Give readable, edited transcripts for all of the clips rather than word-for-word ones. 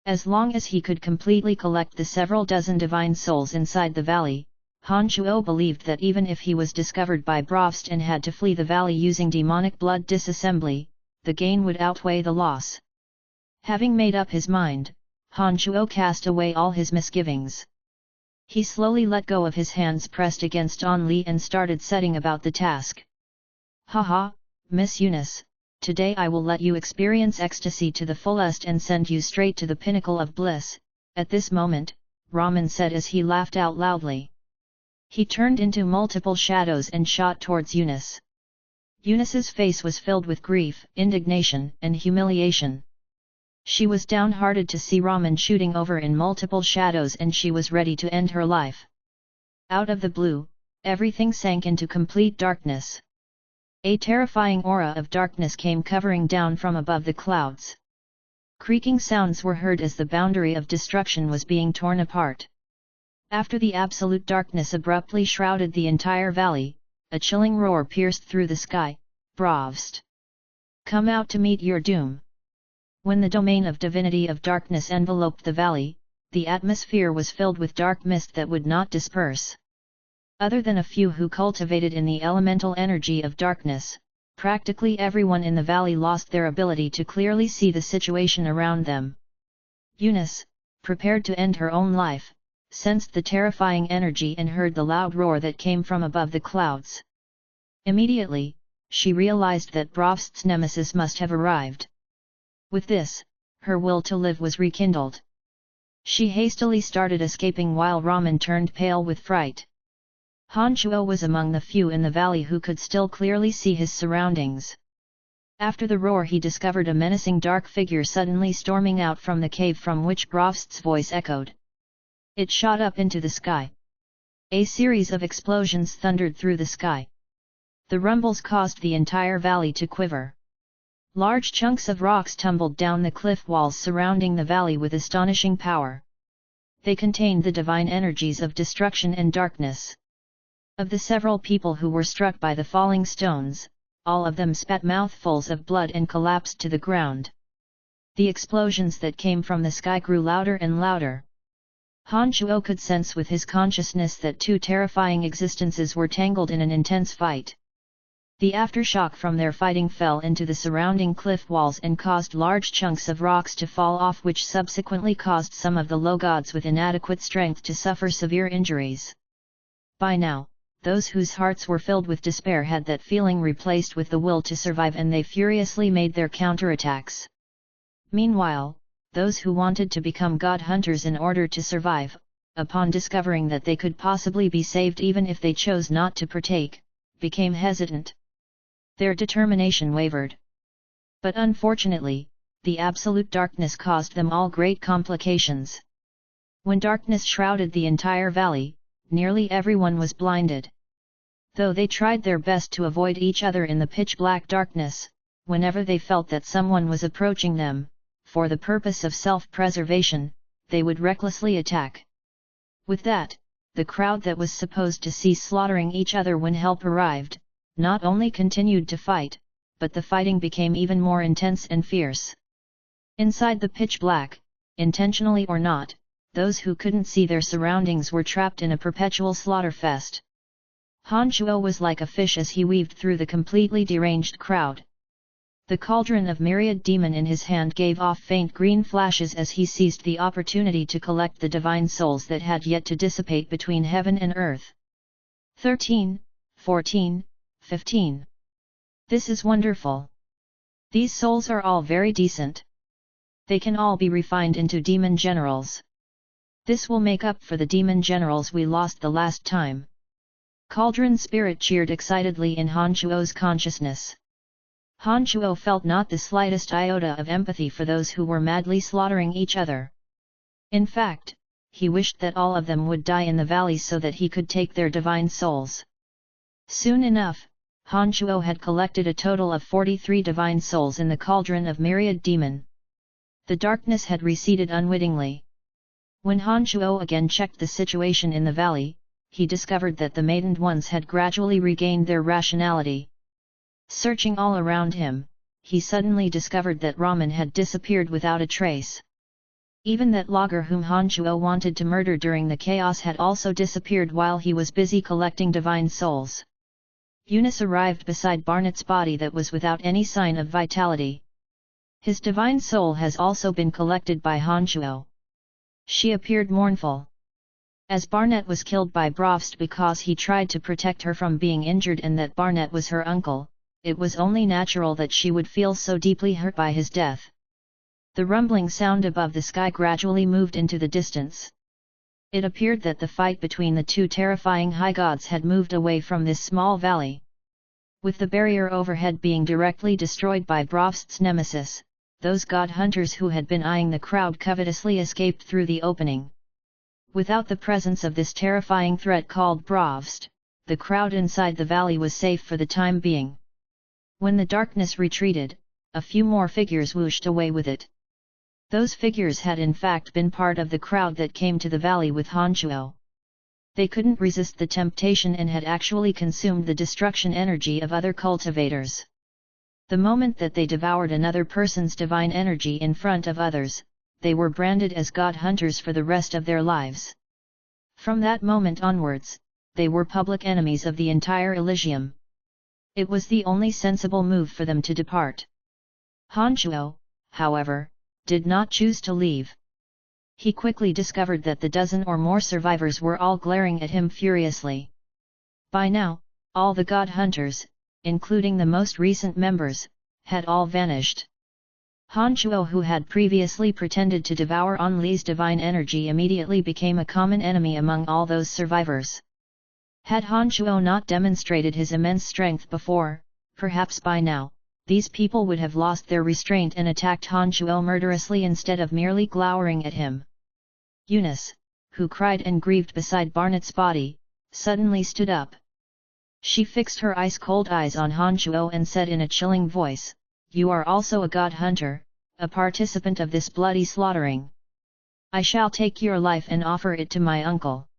As long as he could completely collect the several dozen divine souls inside the valley, Han Shuo believed that even if he was discovered by Brovst and had to flee the valley using demonic blood disassembly, the gain would outweigh the loss. Having made up his mind, Han Shuo cast away all his misgivings. He slowly let go of his hands pressed against On Li and started setting about the task. Haha, Miss Eunice, today I will let you experience ecstasy to the fullest and send you straight to the pinnacle of bliss. At this moment, Raman said as he laughed out loudly. He turned into multiple shadows and shot towards Eunice. Eunice's face was filled with grief, indignation, and humiliation. She was downhearted to see Raman shooting over in multiple shadows and she was ready to end her life. Out of the blue, everything sank into complete darkness. A terrifying aura of darkness came covering down from above the clouds. Creaking sounds were heard as the boundary of destruction was being torn apart. After the absolute darkness abruptly shrouded the entire valley, a chilling roar pierced through the sky. Brovst! Come out to meet your doom! When the domain of divinity of darkness enveloped the valley, the atmosphere was filled with dark mist that would not disperse. Other than a few who cultivated in the elemental energy of darkness, practically everyone in the valley lost their ability to clearly see the situation around them. Eunice, prepared to end her own life, sensed the terrifying energy and heard the loud roar that came from above the clouds. Immediately, she realized that Brovst's nemesis must have arrived. With this, her will to live was rekindled. She hastily started escaping while Raman turned pale with fright. Han Shuo was among the few in the valley who could still clearly see his surroundings. After the roar he discovered a menacing dark figure suddenly storming out from the cave from which Brovst's voice echoed. It shot up into the sky. A series of explosions thundered through the sky. The rumbles caused the entire valley to quiver. Large chunks of rocks tumbled down the cliff walls surrounding the valley with astonishing power. They contained the divine energies of destruction and darkness. Of the several people who were struck by the falling stones, all of them spat mouthfuls of blood and collapsed to the ground. The explosions that came from the sky grew louder and louder. Han Shuo could sense with his consciousness that two terrifying existences were tangled in an intense fight. The aftershock from their fighting fell into the surrounding cliff walls and caused large chunks of rocks to fall off, which subsequently caused some of the low gods with inadequate strength to suffer severe injuries. By now, those whose hearts were filled with despair had that feeling replaced with the will to survive, and they furiously made their counterattacks. Meanwhile, those who wanted to become god hunters in order to survive, upon discovering that they could possibly be saved even if they chose not to partake, became hesitant. Their determination wavered. But unfortunately, the absolute darkness caused them all great complications. When darkness shrouded the entire valley, nearly everyone was blinded. Though they tried their best to avoid each other in the pitch-black darkness, whenever they felt that someone was approaching them, for the purpose of self-preservation, they would recklessly attack. With that, the crowd that was supposed to cease slaughtering each other when help arrived, not only continued to fight, but the fighting became even more intense and fierce. Inside the pitch black, intentionally or not, those who couldn't see their surroundings were trapped in a perpetual slaughterfest. Han Shuo was like a fish as he weaved through the completely deranged crowd. The cauldron of myriad demon in his hand gave off faint green flashes as he seized the opportunity to collect the divine souls that had yet to dissipate between heaven and earth. 13, 14, 15. This is wonderful. These souls are all very decent. They can all be refined into demon generals. This will make up for the demon generals we lost the last time. Cauldron spirit cheered excitedly in Han Shuo's consciousness. Han Shuo felt not the slightest iota of empathy for those who were madly slaughtering each other. In fact, he wished that all of them would die in the valley so that he could take their divine souls. Soon enough, Han Shuo had collected a total of 43 divine souls in the cauldron of myriad demon. The darkness had receded unwittingly. When Han Shuo again checked the situation in the valley, he discovered that the maidened ones had gradually regained their rationality. Searching all around him, he suddenly discovered that Raman had disappeared without a trace. Even that logger whom Han Shuo wanted to murder during the chaos had also disappeared while he was busy collecting divine souls. Eunice arrived beside Barnett's body that was without any sign of vitality. His divine soul has also been collected by Han Shuo. She appeared mournful. As Barnett was killed by Brovst because he tried to protect her from being injured and that Barnett was her uncle, it was only natural that she would feel so deeply hurt by his death. The rumbling sound above the sky gradually moved into the distance. It appeared that the fight between the two terrifying high gods had moved away from this small valley. With the barrier overhead being directly destroyed by Brovst's nemesis, those god hunters who had been eyeing the crowd covetously escaped through the opening. Without the presence of this terrifying threat called Brovst, the crowd inside the valley was safe for the time being. When the darkness retreated, a few more figures whooshed away with it. Those figures had in fact been part of the crowd that came to the valley with Han Shuo. They couldn't resist the temptation and had actually consumed the destruction energy of other cultivators. The moment that they devoured another person's divine energy in front of others, they were branded as god hunters for the rest of their lives. From that moment onwards, they were public enemies of the entire Elysium. It was the only sensible move for them to depart. Han Shuo, however, did not choose to leave. He quickly discovered that the dozen or more survivors were all glaring at him furiously. By now, all the god hunters, including the most recent members, had all vanished. Han Shuo, who had previously pretended to devour On Li's divine energy, immediately became a common enemy among all those survivors. Had Han Shuo not demonstrated his immense strength before, perhaps by now, these people would have lost their restraint and attacked Han Shuo murderously instead of merely glowering at him. Eunice, who cried and grieved beside Barnett's body, suddenly stood up. She fixed her ice-cold eyes on Han Shuo and said in a chilling voice, "You are also a god hunter, a participant of this bloody slaughtering. I shall take your life and offer it to my uncle."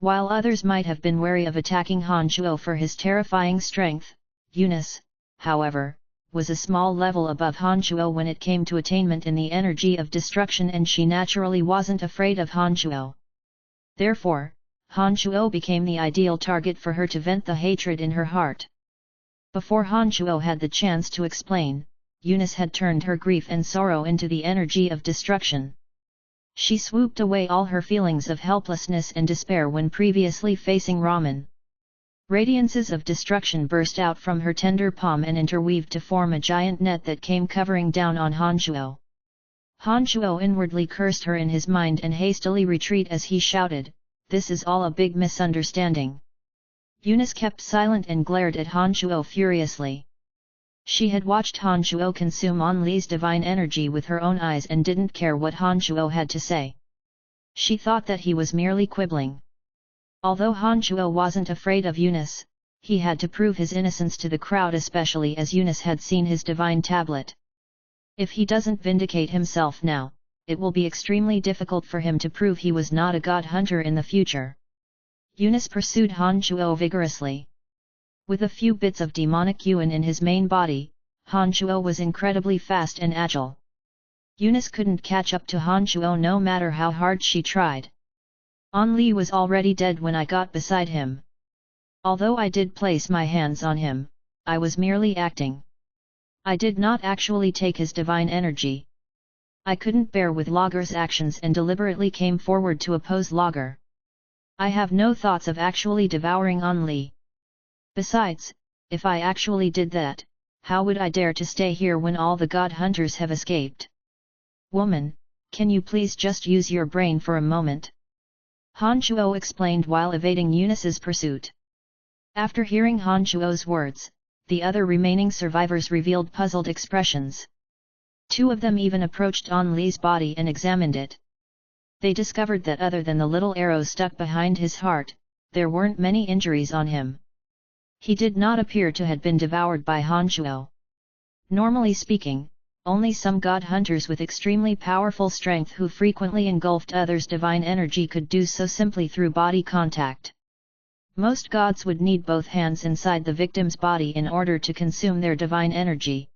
While others might have been wary of attacking Han Shuo for his terrifying strength, Eunice, however, was a small level above Han Shuo when it came to attainment in the energy of destruction, and she naturally wasn't afraid of Han Shuo. Therefore, Han Shuo became the ideal target for her to vent the hatred in her heart. Before Han Shuo had the chance to explain, Eunice had turned her grief and sorrow into the energy of destruction. She swooped away all her feelings of helplessness and despair when previously facing Raman. Radiances of destruction burst out from her tender palm and interweaved to form a giant net that came covering down on Han Shuo. Han Shuo inwardly cursed her in his mind and hastily retreated as he shouted, "This is all a big misunderstanding." Eunice kept silent and glared at Han Shuo furiously. She had watched Han Shuo consume On Li's divine energy with her own eyes and didn't care what Han Shuo had to say. She thought that he was merely quibbling. Although Han Shuo wasn't afraid of Eunice, he had to prove his innocence to the crowd, especially as Eunice had seen his divine tablet. If he doesn't vindicate himself now, it will be extremely difficult for him to prove he was not a god hunter in the future. Eunice pursued Han Shuo vigorously. With a few bits of demonic yuan in his main body, Han Shuo was incredibly fast and agile. Eunice couldn't catch up to Han Shuo no matter how hard she tried. On Li was already dead when I got beside him. Although I did place my hands on him, I was merely acting. I did not actually take his divine energy. I couldn't bear with Lager's actions and deliberately came forward to oppose Lager. I have no thoughts of actually devouring On Li. Besides, if I actually did that, how would I dare to stay here when all the god hunters have escaped? Woman, can you please just use your brain for a moment? Han Shuo explained while evading Eunice's pursuit. After hearing Han Shuo's words, the other remaining survivors revealed puzzled expressions. Two of them even approached On Li's body and examined it. They discovered that other than the little arrow stuck behind his heart, there weren't many injuries on him. He did not appear to have been devoured by Han Shuo. Normally speaking, only some god hunters with extremely powerful strength who frequently engulfed others' divine energy could do so simply through body contact. Most gods would need both hands inside the victim's body in order to consume their divine energy.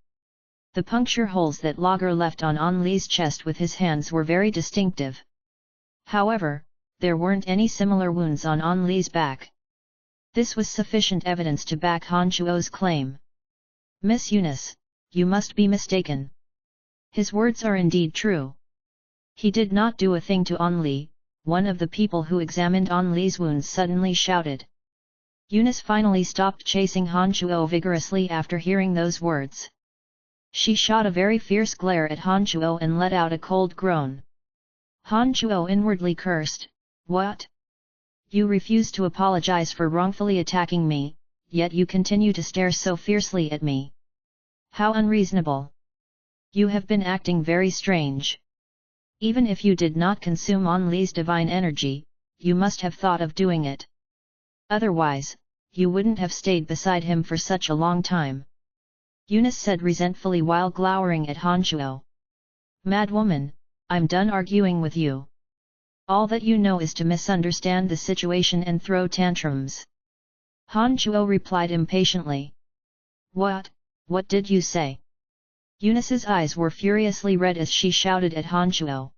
The puncture holes that Lager left on Li's chest with his hands were very distinctive. However, there weren't any similar wounds on Li's back. This was sufficient evidence to back Han Chuo's claim. Miss Eunice, you must be mistaken. His words are indeed true. He did not do a thing to Li, one of the people who examined Li's wounds suddenly shouted. Eunice finally stopped chasing Han Chuo vigorously after hearing those words. She shot a very fierce glare at Han Chuo and let out a cold groan. Han Chuo inwardly cursed, "What? You refuse to apologize for wrongfully attacking me, yet you continue to stare so fiercely at me. How unreasonable! You have been acting very strange. Even if you did not consume Li's divine energy, you must have thought of doing it. Otherwise, you wouldn't have stayed beside him for such a long time," Eunice said resentfully while glowering at Han Chuo. "Mad woman, I'm done arguing with you. All that you know is to misunderstand the situation and throw tantrums." Han Chuo replied impatiently. What did you say?" Eunice's eyes were furiously red as she shouted at Han Chuo.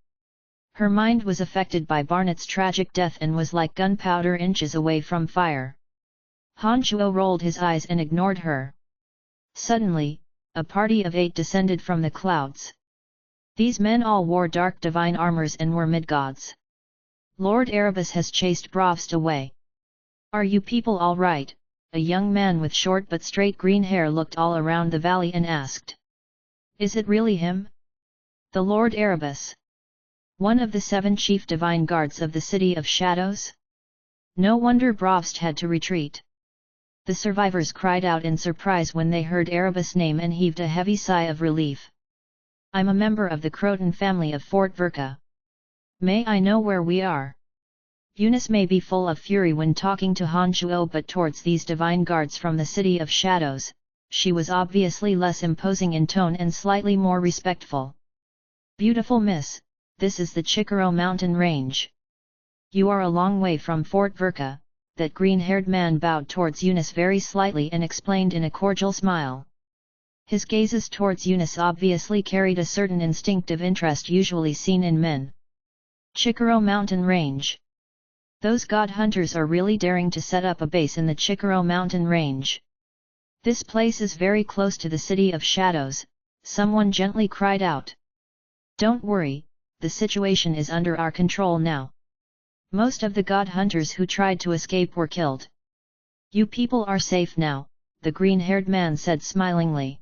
Her mind was affected by Barnett's tragic death and was like gunpowder inches away from fire. Han Chuo rolled his eyes and ignored her. Suddenly, a party of 8 descended from the clouds. These men all wore dark divine armors and were mid-gods. "Lord Erebus has chased Brovst away. Are you people all right?" A young man with short but straight green hair looked all around the valley and asked. "Is it really him? The Lord Erebus? One of the 7 chief divine guards of the City of Shadows? No wonder Brovst had to retreat." The survivors cried out in surprise when they heard Erebus' name and heaved a heavy sigh of relief. "I'm a member of the Croton family of Fort Verka. May I know where we are?" Eunice may be full of fury when talking to Han Chuo, but towards these divine guards from the City of Shadows, she was obviously less imposing in tone and slightly more respectful. "Beautiful miss, this is the Chicoro mountain range. You are a long way from Fort Verka." That green-haired man bowed towards Eunice very slightly and explained in a cordial smile. His gazes towards Eunice obviously carried a certain instinctive interest usually seen in men. Chicoro mountain range. Those god hunters are really daring to set up a base in the Chicoro mountain range. "This place is very close to the City of Shadows," someone gently cried out. "Don't worry, the situation is under our control now. Most of the god hunters who tried to escape were killed. You people are safe now," the green-haired man said smilingly.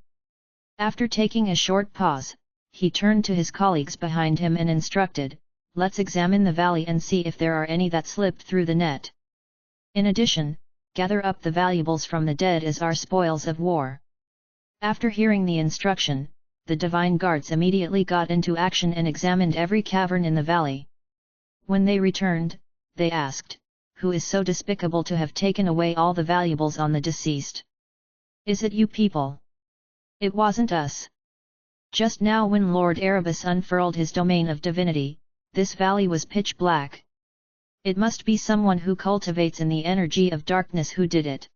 After taking a short pause, he turned to his colleagues behind him and instructed, "Let's examine the valley and see if there are any that slipped through the net. In addition, gather up the valuables from the dead as our spoils of war." After hearing the instruction, the divine guards immediately got into action and examined every cavern in the valley. When they returned, they asked, "Who is so despicable to have taken away all the valuables on the deceased? Is it you people?" "It wasn't us. Just now when Lord Erebus unfurled his domain of divinity, this valley was pitch black. It must be someone who cultivates in the energy of darkness who did it.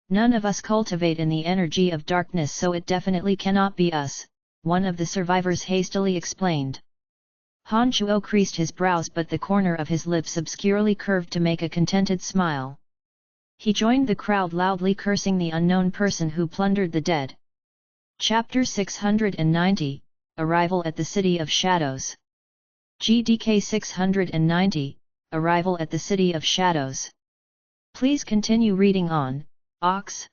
None of us cultivate in the energy of darkness, so it definitely cannot be us," one of the survivors hastily explained. Han Chuo creased his brows, but the corner of his lips obscurely curved to make a contented smile. He joined the crowd loudly cursing the unknown person who plundered the dead. Chapter 690, Arrival at the City of Shadows. GDK 690, Arrival at the City of Shadows. Please continue reading on. Ox.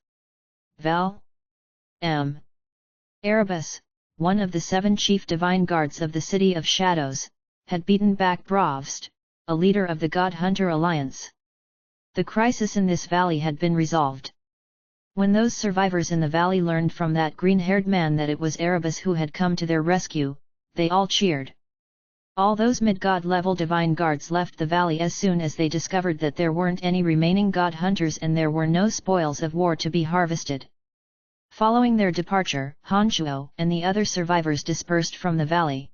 Val. M. Erebus, one of the 7 chief divine guards of the City of Shadows, had beaten back Brovst, a leader of the God Hunter Alliance. The crisis in this valley had been resolved. When those survivors in the valley learned from that green-haired man that it was Erebus who had come to their rescue, they all cheered. All those mid-god level divine guards left the valley as soon as they discovered that there weren't any remaining god hunters and there were no spoils of war to be harvested. Following their departure, Han Chuo and the other survivors dispersed from the valley.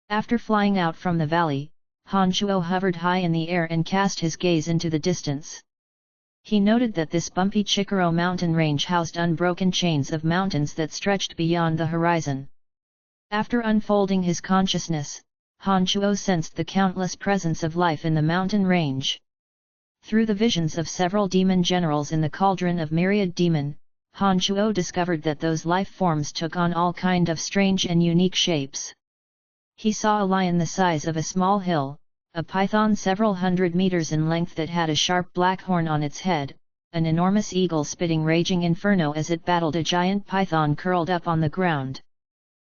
After flying out from the valley, Han Chuo hovered high in the air and cast his gaze into the distance. He noted that this bumpy Chikoro mountain range housed unbroken chains of mountains that stretched beyond the horizon. After unfolding his consciousness, Han Chuo sensed the countless presence of life in the mountain range. Through the visions of several demon generals in the cauldron of myriad demon, Han Chuo discovered that those life forms took on all kind of strange and unique shapes. He saw a lion the size of a small hill, a python several hundred meters in length that had a sharp black horn on its head, an enormous eagle spitting raging inferno as it battled a giant python curled up on the ground.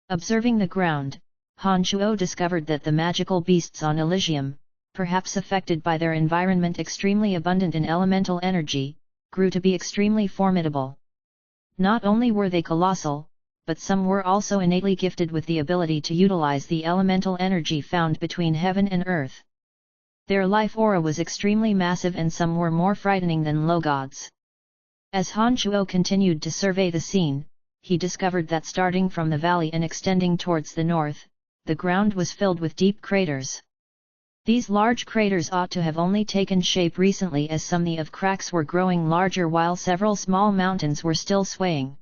Observing the ground, Han Chuo discovered that the magical beasts on Elysium, perhaps affected by their environment extremely abundant in elemental energy, grew to be extremely formidable. Not only were they colossal, but some were also innately gifted with the ability to utilize the elemental energy found between heaven and earth. Their life aura was extremely massive and some were more frightening than low gods. As Han Chuo continued to survey the scene, he discovered that starting from the valley and extending towards the north, the ground was filled with deep craters. These large craters ought to have only taken shape recently, as some of cracks were growing larger while several small mountains were still swaying.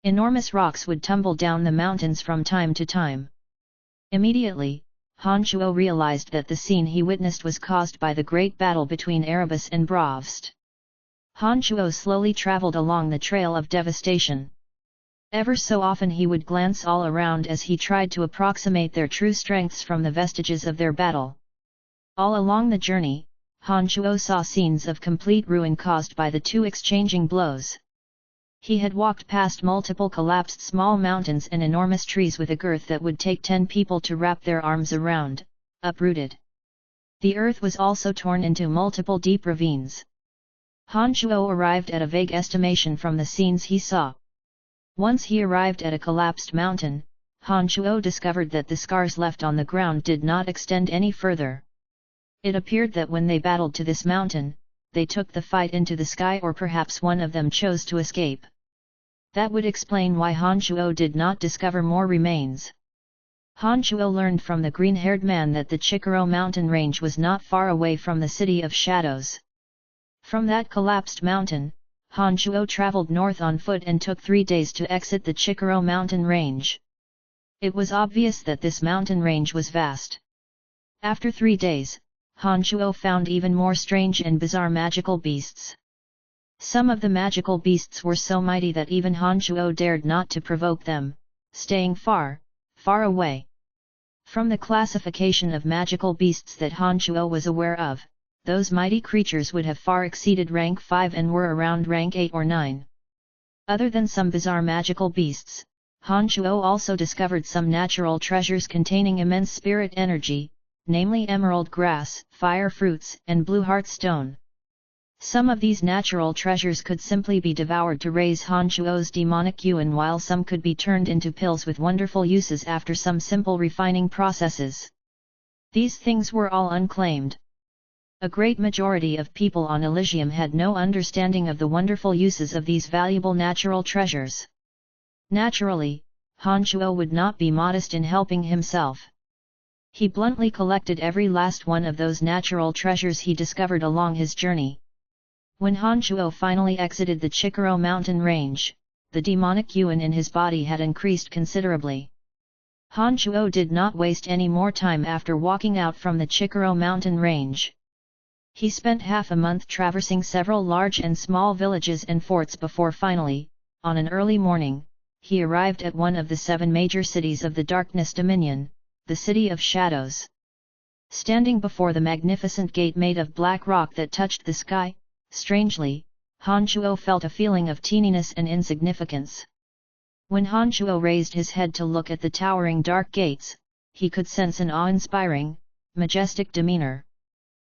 Enormous rocks would tumble down the mountains from time to time. Immediately, Han Chuo realized that the scene he witnessed was caused by the great battle between Erebus and Bravst. Han Chuo slowly traveled along the trail of devastation. Ever so often he would glance all around as he tried to approximate their true strengths from the vestiges of their battle. All along the journey, Han Chuo saw scenes of complete ruin caused by the two exchanging blows. He had walked past multiple collapsed small mountains and enormous trees with a girth that would take 10 people to wrap their arms around, uprooted. The earth was also torn into multiple deep ravines. Han Chuo arrived at a vague estimation from the scenes he saw. Once he arrived at a collapsed mountain, Han Chuo discovered that the scars left on the ground did not extend any further. It appeared that when they battled to this mountain, they took the fight into the sky, or perhaps one of them chose to escape. That would explain why Han Chuo did not discover more remains. Han Chuo learned from the green-haired man that the Chikoro mountain range was not far away from the City of Shadows. From that collapsed mountain, Han Chuo traveled north on foot and took 3 days to exit the Chikoro mountain range. It was obvious that this mountain range was vast. After 3 days, Han Chuo found even more strange and bizarre magical beasts. Some of the magical beasts were so mighty that even Han Chuo dared not to provoke them, staying far, far away. From the classification of magical beasts that Han Chuo was aware of, those mighty creatures would have far exceeded rank 5 and were around rank 8 or 9. Other than some bizarre magical beasts, Han Chuo also discovered some natural treasures containing immense spirit energy, namely emerald grass, fire fruits, and blue heart stone. Some of these natural treasures could simply be devoured to raise Han Chuo's demonic yuan, while some could be turned into pills with wonderful uses after some simple refining processes. These things were all unclaimed. A great majority of people on Elysium had no understanding of the wonderful uses of these valuable natural treasures. Naturally, Han Chuo would not be modest in helping himself. He bluntly collected every last one of those natural treasures he discovered along his journey. When Han Chuo finally exited the Chikoro mountain range, the demonic yuan in his body had increased considerably. Han Chuo did not waste any more time after walking out from the Chikoro mountain range. He spent half a month traversing several large and small villages and forts before finally, on an early morning, he arrived at one of the 7 major cities of the Darkness Dominion, the City of Shadows. Standing before the magnificent gate made of black rock that touched the sky, strangely, Han Chuo felt a feeling of teeniness and insignificance. When Han Chuo raised his head to look at the towering dark gates, he could sense an awe-inspiring, majestic demeanor.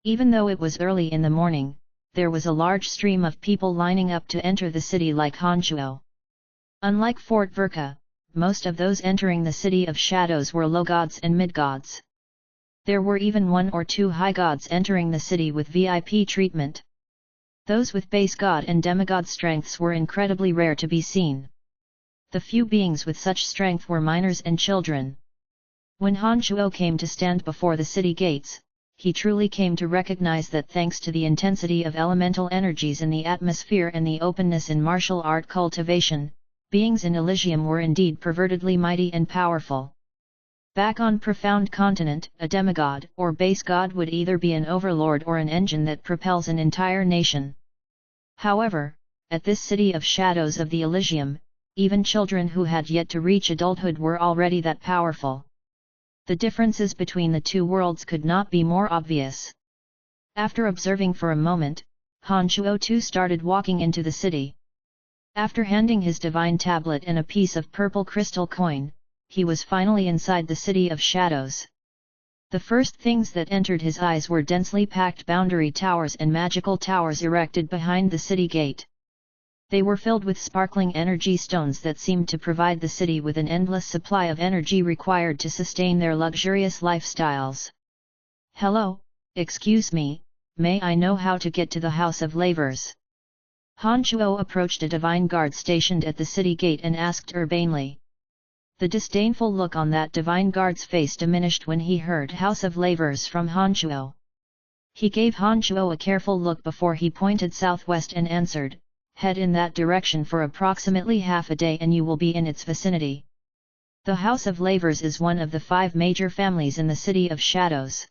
Even though it was early in the morning, there was a large stream of people lining up to enter the city like Han Chuo. Unlike Fort Verka, most of those entering the City of Shadows were low gods and mid-gods. There were even 1 or 2 high gods entering the city with VIP treatment. Those with base god and demigod strengths were incredibly rare to be seen. The few beings with such strength were minors and children. When Han Chuo came to stand before the city gates, he truly came to recognize that thanks to the intensity of elemental energies in the atmosphere and the openness in martial art cultivation, beings in Elysium were indeed pervertedly mighty and powerful. Back on Profound Continent, a demigod or base god would either be an overlord or an engine that propels an entire nation. However, at this city of shadows of the Elysium, even children who had yet to reach adulthood were already that powerful. The differences between the two worlds could not be more obvious. After observing for a moment, Han Shuo too started walking into the city. After handing his divine tablet and a piece of purple crystal coin, he was finally inside the city of shadows. The first things that entered his eyes were densely packed boundary towers and magical towers erected behind the city gate. They were filled with sparkling energy stones that seemed to provide the city with an endless supply of energy required to sustain their luxurious lifestyles. "Hello, excuse me, may I know how to get to the House of Lavers?" Han Shuo approached a divine guard stationed at the city gate and asked urbanely. The disdainful look on that divine guard's face diminished when he heard House of Lavers from Han Shuo. He gave Han Shuo a careful look before he pointed southwest and answered, "Head in that direction for approximately half a day and you will be in its vicinity." The House of Lavers is one of the 5 major families in the City of Shadows.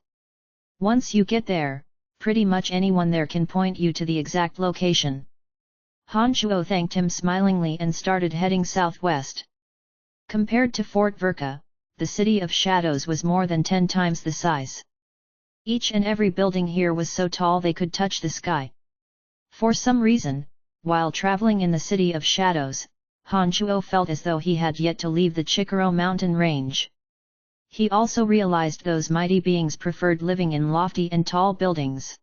Once you get there, pretty much anyone there can point you to the exact location. Han Shuo thanked him smilingly and started heading southwest. Compared to Fort Verka, the City of Shadows was more than 10 times the size. Each and every building here was so tall they could touch the sky. For some reason, while traveling in the City of Shadows, Han Shuo felt as though he had yet to leave the Chikoro mountain range. He also realized those mighty beings preferred living in lofty and tall buildings.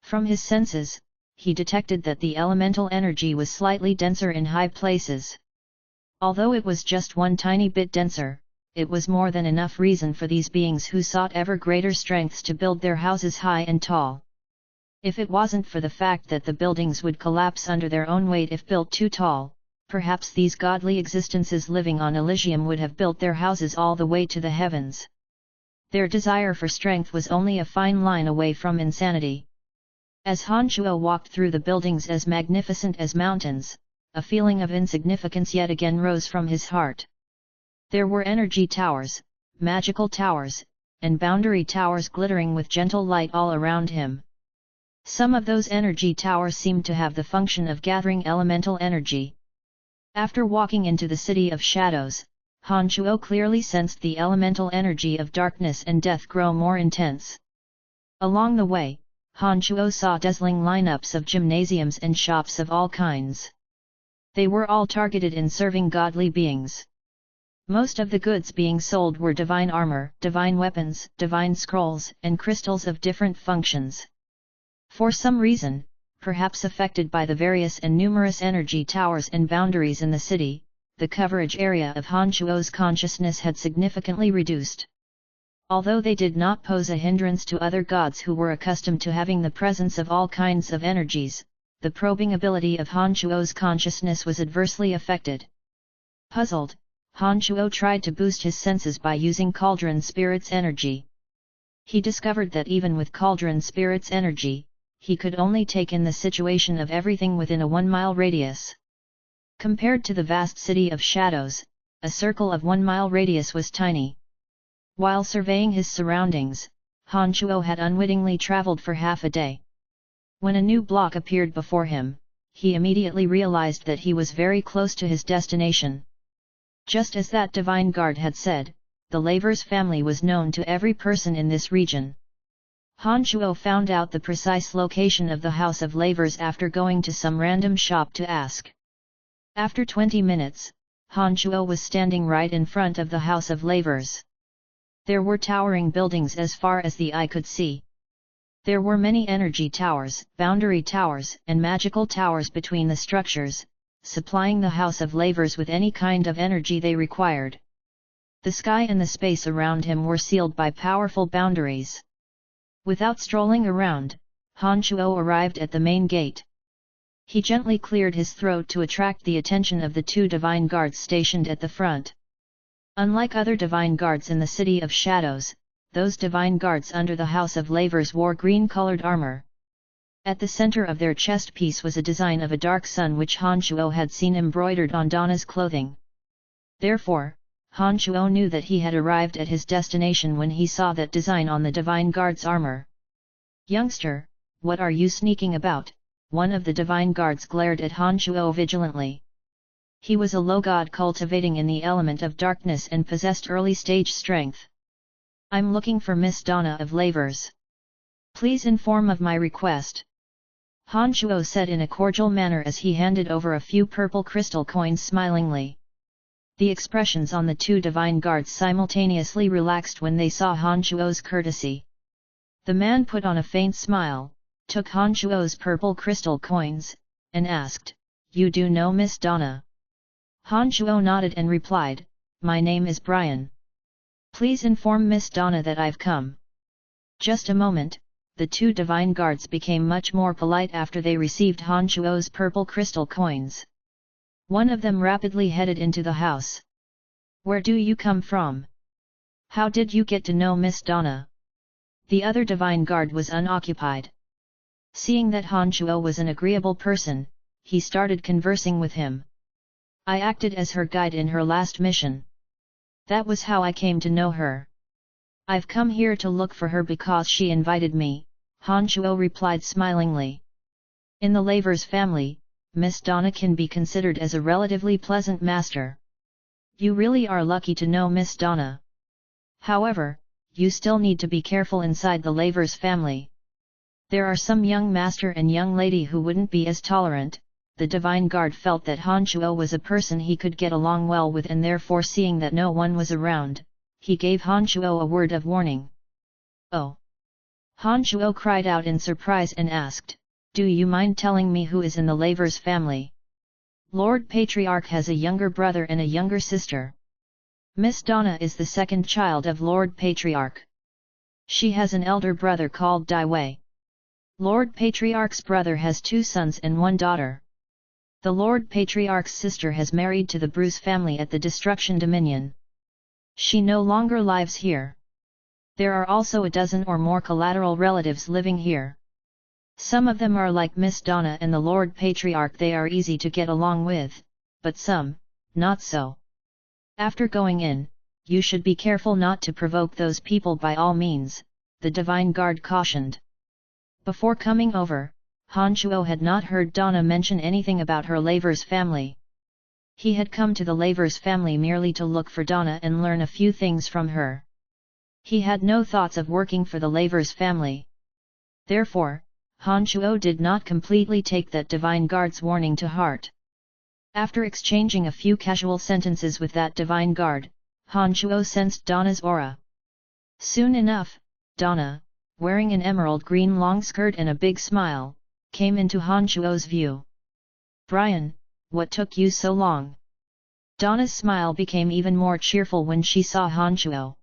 From his senses, he detected that the elemental energy was slightly denser in high places. Although it was just one tiny bit denser, it was more than enough reason for these beings who sought ever greater strengths to build their houses high and tall. If it wasn't for the fact that the buildings would collapse under their own weight if built too tall, perhaps these godly existences living on Elysium would have built their houses all the way to the heavens. Their desire for strength was only a fine line away from insanity. As Han Shuo walked through the buildings as magnificent as mountains, a feeling of insignificance yet again rose from his heart. There were energy towers, magical towers, and boundary towers glittering with gentle light all around him. Some of those energy towers seemed to have the function of gathering elemental energy. After walking into the City of Shadows, Han Shuo clearly sensed the elemental energy of darkness and death grow more intense. Along the way, Han Shuo saw dazzling lineups of gymnasiums and shops of all kinds. They were all targeted in serving godly beings. Most of the goods being sold were divine armor, divine weapons, divine scrolls, and crystals of different functions. For some reason, perhaps affected by the various and numerous energy towers and boundaries in the city, the coverage area of Han Shuo's consciousness had significantly reduced. Although they did not pose a hindrance to other gods who were accustomed to having the presence of all kinds of energies, the probing ability of Han Shuo's consciousness was adversely affected. Puzzled, Han Shuo tried to boost his senses by using Cauldron Spirit's energy. He discovered that even with Cauldron Spirit's energy, he could only take in the situation of everything within a 1-mile radius. Compared to the vast City of Shadows, a circle of 1-mile radius was tiny. While surveying his surroundings, Han Shuo had unwittingly traveled for half a day. When a new block appeared before him, he immediately realized that he was very close to his destination. Just as that divine guard had said, the Lavers family was known to every person in this region. Han Shuo found out the precise location of the House of Lavers after going to some random shop to ask. After 20 minutes, Han Shuo was standing right in front of the House of Lavers. There were towering buildings as far as the eye could see. There were many energy towers, boundary towers, and magical towers between the structures, supplying the House of Lavers with any kind of energy they required. The sky and the space around him were sealed by powerful boundaries. Without strolling around, Han Shuo arrived at the main gate. He gently cleared his throat to attract the attention of the 2 divine guards stationed at the front. Unlike other divine guards in the City of Shadows, those divine guards under the house of Lavers wore green-colored armor. At the center of their chest piece was a design of a dark sun which Han Shuo had seen embroidered on Donna's clothing. Therefore, Han Shuo knew that he had arrived at his destination when he saw that design on the divine guard's armor. "Youngster, what are you sneaking about?" one of the divine guards glared at Han Shuo vigilantly. He was a low god cultivating in the element of darkness and possessed early-stage strength. "I'm looking for Miss Donna of Lavers. Please inform of my request," Han Shuo said in a cordial manner as he handed over a few purple crystal coins smilingly. The expressions on the two divine guards simultaneously relaxed when they saw Han Shuo's courtesy. The man put on a faint smile, took Han Shuo's purple crystal coins, and asked, "You do know Miss Donna?" Han Shuo nodded and replied, "My name is Brian. Please inform Miss Donna that I've come." Just a moment, the two divine guards became much more polite after they received Han Shuo's purple crystal coins. One of them rapidly headed into the house. "Where do you come from? How did you get to know Miss Donna?" The other divine guard was unoccupied. Seeing that Han Shuo was an agreeable person, he started conversing with him. "I acted as her guide in her last mission. That was how I came to know her. I've come here to look for her because she invited me," Han Shuo replied smilingly. In the Lavers family, Miss Donna can be considered as a relatively pleasant master. You really are lucky to know Miss Donna. However, you still need to be careful inside the Lavers family. There are some young master and young lady who wouldn't be as tolerant. The divine guard felt that Han Shuo was a person he could get along well with, and therefore, seeing that no one was around, he gave Han Shuo a word of warning. "Oh!" Han Shuo cried out in surprise and asked, "Do you mind telling me who is in the Lavers family?" "Lord Patriarch has a younger brother and a younger sister. Miss Donna is the second child of Lord Patriarch. She has an elder brother called Dai Wei. Lord Patriarch's brother has 2 sons and 1 daughter. The Lord Patriarch's sister has married to the Bruce family at the Destruction Dominion. She no longer lives here. There are also a dozen or more collateral relatives living here. Some of them are like Miss Donna and the Lord Patriarch. They are easy to get along with, but some, not so. After going in, you should be careful not to provoke those people by all means," the divine guard cautioned. Before coming over, Han Shuo had not heard Donna mention anything about her Lavers family. He had come to the Lavers family merely to look for Donna and learn a few things from her. He had no thoughts of working for the Lavers family. Therefore, Han Shuo did not completely take that divine guard's warning to heart. After exchanging a few casual sentences with that divine guard, Han Shuo sensed Donna's aura. Soon enough, Donna, wearing an emerald green long skirt and a big smile, came into Han Shuo's view. "Brian, what took you so long?" Donna's smile became even more cheerful when she saw Han Shuo.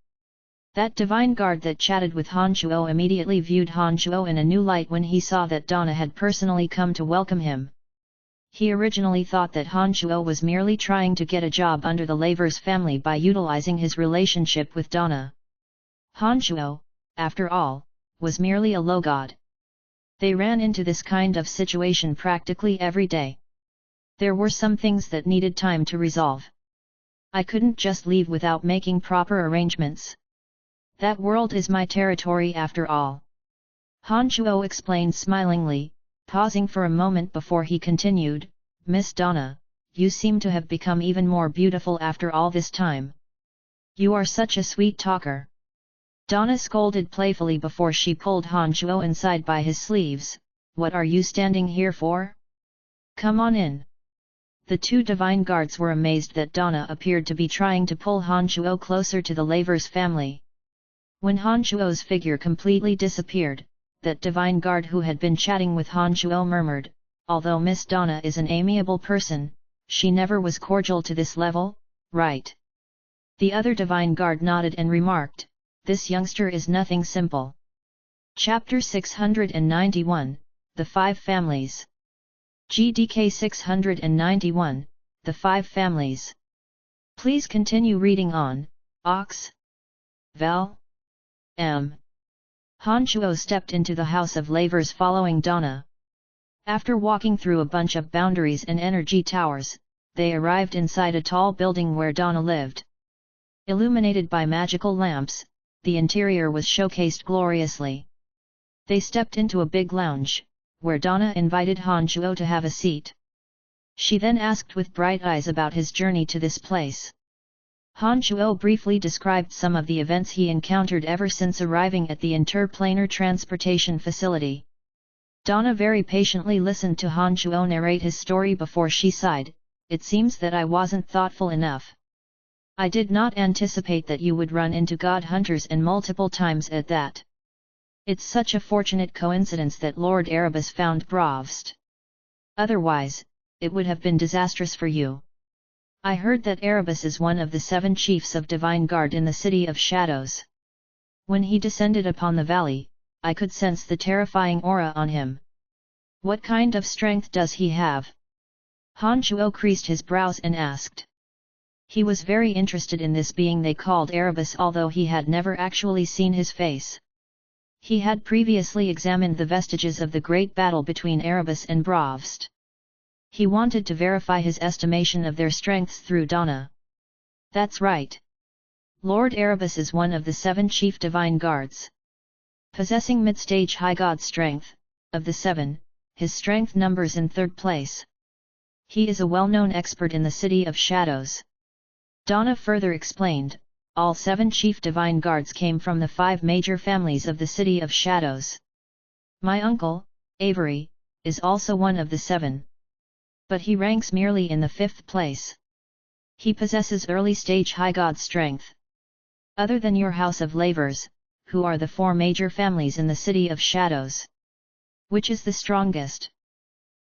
That divine guard that chatted with Han Shuo immediately viewed Han Shuo in a new light when he saw that Donna had personally come to welcome him. He originally thought that Han Shuo was merely trying to get a job under the Lavers family by utilizing his relationship with Donna. Han Shuo, after all, was merely a low god. They ran into this kind of situation practically every day. There were some things that needed time to resolve. "I couldn't just leave without making proper arrangements. That world is my territory after all," Han Shuo explained smilingly, pausing for a moment before he continued, "Miss Donna, you seem to have become even more beautiful after all this time. You are such a sweet talker." Donna scolded playfully before she pulled Han Shuo inside by his sleeves. "What are you standing here for? Come on in." The two divine guards were amazed that Donna appeared to be trying to pull Han Shuo closer to the Lavers family. When Han Shuo's figure completely disappeared, that divine guard who had been chatting with Han Shuo murmured, "Although Miss Donna is an amiable person, she never was cordial to this level, right?" The other divine guard nodded and remarked, "This youngster is nothing simple." Chapter 691, The 5 Families. GDK 691, The 5 Families. Please continue reading on, Ox. Val. Han Shuo stepped into the house of lavers following Donna. After walking through a bunch of boundaries and energy towers, they arrived inside a tall building where Donna lived. Illuminated by magical lamps, the interior was showcased gloriously. They stepped into a big lounge, where Donna invited Han Shuo to have a seat. She then asked with bright eyes about his journey to this place. Han Shuo briefly described some of the events he encountered ever since arriving at the interplanar transportation facility. Donna very patiently listened to Han Shuo narrate his story before she sighed, "It seems that I wasn't thoughtful enough. I did not anticipate that you would run into god hunters and multiple times at that. It's such a fortunate coincidence that Lord Erebus found Bravst. Otherwise, it would have been disastrous for you. I heard that Erebus is one of the 7 chiefs of Divine Guard in the City of Shadows. When he descended upon the valley, I could sense the terrifying aura on him. What kind of strength does he have?" Han Shuo creased his brows and asked. He was very interested in this being they called Erebus, although he had never actually seen his face. He had previously examined the vestiges of the great battle between Erebus and Bravst. He wanted to verify his estimation of their strengths through Donna. "That's right. Lord Erebus is one of the 7 chief divine guards. Possessing mid-stage high god strength, of the 7, his strength numbers in 3rd place. He is a well-known expert in the City of Shadows." Donna further explained, all 7 chief divine guards came from the 5 major families of the City of Shadows. My uncle, Avery, is also one of the 7. But he ranks merely in the 5th place. He possesses early-stage high god strength. Other than your House of Lavers, who are the 4 major families in the City of Shadows? Which is the strongest?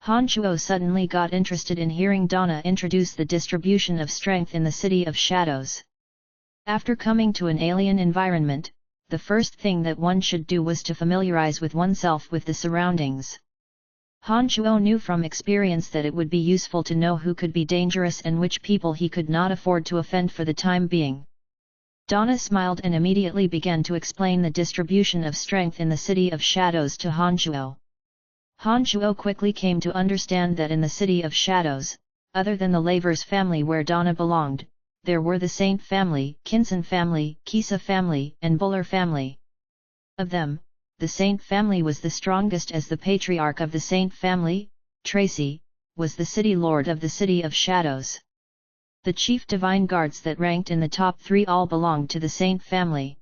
Han Shuo suddenly got interested in hearing Donna introduce the distribution of strength in the City of Shadows. After coming to an alien environment, the first thing that one should do was to familiarize with oneself with the surroundings. Han Shuo knew from experience that it would be useful to know who could be dangerous and which people he could not afford to offend for the time being. Donna smiled and immediately began to explain the distribution of strength in the City of Shadows to Han Shuo. Han Shuo quickly came to understand that in the City of Shadows, other than the Lavers family where Donna belonged, there were the Saint family, Kinson family, Kisa family, and Buller family. Of them, the Saint family was the strongest, as the patriarch of the Saint family, Tracy, was the city lord of the City of Shadows. The chief divine guards that ranked in the top 3 all belonged to the Saint family.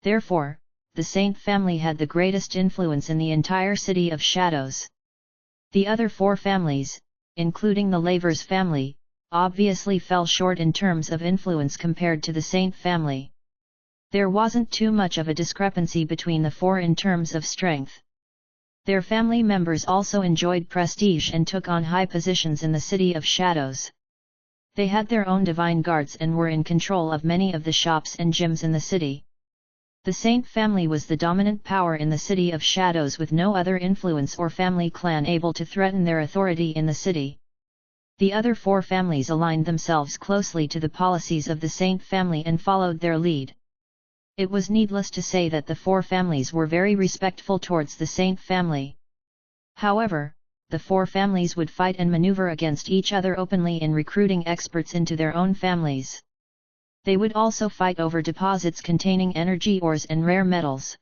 Therefore, the Saint family had the greatest influence in the entire City of Shadows. The other 4 families, including the Lavers family, obviously fell short in terms of influence compared to the Saint family. There wasn't too much of a discrepancy between the 4 in terms of strength. Their family members also enjoyed prestige and took on high positions in the City of Shadows. They had their own divine guards and were in control of many of the shops and gyms in the city. The Saint family was the dominant power in the City of Shadows, with no other influence or family clan able to threaten their authority in the city. The other 4 families aligned themselves closely to the policies of the Saint family and followed their lead. It was needless to say that the 4 families were very respectful towards the Saint family. However, the 4 families would fight and maneuver against each other openly in recruiting experts into their own families. They would also fight over deposits containing energy ores and rare metals.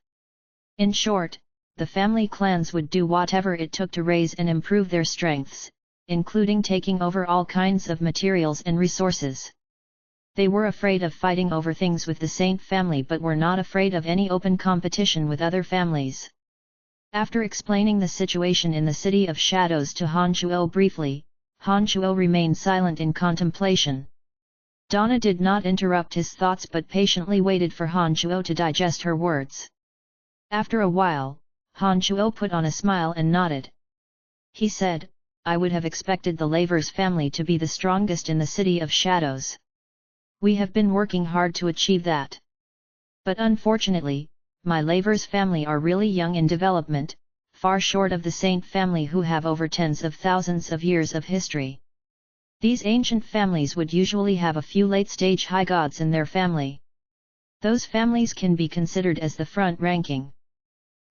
In short, the family clans would do whatever it took to raise and improve their strengths, including taking over all kinds of materials and resources. They were afraid of fighting over things with the Saint family but were not afraid of any open competition with other families. After explaining the situation in the City of Shadows to Han Shuo briefly, Han Shuo remained silent in contemplation. Donna did not interrupt his thoughts but patiently waited for Han Shuo to digest her words. After a while, Han Shuo put on a smile and nodded. He said, "I would have expected the Lavers family to be the strongest in the City of Shadows. We have been working hard to achieve that. But unfortunately, my Lavers family are really young in development, far short of the Saint family who have over tens of thousands of years of history. These ancient families would usually have a few late-stage high gods in their family. Those families can be considered as the front-ranking.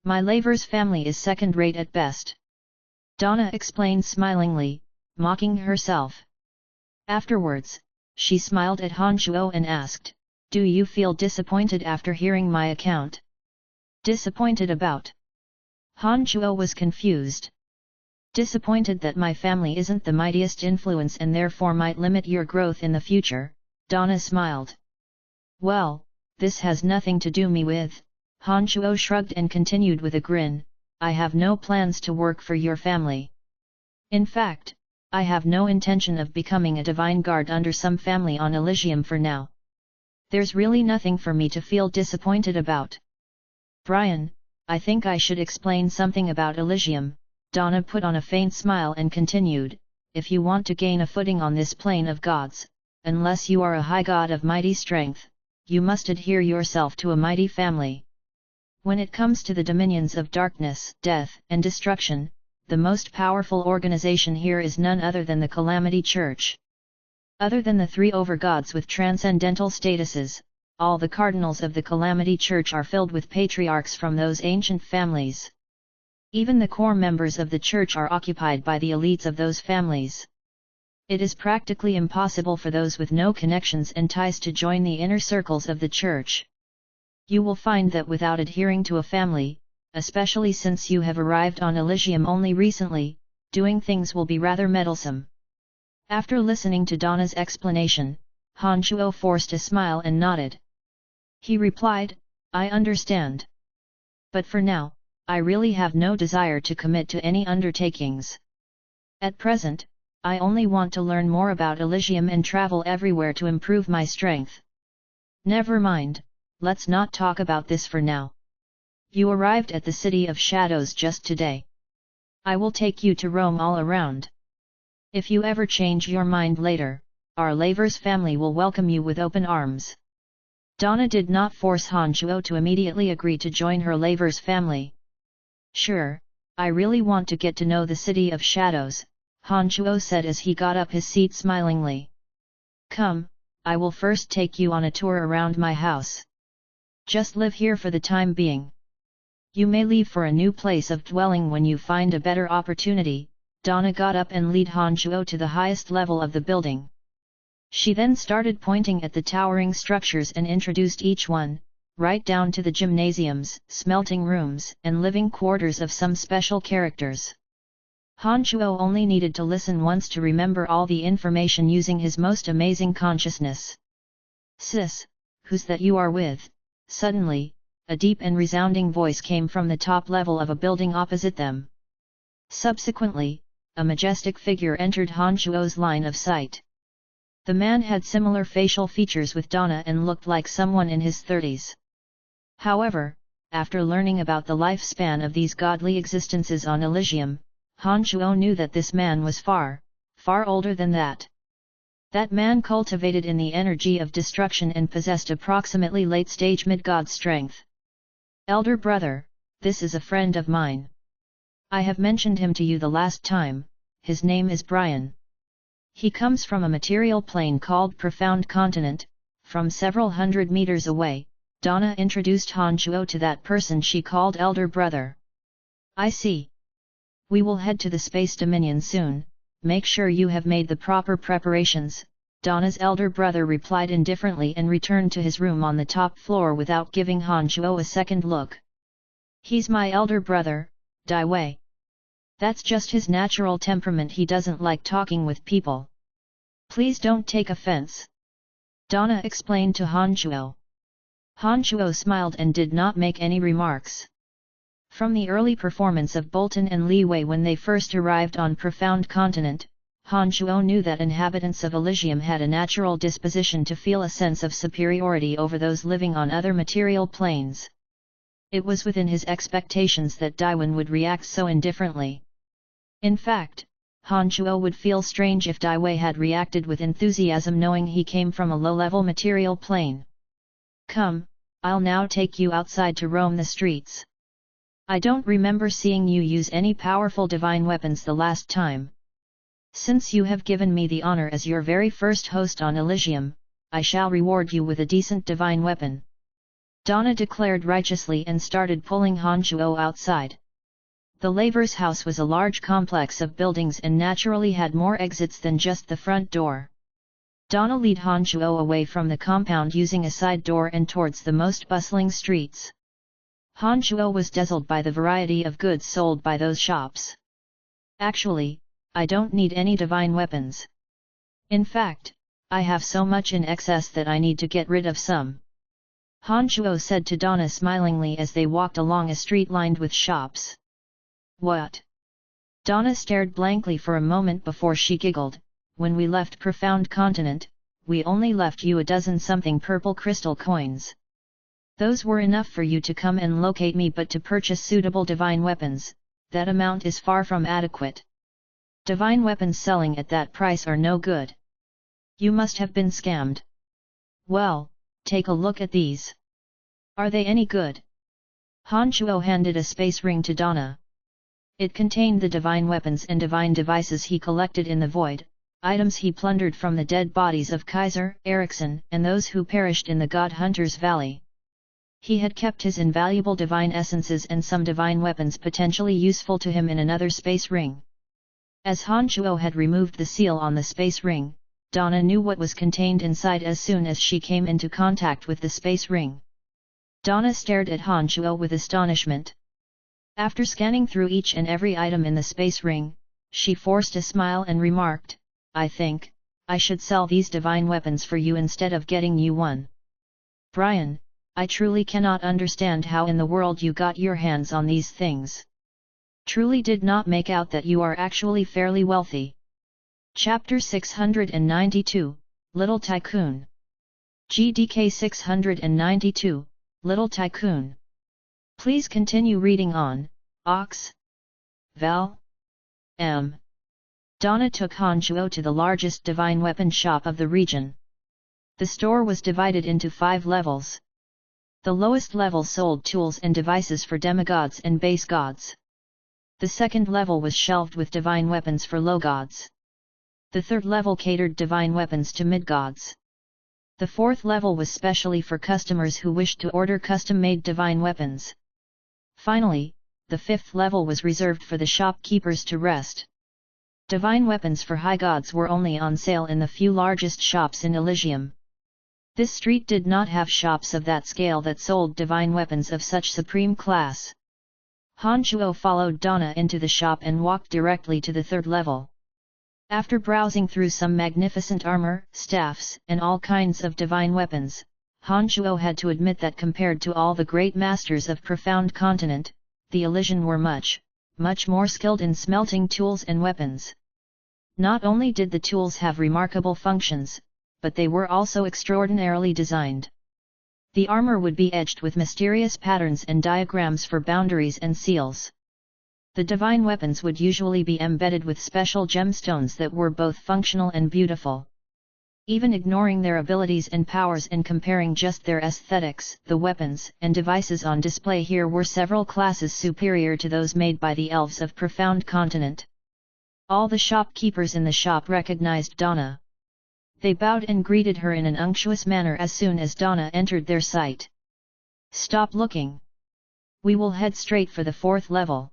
My Laver's family is second-rate at best. Donna explained smilingly, mocking herself. Afterwards, she smiled at Han Shuo and asked, "Do you feel disappointed after hearing my account?" Disappointed about? Han Shuo was confused. Disappointed that my family isn't the mightiest influence and therefore might limit your growth in the future, Donna smiled. Well, this has nothing to do me with, Han Shuo shrugged and continued with a grin, I have no plans to work for your family. In fact, I have no intention of becoming a divine guard under some family on Elysium for now. There's really nothing for me to feel disappointed about. Brian, I think I should explain something about Elysium, Donna put on a faint smile and continued, if you want to gain a footing on this plane of gods, unless you are a high god of mighty strength, you must adhere yourself to a mighty family. When it comes to the dominions of darkness, death, and destruction, the most powerful organization here is none other than the Calamity Church. Other than the three overgods with transcendental statuses, all the cardinals of the Calamity Church are filled with patriarchs from those ancient families. Even the core members of the church are occupied by the elites of those families. It is practically impossible for those with no connections and ties to join the inner circles of the church. You will find that without adhering to a family, especially since you have arrived on Elysium only recently, doing things will be rather meddlesome. After listening to Donna's explanation, Han Shuo forced a smile and nodded. He replied, I understand. But for now, I really have no desire to commit to any undertakings. At present, I only want to learn more about Elysium and travel everywhere to improve my strength. Never mind, let's not talk about this for now. You arrived at the City of Shadows just today. I will take you to roam all around. If you ever change your mind later, our Laver's family will welcome you with open arms. Donna did not force Han Shuo to immediately agree to join her Laver's family. Sure, I really want to get to know the City of Shadows, Han Shuo said as he got up his seat smilingly. Come, I will first take you on a tour around my house. Just live here for the time being. You may leave for a new place of dwelling when you find a better opportunity. Donna got up and led Han Shuo to the highest level of the building. She then started pointing at the towering structures and introduced each one, right down to the gymnasiums, smelting rooms, and living quarters of some special characters. Han Shuo only needed to listen once to remember all the information using his most amazing consciousness. Sis, who's that you are with? Suddenly, a deep and resounding voice came from the top level of a building opposite them. Subsequently, a majestic figure entered Han Shuo's line of sight. The man had similar facial features with Donna and looked like someone in his 30s. However, after learning about the lifespan of these godly existences on Elysium, Han Shuo knew that this man was far, far older than that. That man cultivated in the energy of destruction and possessed approximately late-stage mid-god strength. Elder brother, this is a friend of mine. I have mentioned him to you the last time, his name is Brian. He comes from a material plane called Profound Continent, from several hundred meters away. Donna introduced Han Shuo to that person she called elder brother. I see. We will head to the Space Dominion soon, make sure you have made the proper preparations, Donna's elder brother replied indifferently and returned to his room on the top floor without giving Han Shuo a second look. He's my elder brother, Dai Wei. That's just his natural temperament, he doesn't like talking with people. Please don't take offense. Donna explained to Han Shuo. Han Shuo smiled and did not make any remarks. From the early performance of Bolton and Li Wei when they first arrived on Profound Continent, Han Shuo knew that inhabitants of Elysium had a natural disposition to feel a sense of superiority over those living on other material planes. It was within his expectations that Daiwen would react so indifferently. In fact, Han Shuo would feel strange if Dai Wei had reacted with enthusiasm knowing he came from a low-level material plane. Come, I'll now take you outside to roam the streets. I don't remember seeing you use any powerful divine weapons the last time. Since you have given me the honor as your very first host on Elysium, I shall reward you with a decent divine weapon. Donna declared righteously and started pulling Han Shuo outside. The labor's house was a large complex of buildings and naturally had more exits than just the front door. Donna led Han Shuo away from the compound using a side door and towards the most bustling streets. Han Shuo was dazzled by the variety of goods sold by those shops. Actually, I don't need any divine weapons. In fact, I have so much in excess that I need to get rid of some. Han Shuo said to Donna smilingly as they walked along a street lined with shops. What? Donna stared blankly for a moment before she giggled. When we left Profound Continent, we only left you a dozen something purple crystal coins. Those were enough for you to come and locate me, but to purchase suitable divine weapons, that amount is far from adequate. Divine weapons selling at that price are no good. You must have been scammed. Well, take a look at these. Are they any good? Han Shuo handed a space ring to Donna. It contained the divine weapons and divine devices he collected in the void, items he plundered from the dead bodies of Kaiser, Ericsson, and those who perished in the God Hunter's Valley. He had kept his invaluable divine essences and some divine weapons potentially useful to him in another space ring. As Han Shuo had removed the seal on the space ring, Donna knew what was contained inside as soon as she came into contact with the space ring. Donna stared at Han Shuo with astonishment. After scanning through each and every item in the space ring, she forced a smile and remarked, I think, I should sell these divine weapons for you instead of getting you one. Brian, I truly cannot understand how in the world you got your hands on these things. Truly did not make out that you are actually fairly wealthy. Chapter 692, Little Tycoon. GDK 692, Little Tycoon. Please continue reading on, Ox. Val. M. Donna took Han Shuo to the largest divine weapon shop of the region. The store was divided into 5 levels. The lowest level sold tools and devices for demigods and base gods. The second level was shelved with divine weapons for low gods. The third level catered divine weapons to mid-gods. The fourth level was specially for customers who wished to order custom-made divine weapons. Finally, the fifth level was reserved for the shopkeepers to rest. Divine weapons for high gods were only on sale in the few largest shops in Elysium. This street did not have shops of that scale that sold divine weapons of such supreme class. Han Shuo followed Donna into the shop and walked directly to the third level. After browsing through some magnificent armor, staffs, and all kinds of divine weapons, Han Shuo had to admit that compared to all the great masters of Profound Continent, the Elysian were much more skilled in smelting tools and weapons. Not only did the tools have remarkable functions, but they were also extraordinarily designed. The armor would be edged with mysterious patterns and diagrams for boundaries and seals. The divine weapons would usually be embedded with special gemstones that were both functional and beautiful. Even ignoring their abilities and powers and comparing just their aesthetics, the weapons and devices on display here were several classes superior to those made by the elves of Profound Continent. All the shopkeepers in the shop recognized Donna. They bowed and greeted her in an unctuous manner as soon as Donna entered their sight. Stop looking. We will head straight for the fourth level.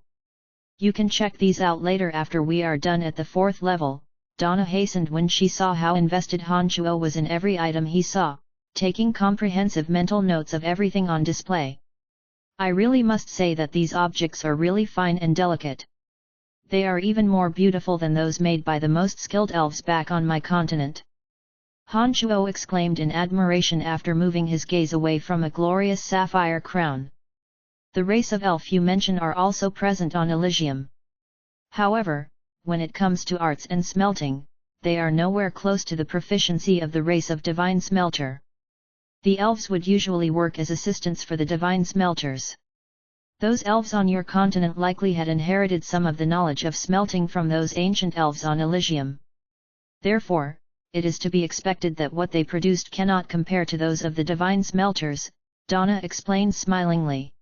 You can check these out later after we are done at the fourth level. Donna hastened when she saw how invested Han Shuo was in every item he saw, taking comprehensive mental notes of everything on display. I really must say that these objects are really fine and delicate. They are even more beautiful than those made by the most skilled elves back on my continent. Han Shuo exclaimed in admiration after moving his gaze away from a glorious sapphire crown. The race of elf you mention are also present on Elysium. However, when it comes to arts and smelting, they are nowhere close to the proficiency of the race of divine smelter. The elves would usually work as assistants for the divine smelters. Those elves on your continent likely had inherited some of the knowledge of smelting from those ancient elves on Elysium. Therefore, it is to be expected that what they produced cannot compare to those of the divine smelters, Donna explained smilingly.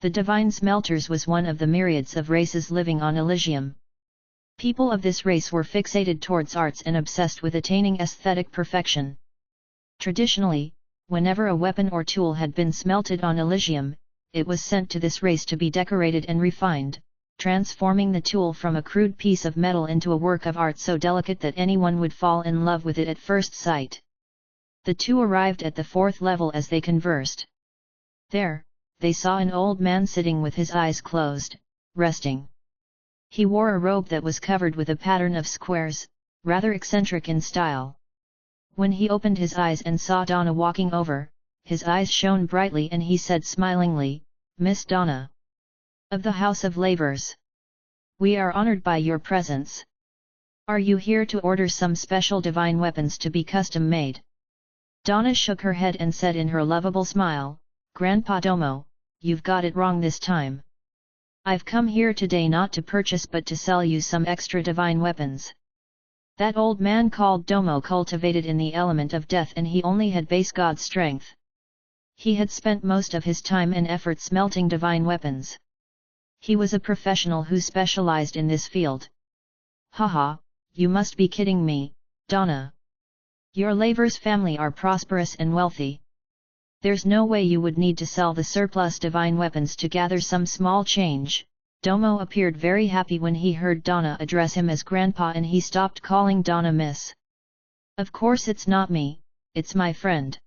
The divine smelters was one of the myriads of races living on Elysium. People of this race were fixated towards arts and obsessed with attaining aesthetic perfection. Traditionally, Whenever a weapon or tool had been smelted on Elysium, it was sent to this race to be decorated and refined, transforming the tool from a crude piece of metal into a work of art so delicate that anyone would fall in love with it at first sight. The two arrived at the 4th level as they conversed. There, they saw an old man sitting with his eyes closed, resting. He wore a robe that was covered with a pattern of squares, rather eccentric in style. When he opened his eyes and saw Donna walking over, his eyes shone brightly and he said smilingly, "Miss Donna, of the House of Lavers. We are honored by your presence. Are you here to order some special divine weapons to be custom-made?" Donna shook her head and said in her lovable smile, "Grandpa Domo, you've got it wrong this time. I've come here today not to purchase but to sell you some extra divine weapons." That old man called Domo cultivated in the element of death and he only had base god strength. He had spent most of his time and effort smelting divine weapons. He was a professional who specialized in this field. "Haha, you must be kidding me, Donna. Your Lavers family are prosperous and wealthy. There's no way you would need to sell the surplus divine weapons to gather some small change." Domo appeared very happy when he heard Donna address him as Grandpa and he stopped calling Donna Miss. "Of course it's not me, it's my friend.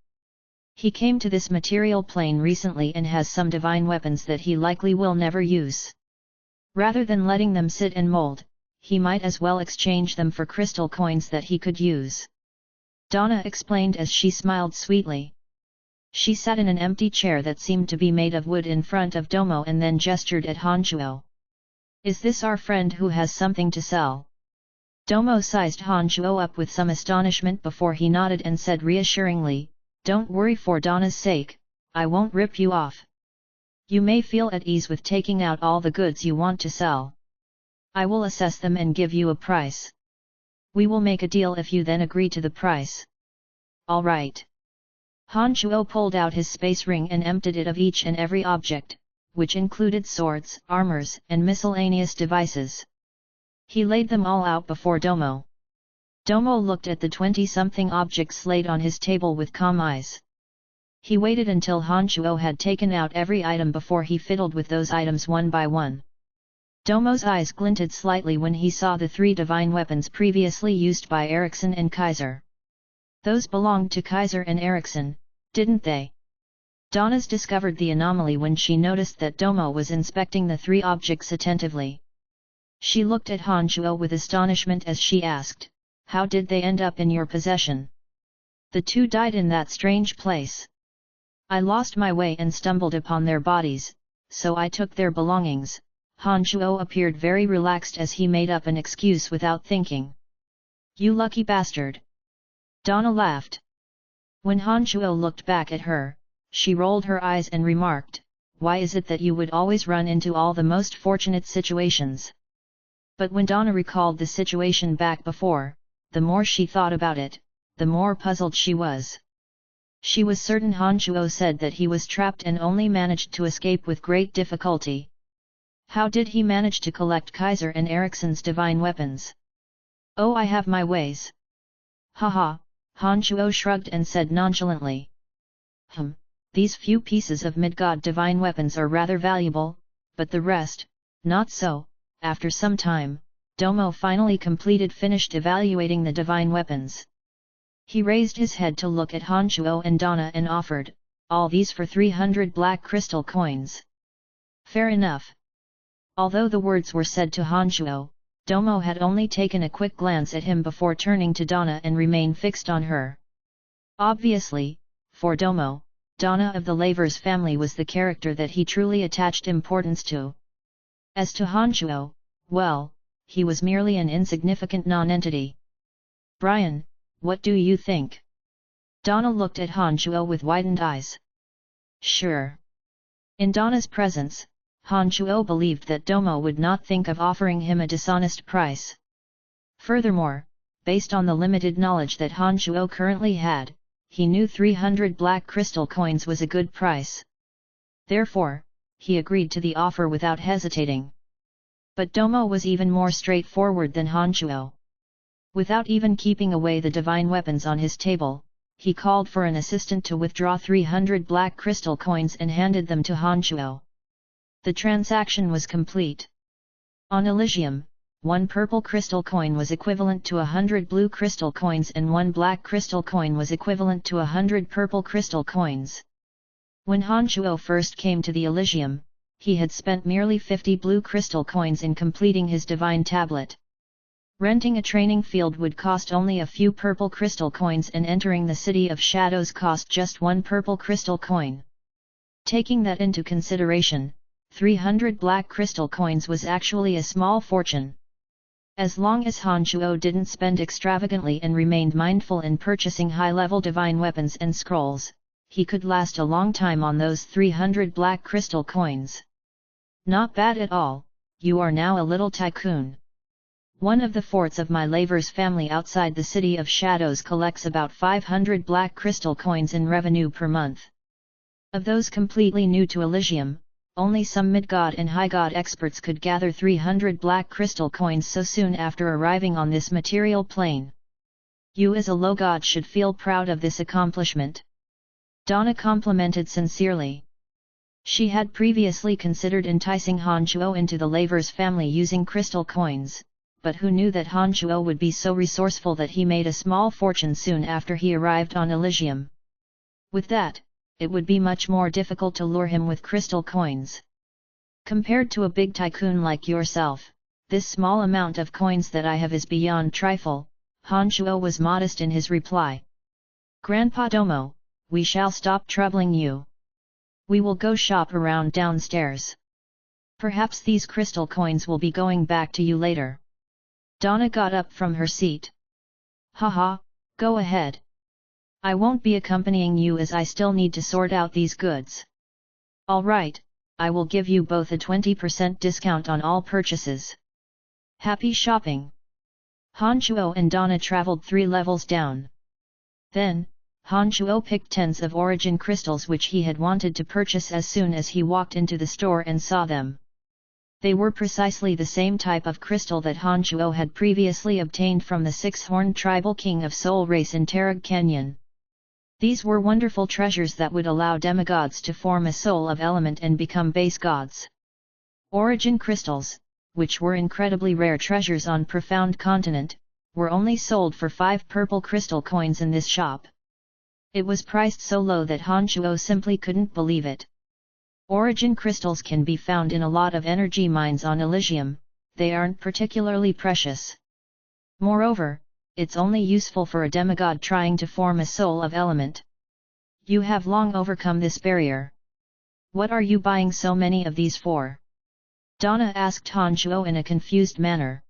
He came to this material plane recently and has some divine weapons that he likely will never use. Rather than letting them sit and mold, he might as well exchange them for crystal coins that he could use." Donna explained as she smiled sweetly. She sat in an empty chair that seemed to be made of wood in front of Domo and then gestured at Hanchuo. "Is this our friend who has something to sell?" Domo sized Hanchuo up with some astonishment before he nodded and said reassuringly, "Don't worry for Donna's sake, I won't rip you off. You may feel at ease with taking out all the goods you want to sell. I will assess them and give you a price. We will make a deal if you then agree to the price." "All right." Hanchuo pulled out his space ring and emptied it of each and every object, which included swords, armors, and miscellaneous devices. He laid them all out before Domo. Domo looked at the 20-something objects laid on his table with calm eyes. He waited until Hanchuo had taken out every item before he fiddled with those items one by one. Domo's eyes glinted slightly when he saw the 3 divine weapons previously used by Eriksson and Kaiser. Those belonged to Kaiser and Eriksson, didn't they? Donna's discovered the anomaly when she noticed that Domo was inspecting the 3 objects attentively. She looked at Hanchuo with astonishment as she asked, "How did they end up in your possession?" "The 2 died in that strange place. I lost my way and stumbled upon their bodies, so I took their belongings." Hanchuo appeared very relaxed as he made up an excuse without thinking. "You lucky bastard." Donna laughed. When Hanchuo looked back at her, she rolled her eyes and remarked, "Why is it that you would always run into all the most fortunate situations?" But when Donna recalled the situation back before, the more she thought about it, the more puzzled she was. She was certain Hanchuo said that he was trapped and only managed to escape with great difficulty. How did he manage to collect Kaiser and Eriksson's divine weapons? "Oh, I have my ways." "Haha," Hanchuo shrugged and said nonchalantly. These few pieces of mid-god divine weapons are rather valuable, but the rest, not so." After some time, Domo finally finished evaluating the divine weapons. He raised his head to look at Hanchuo and Donna and offered, "All these for 300 black crystal coins." "Fair enough." Although the words were said to Hanchuo, Domo had only taken a quick glance at him before turning to Donna and remained fixed on her. Obviously, for Domo, Donna of the Lavers family was the character that he truly attached importance to. As to Hanchuo, well, he was merely an insignificant non-entity. "Brian, what do you think?" Donna looked at Hanchuo with widened eyes. "Sure." In Donna's presence, Hanchuo believed that Domo would not think of offering him a dishonest price. Furthermore, based on the limited knowledge that Hanchuo currently had, he knew 300 black crystal coins was a good price. Therefore, he agreed to the offer without hesitating. But Domo was even more straightforward than Hanchuo. Without even keeping away the divine weapons on his table, he called for an assistant to withdraw 300 black crystal coins and handed them to Han Shuo. The transaction was complete. On Elysium, 1 purple crystal coin was equivalent to 100 blue crystal coins and 1 black crystal coin was equivalent to 100 purple crystal coins. When Han Shuo first came to the Elysium, he had spent merely 50 blue crystal coins in completing his divine tablet. Renting a training field would cost only a few purple crystal coins and entering the City of Shadows cost just 1 purple crystal coin. Taking that into consideration, 300 black crystal coins was actually a small fortune. As long as Han Shuo didn't spend extravagantly and remained mindful in purchasing high-level divine weapons and scrolls, he could last a long time on those 300 black crystal coins. Not bad at all, you are now a little tycoon. One of the forts of my Laver's family outside the City of Shadows collects about 500 black crystal coins in revenue per month. Of those completely new to Elysium, only some mid-god and high-god experts could gather 300 black crystal coins so soon after arriving on this material plane. You as a low god should feel proud of this accomplishment. Donna complimented sincerely. She had previously considered enticing Han Shuo into the Laver's family using crystal coins, but who knew that Han Shuo would be so resourceful that he made a small fortune soon after he arrived on Elysium. With that, it would be much more difficult to lure him with crystal coins. Compared to a big tycoon like yourself, this small amount of coins that I have is beyond trifle, Han Shuo was modest in his reply. Grandpa Domo, we shall stop troubling you. We will go shop around downstairs. Perhaps these crystal coins will be going back to you later. Donna got up from her seat. Haha, go ahead. I won't be accompanying you as I still need to sort out these goods. Alright, I will give you both a 20% discount on all purchases. Happy shopping! Han Shuo and Donna traveled 3 levels down. Then, Han Shuo picked tens of origin crystals which he had wanted to purchase as soon as he walked into the store and saw them. They were precisely the same type of crystal that Han Shuo had previously obtained from the 6-horned tribal king of Soul Race in Tarag Canyon. These were wonderful treasures that would allow demigods to form a soul of element and become base gods. Origin crystals, which were incredibly rare treasures on Profound Continent, were only sold for 5 purple crystal coins in this shop. It was priced so low that Han Shuo simply couldn't believe it. Origin crystals can be found in a lot of energy mines on Elysium, they aren't particularly precious. Moreover, it's only useful for a demigod trying to form a soul of element. You have long overcome this barrier. What are you buying so many of these for? Donna asked Han Shuo in a confused manner.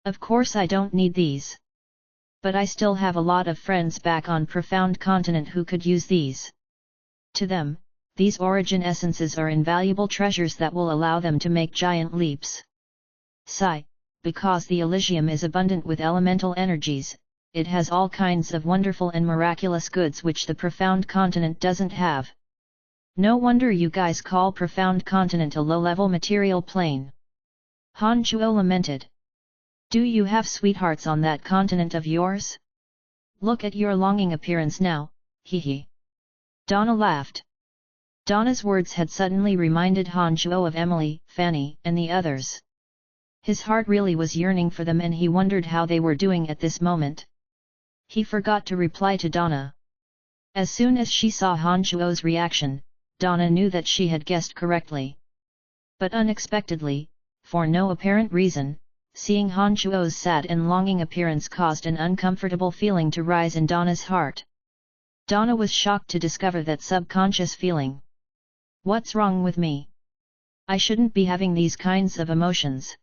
Of course I don't need these. But I still have a lot of friends back on Profound Continent who could use these. To them, these origin essences are invaluable treasures that will allow them to make giant leaps. Sigh. Because the Elysium is abundant with elemental energies, it has all kinds of wonderful and miraculous goods which the Profound Continent doesn't have. No wonder you guys call Profound Continent a low-level material plane. Han Shuo lamented. Do you have sweethearts on that continent of yours? Look at your longing appearance now, hee hee. Donna laughed. Donna's words had suddenly reminded Han Shuo of Emily, Fanny, and the others. His heart really was yearning for them and he wondered how they were doing at this moment. He forgot to reply to Donna. As soon as she saw Han Shuo's reaction, Donna knew that she had guessed correctly. But unexpectedly, for no apparent reason, seeing Han Shuo's sad and longing appearance caused an uncomfortable feeling to rise in Donna's heart. Donna was shocked to discover that subconscious feeling. What's wrong with me? I shouldn't be having these kinds of emotions.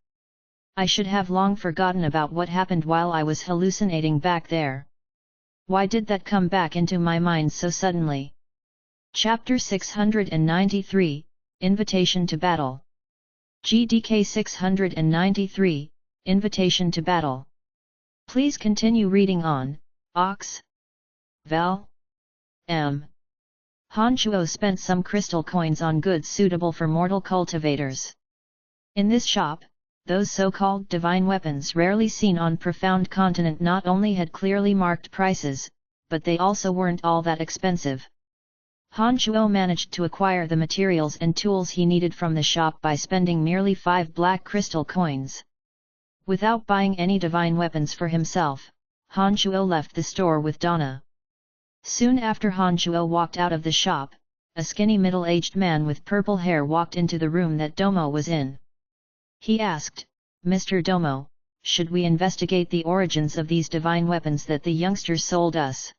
I should have long forgotten about what happened while I was hallucinating back there. Why did that come back into my mind so suddenly? Chapter 693, Invitation to Battle. GDK 693, Invitation to Battle. Please continue reading on, Ox. Val. M. Han Shuo spent some crystal coins on goods suitable for mortal cultivators. In this shop, those so-called divine weapons rarely seen on Profound Continent not only had clearly marked prices, but they also weren't all that expensive. Han Shuo managed to acquire the materials and tools he needed from the shop by spending merely 5 black crystal coins. Without buying any divine weapons for himself, Han Shuo left the store with Donna. Soon after Han Shuo walked out of the shop, a skinny middle-aged man with purple hair walked into the room that Domo was in. He asked, "Mr. Domo, should we investigate the origins of these divine weapons that the youngsters sold us?"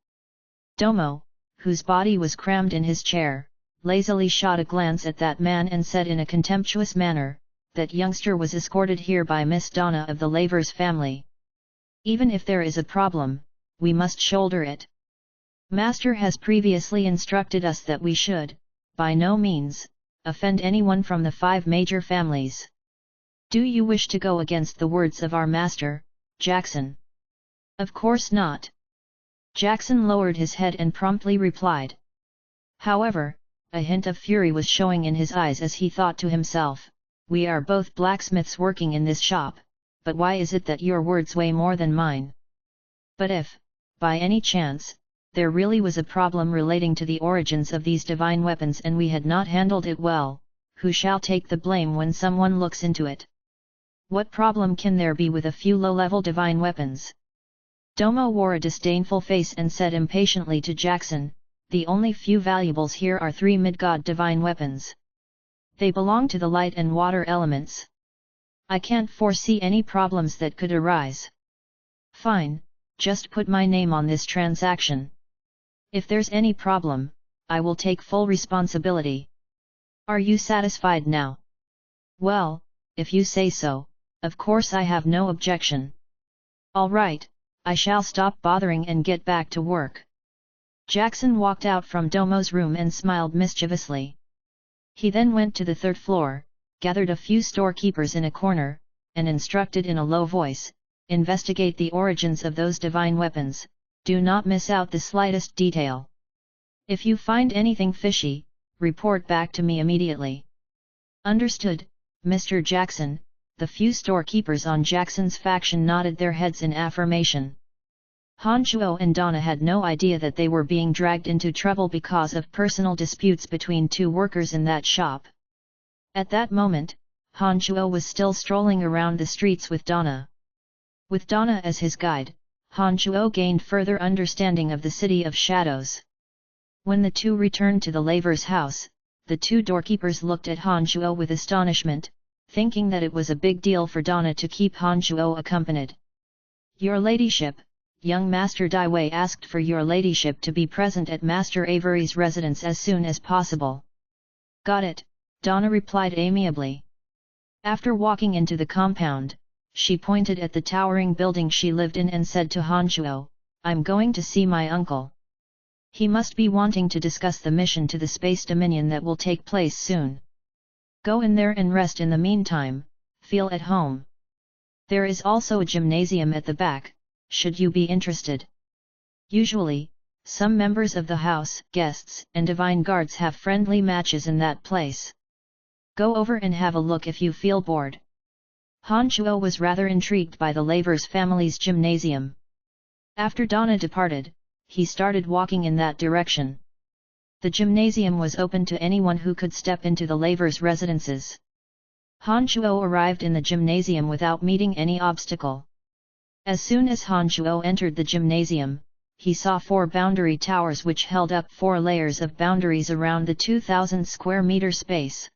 Domo, whose body was crammed in his chair, lazily shot a glance at that man and said in a contemptuous manner, "That youngster was escorted here by Miss Donna of the Lavers family. Even if there is a problem, we must shoulder it. Master has previously instructed us that we should, by no means, offend anyone from the 5 major families. Do you wish to go against the words of our master, Jackson?" "Of course not." Jackson lowered his head and promptly replied. However, a hint of fury was showing in his eyes as he thought to himself, "We are both blacksmiths working in this shop, but why is it that your words weigh more than mine? But if, by any chance, there really was a problem relating to the origins of these divine weapons and we had not handled it well, who shall take the blame when someone looks into it? What problem can there be with a few low-level divine weapons?" Domo wore a disdainful face and said impatiently to Jackson, "The only few valuables here are 3 mid-god divine weapons. They belong to the light and water elements. I can't foresee any problems that could arise. Fine, just put my name on this transaction. If there's any problem, I will take full responsibility. Are you satisfied now? Well, if you say so, of course I have no objection. All right, I shall stop bothering and get back to work." Jackson walked out from Domo's room and smiled mischievously. He then went to the 3rd floor, gathered a few storekeepers in a corner, and instructed in a low voice, "Investigate the origins of those divine weapons, do not miss out the slightest detail. If you find anything fishy, report back to me immediately." "Understood, Mr. Jackson." The few storekeepers on Jackson's faction nodded their heads in affirmation. Han Shuo and Donna had no idea that they were being dragged into trouble because of personal disputes between 2 workers in that shop. At that moment, Han Shuo was still strolling around the streets with Donna. With Donna as his guide, Han Shuo gained further understanding of the City of Shadows. When the two returned to the Laver's house, the 2 doorkeepers looked at Han Shuo with astonishment, thinking that it was a big deal for Donna to keep Han Shuo accompanied. "Your ladyship, young Master Dai Wei asked for your ladyship to be present at Master Avery's residence as soon as possible." "Got it," Donna replied amiably. After walking into the compound, she pointed at the towering building she lived in and said to Han Shuo, "I'm going to see my uncle. He must be wanting to discuss the mission to the Space Dominion that will take place soon. Go in there and rest in the meantime, feel at home. There is also a gymnasium at the back, should you be interested. Usually, some members of the house, guests, and divine guards have friendly matches in that place. Go over and have a look if you feel bored." Han Shuo was rather intrigued by the Lavers family's gymnasium. After Donna departed, he started walking in that direction. The gymnasium was open to anyone who could step into the Lavers' residences. Han Shuo arrived in the gymnasium without meeting any obstacle. As soon as Han Shuo entered the gymnasium, he saw 4 boundary towers which held up 4 layers of boundaries around the 2,000 square meter space.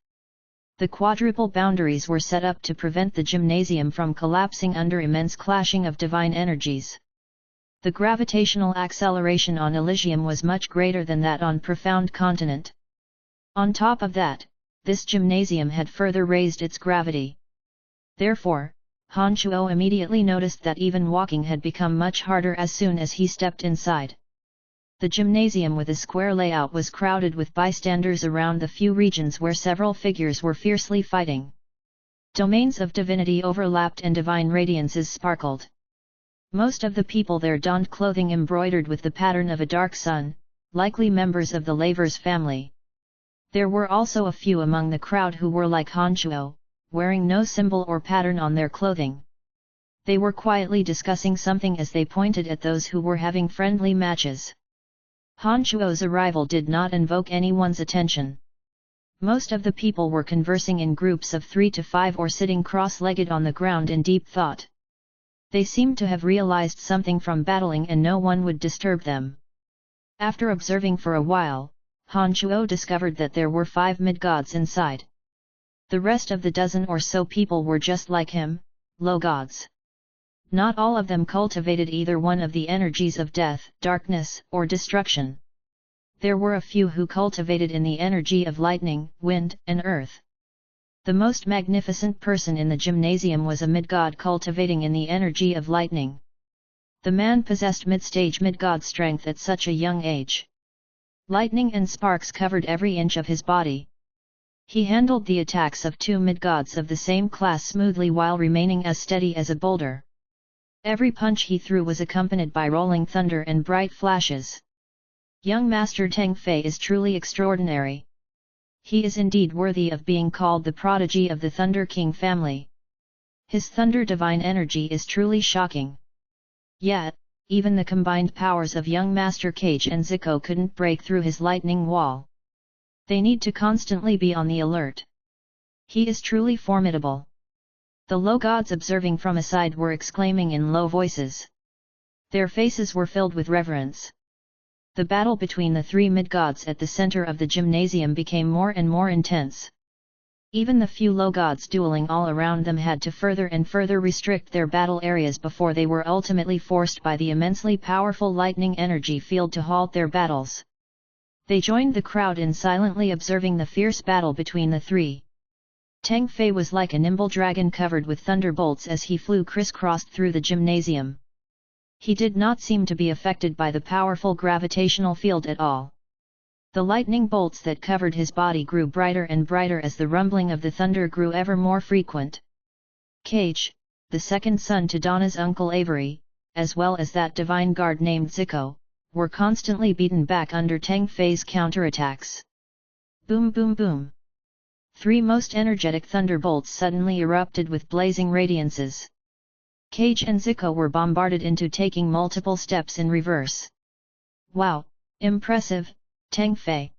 The quadruple boundaries were set up to prevent the gymnasium from collapsing under immense clashing of divine energies. The gravitational acceleration on Elysium was much greater than that on Profound Continent. On top of that, this gymnasium had further raised its gravity. Therefore, Han Shuo immediately noticed that even walking had become much harder as soon as he stepped inside. The gymnasium with a square layout was crowded with bystanders around the few regions where several figures were fiercely fighting. Domains of divinity overlapped and divine radiances sparkled. Most of the people there donned clothing embroidered with the pattern of a dark sun, likely members of the Lavers family. There were also a few among the crowd who were like Han Shuo, wearing no symbol or pattern on their clothing. They were quietly discussing something as they pointed at those who were having friendly matches. Han Shuo's arrival did not invoke anyone's attention. Most of the people were conversing in groups of 3 to 5 or sitting cross-legged on the ground in deep thought. They seemed to have realized something from battling and no one would disturb them. After observing for a while, Han Shuo discovered that there were 5 mid-gods inside. The rest of the dozen or so people were just like him, low gods. Not all of them cultivated either one of the energies of death, darkness, or destruction. There were a few who cultivated in the energy of lightning, wind, and earth. The most magnificent person in the gymnasium was a mid-god cultivating in the energy of lightning. The man possessed mid-stage mid-god strength at such a young age. Lightning and sparks covered every inch of his body. He handled the attacks of 2 mid-gods of the same class smoothly while remaining as steady as a boulder. Every punch he threw was accompanied by rolling thunder and bright flashes. Young Master Teng Fei is truly extraordinary. He is indeed worthy of being called the prodigy of the Thunder King family. His thunder divine energy is truly shocking. Yet, even the combined powers of young Master Cage and Zico couldn't break through his lightning wall. They need to constantly be on the alert. He is truly formidable. The low gods observing from aside were exclaiming in low voices. Their faces were filled with reverence. The battle between the 3 mid-gods at the center of the gymnasium became more and more intense. Even the few low gods dueling all around them had to further and further restrict their battle areas before they were ultimately forced by the immensely powerful lightning energy field to halt their battles. They joined the crowd in silently observing the fierce battle between the 3. Teng Fei was like a nimble dragon covered with thunderbolts as he flew crisscrossed through the gymnasium. He did not seem to be affected by the powerful gravitational field at all. The lightning bolts that covered his body grew brighter and brighter as the rumbling of the thunder grew ever more frequent. Cage, the second son to Donna's uncle Avery, as well as that divine guard named Zico, were constantly beaten back under Teng Fei's counterattacks. Boom boom boom. 3 most energetic thunderbolts suddenly erupted with blazing radiances. Cage and Zico were bombarded into taking multiple steps in reverse. Wow, impressive, Teng Fei.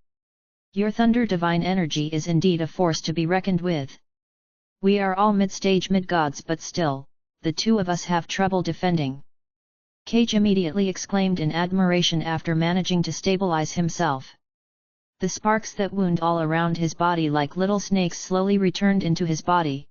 Your thunder divine energy is indeed a force to be reckoned with. We are all mid-stage mid-gods but still, the 2 of us have trouble defending. Cage immediately exclaimed in admiration after managing to stabilize himself. The sparks that wound all around his body like little snakes slowly returned into his body.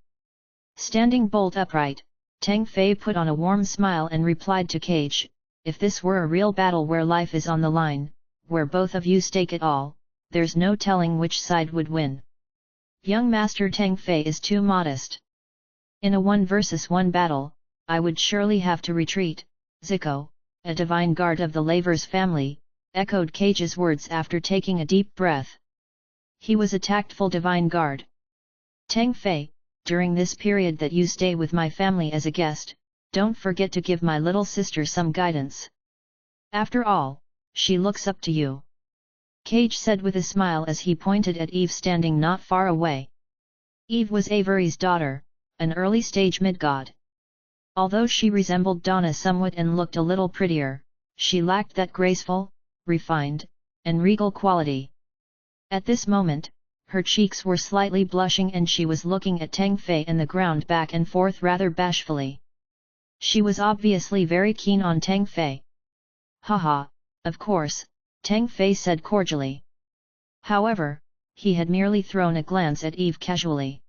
Standing bolt upright, Teng Fei put on a warm smile and replied to Cage, if this were a real battle where life is on the line, where both of you stake it all, there's no telling which side would win. Young Master Teng Fei is too modest. In a 1 versus 1 battle, I would surely have to retreat. Zico, a divine guard of the Lavers family, echoed Cage's words after taking a deep breath. He was a tactful divine guard. Teng Fei, during this period that you stay with my family as a guest, don't forget to give my little sister some guidance. After all, she looks up to you. Cage said with a smile as he pointed at Eve standing not far away. Eve was Avery's daughter, an early-stage mid-god. Although she resembled Donna somewhat and looked a little prettier, she lacked that graceful, refined, and regal quality. At this moment, her cheeks were slightly blushing and she was looking at Teng Fei and the ground back and forth rather bashfully. She was obviously very keen on Teng Fei. Haha, of course, Teng Fei said cordially. However, he had merely thrown a glance at Eve casually.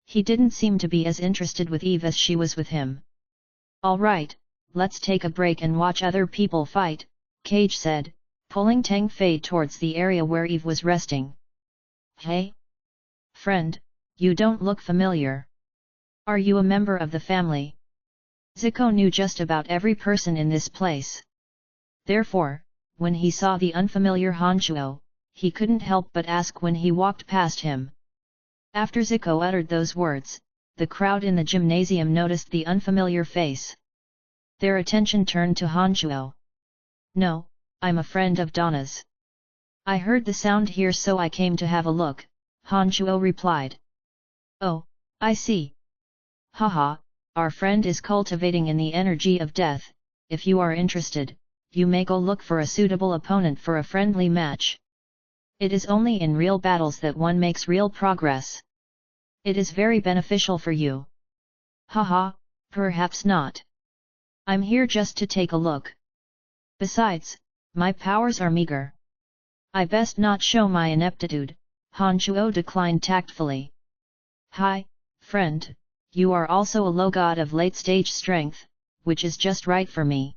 He didn't seem to be as interested with Eve as she was with him. Alright, let's take a break and watch other people fight, Cage said, pulling Teng Fei towards the area where Eve was resting. Hey? Friend, you don't look familiar. Are you a member of the family? Zico knew just about every person in this place. Therefore, when he saw the unfamiliar Han Shuo, he couldn't help but ask when he walked past him. After Zico uttered those words, the crowd in the gymnasium noticed the unfamiliar face. Their attention turned to Han Shuo. No, I'm a friend of Donna's. I heard the sound here so I came to have a look, Han Shuo replied. Oh, I see. Haha, our friend is cultivating in the energy of death, if you are interested, you may go look for a suitable opponent for a friendly match. It is only in real battles that one makes real progress. It is very beneficial for you. Haha, perhaps not. I'm here just to take a look. Besides, my powers are meager. I best not show my ineptitude, Han Chuo declined tactfully. Hi, friend, you are also a low god of late-stage strength, which is just right for me.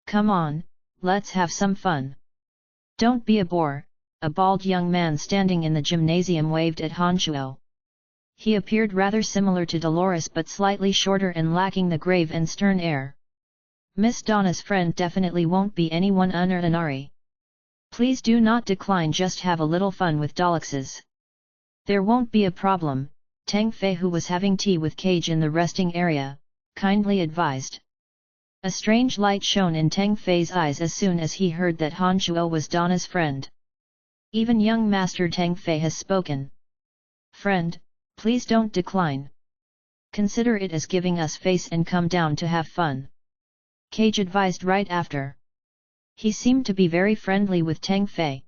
Come on, let's have some fun. Don't be a bore, a bald young man standing in the gymnasium waved at Han Chuo. He appeared rather similar to Dolores but slightly shorter and lacking the grave and stern air. Miss Donna's friend definitely won't be anyone unordinary. Please do not decline, just have a little fun with Dolixes. There won't be a problem, Tang Fei, who was having tea with Cage in the resting area, kindly advised. A strange light shone in Tang Fei's eyes as soon as he heard that Han Chuo was Donna's friend. Even young Master Tang Fei has spoken. Friend, please don't decline. Consider it as giving us face and come down to have fun. Cage advised right after. He seemed to be very friendly with Tang Fei.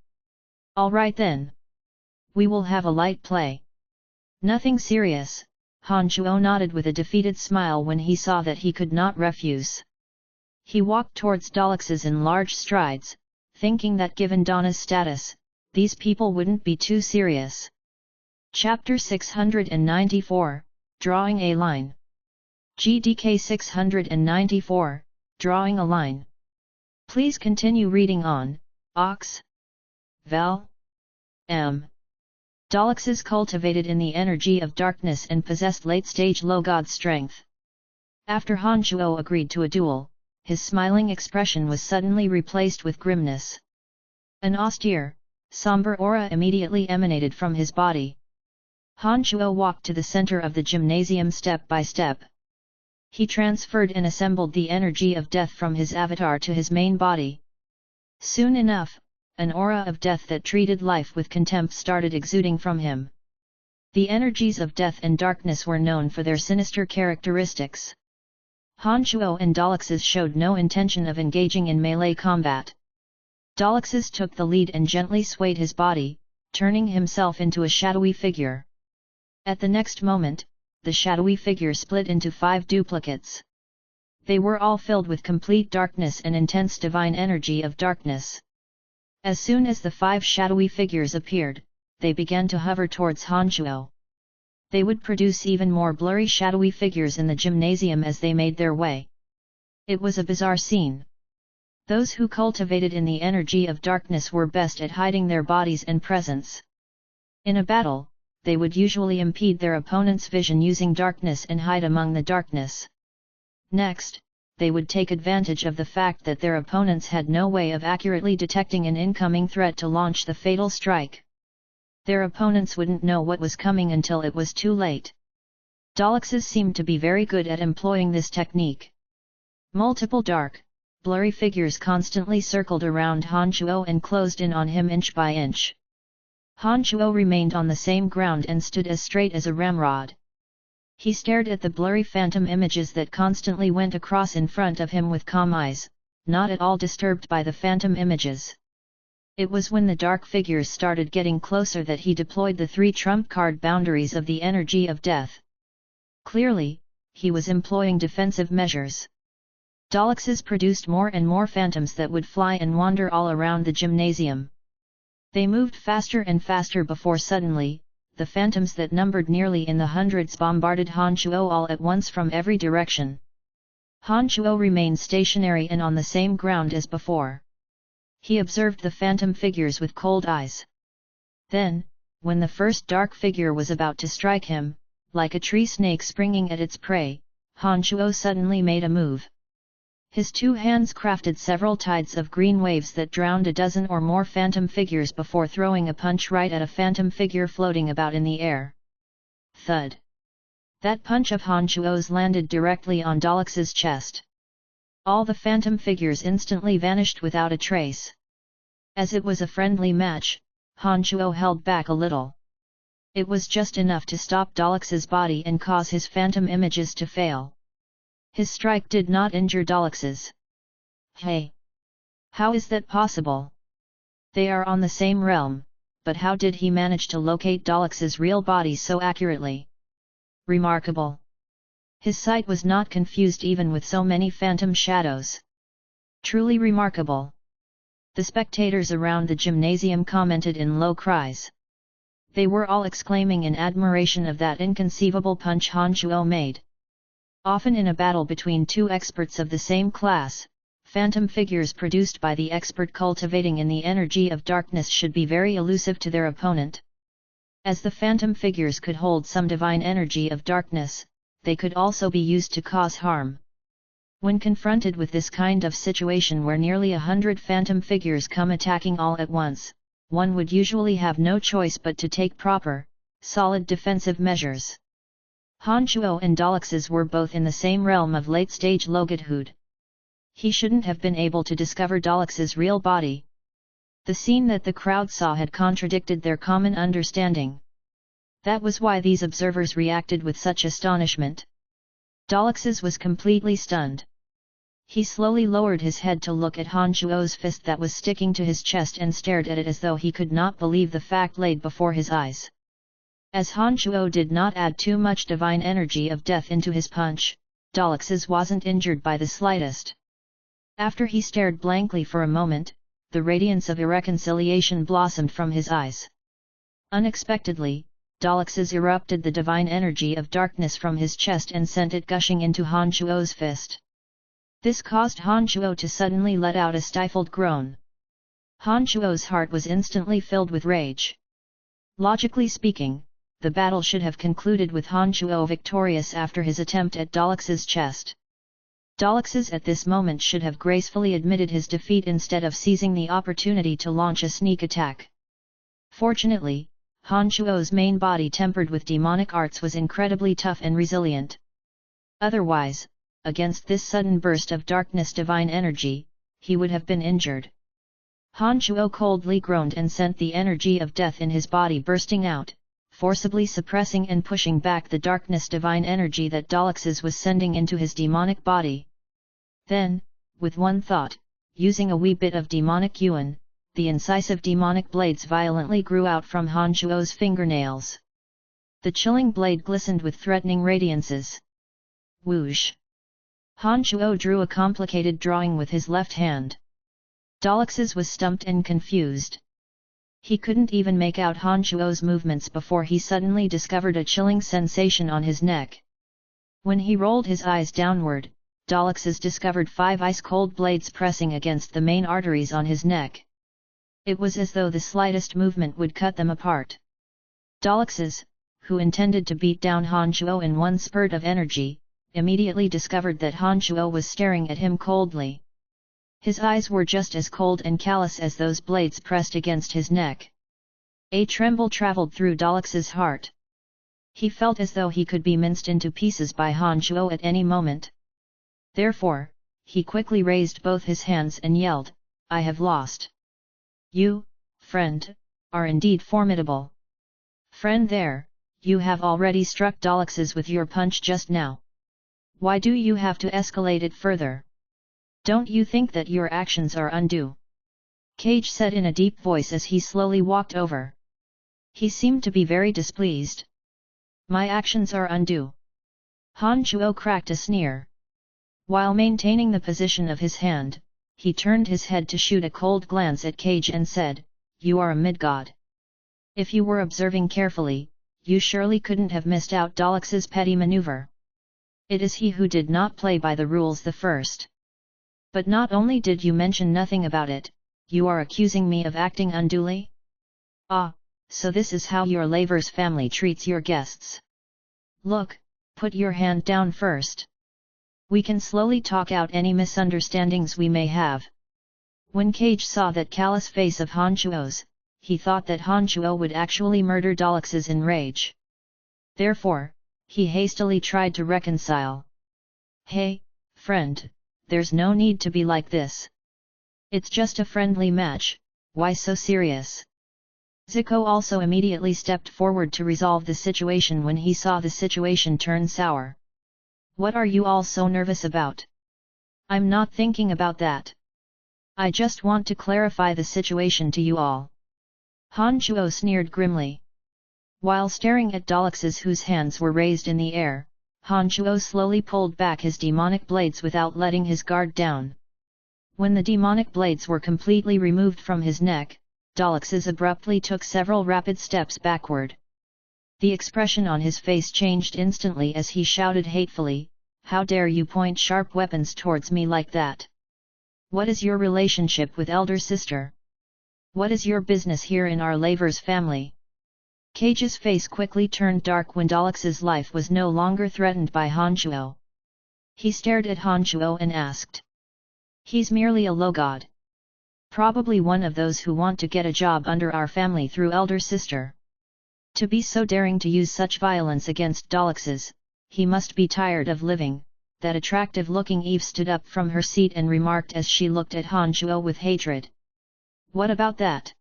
All right then. We will have a light play. Nothing serious, Han Chuo nodded with a defeated smile when he saw that he could not refuse. He walked towards Dolixes in large strides, thinking that given Donna's status, these people wouldn't be too serious. Chapter 694, Drawing a Line. GDK 694, Drawing a Line. Please continue reading on, Ox. Val. M. Dolixes cultivated in the energy of darkness and possessed late-stage low god strength. After Han Chuo agreed to a duel, his smiling expression was suddenly replaced with grimness. An austere, somber aura immediately emanated from his body. Han Chuo walked to the center of the gymnasium step by step. He transferred and assembled the energy of death from his avatar to his main body. Soon enough, an aura of death that treated life with contempt started exuding from him. The energies of death and darkness were known for their sinister characteristics. Han Chuo and Dolixes showed no intention of engaging in melee combat. Dolixes took the lead and gently swayed his body, turning himself into a shadowy figure. At the next moment, the shadowy figure split into 5 duplicates. They were all filled with complete darkness and intense divine energy of darkness. As soon as the 5 shadowy figures appeared, they began to hover towards Han Chuo. They would produce even more blurry shadowy figures in the gymnasium as they made their way. It was a bizarre scene. Those who cultivated in the energy of darkness were best at hiding their bodies and presence. In a battle, they would usually impede their opponent's vision using darkness and hide among the darkness. Next, they would take advantage of the fact that their opponents had no way of accurately detecting an incoming threat to launch the fatal strike. Their opponents wouldn't know what was coming until it was too late. Dolixes seemed to be very good at employing this technique. Multiple dark, blurry figures constantly circled around Han Chuo and closed in on him inch by inch. Han Chuo remained on the same ground and stood as straight as a ramrod. He stared at the blurry phantom images that constantly went across in front of him with calm eyes, not at all disturbed by the phantom images. It was when the dark figures started getting closer that he deployed the 3 trump card boundaries of the energy of death. Clearly, he was employing defensive measures. Dolixes produced more and more phantoms that would fly and wander all around the gymnasium. They moved faster and faster before suddenly, the phantoms that numbered nearly in the hundreds bombarded Han Chuo all at once from every direction. Han Chuo remained stationary and on the same ground as before. He observed the phantom figures with cold eyes. Then, when the first dark figure was about to strike him, like a tree snake springing at its prey, Han Chuo suddenly made a move. His 2 hands crafted several tides of green waves that drowned a dozen or more phantom figures before throwing a punch right at a phantom figure floating about in the air. Thud! That punch of Han Chuo's landed directly on Dolix's chest. All the phantom figures instantly vanished without a trace. As it was a friendly match, Han Chuo held back a little. It was just enough to stop Dolix's body and cause his phantom images to fail. His strike did not injure Dolixes. Hey! How is that possible? They are on the same realm, but how did he manage to locate Dalex's real body so accurately? Remarkable. His sight was not confused even with so many phantom shadows. Truly remarkable. The spectators around the gymnasium commented in low cries. They were all exclaiming in admiration of that inconceivable punch Han Shuo made. Often in a battle between two experts of the same class, phantom figures produced by the expert cultivating in the energy of darkness should be very elusive to their opponent. As the phantom figures could hold some divine energy of darkness, they could also be used to cause harm. When confronted with this kind of situation where nearly 100 phantom figures come attacking all at once, one would usually have no choice but to take proper, solid defensive measures. Han Shuo and Dalex's were both in the same realm of late-stage Logethood. He shouldn't have been able to discover Dalex's real body. The scene that the crowd saw had contradicted their common understanding. That was why these observers reacted with such astonishment. Dalex's was completely stunned. He slowly lowered his head to look at Han Shuo's fist that was sticking to his chest and stared at it as though he could not believe the fact laid before his eyes. As Han Shuo did not add too much divine energy of death into his punch, Dalex's wasn't injured by the slightest. After he stared blankly for a moment, the radiance of irreconciliation blossomed from his eyes. Unexpectedly, Dalex's erupted the divine energy of darkness from his chest and sent it gushing into Han Shuo's fist. This caused Han Shuo to suddenly let out a stifled groan. Han Shuo's heart was instantly filled with rage. Logically speaking, the battle should have concluded with Han Shuo victorious after his attempt at Dalex's chest. Dalex's at this moment should have gracefully admitted his defeat instead of seizing the opportunity to launch a sneak attack. Fortunately, Han Shuo's main body tempered with demonic arts was incredibly tough and resilient. Otherwise, against this sudden burst of darkness divine energy, he would have been injured. Han Shuo coldly groaned and sent the energy of death in his body bursting out, forcibly suppressing and pushing back the darkness divine energy that Dalex's was sending into his demonic body. Then, with one thought, using a wee bit of demonic yuan, the incisive demonic blades violently grew out from Han Shuo's fingernails. The chilling blade glistened with threatening radiances. Whoosh! Han Shuo drew a complicated drawing with his left hand. Dalex's was stumped and confused. He couldn't even make out Han Shuo's movements before he suddenly discovered a chilling sensation on his neck. When he rolled his eyes downward, Dalex's discovered 5 ice-cold blades pressing against the main arteries on his neck. It was as though the slightest movement would cut them apart. Dalex's, who intended to beat down Han Shuo in one spurt of energy, immediately discovered that Han Shuo was staring at him coldly. His eyes were just as cold and callous as those blades pressed against his neck. A tremble traveled through Dalex's heart. He felt as though he could be minced into pieces by Han Shuo at any moment. Therefore, he quickly raised both his hands and yelled, "I have lost. You, friend, are indeed formidable. Friend there, you have already struck Dalex's with your punch just now. Why do you have to escalate it further? Don't you think that your actions are undue?" Cage said in a deep voice as he slowly walked over. He seemed to be very displeased. "My actions are undue." Han Shuo cracked a sneer. While maintaining the position of his hand, he turned his head to shoot a cold glance at Cage and said, "You are a mid-god. If you were observing carefully, you surely couldn't have missed out Dalex's petty maneuver. It is he who did not play by the rules the first. But not only did you mention nothing about it, you are accusing me of acting unduly? Ah, so this is how your Laver's family treats your guests. Look, put your hand down first. We can slowly talk out any misunderstandings we may have." When Cage saw that callous face of Han Shuo's, he thought that Han Shuo would actually murder Dalex's in rage. Therefore, he hastily tried to reconcile. "Hey, friend, there's no need to be like this. It's just a friendly match, why so serious?" Zico also immediately stepped forward to resolve the situation when he saw the situation turn sour. "What are you all so nervous about? I'm not thinking about that. I just want to clarify the situation to you all. Han Chuo sneered grimly. While staring at Dalexes whose hands were raised in the air, Han Chuo slowly pulled back his demonic blades without letting his guard down. When the demonic blades were completely removed from his neck, Dalexes abruptly took several rapid steps backward. The expression on his face changed instantly as he shouted hatefully, "How dare you point sharp weapons towards me like that? What is your relationship with elder sister? What is your business here in our laver's family?" Cage's face quickly turned dark when Dalex's life was no longer threatened by Han Chuo. He stared at Han Chuo and asked. "He's merely a low god. Probably one of those who want to get a job under our family through elder sister. To be so daring to use such violence against Dalexes, he must be tired of living." That attractive-looking Eve stood up from her seat and remarked as she looked at Han Chuo with hatred. "What about that?"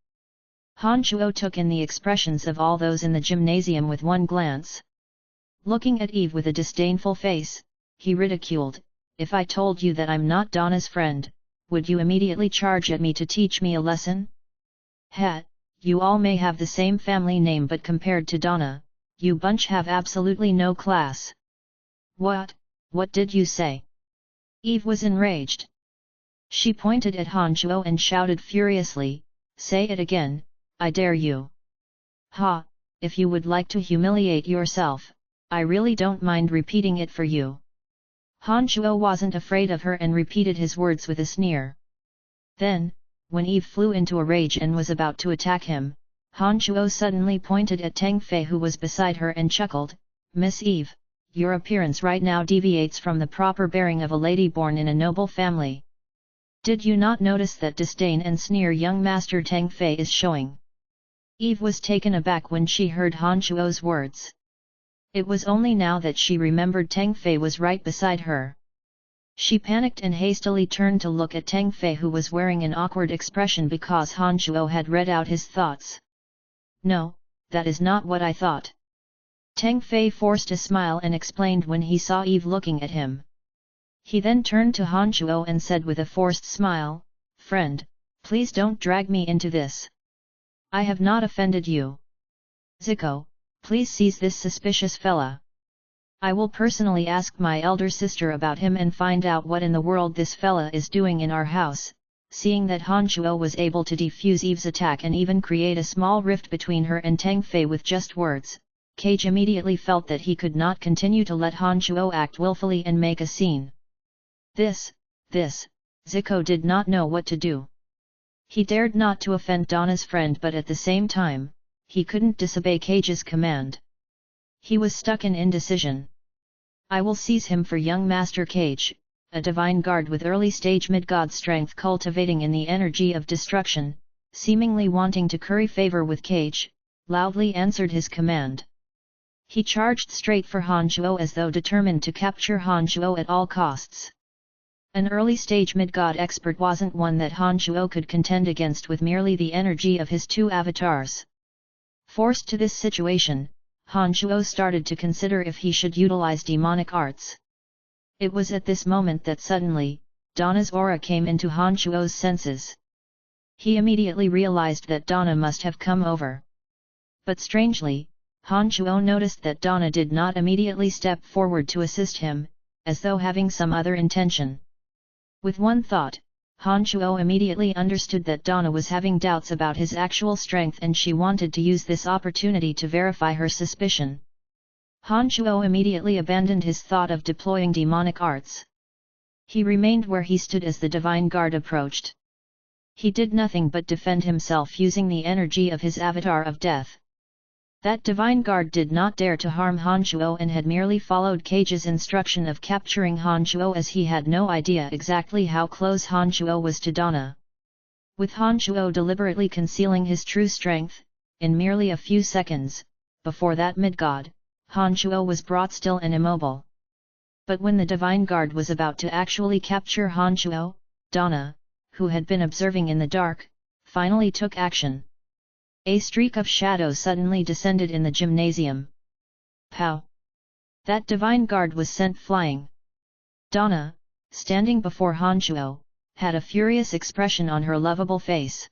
Han Chuo took in the expressions of all those in the gymnasium with one glance. Looking at Eve with a disdainful face, he ridiculed, "If I told you that I'm not Donna's friend, would you immediately charge at me to teach me a lesson? Ha, you all may have the same family name, but compared to Donna, you bunch have absolutely no class." What did you say?" Eve was enraged. She pointed at Han Chuo and shouted furiously, "Say it again, I dare you." "Ha, if you would like to humiliate yourself, I really don't mind repeating it for you." Han Chuo wasn't afraid of her and repeated his words with a sneer. Then, when Eve flew into a rage and was about to attack him, Han Chuo suddenly pointed at Tang Fei who was beside her and chuckled, "Miss Eve, your appearance right now deviates from the proper bearing of a lady born in a noble family. Did you not notice that disdain and sneer young Master Tang Fei is showing?" Eve was taken aback when she heard Han Chuo's words. It was only now that she remembered Tang Fei was right beside her. She panicked and hastily turned to look at Tang Fei, who was wearing an awkward expression because Han Chuo had read out his thoughts. "No, that is not what I thought." Tang Fei forced a smile and explained when he saw Eve looking at him. He then turned to Han Chuo and said with a forced smile, "Friend, please don't drag me into this. I have not offended you. Zico, please seize this suspicious fella. I will personally ask my elder sister about him and find out what in the world this fella is doing in our house." Seeing that Han Chuo was able to defuse Eve's attack and even create a small rift between her and Tang Fei with just words, Cage immediately felt that he could not continue to let Han Chuo act willfully and make a scene. This, Zico did not know what to do. He dared not to offend Donna's friend, but at the same time, he couldn't disobey Cage's command. He was stuck in indecision. "I will seize him for young Master Cage," a divine guard with early-stage mid-god strength cultivating in the energy of destruction, seemingly wanting to curry favor with Cage, loudly answered his command. He charged straight for Han Chuo as though determined to capture Han Chuo at all costs. An early-stage mid-god expert wasn't one that Han Chuo could contend against with merely the energy of his two avatars. Forced to this situation, Han Chuo started to consider if he should utilize demonic arts. It was at this moment that suddenly, Donna's aura came into Han Chuo's senses. He immediately realized that Donna must have come over. But strangely, Han Chuo noticed that Donna did not immediately step forward to assist him, as though having some other intention. With one thought, Han Chuo immediately understood that Donna was having doubts about his actual strength and she wanted to use this opportunity to verify her suspicion. Han Chuo immediately abandoned his thought of deploying demonic arts. He remained where he stood as the divine guard approached. He did nothing but defend himself using the energy of his avatar of death. That divine guard did not dare to harm Han Chuo and had merely followed Cage's instruction of capturing Han Chuo, as he had no idea exactly how close Han Chuo was to Donna. With Han Chuo deliberately concealing his true strength, in merely a few seconds, before that mid-god, Han Chuo was brought still and immobile. But when the divine guard was about to actually capture Han Chuo, Donna, who had been observing in the dark, finally took action. A streak of shadow suddenly descended in the gymnasium. Pow! That divine guard was sent flying. Donna, standing before Han Chuo, had a furious expression on her lovable face.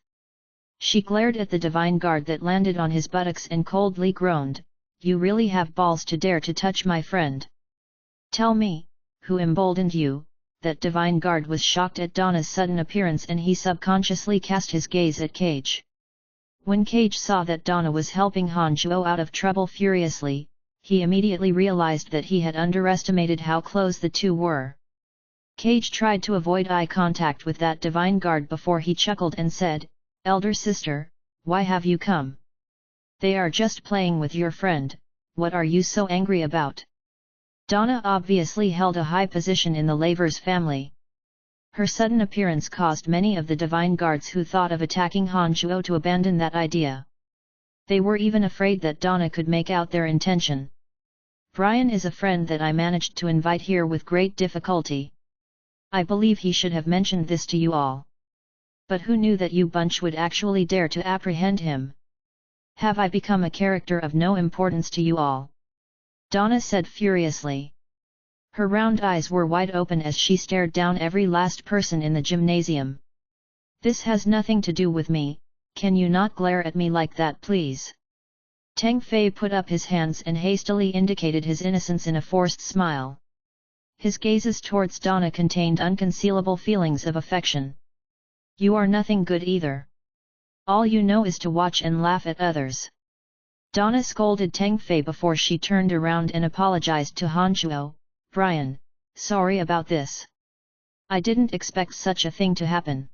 She glared at the divine guard that landed on his buttocks and coldly groaned, "You really have balls to dare to touch my friend. Tell me, who emboldened you?" That divine guard was shocked at Donna's sudden appearance and he subconsciously cast his gaze at Cage. When Cage saw that Donna was helping Han Zhuo out of trouble furiously, he immediately realized that he had underestimated how close the two were. Cage tried to avoid eye contact with that divine guard before he chuckled and said, "Elder sister, why have you come? They are just playing with your friend, what are you so angry about?" Donna obviously held a high position in the Lavers family. Her sudden appearance caused many of the divine guards who thought of attacking Han Zhuo to abandon that idea. They were even afraid that Donna could make out their intention. "Brian is a friend that I managed to invite here with great difficulty. I believe he should have mentioned this to you all. But who knew that you bunch would actually dare to apprehend him? Have I become a character of no importance to you all?" Donna said furiously. Her round eyes were wide open as she stared down every last person in the gymnasium. "This has nothing to do with me, can you not glare at me like that please?" Teng Fei put up his hands and hastily indicated his innocence in a forced smile. His gazes towards Donna contained unconcealable feelings of affection. "You are nothing good either. All you know is to watch and laugh at others." Donna scolded Teng Fei before she turned around and apologized to Han Zhuo. "Brian, sorry about this. I didn't expect such a thing to happen.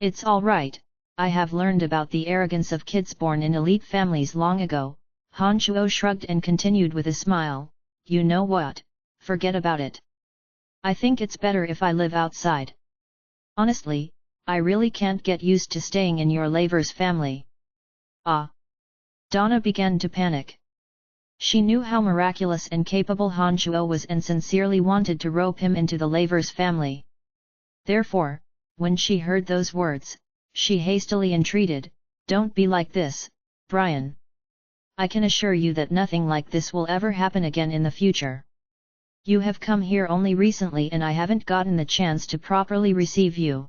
It's all right, I have learned about the arrogance of kids born in elite families long ago." Han Zhuo shrugged and continued with a smile, "You know what, forget about it. I think it's better if I live outside. Honestly, I really can't get used to staying in your Lavers family." "Ah!" Donna began to panic. She knew how miraculous and capable Han Zhuo was and sincerely wanted to rope him into the Lavers family. Therefore, when she heard those words, she hastily entreated, "Don't be like this, Brian. I can assure you that nothing like this will ever happen again in the future. You have come here only recently and I haven't gotten the chance to properly receive you.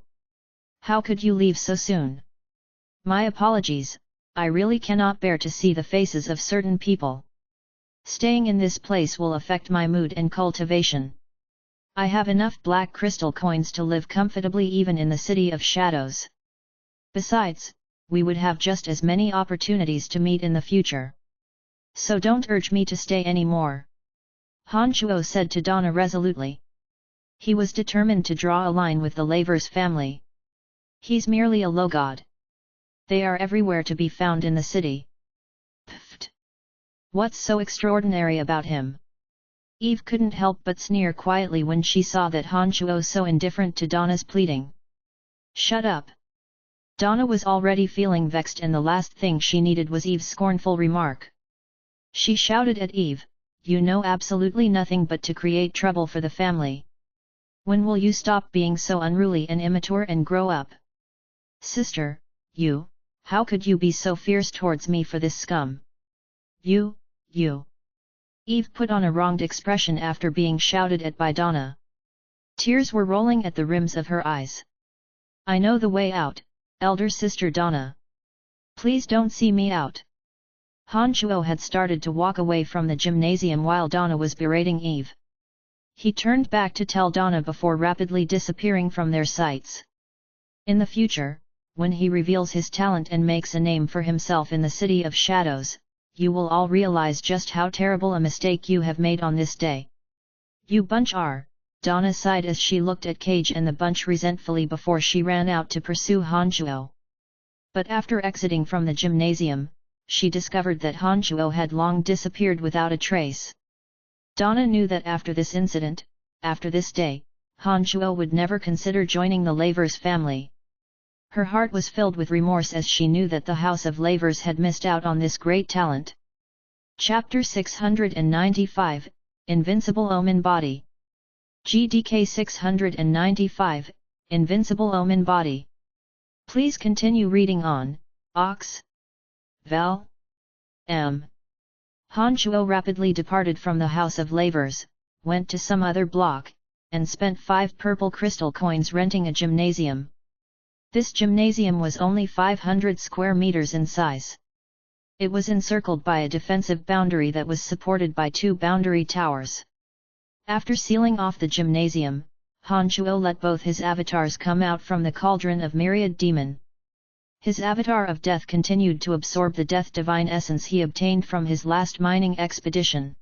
How could you leave so soon? My apologies, I really cannot bear to see the faces of certain people. Staying in this place will affect my mood and cultivation. I have enough black crystal coins to live comfortably even in the City of Shadows. Besides, we would have just as many opportunities to meet in the future. So don't urge me to stay anymore." Han Zhuo said to Donna resolutely. He was determined to draw a line with the Lavers family. He's merely a low god. They are everywhere to be found in the city. Pfft! What's so extraordinary about him? Eve couldn't help but sneer quietly when she saw that Han Zhuo was so indifferent to Donna's pleading. "Shut up!" Donna was already feeling vexed and the last thing she needed was Eve's scornful remark. She shouted at Eve, "You know absolutely nothing but to create trouble for the family. When will you stop being so unruly and immature and grow up? Sister, how could you be so fierce towards me for this scum? You. Eve put on a wronged expression after being shouted at by Donna. Tears were rolling at the rims of her eyes. "I know the way out, elder sister Donna. Please don't see me out." Han Zhuo had started to walk away from the gymnasium while Donna was berating Eve. He turned back to tell Donna before rapidly disappearing from their sights. In the future, when he reveals his talent and makes a name for himself in the City of Shadows, you will all realize just how terrible a mistake you have made on this day. "You bunch are," Donna sighed as she looked at Cage and the bunch resentfully before she ran out to pursue Han Zhuo. But after exiting from the gymnasium, she discovered that Han Zhuo had long disappeared without a trace. Donna knew that after this incident, after this day, Han Zhuo would never consider joining the Lavers family. Her heart was filled with remorse as she knew that the House of Lavers had missed out on this great talent. Chapter 695, Invincible Omen Body. GDK 695, Invincible Omen Body. Please continue reading on, Ox. Val. M. Han Zhuo rapidly departed from the House of Lavers, went to some other block, and spent 5 purple crystal coins renting a gymnasium. This gymnasium was only 500 square meters in size. It was encircled by a defensive boundary that was supported by 2 boundary towers. After sealing off the gymnasium, Han Chuo let both his avatars come out from the cauldron of myriad demon. His avatar of death continued to absorb the death divine essence he obtained from his last mining expedition.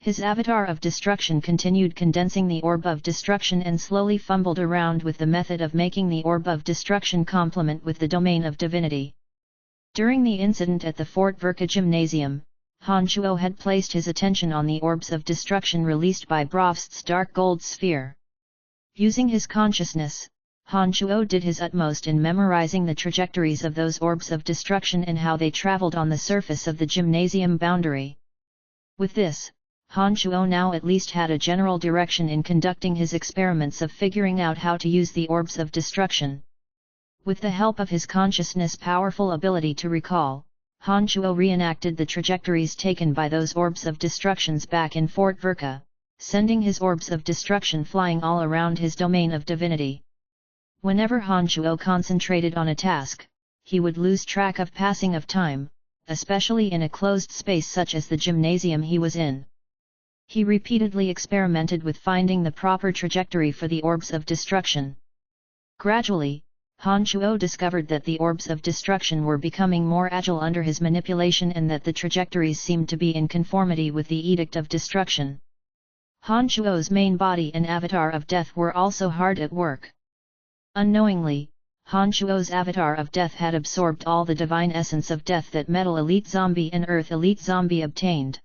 His avatar of destruction continued condensing the orb of destruction and slowly fumbled around with the method of making the orb of destruction complement with the domain of divinity. During the incident at the Fort Verka Gymnasium, Han Chuo had placed his attention on the orbs of destruction released by Brovst's dark gold sphere. Using his consciousness, Han Chuo did his utmost in memorizing the trajectories of those orbs of destruction and how they traveled on the surface of the gymnasium boundary. With this, Han Chuo now at least had a general direction in conducting his experiments of figuring out how to use the orbs of destruction. With the help of his consciousness' powerful ability to recall, Han Chuo reenacted the trajectories taken by those orbs of destructions back in Fort Verka, sending his orbs of destruction flying all around his domain of divinity. Whenever Han Chuo concentrated on a task, he would lose track of passing of time, especially in a closed space such as the gymnasium he was in. He repeatedly experimented with finding the proper trajectory for the orbs of destruction. Gradually, Han Chuo discovered that the orbs of destruction were becoming more agile under his manipulation and that the trajectories seemed to be in conformity with the Edict of Destruction. Han Chuo's main body and avatar of death were also hard at work. Unknowingly, Han Chuo's avatar of death had absorbed all the divine essence of death that Metal Elite Zombie and Earth Elite Zombie obtained.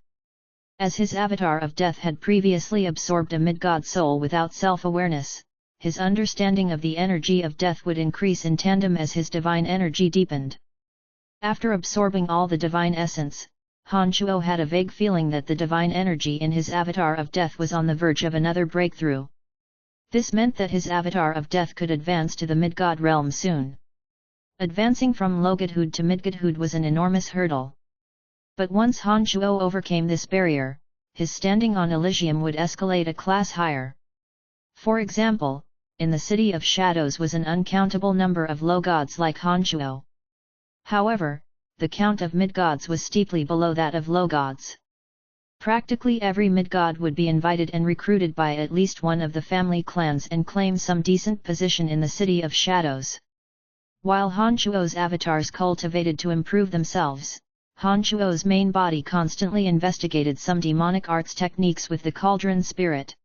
As his avatar of death had previously absorbed a mid-god soul without self-awareness, his understanding of the energy of death would increase in tandem as his divine energy deepened. After absorbing all the divine essence, Han Chuo had a vague feeling that the divine energy in his avatar of death was on the verge of another breakthrough. This meant that his avatar of death could advance to the mid-god realm soon. Advancing from low-godhood to mid-godhood was an enormous hurdle. But once Han Chuo overcame this barrier, his standing on Elysium would escalate a class higher. For example, in the City of Shadows was an uncountable number of low gods like Han Chuo. However, the count of mid-gods was steeply below that of low gods. Practically every mid-god would be invited and recruited by at least one of the family clans and claim some decent position in the City of Shadows. While Han Chuo's avatars cultivated to improve themselves, Han Chuo's main body constantly investigated some demonic arts techniques with the cauldron spirit.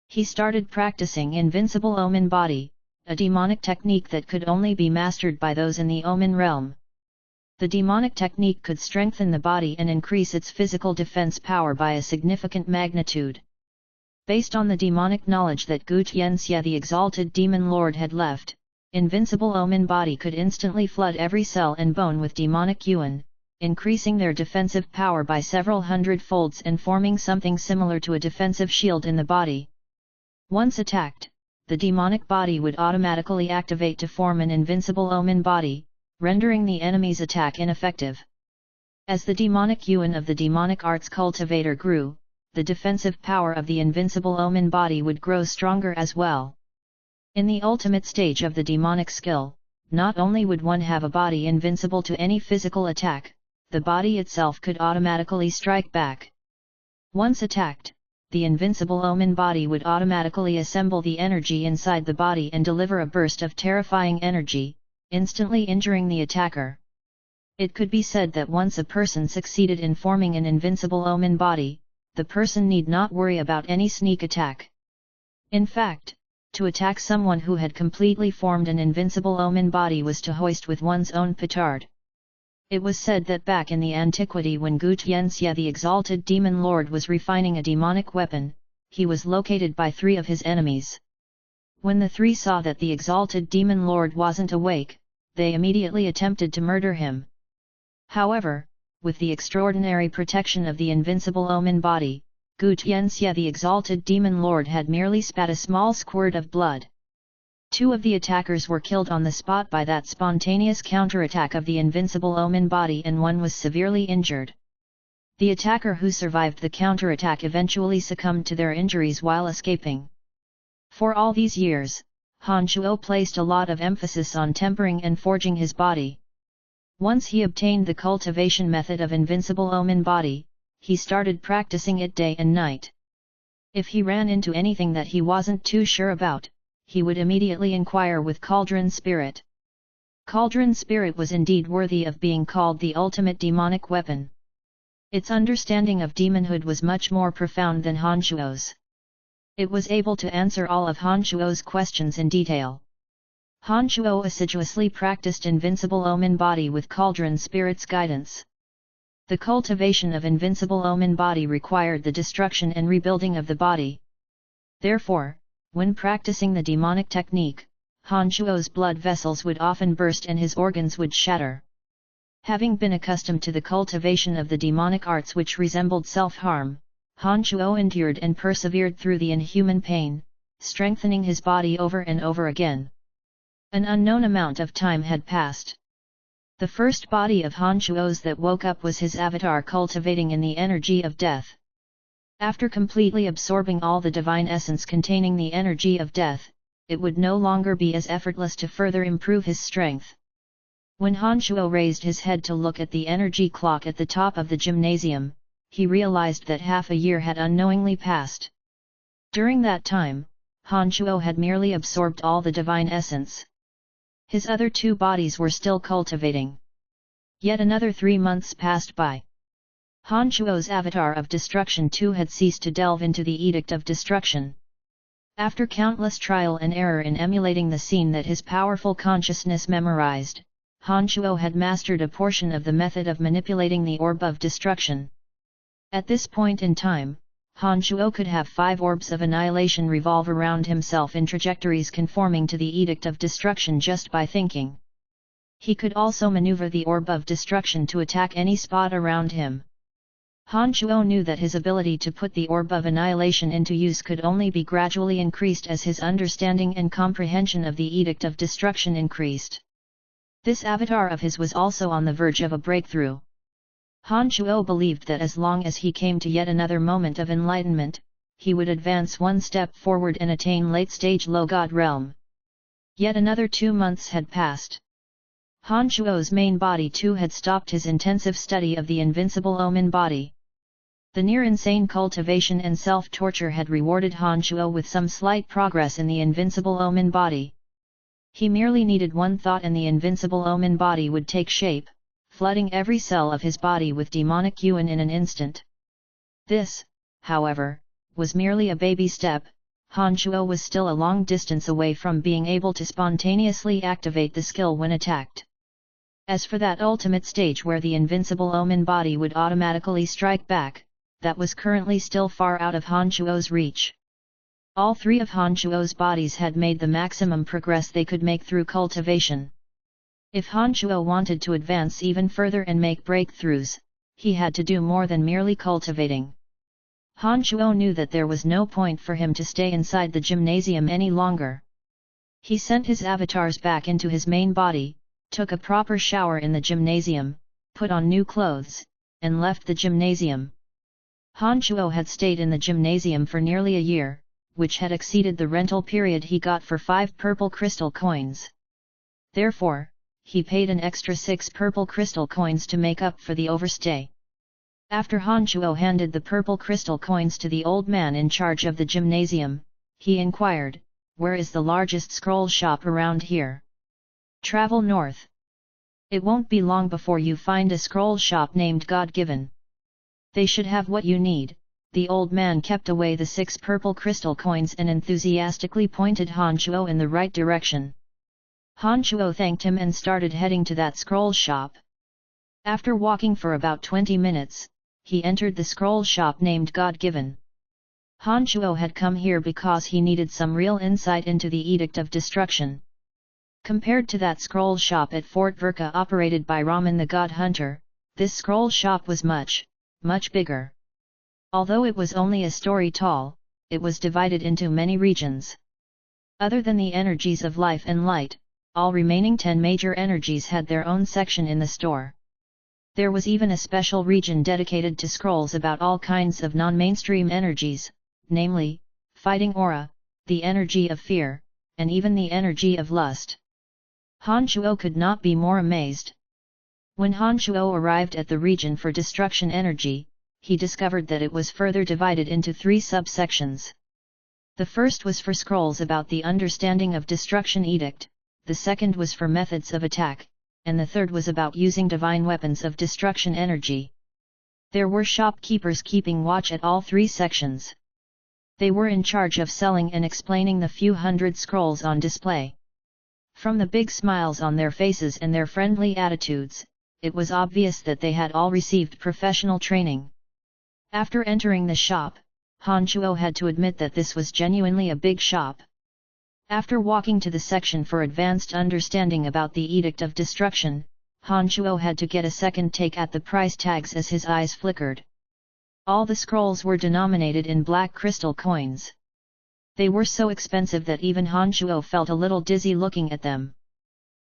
He started practicing Invincible Omen Body, a demonic technique that could only be mastered by those in the Omen realm. The demonic technique could strengthen the body and increase its physical defense power by a significant magnitude. Based on the demonic knowledge that Gu Tianxia the Exalted Demon Lord had left, Invincible Omen Body could instantly flood every cell and bone with demonic yuan, increasing their defensive power by several hundred folds and forming something similar to a defensive shield in the body. Once attacked, the demonic body would automatically activate to form an Invincible Omen Body, rendering the enemy's attack ineffective. As the demonic yuan of the demonic arts cultivator grew, the defensive power of the Invincible Omen Body would grow stronger as well. In the ultimate stage of the demonic skill, not only would one have a body invincible to any physical attack, the body itself could automatically strike back. Once attacked, the Invincible Omen Body would automatically assemble the energy inside the body and deliver a burst of terrifying energy, instantly injuring the attacker. It could be said that once a person succeeded in forming an Invincible Omen Body, the person need not worry about any sneak attack. In fact, to attack someone who had completely formed an Invincible Omen Body was to hoist with one's own petard. It was said that back in the antiquity when Gu Tianxia the Exalted Demon Lord was refining a demonic weapon, he was located by 3 of his enemies. When the 3 saw that the Exalted Demon Lord wasn't awake, they immediately attempted to murder him. However, with the extraordinary protection of the Invincible Omen Body, Gu Tianxia the Exalted Demon Lord had merely spat a small squirt of blood. 2 of the attackers were killed on the spot by that spontaneous counterattack of the Invincible Omen Body and 1 was severely injured. The attacker who survived the counterattack eventually succumbed to their injuries while escaping. For all these years, Han Shuo placed a lot of emphasis on tempering and forging his body. Once he obtained the cultivation method of invincible omen body, he started practicing it day and night. If he ran into anything that he wasn't too sure about, he would immediately inquire with Cauldron Spirit. Cauldron Spirit was indeed worthy of being called the ultimate demonic weapon. Its understanding of demonhood was much more profound than Han Shuo's. It was able to answer all of Han Shuo's questions in detail. Han Shuo assiduously practiced invincible omen body with Cauldron Spirit's guidance. The cultivation of invincible omen body required the destruction and rebuilding of the body. Therefore, when practicing the demonic technique, Han Shuo's blood vessels would often burst and his organs would shatter. Having been accustomed to the cultivation of the demonic arts which resembled self-harm, Han Shuo endured and persevered through the inhuman pain, strengthening his body over and over again. An unknown amount of time had passed. The first body of Han Shuo's that woke up was his avatar cultivating in the energy of death. After completely absorbing all the divine essence containing the energy of death, it would no longer be as effortless to further improve his strength. When Han Shuo raised his head to look at the energy clock at the top of the gymnasium, he realized that half a year had unknowingly passed. During that time, Han Shuo had merely absorbed all the divine essence. His other two bodies were still cultivating. Yet another 3 months passed by. Han Shuo's avatar of destruction too had ceased to delve into the edict of destruction. After countless trial and error in emulating the scene that his powerful consciousness memorized, Han Shuo had mastered a portion of the method of manipulating the orb of destruction. At this point in time, Han Shuo could have 5 orbs of annihilation revolve around himself in trajectories conforming to the edict of destruction just by thinking. He could also maneuver the orb of destruction to attack any spot around him. Han Shuo knew that his ability to put the orb of annihilation into use could only be gradually increased as his understanding and comprehension of the edict of destruction increased. This avatar of his was also on the verge of a breakthrough. Han Shuo believed that as long as he came to yet another moment of enlightenment, he would advance one step forward and attain late-stage low god realm. Yet another 2 months had passed. Han Shuo's main body too had stopped his intensive study of the invincible omen body. The near-insane cultivation and self-torture had rewarded Han Shuo with some slight progress in the invincible omen body. He merely needed one thought and the invincible omen body would take shape, flooding every cell of his body with demonic yuan in an instant. This, however, was merely a baby step. Han Shuo was still a long distance away from being able to spontaneously activate the skill when attacked. As for that ultimate stage where the invincible omen body would automatically strike back, that was currently still far out of Han Shuo's reach. All 3 of Han Shuo's bodies had made the maximum progress they could make through cultivation. If Han Shuo wanted to advance even further and make breakthroughs, he had to do more than merely cultivating. Han Shuo knew that there was no point for him to stay inside the gymnasium any longer. He sent his avatars back into his main body, took a proper shower in the gymnasium, put on new clothes, and left the gymnasium. Han Shuo had stayed in the gymnasium for nearly a year, which had exceeded the rental period he got for 5 purple crystal coins. Therefore, he paid an extra 6 purple crystal coins to make up for the overstay. After Han Shuo handed the purple crystal coins to the old man in charge of the gymnasium, he inquired, "Where is the largest scroll shop around here?" "Travel north. It won't be long before you find a scroll shop named God-given. They should have what you need." The old man kept away the 6 purple crystal coins and enthusiastically pointed Han Shuo in the right direction. Han Shuo thanked him and started heading to that scroll shop. After walking for about 20 minutes, he entered the scroll shop named God-given. Han Shuo had come here because he needed some real insight into the Edict of Destruction. Compared to that scroll shop at Fort Verka operated by Raman the God Hunter, this scroll shop was much, much bigger. Although it was only a story tall, it was divided into many regions. Other than the energies of life and light, all remaining 10 major energies had their own section in the store. There was even a special region dedicated to scrolls about all kinds of non-mainstream energies, namely, fighting aura, the energy of fear, and even the energy of lust. Han Shuo could not be more amazed. When Han Shuo arrived at the region for destruction energy, he discovered that it was further divided into 3 subsections. The first was for scrolls about the understanding of destruction edict, the second was for methods of attack, and the third was about using divine weapons of destruction energy. There were shopkeepers keeping watch at all 3 sections. They were in charge of selling and explaining the few hundred scrolls on display. From the big smiles on their faces and their friendly attitudes, it was obvious that they had all received professional training. After entering the shop, Han Shuo had to admit that this was genuinely a big shop. After walking to the section for advanced understanding about the Edict of Destruction, Han Shuo had to get a second take at the price tags as his eyes flickered. All the scrolls were denominated in black crystal coins. They were so expensive that even Han Shuo felt a little dizzy looking at them.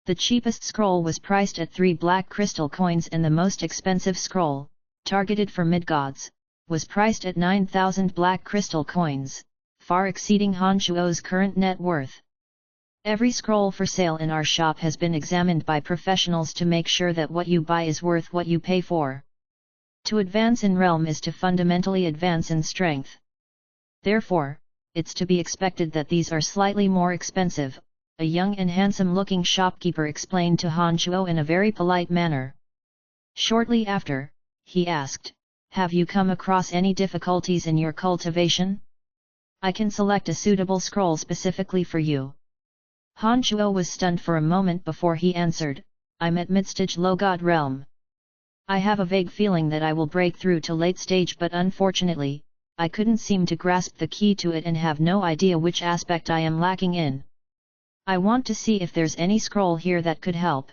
The cheapest scroll was priced at 3 black crystal coins, and the most expensive scroll, targeted for mid-gods, was priced at 9,000 black crystal coins, far exceeding Han Shuo's current net worth. Every scroll for sale in our shop has been examined by professionals to make sure that what you buy is worth what you pay for. To advance in realm is to fundamentally advance in strength. Therefore, it's to be expected that these are slightly more expensive, a young and handsome-looking shopkeeper explained to Han Shuo in a very polite manner. Shortly after, he asked, "Have you come across any difficulties in your cultivation? I can select a suitable scroll specifically for you." Han Shuo was stunned for a moment before he answered, "I'm at mid-stage low-god realm. I have a vague feeling that I will break through to late stage, but unfortunately, I couldn't seem to grasp the key to it and have no idea which aspect I am lacking in. I want to see if there's any scroll here that could help."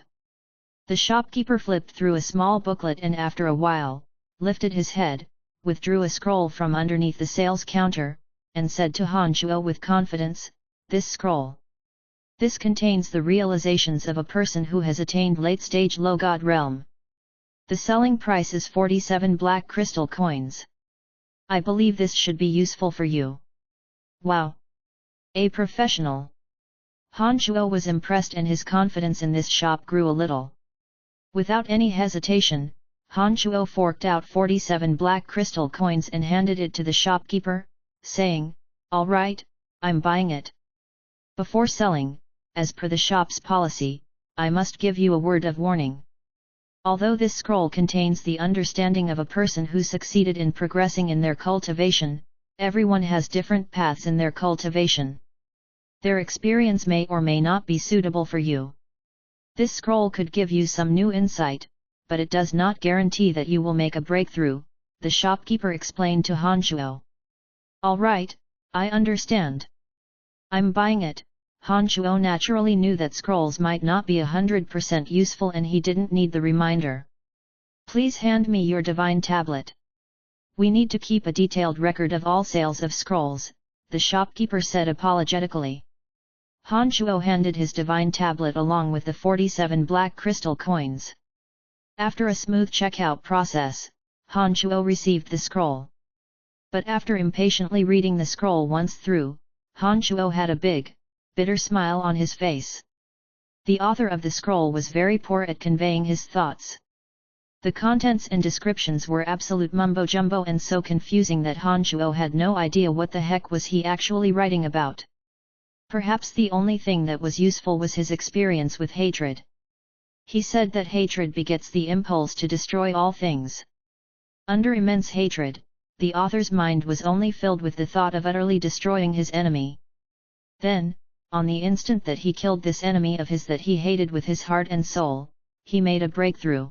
The shopkeeper flipped through a small booklet and after a while, lifted his head, withdrew a scroll from underneath the sales counter, and said to Han Shuo with confidence, "This scroll. This contains the realizations of a person who has attained late-stage low-god realm. The selling price is 47 black crystal coins. I believe this should be useful for you." Wow! A professional! Han Shuo was impressed and his confidence in this shop grew a little. Without any hesitation, Han Shuo forked out 47 black crystal coins and handed it to the shopkeeper, saying, "All right, I'm buying it. Before selling, as per the shop's policy, I must give you a word of warning. Although this scroll contains the understanding of a person who succeeded in progressing in their cultivation, everyone has different paths in their cultivation. Their experience may or may not be suitable for you. This scroll could give you some new insight, but it does not guarantee that you will make a breakthrough," the shopkeeper explained to Han Shuo. "All right, I understand. I'm buying it." Han Shuo naturally knew that scrolls might not be 100% useful and he didn't need the reminder. "Please hand me your divine tablet. We need to keep a detailed record of all sales of scrolls," the shopkeeper said apologetically. Han Shuo handed his divine tablet along with the 47 black crystal coins. After a smooth checkout process, Han Shuo received the scroll. But after impatiently reading the scroll once through, Han Shuo had a big, bitter smile on his face. The author of the scroll was very poor at conveying his thoughts. The contents and descriptions were absolute mumbo-jumbo and so confusing that Han Shuo had no idea what the heck was he actually writing about. Perhaps the only thing that was useful was his experience with hatred. He said that hatred begets the impulse to destroy all things. Under immense hatred, the author's mind was only filled with the thought of utterly destroying his enemy. Then, on the instant that he killed this enemy of his that he hated with his heart and soul, he made a breakthrough.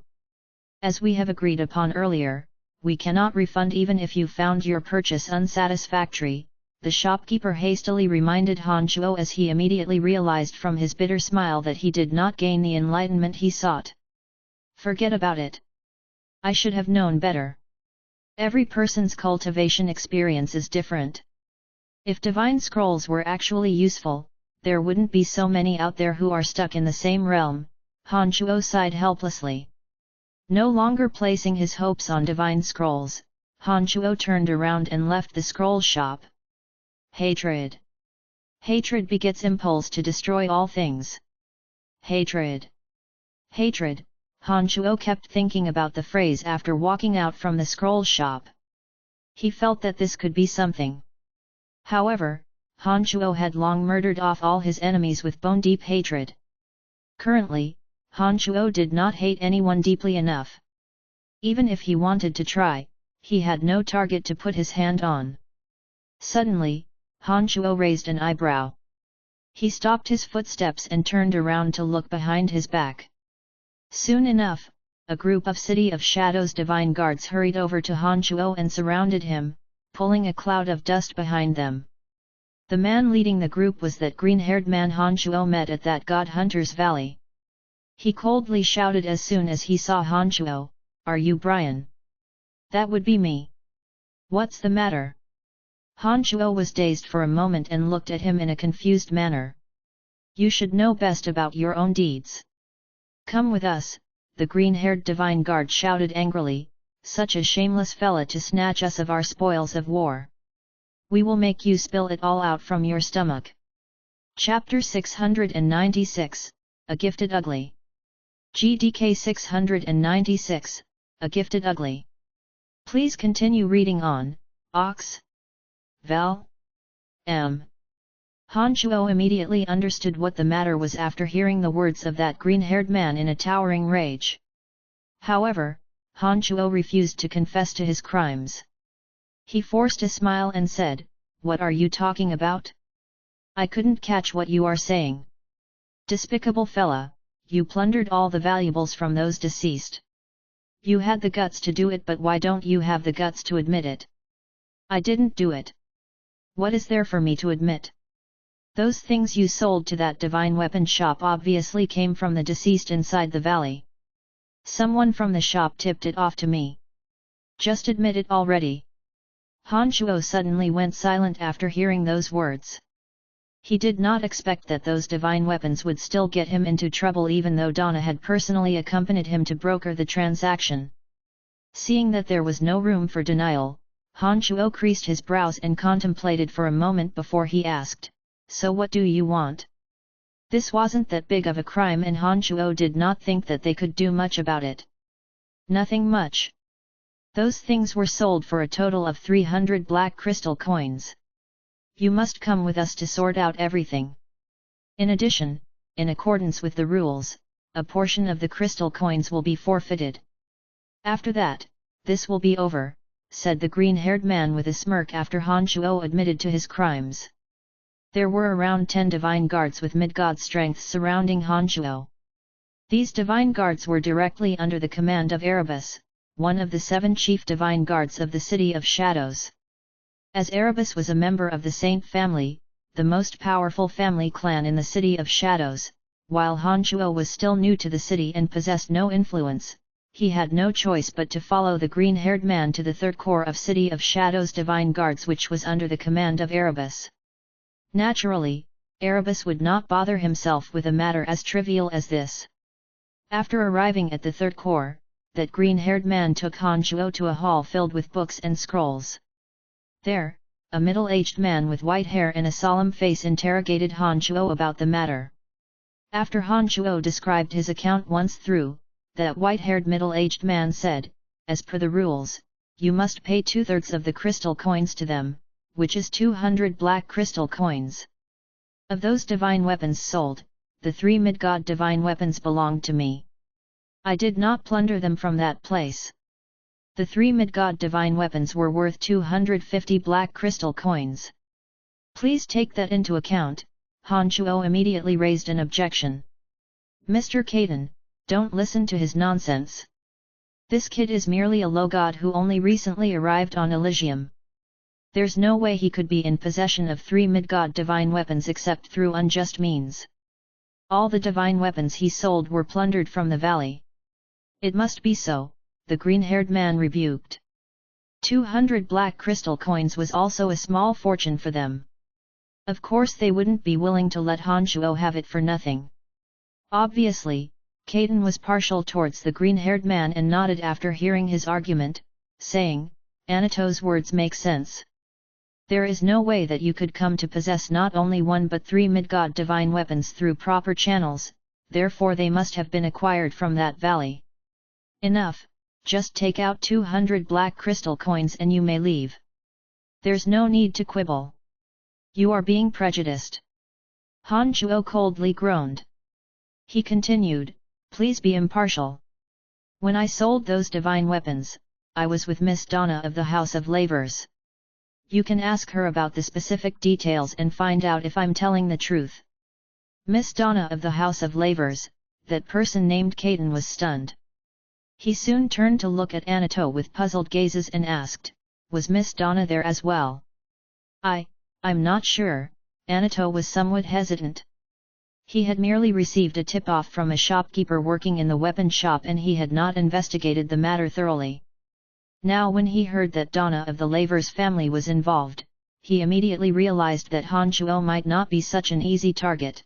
As we have agreed upon earlier, we cannot refund even if you found your purchase unsatisfactory, the shopkeeper hastily reminded Han Shuo as he immediately realized from his bitter smile that he did not gain the enlightenment he sought. "Forget about it. I should have known better. Every person's cultivation experience is different. If divine scrolls were actually useful, there wouldn't be so many out there who are stuck in the same realm," Han Shuo sighed helplessly. No longer placing his hopes on divine scrolls, Han Shuo turned around and left the scroll shop. Hatred. Hatred begets impulse to destroy all things. Hatred. Hatred, Han Shuo kept thinking about the phrase after walking out from the scroll shop. He felt that this could be something. However, Han Shuo had long murdered off all his enemies with bone-deep hatred. Currently, Han Shuo did not hate anyone deeply enough. Even if he wanted to try, he had no target to put his hand on. Suddenly, Han Shuo raised an eyebrow. He stopped his footsteps and turned around to look behind his back. Soon enough, a group of City of Shadows divine guards hurried over to Han Shuo and surrounded him, pulling a cloud of dust behind them. The man leading the group was that green-haired man Han Shuo met at that God Hunter's Valley. He coldly shouted as soon as he saw Han Shuo, "Are you Brian?" "That would be me." "What's the matter?" Han Shuo was dazed for a moment and looked at him in a confused manner. "You should know best about your own deeds. Come with us," the green-haired divine guard shouted angrily, "such a shameless fella to snatch us of our spoils of war. We will make you spill it all out from your stomach." Chapter 696, A Gifted Ugly. GDK 696, A Gifted Ugly. Please continue reading on, Ox. Val. M. Han Shuo immediately understood what the matter was after hearing the words of that green-haired man in a towering rage. However, Han Shuo refused to confess to his crimes. He forced a smile and said, "What are you talking about? I couldn't catch what you are saying." "Despicable fella, you plundered all the valuables from those deceased. You had the guts to do it, but why don't you have the guts to admit it?" "I didn't do it. What is there for me to admit? Those things you sold to that divine weapon shop obviously came from the deceased inside the valley. Someone from the shop tipped it off to me. Just admit it already." Han Shuo suddenly went silent after hearing those words. He did not expect that those divine weapons would still get him into trouble even though Donna had personally accompanied him to broker the transaction. Seeing that there was no room for denial, Han Shuo creased his brows and contemplated for a moment before he asked, "So what do you want?" This wasn't that big of a crime and Han Shuo did not think that they could do much about it. Nothing much. Those things were sold for a total of 300 black crystal coins. You must come with us to sort out everything. In addition, in accordance with the rules, a portion of the crystal coins will be forfeited. After that, this will be over, said the green-haired man with a smirk after Han Shuo admitted to his crimes. There were around 10 divine guards with mid-god strength surrounding Han Shuo. These divine guards were directly under the command of Erebus, one of the 7 chief divine guards of the City of Shadows. As Erebus was a member of the Saint family, the most powerful family clan in the City of Shadows, while Han Shuo was still new to the city and possessed no influence, he had no choice but to follow the green-haired man to the 3rd Corps of City of Shadows divine guards, which was under the command of Erebus. Naturally, Erebus would not bother himself with a matter as trivial as this. After arriving at the 3rd Corps, that green-haired man took Han Shuo to a hall filled with books and scrolls. There, a middle-aged man with white hair and a solemn face interrogated Han Shuo about the matter. After Han Shuo described his account once through, that white-haired middle-aged man said, "As per the rules, you must pay 2/3 of the crystal coins to them, which is 200 black crystal coins. Of those divine weapons sold, the 3 mid-god divine weapons belonged to me. I did not plunder them from that place. The 3 mid-god divine weapons were worth 250 black crystal coins. Please take that into account." Han Shuo immediately raised an objection. "Mr. Caden, don't listen to his nonsense. This kid is merely a low god who only recently arrived on Elysium. There's no way he could be in possession of 3 mid-god divine weapons except through unjust means. All the divine weapons he sold were plundered from the valley." "It must be so," the green-haired man rebuked. 200 black crystal coins was also a small fortune for them. Of course they wouldn't be willing to let Han Shuo have it for nothing. Obviously, Caden was partial towards the green-haired man and nodded after hearing his argument, saying, "Anato's words make sense. There is no way that you could come to possess not only one but 3 mid-god divine weapons through proper channels, therefore they must have been acquired from that valley. Enough, just take out 200 black crystal coins and you may leave. There's no need to quibble. You are being prejudiced. Han Chuo coldly groaned. He continued, please be impartial. When I sold those divine weapons, I was with Miss Donna of the House of Lavers. You can ask her about the specific details and find out if I'm telling the truth. Miss Donna of the House of Lavers, that person named Caden was stunned. He soon turned to look at Anito with puzzled gazes and asked, was Miss Donna there as well? I'm not sure, Anito was somewhat hesitant. He had merely received a tip-off from a shopkeeper working in the weapon shop and he had not investigated the matter thoroughly. Now when he heard that Donna of the Lavers family was involved, he immediately realized that Han Chuo might not be such an easy target.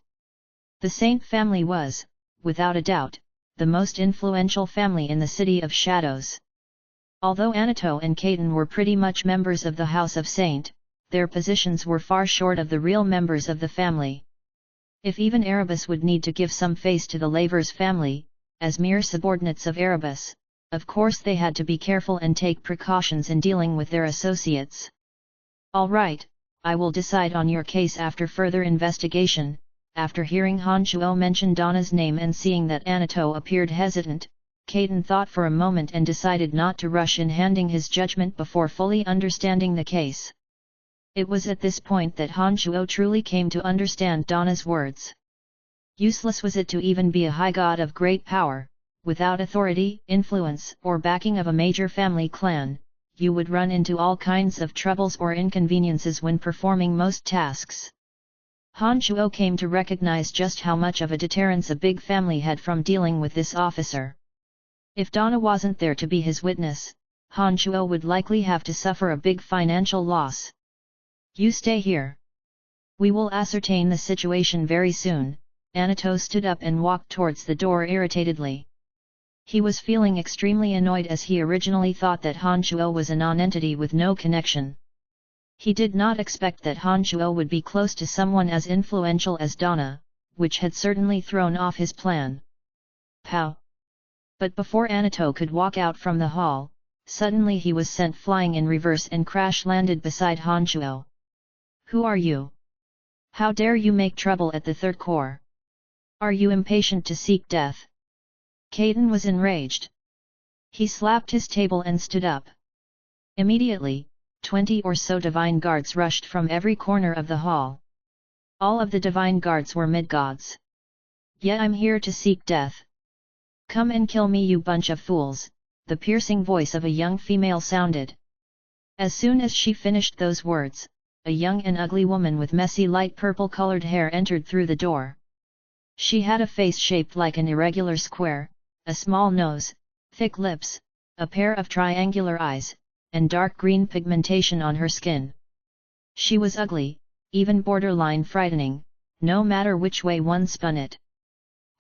The Saint family was, without a doubt, the most influential family in the City of Shadows. Although Anito and Caden were pretty much members of the House of Saint, their positions were far short of the real members of the family. If even Erebus would need to give some face to the Lavers family, as mere subordinates of Erebus, of course they had to be careful and take precautions in dealing with their associates. All right, I will decide on your case after further investigation. After hearing Han Chuo mention Donna's name and seeing that Anito appeared hesitant, Caden thought for a moment and decided not to rush in handing his judgment before fully understanding the case. It was at this point that Han Chuo truly came to understand Donna's words. Useless was it to even be a high god of great power, without authority, influence, or backing of a major family clan, you would run into all kinds of troubles or inconveniences when performing most tasks. Han Chuo came to recognize just how much of a deterrence a big family had from dealing with this officer. If Donna wasn't there to be his witness, Han Chuo would likely have to suffer a big financial loss. You stay here. We will ascertain the situation very soon. Anito stood up and walked towards the door irritatedly. He was feeling extremely annoyed as he originally thought that Han Chuo was a non-entity with no connection. He did not expect that Han Chuo would be close to someone as influential as Donna, which had certainly thrown off his plan. Pow! But before Anito could walk out from the hall, suddenly he was sent flying in reverse and crash-landed beside Han Chuo. Who are you? How dare you make trouble at the third corps? Are you impatient to seek death? Caden was enraged. He slapped his table and stood up. Immediately, 20 or so divine guards rushed from every corner of the hall. All of the divine guards were mid-gods. Yeah, I'm here to seek death. Come and kill me, you bunch of fools, the piercing voice of a young female sounded. As soon as she finished those words, a young and ugly woman with messy light purple-colored hair entered through the door. She had a face shaped like an irregular square, a small nose, thick lips, a pair of triangular eyes, and dark green pigmentation on her skin. She was ugly, even borderline frightening, no matter which way one spun it.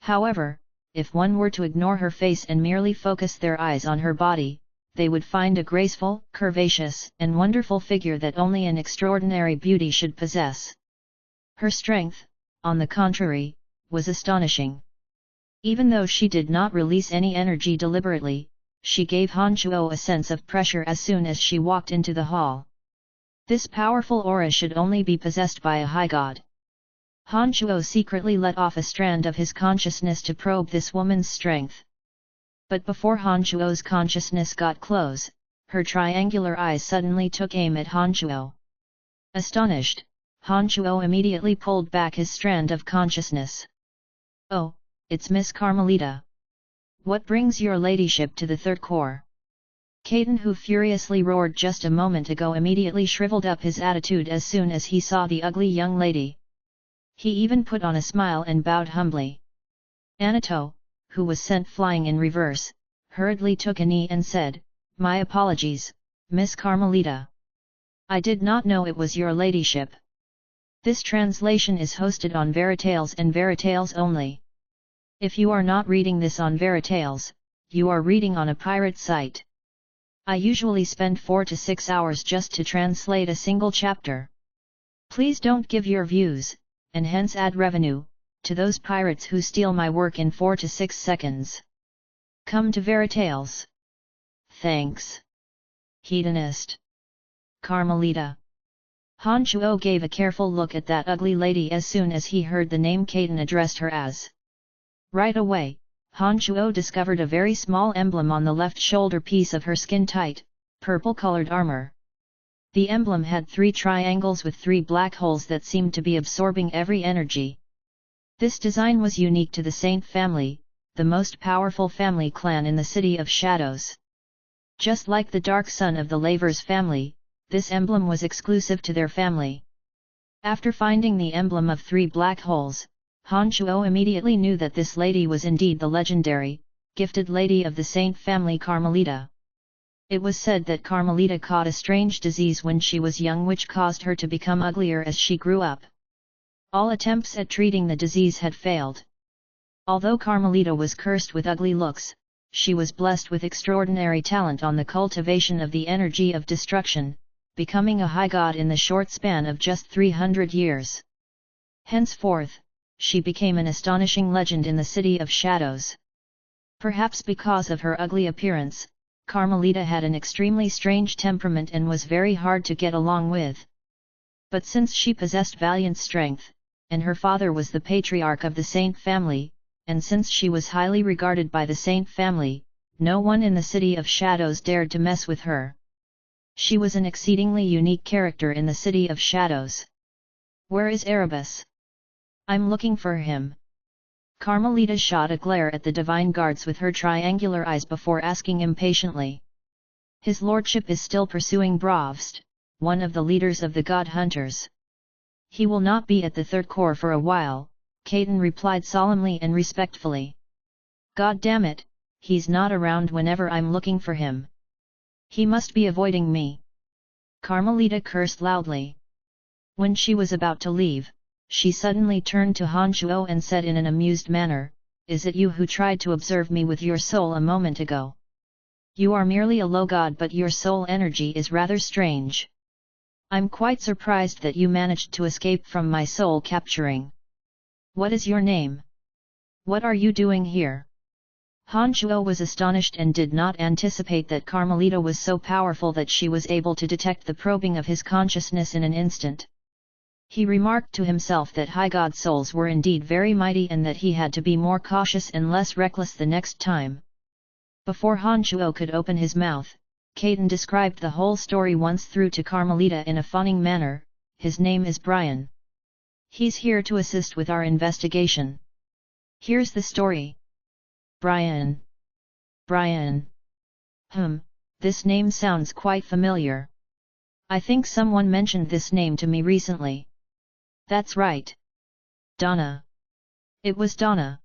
However, if one were to ignore her face and merely focus their eyes on her body, they would find a graceful, curvaceous, and wonderful figure that only an extraordinary beauty should possess. Her strength, on the contrary, was astonishing. Even though she did not release any energy deliberately, she gave Han Chuo a sense of pressure as soon as she walked into the hall. This powerful aura should only be possessed by a high god. Han Chuo secretly let off a strand of his consciousness to probe this woman's strength. But before Han Chuo's consciousness got close, her triangular eyes suddenly took aim at Han Chuo. Astonished, Han Chuo immediately pulled back his strand of consciousness. Oh, it's Miss Carmelita. What brings your ladyship to the third corps? Caden, who furiously roared just a moment ago, immediately shriveled up his attitude as soon as he saw the ugly young lady. He even put on a smile and bowed humbly. Anito, who was sent flying in reverse, hurriedly took a knee and said, "My apologies, Miss Carmelita. I did not know it was your ladyship." This translation is hosted on Veritales and Veritales only. If you are not reading this on Veritales, you are reading on a pirate site. I usually spend 4 to 6 hours just to translate a single chapter. Please don't give your views, and hence add revenue, to those pirates who steal my work in 4 to 6 seconds. Come to Veritales. Thanks. Hedonist. Carmelita. Han Chuo gave a careful look at that ugly lady as soon as he heard the name Caden addressed her as. Right away, Han Chuo discovered a very small emblem on the left shoulder piece of her skin-tight, purple-colored armor. The emblem had 3 triangles with 3 black holes that seemed to be absorbing every energy. This design was unique to the Saint family, the most powerful family clan in the City of Shadows. Just like the Dark Sun of the Lavers family, this emblem was exclusive to their family. After finding the emblem of 3 black holes, Han Chuo immediately knew that this lady was indeed the legendary, gifted lady of the Saint family Carmelita. It was said that Carmelita caught a strange disease when she was young which caused her to become uglier as she grew up. All attempts at treating the disease had failed. Although Carmelita was cursed with ugly looks, she was blessed with extraordinary talent on the cultivation of the energy of destruction, becoming a high god in the short span of just 300 years. Henceforth, she became an astonishing legend in the City of Shadows. Perhaps because of her ugly appearance, Carmelita had an extremely strange temperament and was very hard to get along with. But since she possessed valiant strength, and her father was the patriarch of the Saint family, and since she was highly regarded by the Saint family, no one in the City of Shadows dared to mess with her. She was an exceedingly unique character in the City of Shadows. Where is Erebus? I'm looking for him. Carmelita shot a glare at the divine guards with her triangular eyes before asking impatiently. His lordship is still pursuing Brovst, one of the leaders of the god hunters. He will not be at the third corps for a while, Caden replied solemnly and respectfully. God damn it, he's not around whenever I'm looking for him. He must be avoiding me. Carmelita cursed loudly. When she was about to leave, she suddenly turned to Han Chuo and said in an amused manner, Is it you who tried to observe me with your soul a moment ago? You are merely a low god but your soul energy is rather strange. I'm quite surprised that you managed to escape from my soul capturing. What is your name? What are you doing here? Han Chuo was astonished and did not anticipate that Carmelita was so powerful that she was able to detect the probing of his consciousness in an instant. He remarked to himself that high god souls were indeed very mighty and that he had to be more cautious and less reckless the next time. Before Han Chuo could open his mouth, Caden described the whole story once through to Carmelita in a fawning manner. His name is Brian. He's here to assist with our investigation. Here's the story. Brian. Brian. This name sounds quite familiar. I think someone mentioned this name to me recently. That's right. Donna. It was Donna.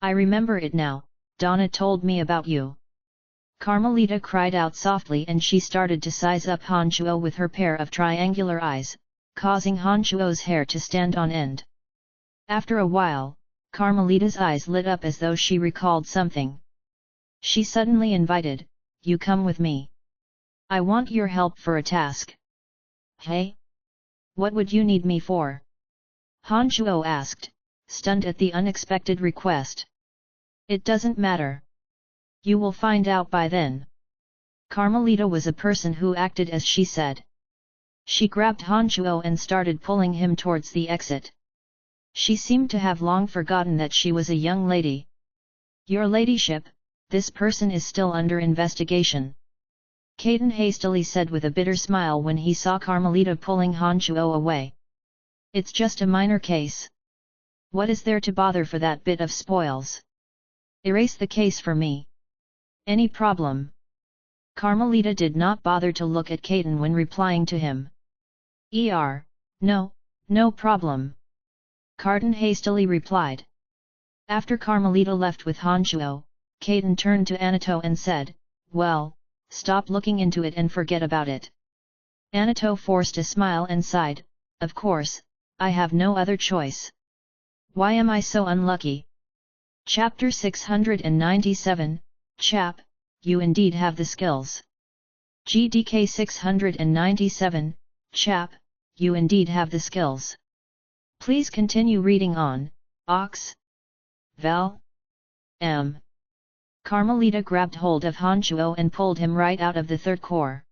I remember it now, Donna told me about you. Carmelita cried out softly and she started to size up Han Chuo with her pair of triangular eyes, causing Han Chuo's hair to stand on end. After a while, Carmelita's eyes lit up as though she recalled something. She suddenly invited, You come with me. I want your help for a task. Hey? What would you need me for? Han Chuo asked, stunned at the unexpected request. It doesn't matter. You will find out by then. Carmelita was a person who acted as she said. She grabbed Han Chuo and started pulling him towards the exit. She seemed to have long forgotten that she was a young lady. Your ladyship, this person is still under investigation. Caden hastily said with a bitter smile when he saw Carmelita pulling Han Chuo away. It's just a minor case. What is there to bother for that bit of spoils? Erase the case for me. Any problem? Carmelita did not bother to look at Caden when replying to him. No problem. Carden hastily replied. After Carmelita left with Han Chuo, Caden turned to Anato and said, Well, stop looking into it and forget about it. Anato forced a smile and sighed, Of course, I have no other choice. Why am I so unlucky? Chapter 697, Chap, you indeed have the skills. GDK 697, chap, you indeed have the skills. Please continue reading on, Ox. Val. M. Carmelita grabbed hold of Han Chuo and pulled him right out of the third core.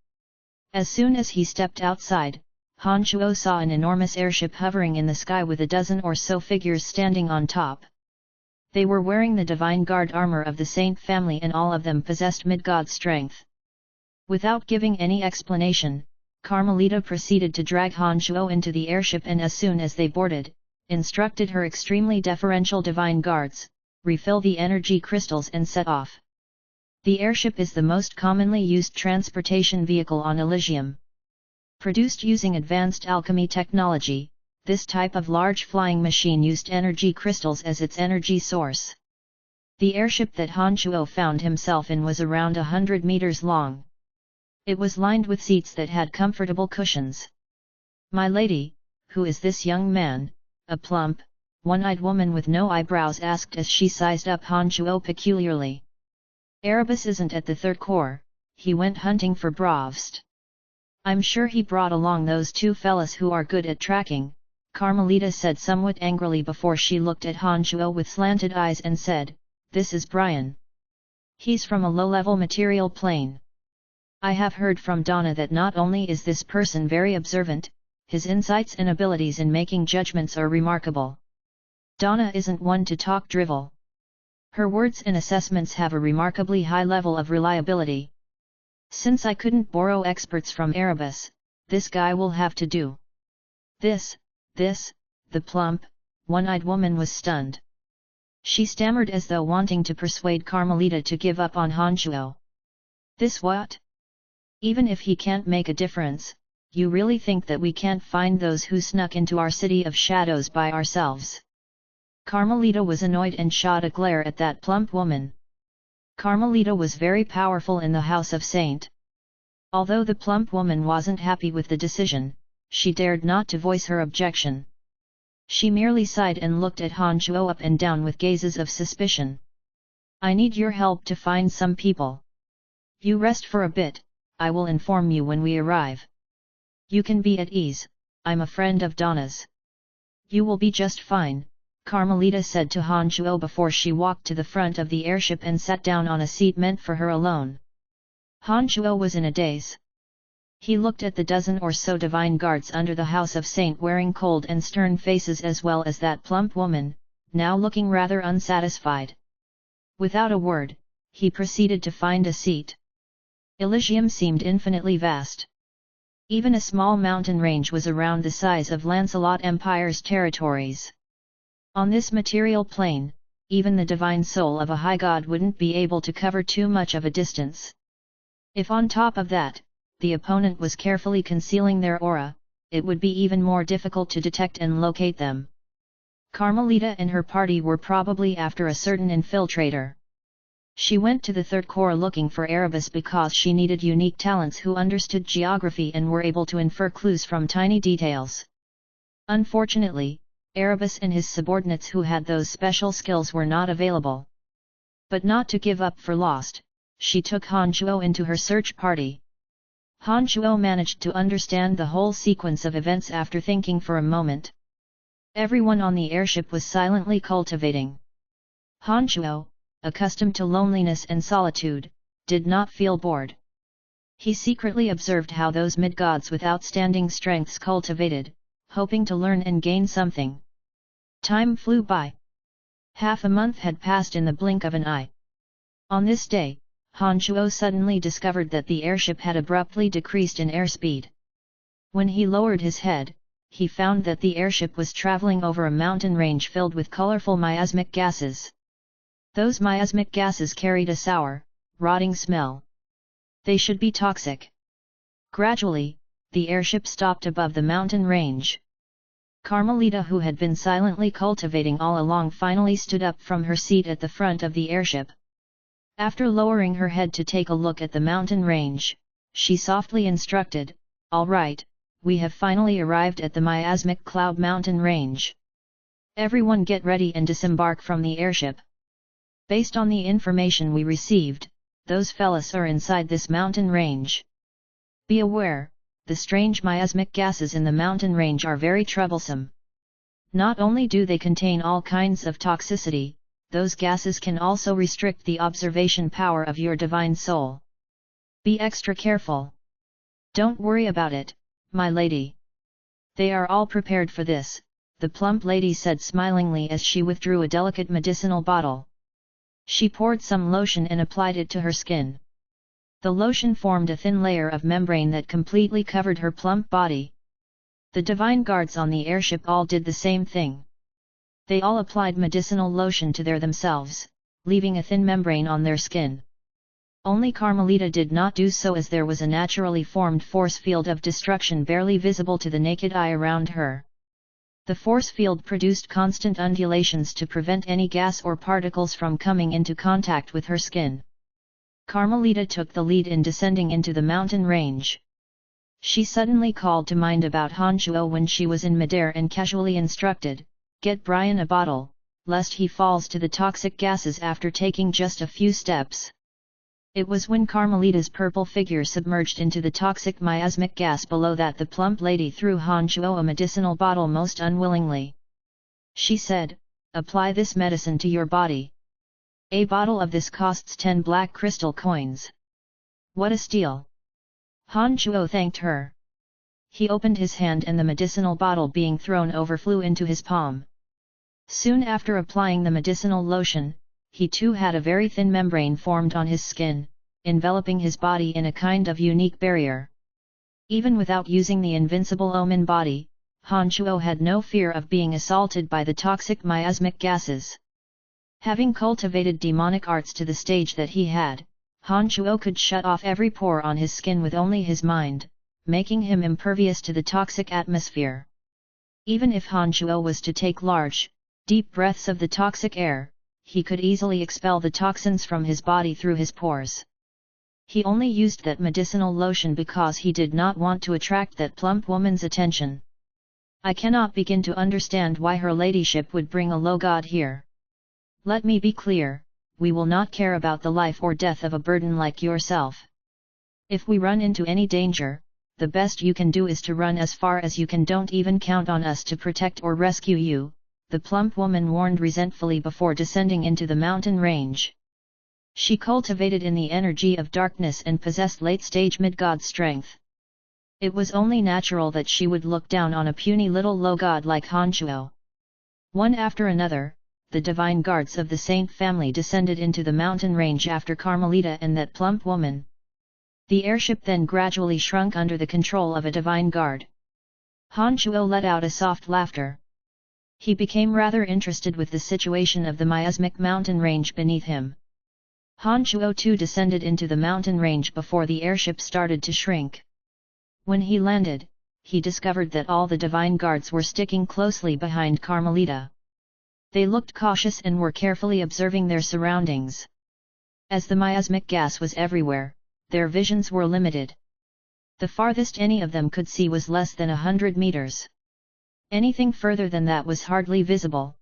As soon as he stepped outside, Han Chuo saw an enormous airship hovering in the sky with a dozen or so figures standing on top. They were wearing the Divine Guard armor of the Saint family and all of them possessed mid-god strength. Without giving any explanation, Carmelita proceeded to drag Han Chuo into the airship and as soon as they boarded, instructed her extremely deferential Divine Guards, refill the energy crystals and set off. The airship is the most commonly used transportation vehicle on Elysium. Produced using advanced alchemy technology, this type of large flying machine used energy crystals as its energy source. The airship that Han Chuo found himself in was around 100 meters long. It was lined with seats that had comfortable cushions. "My lady, who is this young man?" a plump, one-eyed woman with no eyebrows asked as she sized up Han Chuo peculiarly. "Erebus isn't at the third core, he went hunting for Brovst. I'm sure he brought along those two fellas who are good at tracking," Carmelita said somewhat angrily before she looked at Han Chuo with slanted eyes and said, "This is Brian. He's from a low-level material plane. I have heard from Donna that not only is this person very observant, his insights and abilities in making judgments are remarkable. Donna isn't one to talk drivel. Her words and assessments have a remarkably high level of reliability. Since I couldn't borrow experts from Erebus, this guy will have to do." This, the plump, one-eyed woman was stunned. She stammered as though wanting to persuade Carmelita to give up on Han Chuo. "This what? Even if he can't make a difference, you really think that we can't find those who snuck into our city of shadows by ourselves?" Carmelita was annoyed and shot a glare at that plump woman. Carmelita was very powerful in the House of Saint. Although the plump woman wasn't happy with the decision, she dared not to voice her objection. She merely sighed and looked at Han Chuo up and down with gazes of suspicion. "I need your help to find some people. You rest for a bit, I will inform you when we arrive. You can be at ease, I'm a friend of Donna's." "You will be just fine," Carmelita said to Han Chuo before she walked to the front of the airship and sat down on a seat meant for her alone. Han Chuo was in a daze. He looked at the dozen or so Divine Guards under the House of Saint wearing cold and stern faces as well as that plump woman, now looking rather unsatisfied. Without a word, he proceeded to find a seat. Elysium seemed infinitely vast. Even a small mountain range was around the size of Lancelot Empire's territories. On this material plane, even the divine soul of a high god wouldn't be able to cover too much of a distance. If on top of that, the opponent was carefully concealing their aura, it would be even more difficult to detect and locate them. Carmelita and her party were probably after a certain infiltrator. She went to the third core looking for Erebus because she needed unique talents who understood geography and were able to infer clues from tiny details. Unfortunately, Erebus and his subordinates who had those special skills were not available. But not to give up for lost, she took Han Chuo into her search party. Han Chuo managed to understand the whole sequence of events after thinking for a moment. Everyone on the airship was silently cultivating. Han Chuo, accustomed to loneliness and solitude, did not feel bored. He secretly observed how those mid-gods with outstanding strengths cultivated, hoping to learn and gain something. Time flew by. Half a month had passed in the blink of an eye. On this day, Han Chuo suddenly discovered that the airship had abruptly decreased in airspeed. When he lowered his head, he found that the airship was traveling over a mountain range filled with colorful miasmic gases. Those miasmic gases carried a sour, rotting smell. They should be toxic. Gradually, the airship stopped above the mountain range. Carmelita, who had been silently cultivating all along, finally stood up from her seat at the front of the airship. After lowering her head to take a look at the mountain range, she softly instructed, "All right, we have finally arrived at the miasmic cloud mountain range. Everyone get ready and disembark from the airship. Based on the information we received, those fellas are inside this mountain range. Be aware, the strange miasmic gases in the mountain range are very troublesome. Not only do they contain all kinds of toxicity, those gases can also restrict the observation power of your divine soul. Be extra careful. Don't worry about it, my lady. They are all prepared for this, the plump lady said smilingly as she withdrew a delicate medicinal bottle. She poured some lotion and applied it to her skin. The lotion formed a thin layer of membrane that completely covered her plump body. The divine guards on the airship all did the same thing. They all applied medicinal lotion to themselves, leaving a thin membrane on their skin. Only Carmelita did not do so, as there was a naturally formed force field of destruction barely visible to the naked eye around her. The force field produced constant undulations to prevent any gas or particles from coming into contact with her skin. Carmelita took the lead in descending into the mountain range. She suddenly called to mind about Han Shuo when she was in midair and casually instructed, "Get Brian a bottle, lest he falls to the toxic gases after taking just a few steps." It was when Carmelita's purple figure submerged into the toxic miasmic gas below that the plump lady threw Han Shuo a medicinal bottle most unwillingly. She said, "Apply this medicine to your body. A bottle of this costs 10 black crystal coins." What a steal! Han Shuo thanked her. He opened his hand and the medicinal bottle being thrown overflew into his palm. Soon after applying the medicinal lotion, he too had a very thin membrane formed on his skin, enveloping his body in a kind of unique barrier. Even without using the invincible Omen body, Han Shuo had no fear of being assaulted by the toxic miasmic gases. Having cultivated demonic arts to the stage that he had, Han Shuo could shut off every pore on his skin with only his mind, making him impervious to the toxic atmosphere. Even if Han Shuo was to take large, deep breaths of the toxic air, he could easily expel the toxins from his body through his pores. He only used that medicinal lotion because he did not want to attract that plump woman's attention. I cannot begin to understand why her ladyship would bring a low god here. Let me be clear, we will not care about the life or death of a burden like yourself. If we run into any danger, the best you can do is to run as far as you can. Don't even count on us to protect or rescue you, the plump woman warned resentfully before descending into the mountain range. She cultivated in the energy of darkness and possessed late-stage mid-god strength. It was only natural that she would look down on a puny little low god like Han Shuo. One after another, the divine guards of the saint family descended into the mountain range after Carmelita and that plump woman. The airship then gradually shrunk under the control of a divine guard. Han Shuo let out a soft laughter. He became rather interested with the situation of the miasmic mountain range beneath him. Han Shuo too descended into the mountain range before the airship started to shrink. When he landed, he discovered that all the divine guards were sticking closely behind Carmelita. They looked cautious and were carefully observing their surroundings. As the miasmic gas was everywhere, their visions were limited. The farthest any of them could see was less than 100 meters. Anything further than that was hardly visible.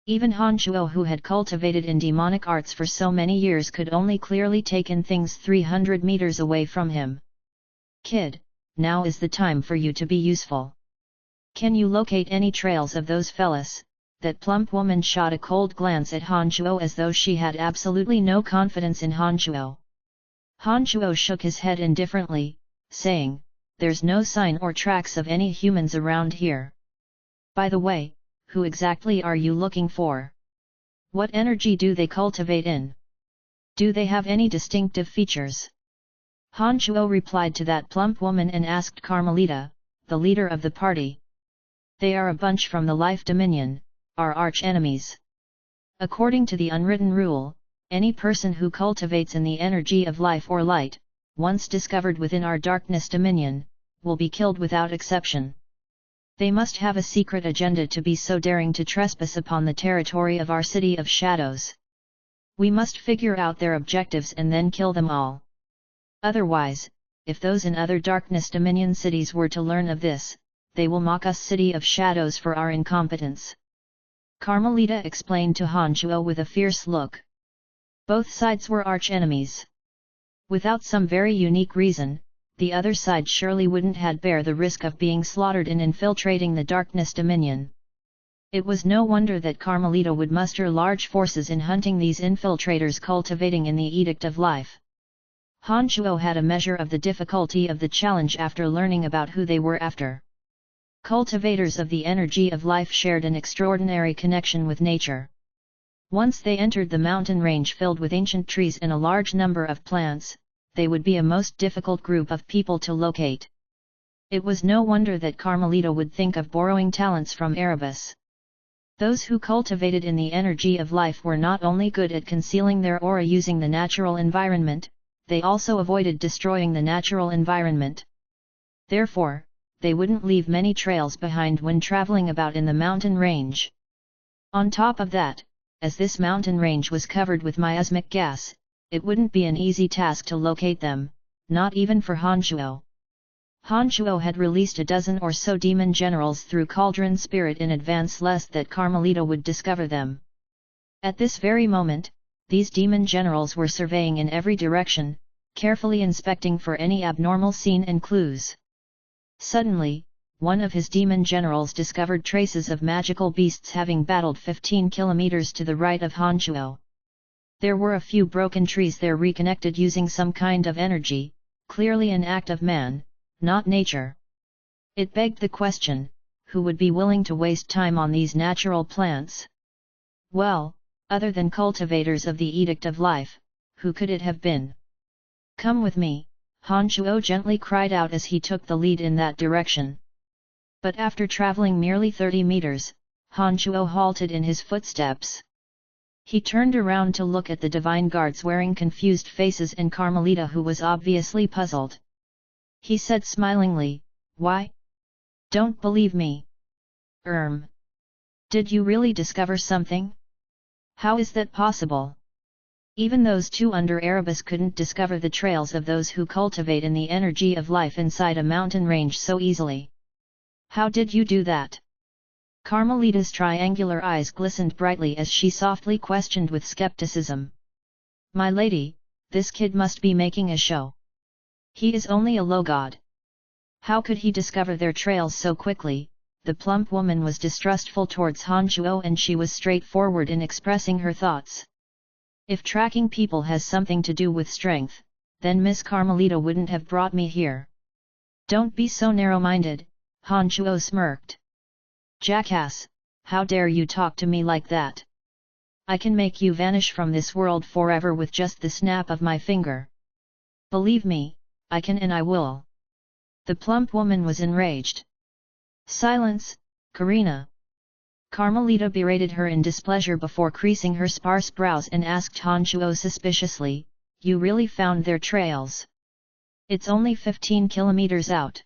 Even Han Shuo, who had cultivated in demonic arts for so many years, could only clearly take in things 300 meters away from him. "Kid, now is the time for you to be useful. Can you locate any trails of those fellas?" That plump woman shot a cold glance at Han Shuo as though she had absolutely no confidence in Han Shuo. Han Shuo shook his head indifferently, saying, "There's no sign or tracks of any humans around here. By the way, who exactly are you looking for? What energy do they cultivate in? Do they have any distinctive features?" Han Shuo replied to that plump woman and asked Carmelita, the leader of the party. "They are a bunch from the Life Dominion, our arch-enemies. According to the unwritten rule, any person who cultivates in the energy of life or light, once discovered within our darkness dominion, will be killed without exception. They must have a secret agenda to be so daring to trespass upon the territory of our city of shadows. We must figure out their objectives and then kill them all. Otherwise, if those in other darkness dominion cities were to learn of this, they will mock us city of shadows for our incompetence." Carmelita explained to Han Shuo with a fierce look. Both sides were arch-enemies. Without some very unique reason, the other side surely wouldn't had bear the risk of being slaughtered in infiltrating the darkness dominion. It was no wonder that Carmelita would muster large forces in hunting these infiltrators cultivating in the Edict of Life. Han Shuo had a measure of the difficulty of the challenge after learning about who they were after. Cultivators of the energy of life shared an extraordinary connection with nature. Once they entered the mountain range filled with ancient trees and a large number of plants, they would be a most difficult group of people to locate. It was no wonder that Carmelita would think of borrowing talents from Erebus. Those who cultivated in the energy of life were not only good at concealing their aura using the natural environment, they also avoided destroying the natural environment. Therefore, they wouldn't leave many trails behind when traveling about in the mountain range. On top of that, as this mountain range was covered with miasmic gas, it wouldn't be an easy task to locate them, not even for Han Shuo. Han Shuo had released a dozen or so demon generals through Cauldron Spirit in advance lest that Carmelita would discover them. At this very moment, these demon generals were surveying in every direction, carefully inspecting for any abnormal scene and clues. Suddenly, one of his demon generals discovered traces of magical beasts having battled 15 kilometers to the right of Han Shuo. There were a few broken trees there reconnected using some kind of energy, clearly an act of man, not nature. It begged the question, who would be willing to waste time on these natural plants? Well, other than cultivators of the Edict of Life, who could it have been? Come with me, Han Shuo gently cried out as he took the lead in that direction. But after traveling merely 30 meters, Han Shuo halted in his footsteps. He turned around to look at the divine guards wearing confused faces and Carmelita who was obviously puzzled. He said smilingly, "Why? Don't believe me." Did you really discover something? How is that possible? Even those two under Erebus couldn't discover the trails of those who cultivate in the energy of life inside a mountain range so easily. How did you do that?" Carmelita's triangular eyes glistened brightly as she softly questioned with skepticism. "My lady, this kid must be making a show. He is only a low god. How could he discover their trails so quickly?" The plump woman was distrustful towards Han Shuo and she was straightforward in expressing her thoughts. "If tracking people has something to do with strength, then Miss Carmelita wouldn't have brought me here." "Don't be so narrow-minded," Han Shuo smirked. "Jackass, how dare you talk to me like that? I can make you vanish from this world forever with just the snap of my finger. Believe me, I can and I will." The plump woman was enraged. "Silence, Karina!" Carmelita berated her in displeasure before creasing her sparse brows and asked Han Shuo suspiciously, "You really found their trails? It's only 15 kilometers out.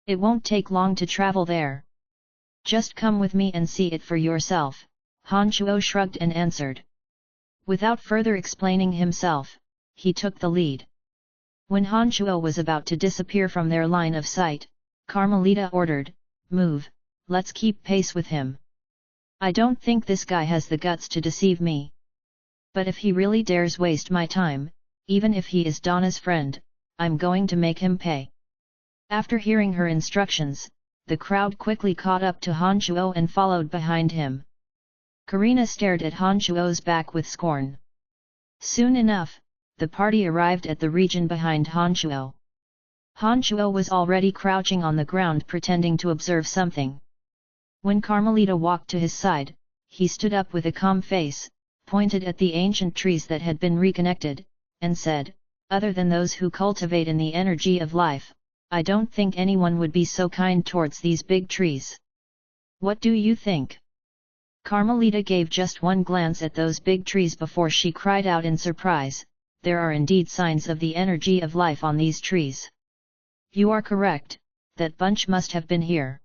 It won't take long to travel there. Just come with me and see it for yourself," Han Shuo shrugged and answered. Without further explaining himself, he took the lead. When Han Shuo was about to disappear from their line of sight, Carmelita ordered, "Move, let's keep pace with him. I don't think this guy has the guts to deceive me. But if he really dares waste my time, even if he is Donna's friend, I'm going to make him pay." After hearing her instructions, the crowd quickly caught up to Han Shuo and followed behind him. Karina stared at Han Shuo's back with scorn. Soon enough, the party arrived at the region behind Han Shuo. Han Shuo was already crouching on the ground pretending to observe something. When Carmelita walked to his side, he stood up with a calm face, pointed at the ancient trees that had been reconnected, and said, "Other than those who cultivate in the energy of life, I don't think anyone would be so kind towards these big trees. What do you think?" Carmelita gave just one glance at those big trees before she cried out in surprise, "There are indeed signs of the energy of life on these trees. You are correct, that bunch must have been here."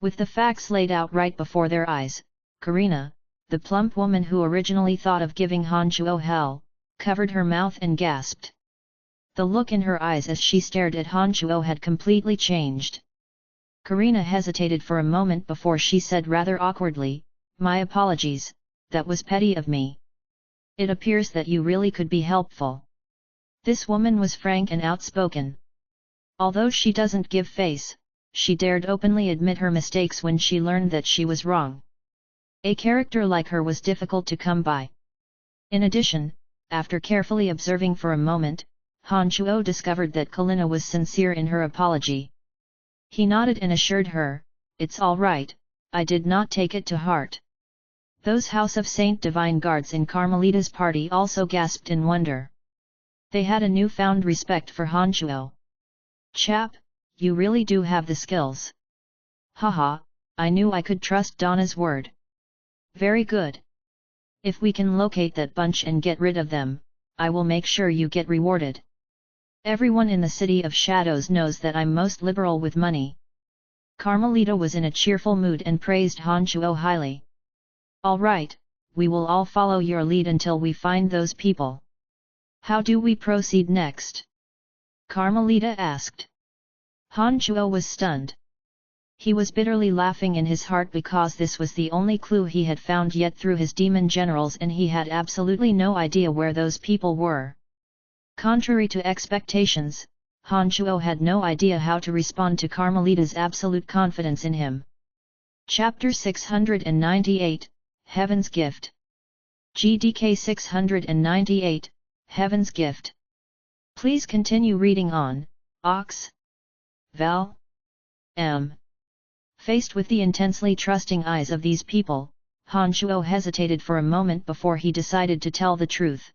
With the facts laid out right before their eyes, Karina, the plump woman who originally thought of giving Han Shuo hell, covered her mouth and gasped. The look in her eyes as she stared at Han Shuo had completely changed. Karina hesitated for a moment before she said rather awkwardly, "My apologies, that was petty of me. It appears that you really could be helpful." This woman was frank and outspoken. Although she doesn't give face, she dared openly admit her mistakes when she learned that she was wrong. A character like her was difficult to come by. In addition, after carefully observing for a moment, Han Chuo discovered that Kalina was sincere in her apology. He nodded and assured her, "It's all right, I did not take it to heart." Those House of Saint Divine guards in Carmelita's party also gasped in wonder. They had a newfound respect for Han Chuo. "Chap, you really do have the skills." "Haha, I knew I could trust Donna's word." "Very good. If we can locate that bunch and get rid of them, I will make sure you get rewarded. Everyone in the City of Shadows knows that I'm most liberal with money." Carmelita was in a cheerful mood and praised Han Chuo highly. "All right, we will all follow your lead until we find those people. How do we proceed next?" Carmelita asked. Han Chuo was stunned. He was bitterly laughing in his heart because this was the only clue he had found yet through his demon generals, and he had absolutely no idea where those people were. Contrary to expectations, Han Chuo had no idea how to respond to Carmelita's absolute confidence in him. Chapter 698, Heaven's Gift. GDK 698, Heaven's Gift. Please continue reading on. Ox. Val. M. Faced with the intensely trusting eyes of these people, Han Chuo hesitated for a moment before he decided to tell the truth.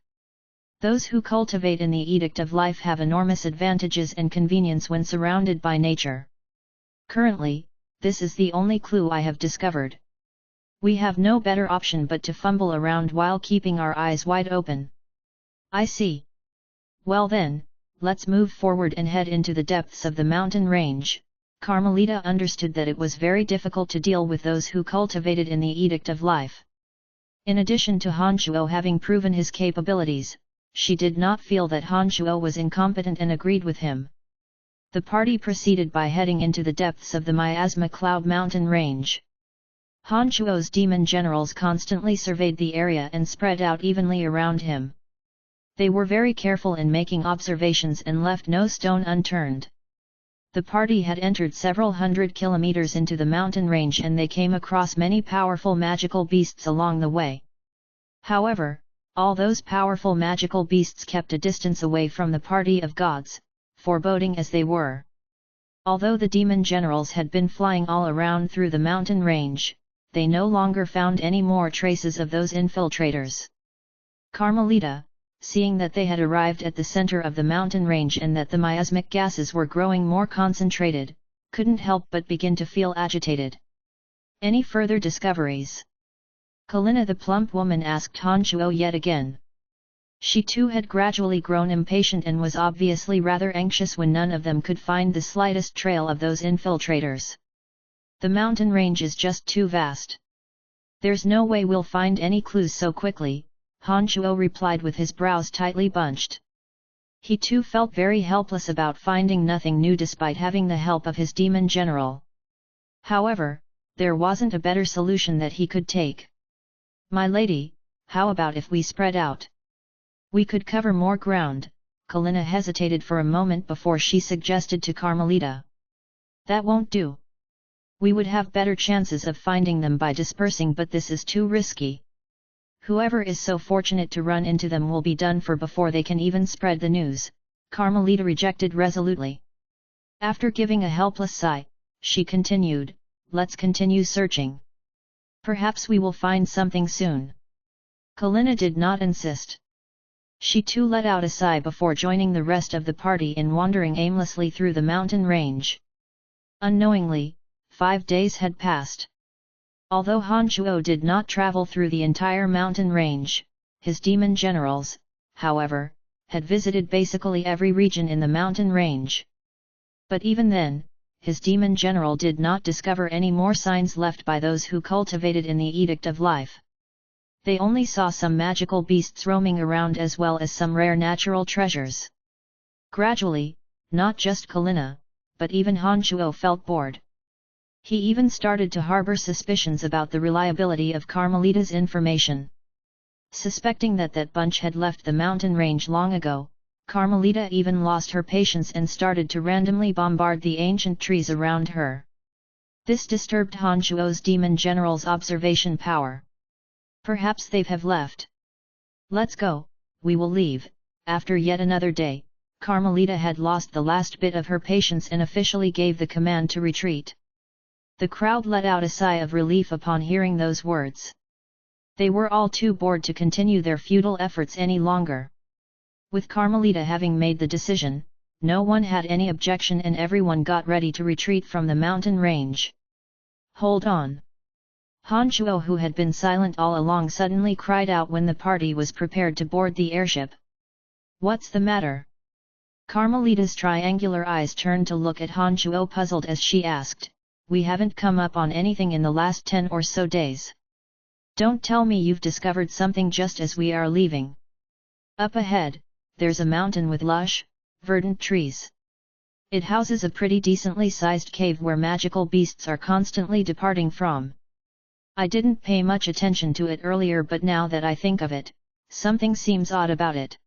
Those who cultivate in the Edict of Life have enormous advantages and convenience when surrounded by nature. Currently, this is the only clue I have discovered. We have no better option but to fumble around while keeping our eyes wide open. I see. Well then, let's move forward and head into the depths of the mountain range. Carmelita understood that it was very difficult to deal with those who cultivated in the Edict of Life. In addition to Han Chuo having proven his capabilities, she did not feel that Han Chuo was incompetent and agreed with him. The party proceeded by heading into the depths of the Miasma Cloud mountain range. Han Chuo's demon generals constantly surveyed the area and spread out evenly around him. They were very careful in making observations and left no stone unturned. The party had entered several hundred kilometers into the mountain range and they came across many powerful magical beasts along the way. However, all those powerful magical beasts kept a distance away from the party of gods, foreboding as they were. Although the demon generals had been flying all around through the mountain range, they no longer found any more traces of those infiltrators. Carmelita, seeing that they had arrived at the center of the mountain range and that the miasmic gases were growing more concentrated, couldn't help but begin to feel agitated. Any further discoveries? Kalina the plump woman asked Han Chuo yet again. She too had gradually grown impatient and was obviously rather anxious when none of them could find the slightest trail of those infiltrators. The mountain range is just too vast. There's no way we'll find any clues so quickly, Han Chuo replied with his brows tightly bunched. He too felt very helpless about finding nothing new despite having the help of his demon general. However, there wasn't a better solution that he could take. "My lady, how about if we spread out? We could cover more ground." Kalina hesitated for a moment before she suggested to Carmelita. "That won't do. We would have better chances of finding them by dispersing, but this is too risky. Whoever is so fortunate to run into them will be done for before they can even spread the news," Carmelita rejected resolutely. After giving a helpless sigh, she continued, "Let's continue searching. Perhaps we will find something soon." Kalina did not insist. She too let out a sigh before joining the rest of the party in wandering aimlessly through the mountain range. Unknowingly, 5 days had passed. Although Han Chuo did not travel through the entire mountain range, his demon generals, however, had visited basically every region in the mountain range. But even then, his demon general did not discover any more signs left by those who cultivated in the Edict of Life. They only saw some magical beasts roaming around as well as some rare natural treasures. Gradually, not just Kalina, but even Han Chuo felt bored. He even started to harbor suspicions about the reliability of Carmelita's information. Suspecting that that bunch had left the mountain range long ago, Carmelita even lost her patience and started to randomly bombard the ancient trees around her. This disturbed Han Shuo's demon general's observation power. Perhaps they have left. Let's go, we will leave. After yet another day, Carmelita had lost the last bit of her patience and officially gave the command to retreat. The crowd let out a sigh of relief upon hearing those words. They were all too bored to continue their futile efforts any longer. With Carmelita having made the decision, no one had any objection and everyone got ready to retreat from the mountain range. Hold on! Han Shuo, who had been silent all along, suddenly cried out when the party was prepared to board the airship. What's the matter? Carmelita's triangular eyes turned to look at Han Shuo, puzzled as she asked, We haven't come up on anything in the last 10 or so days. Don't tell me you've discovered something just as we are leaving. Up ahead, there's a mountain with lush, verdant trees. It houses a pretty decently sized cave where magical beasts are constantly departing from. I didn't pay much attention to it earlier, but now that I think of it, something seems odd about it.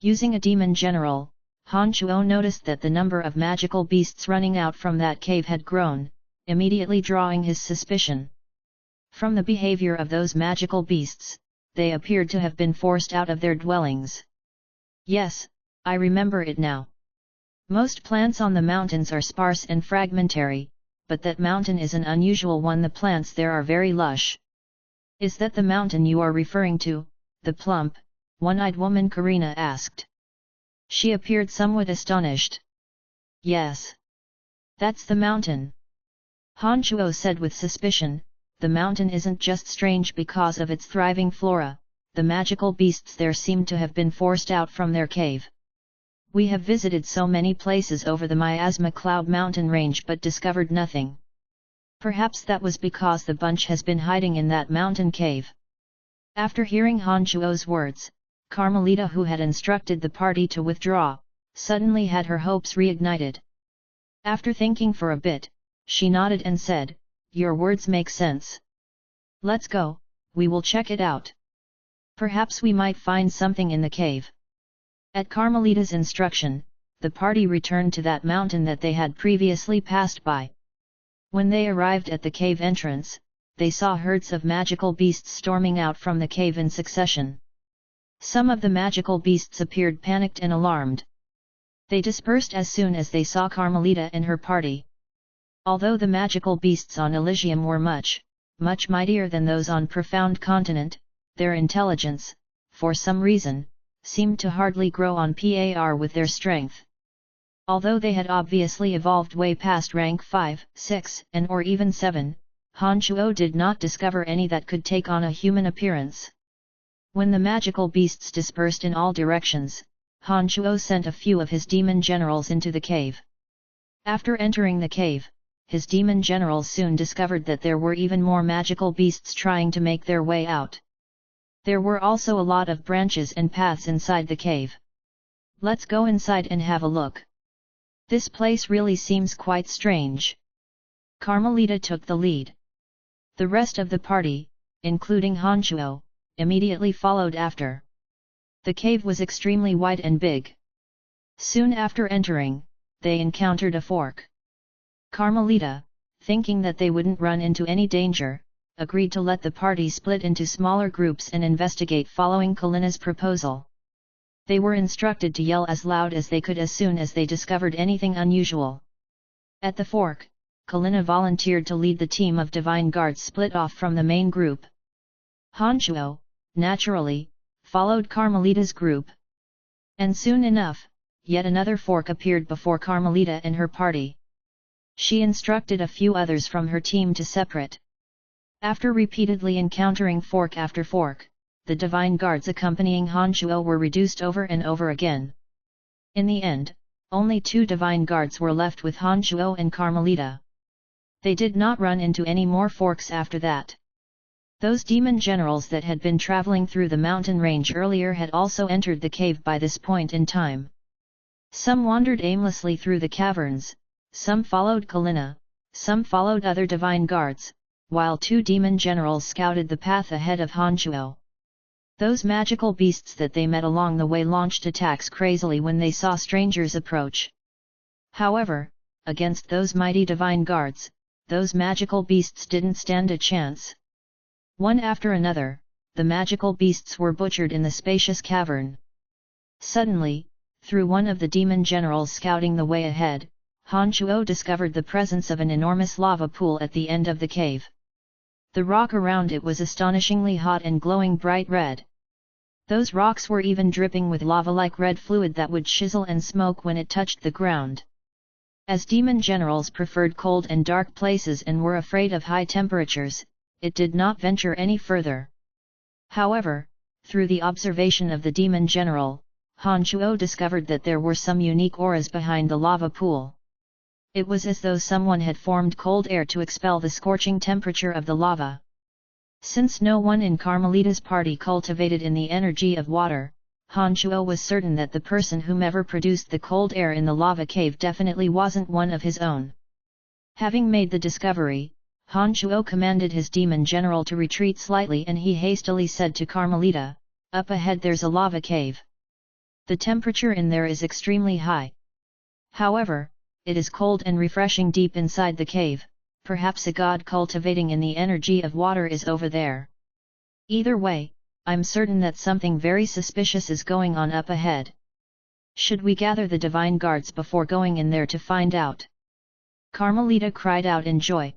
Using a demon general, Han Shuo noticed that the number of magical beasts running out from that cave had grown, immediately drawing his suspicion. From the behavior of those magical beasts, they appeared to have been forced out of their dwellings. Yes, I remember it now. Most plants on the mountains are sparse and fragmentary, but that mountain is an unusual one. The plants there are very lush. Is that the mountain you are referring to? The plump, one-eyed woman Karina asked. She appeared somewhat astonished. Yes. That's the mountain. Han Shuo said with suspicion. The mountain isn't just strange because of its thriving flora, the magical beasts there seem to have been forced out from their cave. We have visited so many places over the Miasma Cloud mountain range but discovered nothing. Perhaps that was because the bunch has been hiding in that mountain cave. After hearing Han Shuo's words, Carmelita, who had instructed the party to withdraw, suddenly had her hopes reignited. After thinking for a bit, she nodded and said, Your words make sense. Let's go, we will check it out. Perhaps we might find something in the cave. At Carmelita's instruction, the party returned to that mountain that they had previously passed by. When they arrived at the cave entrance, they saw herds of magical beasts storming out from the cave in succession. Some of the magical beasts appeared panicked and alarmed. They dispersed as soon as they saw Carmelita and her party. Although the magical beasts on Elysium were much mightier than those on Profound Continent, their intelligence, for some reason, seemed to hardly grow on par with their strength. Although they had obviously evolved way past rank 5, 6, and or even 7, Han Shuo did not discover any that could take on a human appearance. When the magical beasts dispersed in all directions, Han Shuo sent a few of his demon generals into the cave. After entering the cave, his demon generals soon discovered that there were even more magical beasts trying to make their way out. There were also a lot of branches and paths inside the cave. Let's go inside and have a look. This place really seems quite strange. Carmelita took the lead. The rest of the party, including Han Shuo, immediately followed after. The cave was extremely wide and big. Soon after entering, they encountered a fork. Carmelita, thinking that they wouldn't run into any danger, agreed to let the party split into smaller groups and investigate following Kalina's proposal. They were instructed to yell as loud as they could as soon as they discovered anything unusual. At the fork, Kalina volunteered to lead the team of divine guards split off from the main group. Han Shuo, naturally, followed Carmelita's group. And soon enough, yet another fork appeared before Carmelita and her party. She instructed a few others from her team to separate. After repeatedly encountering fork after fork, the divine guards accompanying Han Shuo were reduced over and over again. In the end, only 2 divine guards were left with Han Shuo and Carmelita. They did not run into any more forks after that. Those demon generals that had been traveling through the mountain range earlier had also entered the cave by this point in time. Some wandered aimlessly through the caverns, some followed Kalina, some followed other divine guards, while 2 demon generals scouted the path ahead of Han Shuo. Those magical beasts that they met along the way launched attacks crazily when they saw strangers approach. However, against those mighty divine guards, those magical beasts didn't stand a chance. One after another, the magical beasts were butchered in the spacious cavern. Suddenly, through one of the demon generals scouting the way ahead, Han Chuo discovered the presence of an enormous lava pool at the end of the cave. The rock around it was astonishingly hot and glowing bright red. Those rocks were even dripping with lava-like red fluid that would chisel and smoke when it touched the ground. As demon generals preferred cold and dark places and were afraid of high temperatures, it did not venture any further. However, through the observation of the demon general, Han Chuo discovered that there were some unique auras behind the lava pool. It was as though someone had formed cold air to expel the scorching temperature of the lava. Since no one in Carmelita's party cultivated in the energy of water, Han Chuo was certain that the person whomever produced the cold air in the lava cave definitely wasn't one of his own. Having made the discovery, Han Chuo commanded his demon general to retreat slightly and he hastily said to Carmelita, "Up ahead there's a lava cave. The temperature in there is extremely high. However, it is cold and refreshing deep inside the cave, perhaps a god cultivating in the energy of water is over there. Either way, I'm certain that something very suspicious is going on up ahead. Should we gather the divine guards before going in there to find out?" Carmelita cried out in joy.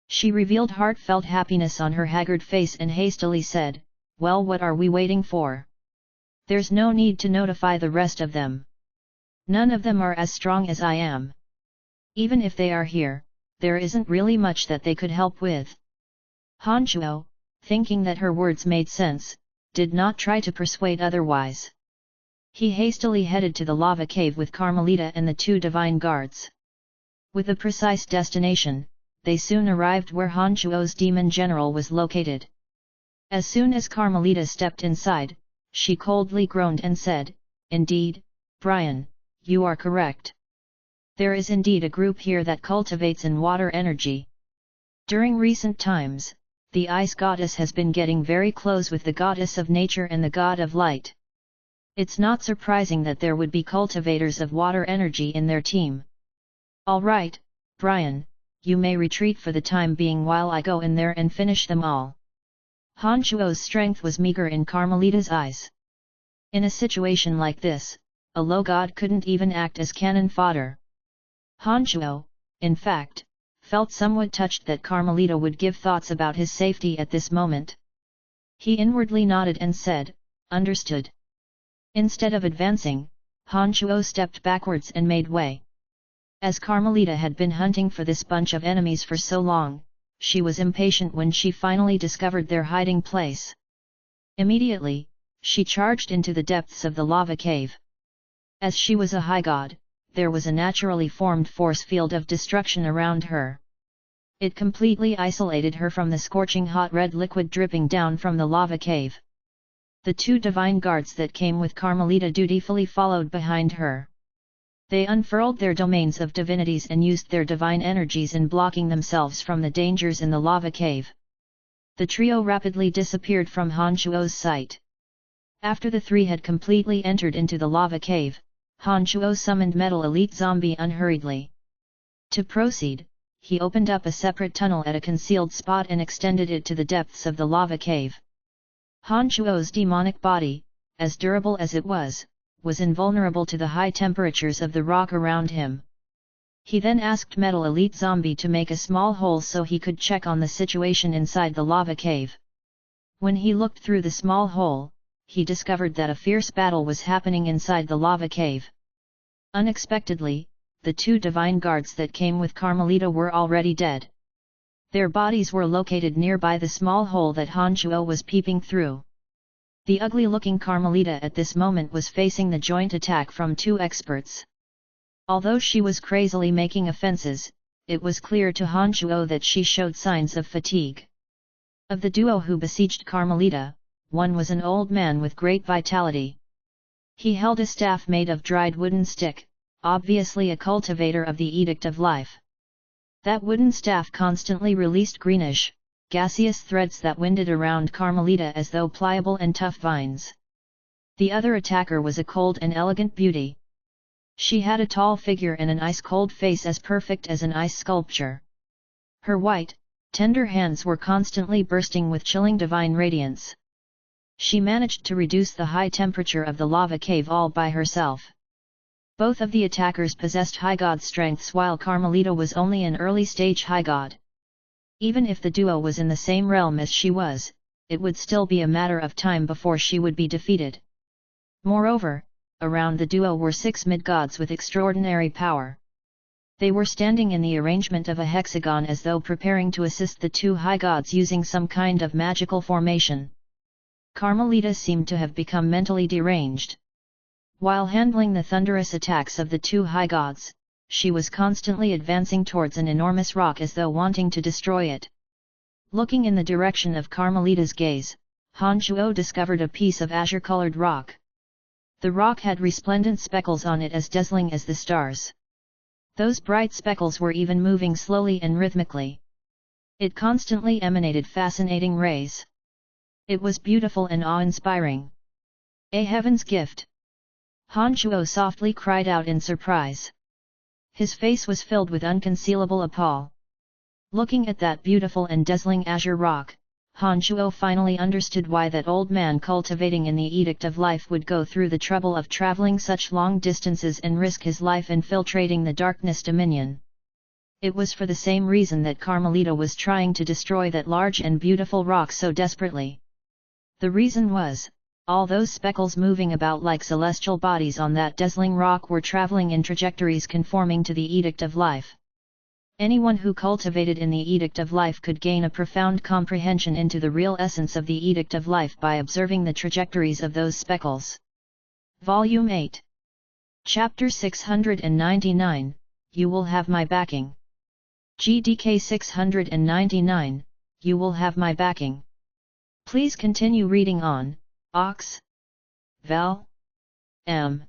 She revealed heartfelt happiness on her haggard face and hastily said, "Well, what are we waiting for? There's no need to notify the rest of them. None of them are as strong as I am. Even if they are here, there isn't really much that they could help with." Han Chuo, thinking that her words made sense, did not try to persuade otherwise. He hastily headed to the lava cave with Carmelita and the two divine guards. With a precise destination, they soon arrived where Han Chuo's demon general was located. As soon as Carmelita stepped inside, she coldly groaned and said, "Indeed, Brian, you are correct. There is indeed a group here that cultivates in water energy. During recent times, the ice goddess has been getting very close with the goddess of nature and the god of light. It's not surprising that there would be cultivators of water energy in their team. All right, Brian, you may retreat for the time being while I go in there and finish them all." Han Chuo's strength was meager in Carmelita's eyes. In a situation like this, a low god couldn't even act as cannon fodder. Han Chuo, in fact, felt somewhat touched that Carmelita would give thoughts about his safety at this moment. He inwardly nodded and said, "Understood." Instead of advancing, Han Chuo stepped backwards and made way. As Carmelita had been hunting for this bunch of enemies for so long, she was impatient when she finally discovered their hiding place. Immediately, she charged into the depths of the lava cave. As she was a high god, there was a naturally formed force field of destruction around her. It completely isolated her from the scorching hot red liquid dripping down from the lava cave. The two divine guards that came with Carmelita dutifully followed behind her. They unfurled their domains of divinities and used their divine energies in blocking themselves from the dangers in the lava cave. The trio rapidly disappeared from Han Chuo's sight. After the three had completely entered into the lava cave, Han Chuo summoned Metal Elite Zombie unhurriedly. To proceed, he opened up a separate tunnel at a concealed spot and extended it to the depths of the lava cave. Han Chuo's demonic body, as durable as it was invulnerable to the high temperatures of the rock around him. He then asked Metal Elite Zombie to make a small hole so he could check on the situation inside the lava cave. When he looked through the small hole, he discovered that a fierce battle was happening inside the lava cave. Unexpectedly, the two divine guards that came with Carmelita were already dead. Their bodies were located nearby the small hole that Han Chuo was peeping through. The ugly-looking Carmelita at this moment was facing the joint attack from two experts. Although she was crazily making offenses, it was clear to Han Chuo that she showed signs of fatigue. Of the duo who besieged Carmelita, one was an old man with great vitality. He held a staff made of dried wooden stick, obviously a cultivator of the Edict of Life. That wooden staff constantly released greenish, gaseous threads that winded around Carmelita as though pliable and tough vines. The other attacker was a cold and elegant beauty. She had a tall figure and an ice-cold face as perfect as an ice sculpture. Her white, tender hands were constantly bursting with chilling divine radiance. She managed to reduce the high temperature of the lava cave all by herself. Both of the attackers possessed high god strengths while Carmelita was only an early-stage high god. Even if the duo was in the same realm as she was, it would still be a matter of time before she would be defeated. Moreover, around the duo were 6 mid-gods with extraordinary power. They were standing in the arrangement of a hexagon as though preparing to assist the 2 high gods using some kind of magical formation. Carmelita seemed to have become mentally deranged. While handling the thunderous attacks of the 2 high gods, she was constantly advancing towards an enormous rock as though wanting to destroy it. Looking in the direction of Carmelita's gaze, Han Shuo discovered a piece of azure-colored rock. The rock had resplendent speckles on it as dazzling as the stars. Those bright speckles were even moving slowly and rhythmically. It constantly emanated fascinating rays. It was beautiful and awe-inspiring. A heaven's gift! Han Shuo softly cried out in surprise. His face was filled with unconcealable appall. Looking at that beautiful and dazzling azure rock, Han Shuo finally understood why that old man cultivating in the Edict of Life would go through the trouble of traveling such long distances and risk his life infiltrating the Darkness Dominion. It was for the same reason that Carmelita was trying to destroy that large and beautiful rock so desperately. The reason was, all those speckles moving about like celestial bodies on that dazzling rock were traveling in trajectories conforming to the Edict of Life. Anyone who cultivated in the Edict of Life could gain a profound comprehension into the real essence of the Edict of Life by observing the trajectories of those speckles. Volume 8. Chapter 699, You Will Have My Backing. GDK 699, You Will Have My Backing. Please continue reading on. Ox. Val. M.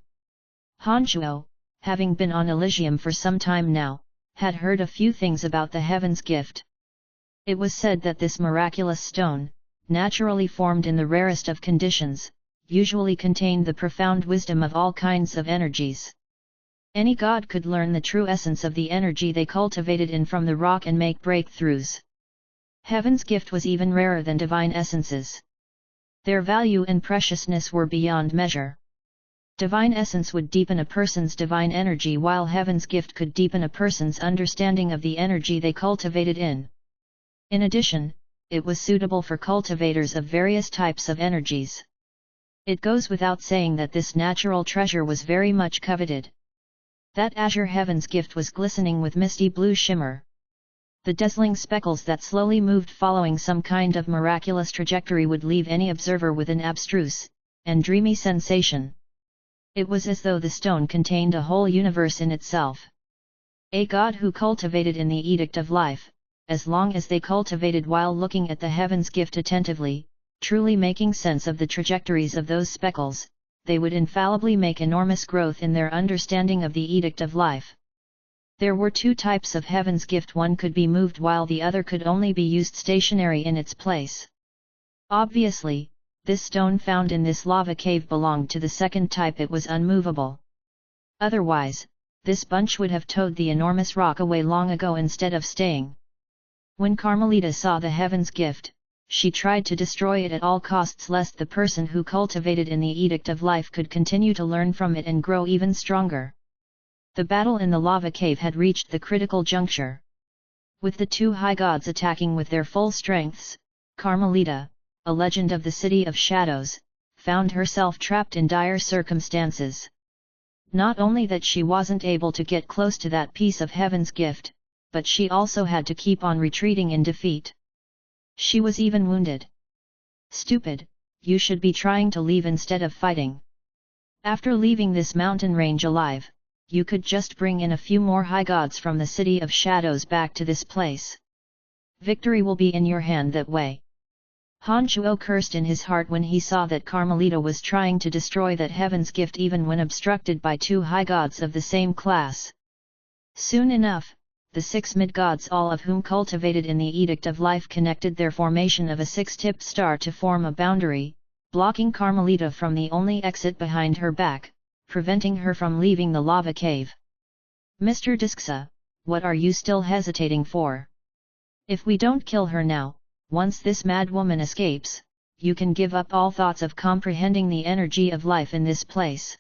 Han Shuo, having been on Elysium for some time now, had heard a few things about the Heaven's Gift. It was said that this miraculous stone, naturally formed in the rarest of conditions, usually contained the profound wisdom of all kinds of energies. Any god could learn the true essence of the energy they cultivated in from the rock and make breakthroughs. Heaven's Gift was even rarer than divine essences. Their value and preciousness were beyond measure. Divine essence would deepen a person's divine energy while Heaven's Gift could deepen a person's understanding of the energy they cultivated in. In addition, it was suitable for cultivators of various types of energies. It goes without saying that this natural treasure was very much coveted. That azure Heaven's Gift was glistening with misty blue shimmer. The dazzling speckles that slowly moved following some kind of miraculous trajectory would leave any observer with an abstruse and dreamy sensation. It was as though the stone contained a whole universe in itself. A god who cultivated in the Edict of Life, as long as they cultivated while looking at the Heaven's Gift attentively, truly making sense of the trajectories of those speckles, they would infallibly make enormous growth in their understanding of the Edict of Life. There were 2 types of Heaven's Gift, one could be moved while the other could only be used stationary in its place. Obviously, this stone found in this lava cave belonged to the second type, it was unmovable. Otherwise, this bunch would have towed the enormous rock away long ago instead of staying. When Carmelita saw the Heaven's Gift, she tried to destroy it at all costs lest the person who cultivated in the Edict of Life could continue to learn from it and grow even stronger. The battle in the lava cave had reached the critical juncture. With the 2 high gods attacking with their full strengths, Carmelita, a legend of the City of Shadows, found herself trapped in dire circumstances. Not only that she wasn't able to get close to that piece of Heaven's Gift, but she also had to keep on retreating in defeat. She was even wounded. Stupid, you should be trying to leave instead of fighting. After leaving this mountain range alive, you could just bring in a few more high gods from the City of Shadows back to this place. Victory will be in your hand that way. Han Shuo cursed in his heart when he saw that Carmelita was trying to destroy that Heaven's Gift even when obstructed by 2 high gods of the same class. Soon enough, the 6 mid-gods, all of whom cultivated in the Edict of Life, connected their formation of a 6-tipped star to form a boundary, blocking Carmelita from the only exit behind her back, preventing her from leaving the lava cave. "Mr. Disksa, what are you still hesitating for? If we don't kill her now, once this mad woman escapes, you can give up all thoughts of comprehending the energy of life in this place.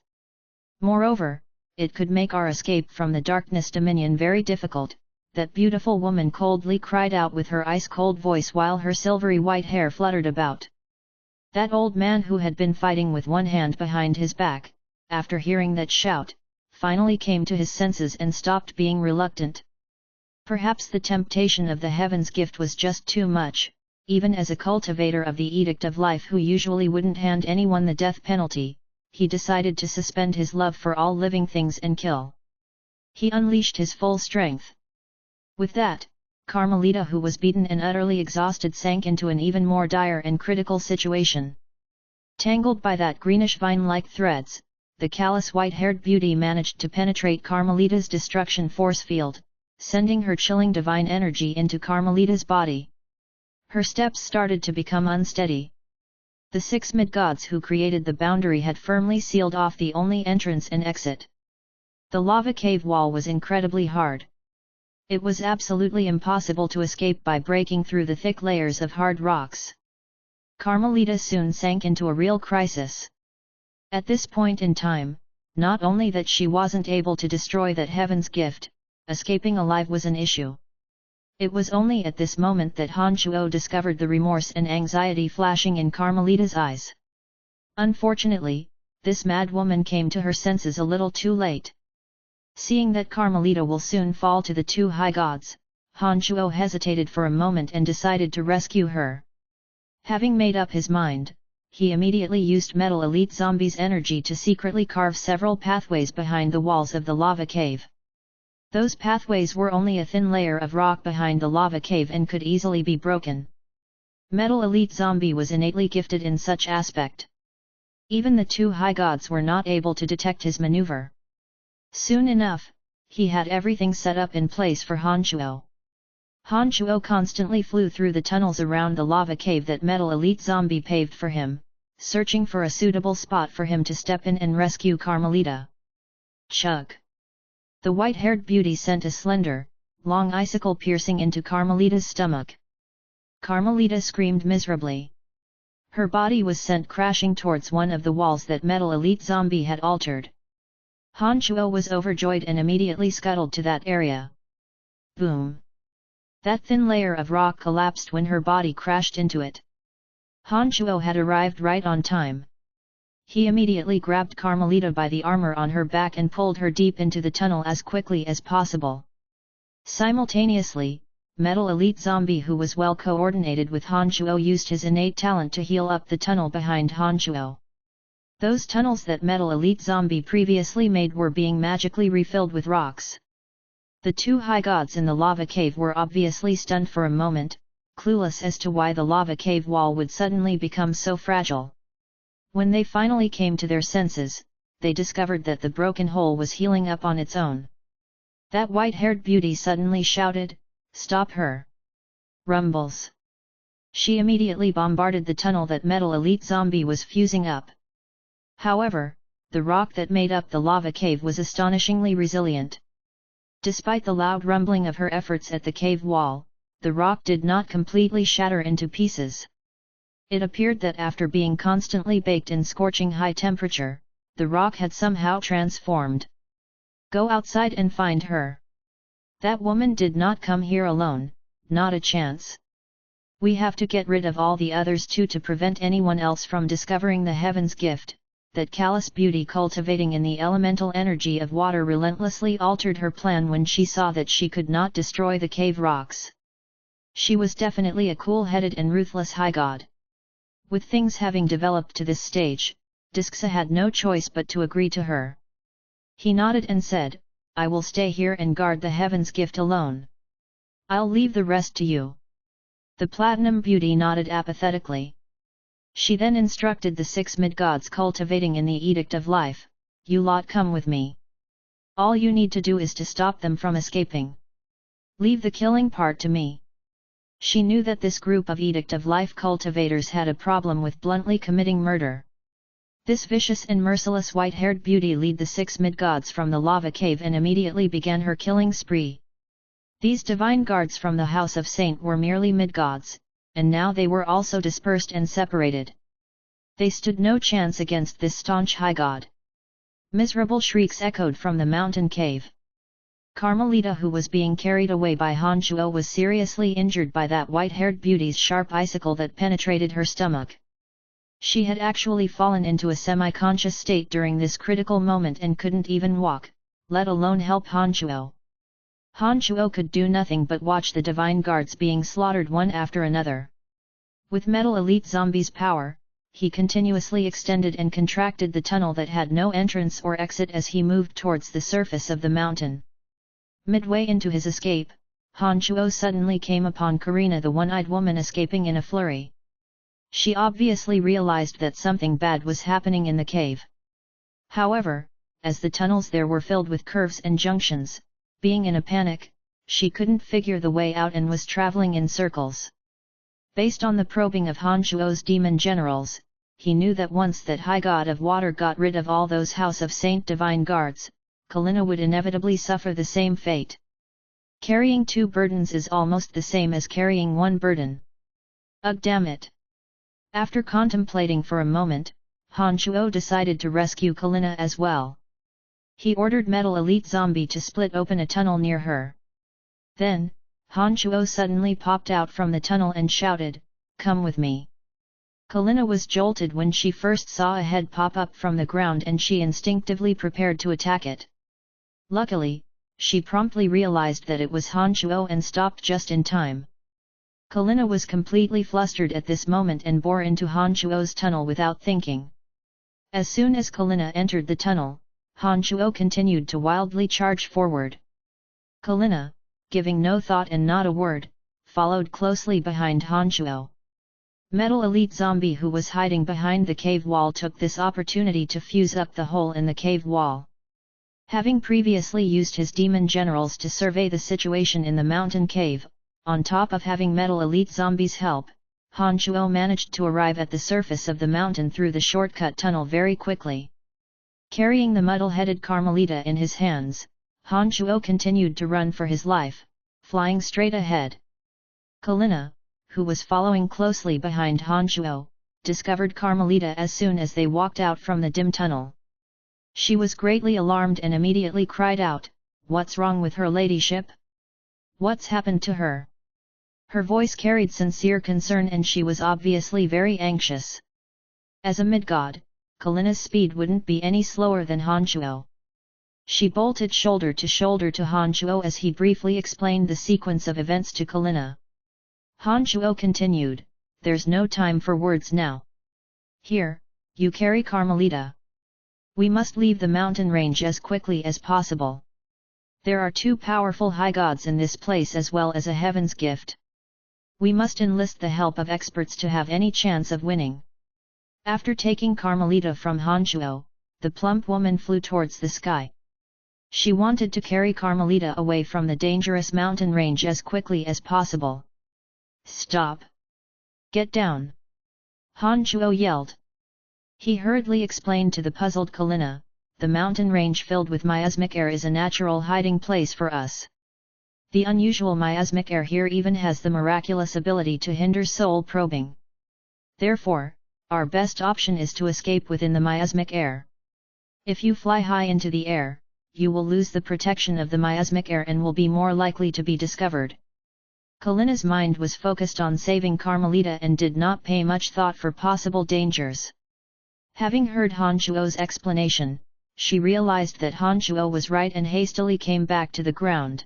Moreover, it could make our escape from the darkness dominion very difficult," that beautiful woman coldly cried out with her ice-cold voice while her silvery white hair fluttered about. That old man, who had been fighting with one hand behind his back, after hearing that shout, finally came to his senses and stopped being reluctant. Perhaps the temptation of the heaven's gift was just too much, even as a cultivator of the Edict of Life who usually wouldn't hand anyone the death penalty. He decided to suspend his love for all living things and kill. He unleashed his full strength. With that, Carmelita, who was beaten and utterly exhausted, sank into an even more dire and critical situation. Tangled by that greenish vine-like threads, the callous white-haired beauty managed to penetrate Carmelita's destruction force field, sending her chilling divine energy into Carmelita's body. Her steps started to become unsteady. The 6 mid-gods who created the boundary had firmly sealed off the only entrance and exit. The lava cave wall was incredibly hard. It was absolutely impossible to escape by breaking through the thick layers of hard rocks. Carmelita soon sank into a real crisis. At this point in time, not only that she wasn't able to destroy that heaven's gift, escaping alive was an issue. It was only at this moment that Han Shuo discovered the remorse and anxiety flashing in Carmelita's eyes. Unfortunately, this mad woman came to her senses a little too late. Seeing that Carmelita will soon fall to the 2 high gods, Han Shuo hesitated for a moment and decided to rescue her. Having made up his mind, he immediately used Metal Elite Zombie's energy to secretly carve several pathways behind the walls of the lava cave. Those pathways were only a thin layer of rock behind the lava cave and could easily be broken. Metal Elite Zombie was innately gifted in such aspect. Even the 2 high gods were not able to detect his maneuver. Soon enough, he had everything set up in place for Han Shuo. Han Shuo constantly flew through the tunnels around the lava cave that Metal Elite Zombie paved for him, searching for a suitable spot for him to step in and rescue Carmelita. Chug! The white-haired beauty sent a slender, long icicle piercing into Carmelita's stomach. Carmelita screamed miserably. Her body was sent crashing towards one of the walls that Metal Elite Zombie had altered. Han Shuo was overjoyed and immediately scuttled to that area. Boom! That thin layer of rock collapsed when her body crashed into it. Han Shuo had arrived right on time. He immediately grabbed Carmelita by the armor on her back and pulled her deep into the tunnel as quickly as possible. Simultaneously, Metal Elite Zombie, who was well coordinated with Han Shuo, used his innate talent to heal up the tunnel behind Han Shuo. Those tunnels that Metal Elite Zombie previously made were being magically refilled with rocks. The 2 high gods in the lava cave were obviously stunned for a moment, clueless as to why the lava cave wall would suddenly become so fragile. When they finally came to their senses, they discovered that the broken hole was healing up on its own. That white-haired beauty suddenly shouted, "Stop her!" Rumbles! She immediately bombarded the tunnel that Metal Elite Zombie was fusing up. However, the rock that made up the lava cave was astonishingly resilient. Despite the loud rumbling of her efforts at the cave wall, the rock did not completely shatter into pieces. It appeared that after being constantly baked in scorching high temperature, the rock had somehow transformed. Go outside and find her. That woman did not come here alone, not a chance. We have to get rid of all the others too to prevent anyone else from discovering the heaven's gift. That callous beauty cultivating in the elemental energy of water relentlessly altered her plan when she saw that she could not destroy the cave rocks. She was definitely a cool-headed and ruthless high god. With things having developed to this stage, Disksa had no choice but to agree to her. He nodded and said, "I will stay here and guard the heaven's gift alone. I'll leave the rest to you." The Platinum Beauty nodded apathetically. She then instructed the 6 mid-gods cultivating in the Edict of Life, "You lot come with me. All you need to do is to stop them from escaping." Leave the killing part to me. She knew that this group of Edict of Life cultivators had a problem with bluntly committing murder. This vicious and merciless white-haired beauty led the 6 mid-gods from the lava cave and immediately began her killing spree. These divine guards from the House of Saint were merely mid-gods, and now they were also dispersed and separated. They stood no chance against this staunch high god. Miserable shrieks echoed from the mountain cave. Carmelita, who was being carried away by Han Shuo, was seriously injured by that white-haired beauty's sharp icicle that penetrated her stomach. She had actually fallen into a semi-conscious state during this critical moment and couldn't even walk, let alone help Han Shuo. Han Shuo could do nothing but watch the divine guards being slaughtered one after another. With Metal Elite Zombie's power, he continuously extended and contracted the tunnel that had no entrance or exit as he moved towards the surface of the mountain. Midway into his escape, Han Shuo suddenly came upon Karina, the one-eyed woman, escaping in a flurry. She obviously realized that something bad was happening in the cave. However, as the tunnels there were filled with curves and junctions, being in a panic, she couldn't figure the way out and was traveling in circles. Based on the probing of Han Shuo's demon generals, he knew that once that High God of Water got rid of all those House of Saint divine guards, Kalina would inevitably suffer the same fate. Carrying 2 burdens is almost the same as carrying 1 burden. Ugh, damn it! After contemplating for a moment, Han Shuo decided to rescue Kalina as well. He ordered Metal Elite Zombie to split open a tunnel near her. Then, Han Shuo suddenly popped out from the tunnel and shouted, "Come with me." Kalina was jolted when she first saw a head pop up from the ground and she instinctively prepared to attack it. Luckily, she promptly realized that it was Han Shuo and stopped just in time. Kalina was completely flustered at this moment and bore into Han Shuo's tunnel without thinking. As soon as Kalina entered the tunnel, Han Shuo continued to wildly charge forward. Kalina, giving no thought and not a word, followed closely behind Han Shuo. Metal Elite Zombie, who was hiding behind the cave wall, took this opportunity to fuse up the hole in the cave wall. Having previously used his demon generals to survey the situation in the mountain cave, on top of having Metal Elite Zombie's help, Han Shuo managed to arrive at the surface of the mountain through the shortcut tunnel very quickly. Carrying the muddle-headed Carmelita in his hands, Han Shuo continued to run for his life, flying straight ahead. Kalina, who was following closely behind Han Shuo, discovered Carmelita as soon as they walked out from the dim tunnel. She was greatly alarmed and immediately cried out, "What's wrong with her ladyship? What's happened to her?" Her voice carried sincere concern and she was obviously very anxious. As a mid-god, Kalina's speed wouldn't be any slower than Han Shuo. She bolted shoulder to shoulder to Han Shuo as he briefly explained the sequence of events to Kalina. Han Shuo continued, "There's no time for words now. Here, you carry Carmelita. We must leave the mountain range as quickly as possible. There are 2 powerful high gods in this place as well as a heaven's gift. We must enlist the help of experts to have any chance of winning." After taking Carmelita from Han Shuo, the plump woman flew towards the sky. She wanted to carry Carmelita away from the dangerous mountain range as quickly as possible. "Stop! Get down!" Han Shuo yelled. He hurriedly explained to the puzzled Kalina, "The mountain range filled with miasmic air is a natural hiding place for us. The unusual miasmic air here even has the miraculous ability to hinder soul probing. Therefore, our best option is to escape within the miasmic air. If you fly high into the air, you will lose the protection of the miasmic air and will be more likely to be discovered." Kalina's mind was focused on saving Carmelita and did not pay much thought for possible dangers. Having heard Han Shuo's explanation, she realized that Han Shuo was right and hastily came back to the ground.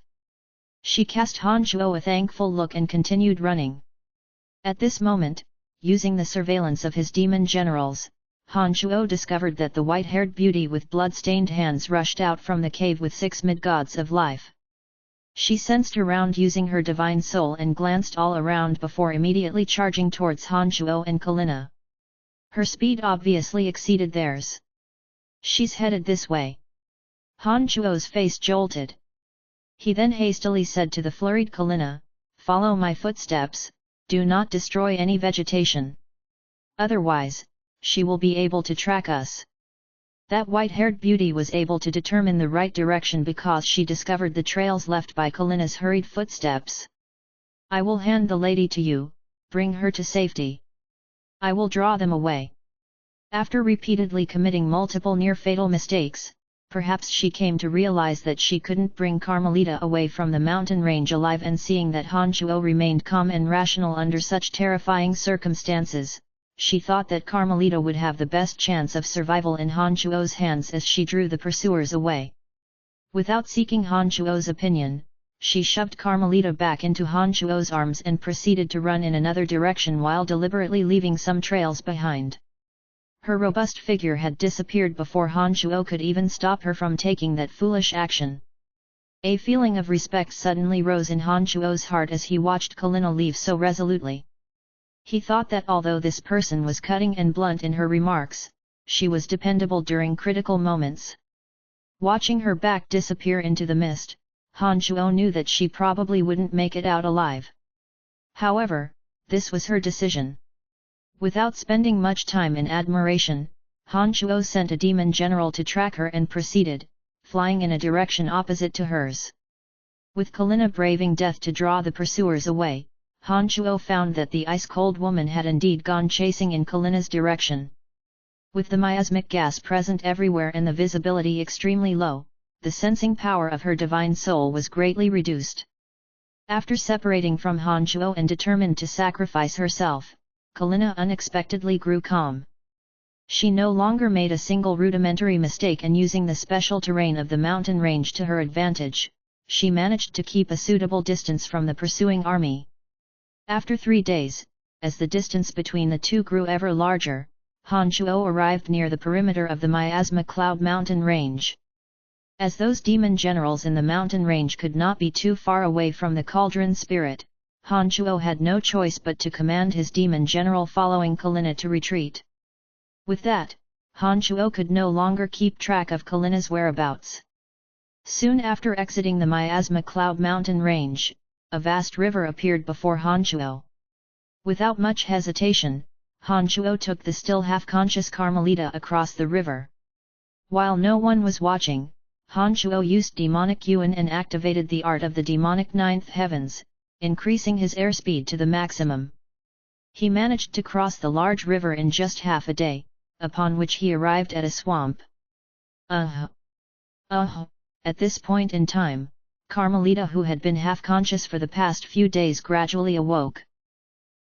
She cast Han Shuo a thankful look and continued running. At this moment, using the surveillance of his demon generals, Han Shuo discovered that the white-haired beauty with blood-stained hands rushed out from the cave with 6 mid-gods of life. She sensed around using her divine soul and glanced all around before immediately charging towards Han Shuo and Kalina. Her speed obviously exceeded theirs. "She's headed this way." Han Shuo's face jolted. He then hastily said to the flurried Kalina, "Follow my footsteps, do not destroy any vegetation. Otherwise, she will be able to track us." That white-haired beauty was able to determine the right direction because she discovered the trails left by Kalina's hurried footsteps. "I will hand the lady to you, bring her to safety. I will draw them away." After repeatedly committing multiple near-fatal mistakes, perhaps she came to realize that she couldn't bring Carmelita away from the mountain range alive, and seeing that Han Shuo remained calm and rational under such terrifying circumstances, she thought that Carmelita would have the best chance of survival in Han Shuo's hands as she drew the pursuers away. Without seeking Han Shuo's opinion, she shoved Carmelita back into Han Shuo's arms and proceeded to run in another direction while deliberately leaving some trails behind. Her robust figure had disappeared before Han Shuo could even stop her from taking that foolish action. A feeling of respect suddenly rose in Han Shuo's heart as he watched Kalina leave so resolutely. He thought that although this person was cutting and blunt in her remarks, she was dependable during critical moments. Watching her back disappear into the mist, Han Shuo knew that she probably wouldn't make it out alive. However, this was her decision. Without spending much time in admiration, Han Shuo sent a demon general to track her and proceeded, flying in a direction opposite to hers. With Kalina braving death to draw the pursuers away, Han Shuo found that the ice-cold woman had indeed gone chasing in Kalina's direction. With the miasmic gas present everywhere and the visibility extremely low, the sensing power of her divine soul was greatly reduced. After separating from Han Shuo and determined to sacrifice herself, Kalina unexpectedly grew calm. She no longer made a single rudimentary mistake, and using the special terrain of the mountain range to her advantage, she managed to keep a suitable distance from the pursuing army. After 3 days, as the distance between the two grew ever larger, Han Shuo arrived near the perimeter of the Miasma Cloud mountain range. As those demon generals in the mountain range could not be too far away from the cauldron spirit, Han Shuo had no choice but to command his demon general following Kalina to retreat. With that, Han Shuo could no longer keep track of Kalina's whereabouts. Soon after exiting the Miasma Cloud mountain range, a vast river appeared before Han Shuo. Without much hesitation, Han Shuo took the still half-conscious Carmelita across the river. While no one was watching, Han Shuo used demonic yuan and activated the art of the demonic ninth heavens, increasing his airspeed to the maximum. He managed to cross the large river in just half a day, upon which he arrived at a swamp. At this point in time, Carmelita, who had been half-conscious for the past few days, gradually awoke.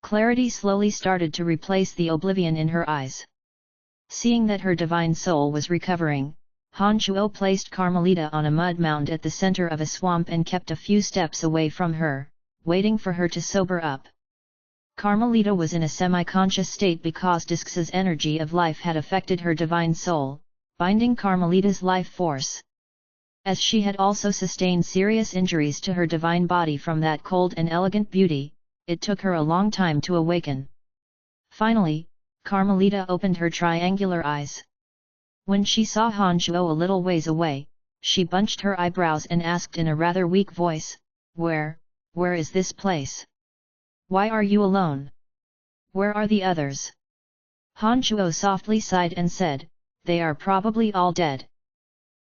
Clarity slowly started to replace the oblivion in her eyes. Seeing that her divine soul was recovering, Han Shuo placed Carmelita on a mud mound at the center of a swamp and kept a few steps away from her, waiting for her to sober up. Carmelita was in a semi-conscious state because Disc's energy of life had affected her divine soul, binding Carmelita's life force. As she had also sustained serious injuries to her divine body from that cold and elegant beauty, it took her a long time to awaken. Finally, Carmelita opened her triangular eyes. When she saw Han Shuo a little ways away, she bunched her eyebrows and asked in a rather weak voice, Where is this place? Why are you alone? Where are the others?" Han Shuo softly sighed and said, "They are probably all dead.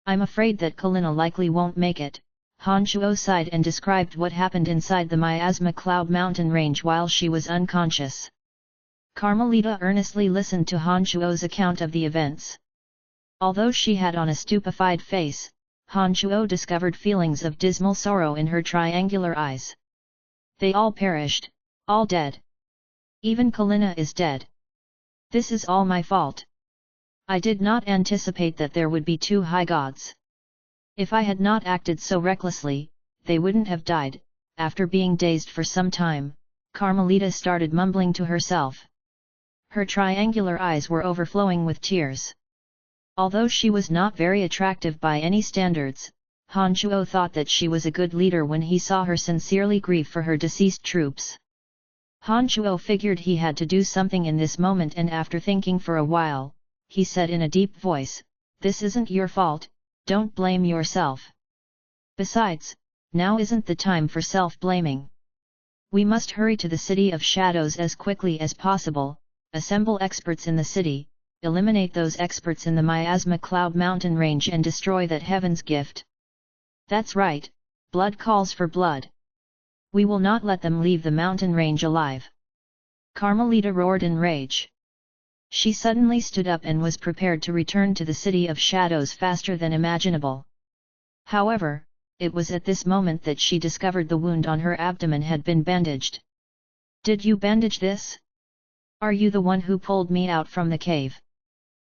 I'm afraid that Kalina likely won't make it." Han Shuo sighed and described what happened inside the Miasma Cloud mountain range while she was unconscious. Carmelita earnestly listened to Han Shuo's account of the events. Although she had on a stupefied face, Han Shuo discovered feelings of dismal sorrow in her triangular eyes. "They all perished, all dead. Even Kalina is dead. This is all my fault. I did not anticipate that there would be 2 high gods. If I had not acted so recklessly, they wouldn't have died." After being dazed for some time, Carmelita started mumbling to herself. Her triangular eyes were overflowing with tears. Although she was not very attractive by any standards, Han Shuo thought that she was a good leader when he saw her sincerely grieve for her deceased troops. Han Shuo figured he had to do something in this moment, and after thinking for a while, he said in a deep voice, "This isn't your fault, don't blame yourself. Besides, Now isn't the time for self-blaming. We must hurry to the City of Shadows as quickly as possible, assemble experts in the city, eliminate those experts in the Miasma Cloud Mountain Range and destroy that heaven's gift. That's right, blood calls for blood. We will not let them leave the mountain range alive. Carmelita roared in rage. She suddenly stood up and was prepared to return to the City of Shadows faster than imaginable. However, it was at this moment that she discovered the wound on her abdomen had been bandaged. Did you bandage this? Are you the one who pulled me out from the cave?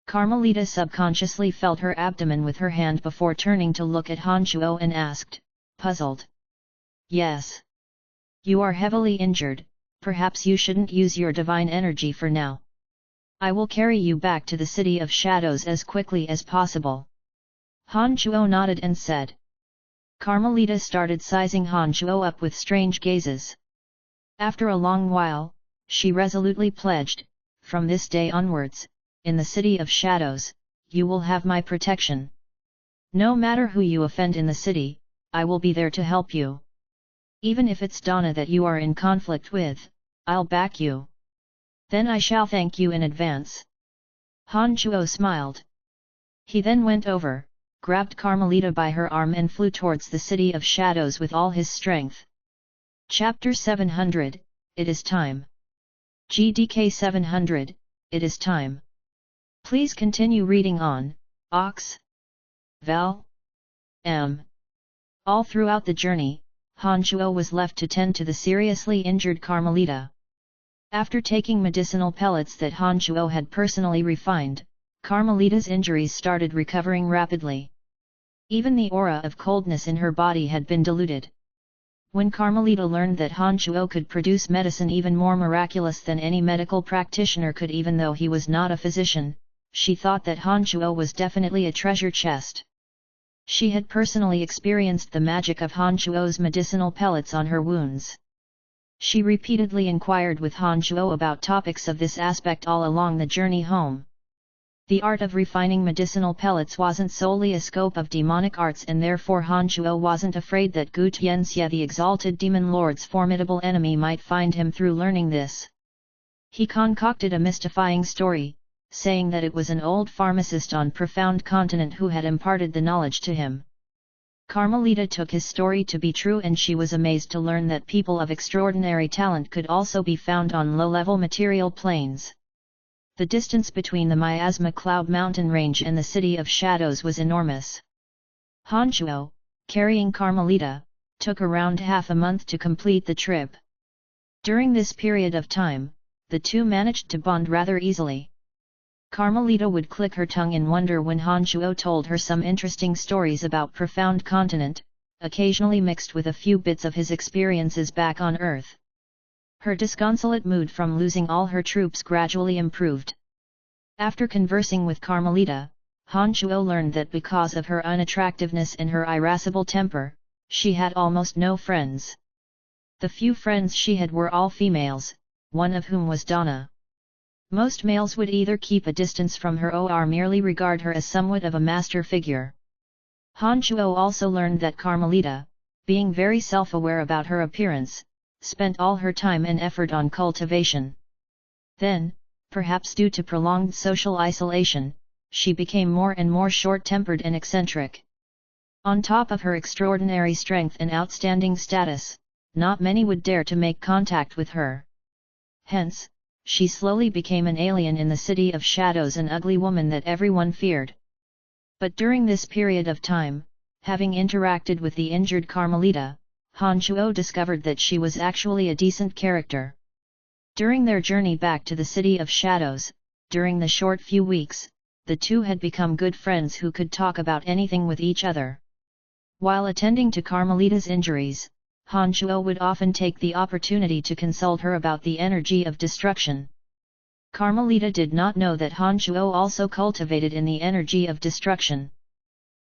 Carmelita subconsciously felt her abdomen with her hand before turning to look at Han Shuo and asked, puzzled. Yes. You are heavily injured, perhaps you shouldn't use your divine energy for now. I will carry you back to the City of Shadows as quickly as possible. Han Shuo nodded and said. Carmelita started sizing Han Shuo up with strange gazes. After a long while, she resolutely pledged, from this day onwards, in the City of Shadows, you will have my protection. No matter who you offend in the city, I will be there to help you. Even if it's Donna that you are in conflict with, I'll back you. Then I shall thank you in advance. Han Shuo smiled. He then went over, grabbed Carmelita by her arm and flew towards the City of Shadows with all his strength. Chapter 700, It is time. GDK 700, It is time. Please continue reading on, Ox. Val. M. All throughout the journey, Han Shuo was left to tend to the seriously injured Carmelita. After taking medicinal pellets that Han Shuo had personally refined, Carmelita's injuries started recovering rapidly. Even the aura of coldness in her body had been diluted. When Carmelita learned that Han Shuo could produce medicine even more miraculous than any medical practitioner could, even though he was not a physician, she thought that Han Shuo was definitely a treasure chest. She had personally experienced the magic of Han Shuo's medicinal pellets on her wounds. She repeatedly inquired with Han Shuo about topics of this aspect all along the journey home. The art of refining medicinal pellets wasn't solely a scope of demonic arts, and therefore Han Shuo wasn't afraid that Gu Tianxia, the exalted demon lord's formidable enemy, might find him through learning this. He concocted a mystifying story, saying that it was an old pharmacist on Profound Continent who had imparted the knowledge to him. Carmelita took his story to be true, and she was amazed to learn that people of extraordinary talent could also be found on low-level material planes. The distance between the Miasma Cloud Mountain Range and the City of Shadows was enormous. Han Shuo, carrying Carmelita, took around half a month to complete the trip. During this period of time, the two managed to bond rather easily. Carmelita would click her tongue in wonder when Han Shuo told her some interesting stories about Profound Continent, occasionally mixed with a few bits of his experiences back on Earth. Her disconsolate mood from losing all her troops gradually improved. After conversing with Carmelita, Han Shuo learned that because of her unattractiveness and her irascible temper, she had almost no friends. The few friends she had were all females, one of whom was Donna. Most males would either keep a distance from her or merely regard her as somewhat of a master figure. Han Shuo also learned that Carmelita, being very self-aware about her appearance, spent all her time and effort on cultivation. Then, perhaps due to prolonged social isolation, she became more and more short-tempered and eccentric. On top of her extraordinary strength and outstanding status, not many would dare to make contact with her. Hence, she slowly became an alien in the City of Shadows, an ugly woman that everyone feared. But during this period of time, having interacted with the injured Carmelita, Han Shuo discovered that she was actually a decent character. During their journey back to the City of Shadows, during the short few weeks, the two had become good friends who could talk about anything with each other. While attending to Carmelita's injuries, Han Shuo would often take the opportunity to consult her about the energy of destruction. Carmelita did not know that Han Shuo also cultivated in the energy of destruction.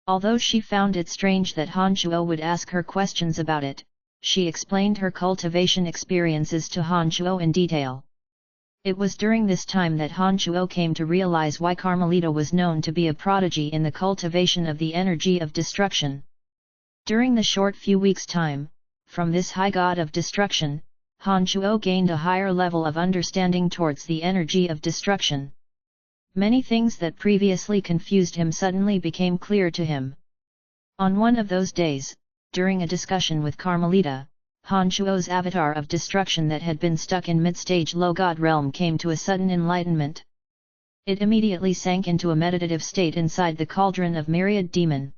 Although she found it strange that Han Shuo would ask her questions about it, she explained her cultivation experiences to Han Shuo in detail. It was during this time that Han Shuo came to realize why Carmelita was known to be a prodigy in the cultivation of the energy of destruction. During the short few weeks' time, from this high god of destruction, Han Shuo gained a higher level of understanding towards the energy of destruction. Many things that previously confused him suddenly became clear to him. On one of those days, during a discussion with Carmelita, Han Shuo's avatar of destruction that had been stuck in mid-stage low god realm came to a sudden enlightenment. It immediately sank into a meditative state inside the cauldron of myriad demon.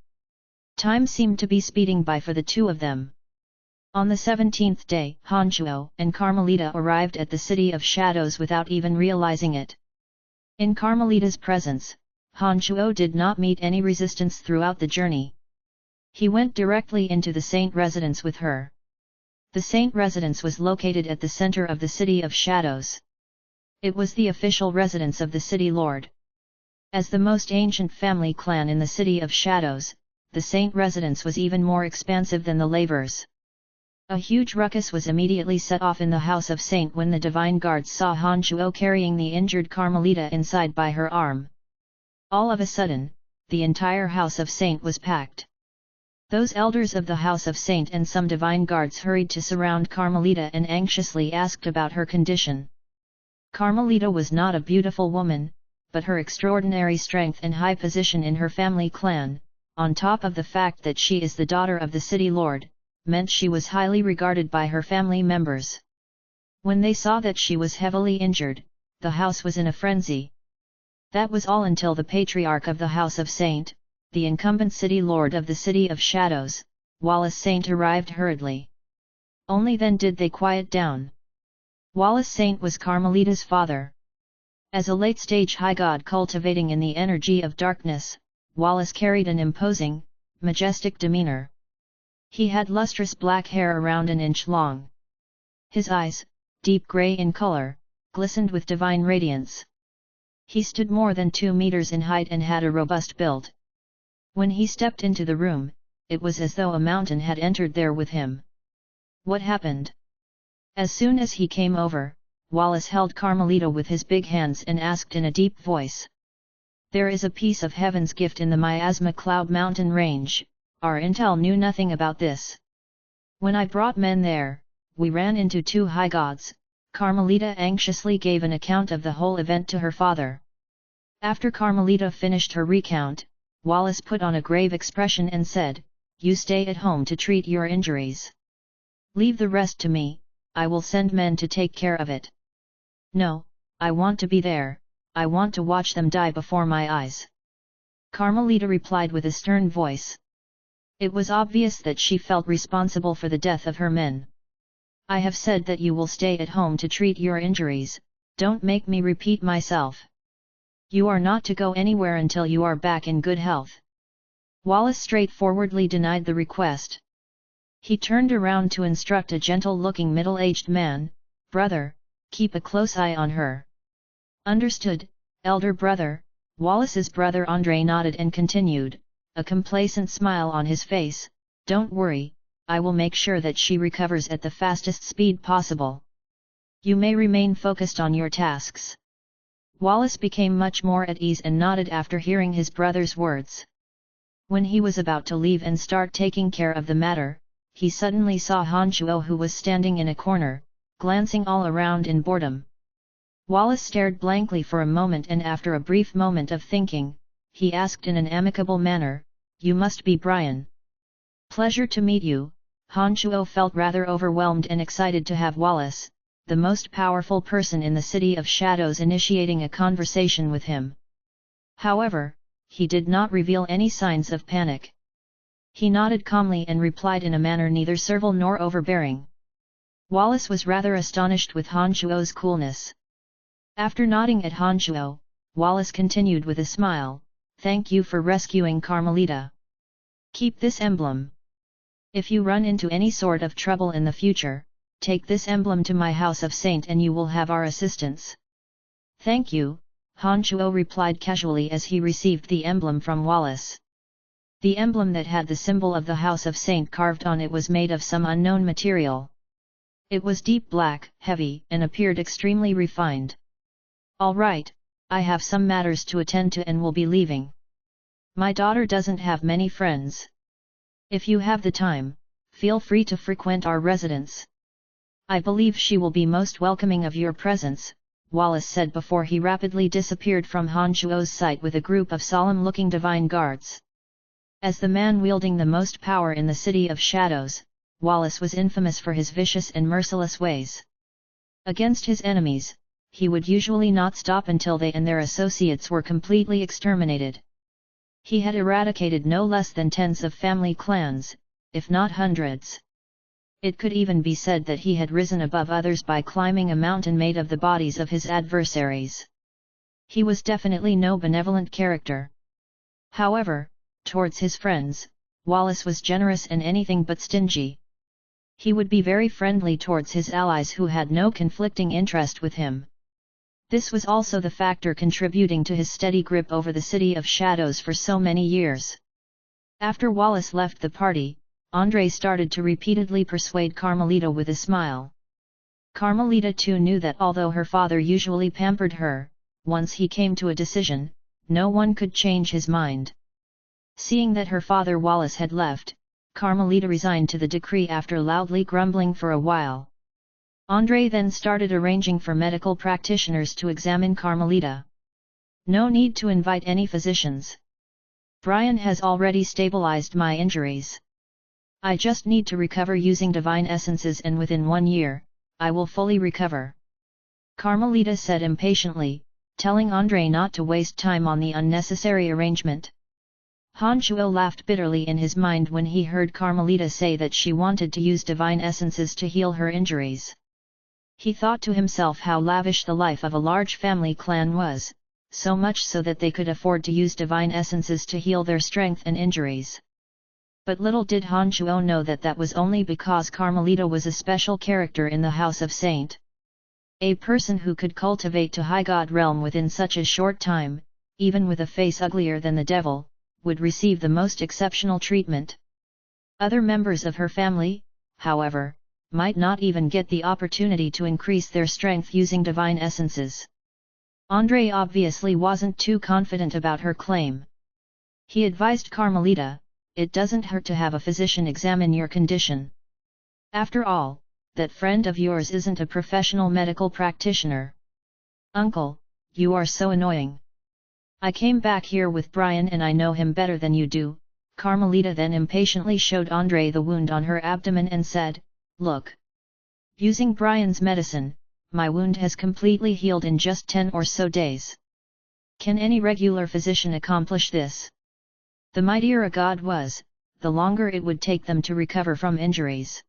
Time seemed to be speeding by for the two of them. On the 17th day, Han Shuo and Carmelita arrived at the City of Shadows without even realizing it. In Carmelita's presence, Han Shuo did not meet any resistance throughout the journey. He went directly into the saint residence with her. The saint residence was located at the center of the City of Shadows. It was the official residence of the city lord. As the most ancient family clan in the City of Shadows, the saint residence was even more expansive than the lavers. A huge ruckus was immediately set off in the House of Saint when the divine guards saw Han Shuo carrying the injured Carmelita inside by her arm. All of a sudden, the entire House of Saint was packed. Those elders of the House of Saint and some divine guards hurried to surround Carmelita and anxiously asked about her condition. Carmelita was not a beautiful woman, but her extraordinary strength and high position in her family clan, on top of the fact that she is the daughter of the city lord, meant she was highly regarded by her family members. When they saw that she was heavily injured, the house was in a frenzy. That was all until the patriarch of the House of Saint, the incumbent city lord of the City of Shadows, Wallace Saint arrived hurriedly. Only then did they quiet down. Wallace Saint was Carmelita's father. As a late-stage high god cultivating in the energy of darkness, Wallace carried an imposing, majestic demeanor. He had lustrous black hair around an inch long. His eyes, deep grey in color, glistened with divine radiance. He stood more than 2 meters in height and had a robust build. When he stepped into the room, it was as though a mountain had entered there with him. What happened? As soon as he came over, Wallace held Carmelita with his big hands and asked in a deep voice. There is a piece of heaven's gift in the Miasma Cloud Mountain range. Our intel knew nothing about this. When I brought men there, we ran into 2 high gods. Carmelita anxiously gave an account of the whole event to her father. After Carmelita finished her recount, Wallace put on a grave expression and said, "You stay at home to treat your injuries. Leave the rest to me, I will send men to take care of it." "No, I want to be there, I want to watch them die before my eyes," Carmelita replied with a stern voice. It was obvious that she felt responsible for the death of her men. "I have said that you will stay at home to treat your injuries, don't make me repeat myself. You are not to go anywhere until you are back in good health." Wallace straightforwardly denied the request. He turned around to instruct a gentle-looking middle-aged man, "Brother, keep a close eye on her." "Understood, elder brother." Wallace's brother Andre nodded and continued, a complacent smile on his face, "Don't worry, I will make sure that she recovers at the fastest speed possible. You may remain focused on your tasks." Wallace became much more at ease and nodded after hearing his brother's words. When he was about to leave and start taking care of the matter, he suddenly saw Han Shuo, who was standing in a corner, glancing all around in boredom. Wallace stared blankly for a moment and after a brief moment of thinking, he asked in an amicable manner, "You must be Brian." "Pleasure to meet you." Han Shuo felt rather overwhelmed and excited to have Wallace, the most powerful person in the City of Shadows, initiating a conversation with him. However, he did not reveal any signs of panic. He nodded calmly and replied in a manner neither servile nor overbearing. Wallace was rather astonished with Han Shuo's coolness. After nodding at Han Shuo, Wallace continued with a smile, "Thank you for rescuing Carmelita. Keep this emblem. If you run into any sort of trouble in the future, take this emblem to my House of Saint and you will have our assistance." "Thank you," Han Shuo replied casually as he received the emblem from Wallace. The emblem that had the symbol of the House of Saint carved on it was made of some unknown material. It was deep black, heavy, and appeared extremely refined. "All right, I have some matters to attend to and will be leaving. My daughter doesn't have many friends. If you have the time, feel free to frequent our residence. I believe she will be most welcoming of your presence, Wallace said before he rapidly disappeared from Han Shuo's sight with a group of solemn-looking divine guards. As the man wielding the most power in the City of Shadows, Wallace was infamous for his vicious and merciless ways. Against his enemies, he would usually not stop until they and their associates were completely exterminated. He had eradicated no less than tens of family clans, if not hundreds. It could even be said that he had risen above others by climbing a mountain made of the bodies of his adversaries. He was definitely no benevolent character. However, towards his friends, Wallace was generous and anything but stingy. He would be very friendly towards his allies who had no conflicting interest with him. This was also the factor contributing to his steady grip over the City of Shadows for so many years. After Wallace left the party, André started to repeatedly persuade Carmelita with a smile. Carmelita too knew that although her father usually pampered her, once he came to a decision, no one could change his mind. Seeing that her father Wallace had left, Carmelita resigned to the decree after loudly grumbling for a while. André then started arranging for medical practitioners to examine Carmelita. No need to invite any physicians. Brian has already stabilized my injuries. I just need to recover using divine essences, and within 1 year, I will fully recover. Carmelita said impatiently, telling André not to waste time on the unnecessary arrangement. Han Shuo laughed bitterly in his mind when he heard Carmelita say that she wanted to use divine essences to heal her injuries. He thought to himself how lavish the life of a large family clan was, so much so that they could afford to use divine essences to heal their strength and injuries. But little did Han Shuo know that that was only because Carmelita was a special character in the House of Saint. A person who could cultivate to high god realm within such a short time, even with a face uglier than the devil, would receive the most exceptional treatment. Other members of her family, however, might not even get the opportunity to increase their strength using divine essences. André obviously wasn't too confident about her claim. He advised Carmelita, "It doesn't hurt to have a physician examine your condition. After all, that friend of yours isn't a professional medical practitioner." "Uncle, you are so annoying. I came back here with Brian and I know him better than you do." Carmelita then impatiently showed André the wound on her abdomen and said, "Look. Using Brian's medicine, my wound has completely healed in just 10 or so days. Can any regular physician accomplish this?" The mightier a god was, the longer it would take them to recover from injuries.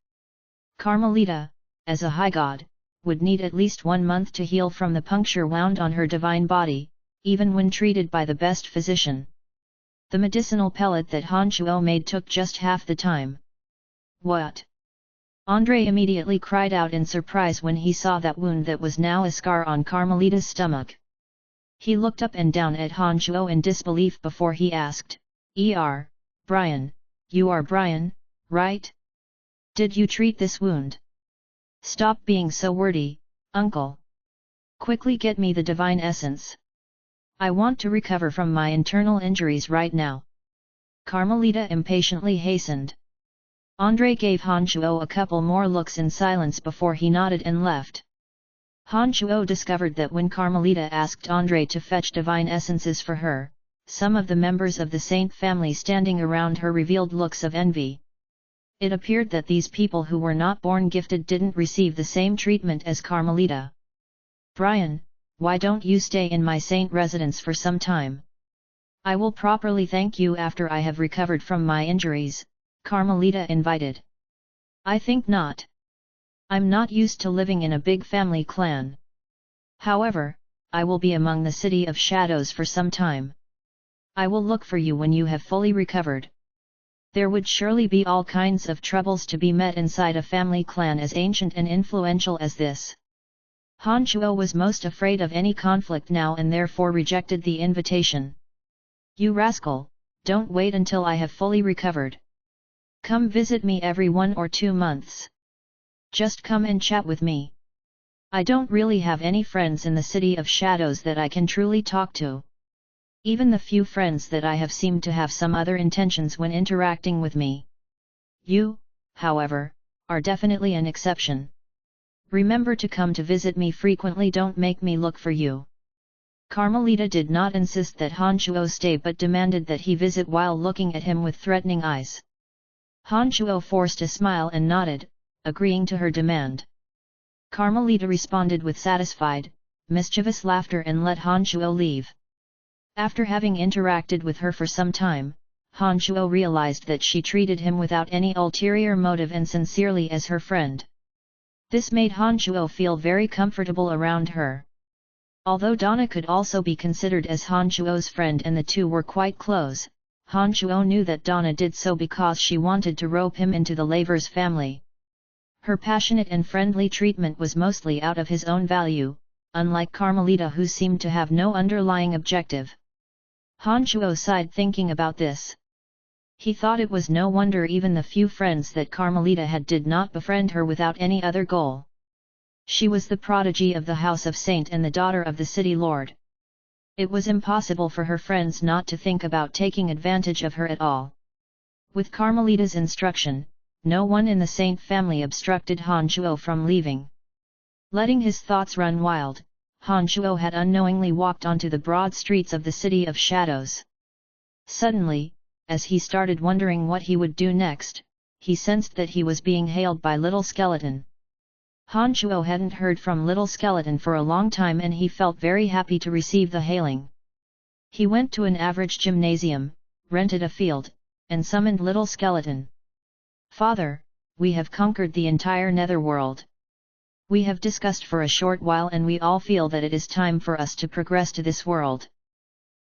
Carmelita, as a high god, would need at least 1 month to heal from the puncture wound on her divine body, even when treated by the best physician. The medicinal pellet that Han Shuo made took just half the time. "What?" André immediately cried out in surprise when he saw that wound that was now a scar on Carmelita's stomach. He looked up and down at Han Shuo in disbelief before he asked, Brian, you are Brian, right? Did you treat this wound?" "Stop being so wordy, uncle. Quickly get me the divine essence. I want to recover from my internal injuries right now." Carmelita impatiently hastened. André gave Han Shuo a couple more looks in silence before he nodded and left. Han Shuo discovered that when Carmelita asked André to fetch divine essences for her, some of the members of the Saint family standing around her revealed looks of envy. It appeared that these people who were not born gifted didn't receive the same treatment as Carmelita. "Brian, why don't you stay in my saint residence for some time? I will properly thank you after I have recovered from my injuries," Carmelita invited. "I think not. I'm not used to living in a big family clan. However, I will be among the City of Shadows for some time. I will look for you when you have fully recovered. There would surely be all kinds of troubles to be met inside a family clan as ancient and influential as this." Han Shuo was most afraid of any conflict now and therefore rejected the invitation. "You rascal, don't wait until I have fully recovered. Come visit me every 1 or 2 months. Just come and chat with me. I don't really have any friends in the City of Shadows that I can truly talk to. Even the few friends that I have seem to have some other intentions when interacting with me. You, however, are definitely an exception. Remember to come to visit me frequently, don't make me look for you." Carmelita did not insist that Han Shuo stay but demanded that he visit while looking at him with threatening eyes. Han Shuo forced a smile and nodded, agreeing to her demand. Carmelita responded with satisfied, mischievous laughter and let Han Shuo leave. After having interacted with her for some time, Han Shuo realized that she treated him without any ulterior motive and sincerely as her friend. This made Han Shuo feel very comfortable around her. Although Donna could also be considered as Han Shuo's friend and the two were quite close, Han Shuo knew that Donna did so because she wanted to rope him into the Lavers family. Her passionate and friendly treatment was mostly out of his own value, unlike Carmelita who seemed to have no underlying objective. Han Shuo sighed thinking about this. He thought it was no wonder even the few friends that Carmelita had did not befriend her without any other goal. She was the prodigy of the House of Saint and the daughter of the city lord. It was impossible for her friends not to think about taking advantage of her at all. With Carmelita's instruction, no one in the Saint family obstructed Han Shuo from leaving. Letting his thoughts run wild, Han Shuo had unknowingly walked onto the broad streets of the City of Shadows. Suddenly, as he started wondering what he would do next, he sensed that he was being hailed by Little Skeleton. Han Shuo hadn't heard from Little Skeleton for a long time and he felt very happy to receive the hailing. He went to an average gymnasium, rented a field, and summoned Little Skeleton. "Father, we have conquered the entire netherworld. We have discussed for a short while and we all feel that it is time for us to progress to this world."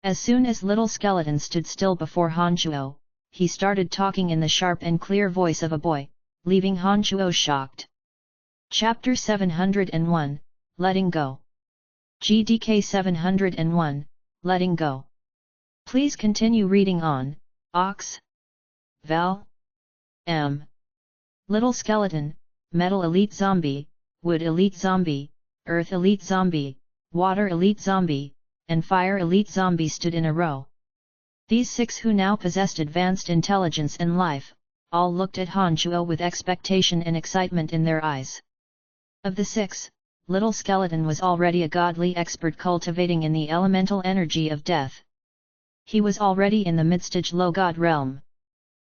As soon as Little Skeleton stood still before Han Shuo, he started talking in the sharp and clear voice of a boy, leaving Han Shuo shocked. Chapter 701, Letting Go. GDK 701, Letting Go. Please continue reading on, Ox. Val. M. Little Skeleton, Metal Elite Zombie, Wood Elite Zombie, Earth Elite Zombie, Water Elite Zombie, and Fire Elite Zombie stood in a row. These six who now possessed advanced intelligence and life, all looked at Han Shuo with expectation and excitement in their eyes. Of the six, Little Skeleton was already a godly expert cultivating in the elemental energy of death. He was already in the mid-stage low god realm.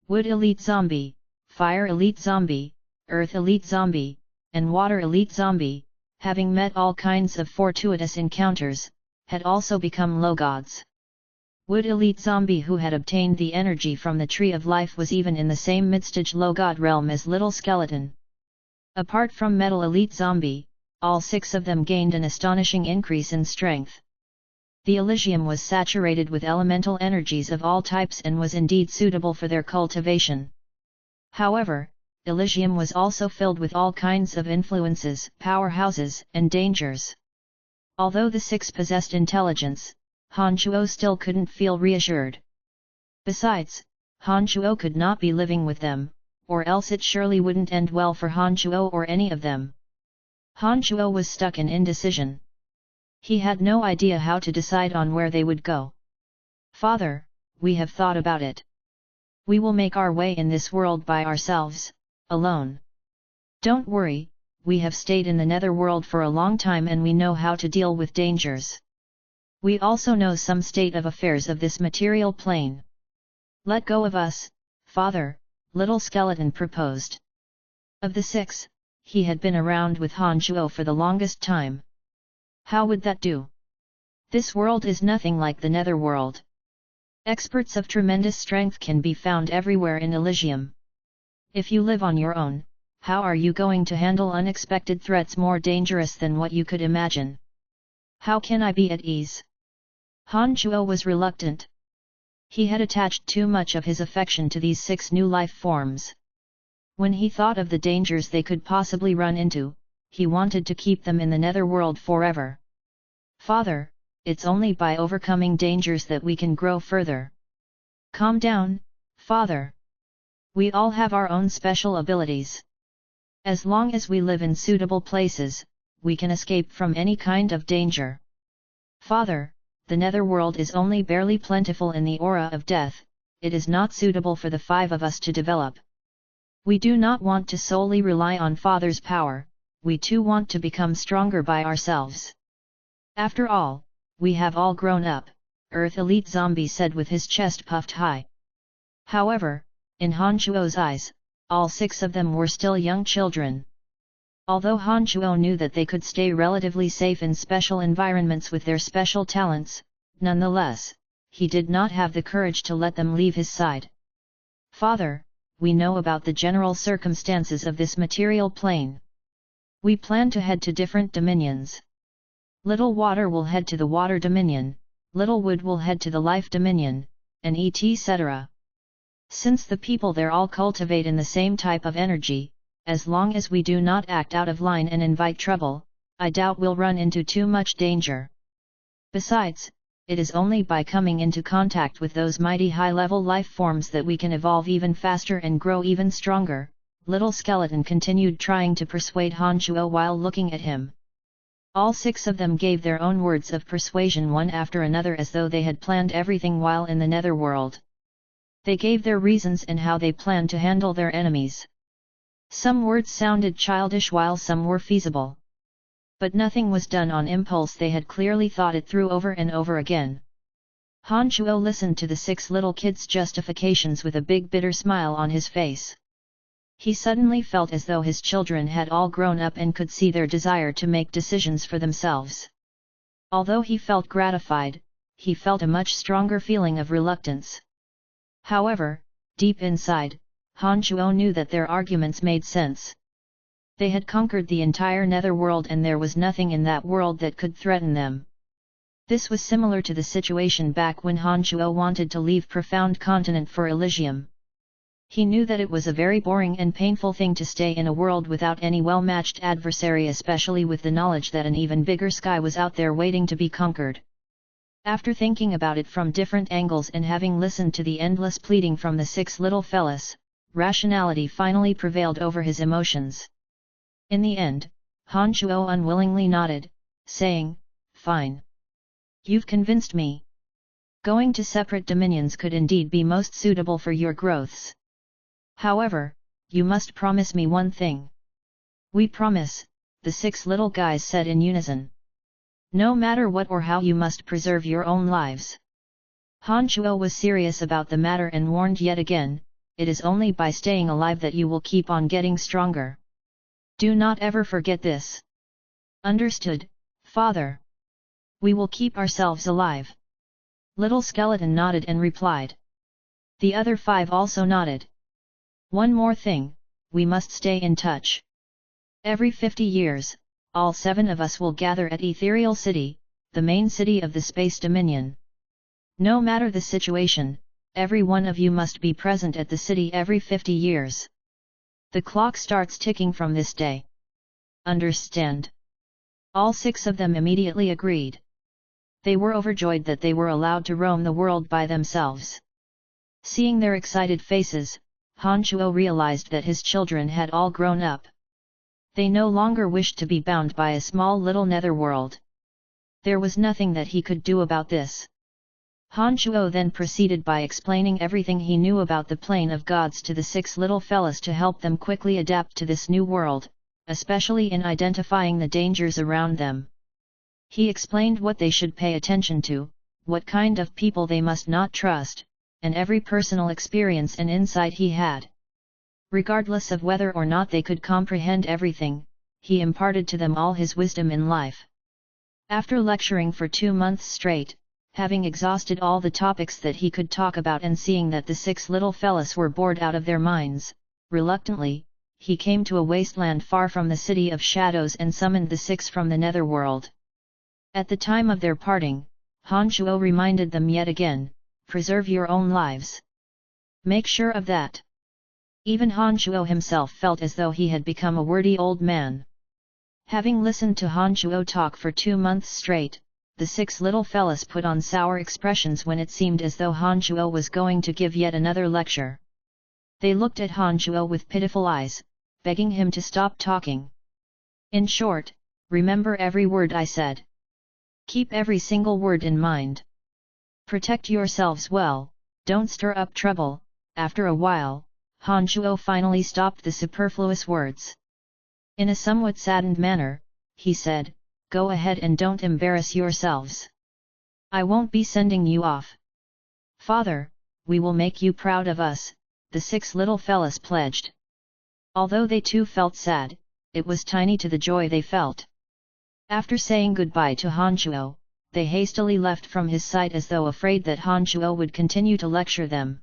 Wood Elite Zombie, Fire Elite Zombie, Earth Elite Zombie, and Water Elite Zombie, having met all kinds of fortuitous encounters, had also become low gods. Wood Elite Zombie who had obtained the energy from the Tree of Life was even in the same mid-stage low god realm as Little Skeleton. Apart from Metal Elite Zombie, all six of them gained an astonishing increase in strength. The Elysium was saturated with elemental energies of all types and was indeed suitable for their cultivation. However, Elysium was also filled with all kinds of influences, powerhouses, and dangers. Although the six possessed intelligence, Han Shuo still couldn't feel reassured. Besides, Han Shuo could not be living with them, or else it surely wouldn't end well for Han Shuo or any of them. Han Shuo was stuck in indecision. He had no idea how to decide on where they would go. "Father, we have thought about it. We will make our way in this world by ourselves, alone. Don't worry, we have stayed in the netherworld for a long time and we know how to deal with dangers. We also know some state of affairs of this material plane. Let go of us, Father," Little Skeleton proposed. Of the six, he had been around with Han Shuo for the longest time. How would that do? This world is nothing like the netherworld. Experts of tremendous strength can be found everywhere in Elysium. If you live on your own, how are you going to handle unexpected threats more dangerous than what you could imagine? How can I be at ease? Han Shuo was reluctant. He had attached too much of his affection to these six new life forms. When he thought of the dangers they could possibly run into, he wanted to keep them in the netherworld forever. "Father, it's only by overcoming dangers that we can grow further. Calm down, Father. We all have our own special abilities. As long as we live in suitable places, we can escape from any kind of danger. Father, the netherworld is only barely plentiful in the aura of death, it is not suitable for the five of us to develop. We do not want to solely rely on Father's power, we too want to become stronger by ourselves. After all, we have all grown up, Earth Elite Zombie said with his chest puffed high. However, in Han Chuo's eyes, all 6 of them were still young children. Although Han Chuo knew that they could stay relatively safe in special environments with their special talents, nonetheless, he did not have the courage to let them leave his side. Father, we know about the general circumstances of this material plane. We plan to head to different dominions. Little Water will head to the Water Dominion, Little Wood will head to the Life Dominion, and etc. Since the people there all cultivate in the same type of energy, as long as we do not act out of line and invite trouble, I doubt we'll run into too much danger. Besides, it is only by coming into contact with those mighty high-level life forms that we can evolve even faster and grow even stronger, Little Skeleton continued, trying to persuade Han Chuo while looking at him. All 6 of them gave their own words of persuasion one after another as though they had planned everything while in the netherworld. They gave their reasons and how they planned to handle their enemies. Some words sounded childish while some were feasible. But nothing was done on impulse, they had clearly thought it through over and over again. Han Chuo listened to the 6 little kids' justifications with a big bitter smile on his face. He suddenly felt as though his children had all grown up and could see their desire to make decisions for themselves. Although he felt gratified, he felt a much stronger feeling of reluctance. However, deep inside, Han Chuo knew that their arguments made sense. They had conquered the entire netherworld and there was nothing in that world that could threaten them. This was similar to the situation back when Han Chuo wanted to leave Profound Continent for Elysium. He knew that it was a very boring and painful thing to stay in a world without any well-matched adversary, especially with the knowledge that an even bigger sky was out there waiting to be conquered. After thinking about it from different angles and having listened to the endless pleading from the 6 little fellas, rationality finally prevailed over his emotions. In the end, Han Chuo unwillingly nodded, saying, "Fine. You've convinced me. Going to separate dominions could indeed be most suitable for your growths. However, you must promise me one thing." "We promise," the 6 little guys said in unison. "No matter what or how, you must preserve your own lives." Han Chuo was serious about the matter and warned yet again, "It is only by staying alive that you will keep on getting stronger. Do not ever forget this." "Understood, Father. We will keep ourselves alive." Little Skeleton nodded and replied. The other 5 also nodded. "One more thing, we must stay in touch. Every 50 years, all 7 of us will gather at Ethereal City, the main city of the Space Dominion. No matter the situation, every one of you must be present at the city every 50 years. The clock starts ticking from this day. Understand?" All 6 of them immediately agreed. They were overjoyed that they were allowed to roam the world by themselves. Seeing their excited faces, Han Chuo realized that his children had all grown up. They no longer wished to be bound by a small little netherworld. There was nothing that he could do about this. Han Chuo then proceeded by explaining everything he knew about the plane of gods to the 6 little fellas to help them quickly adapt to this new world, especially in identifying the dangers around them. He explained what they should pay attention to, what kind of people they must not trust, and every personal experience and insight he had. Regardless of whether or not they could comprehend everything, he imparted to them all his wisdom in life. After lecturing for 2 months straight, having exhausted all the topics that he could talk about and seeing that the 6 little fellas were bored out of their minds, reluctantly, he came to a wasteland far from the City of Shadows and summoned the 6 from the netherworld. At the time of their parting, Han Chuo reminded them yet again, "Preserve your own lives. Make sure of that." Even Han Chuo himself felt as though he had become a wordy old man. Having listened to Han Chuo talk for 2 months straight, the 6 little fellas put on sour expressions when it seemed as though Han Chuo was going to give yet another lecture. They looked at Han Chuo with pitiful eyes, begging him to stop talking. "In short, remember every word I said. Keep every single word in mind. Protect yourselves well, don't stir up trouble." After a while, Han Shuo finally stopped the superfluous words. In a somewhat saddened manner, he said, "Go ahead and don't embarrass yourselves. I won't be sending you off." "Father, we will make you proud of us," the 6 little fellas pledged. Although they too felt sad, it was tiny to the joy they felt. After saying goodbye to Han Shuo, they hastily left from his sight as though afraid that Han Shuo would continue to lecture them.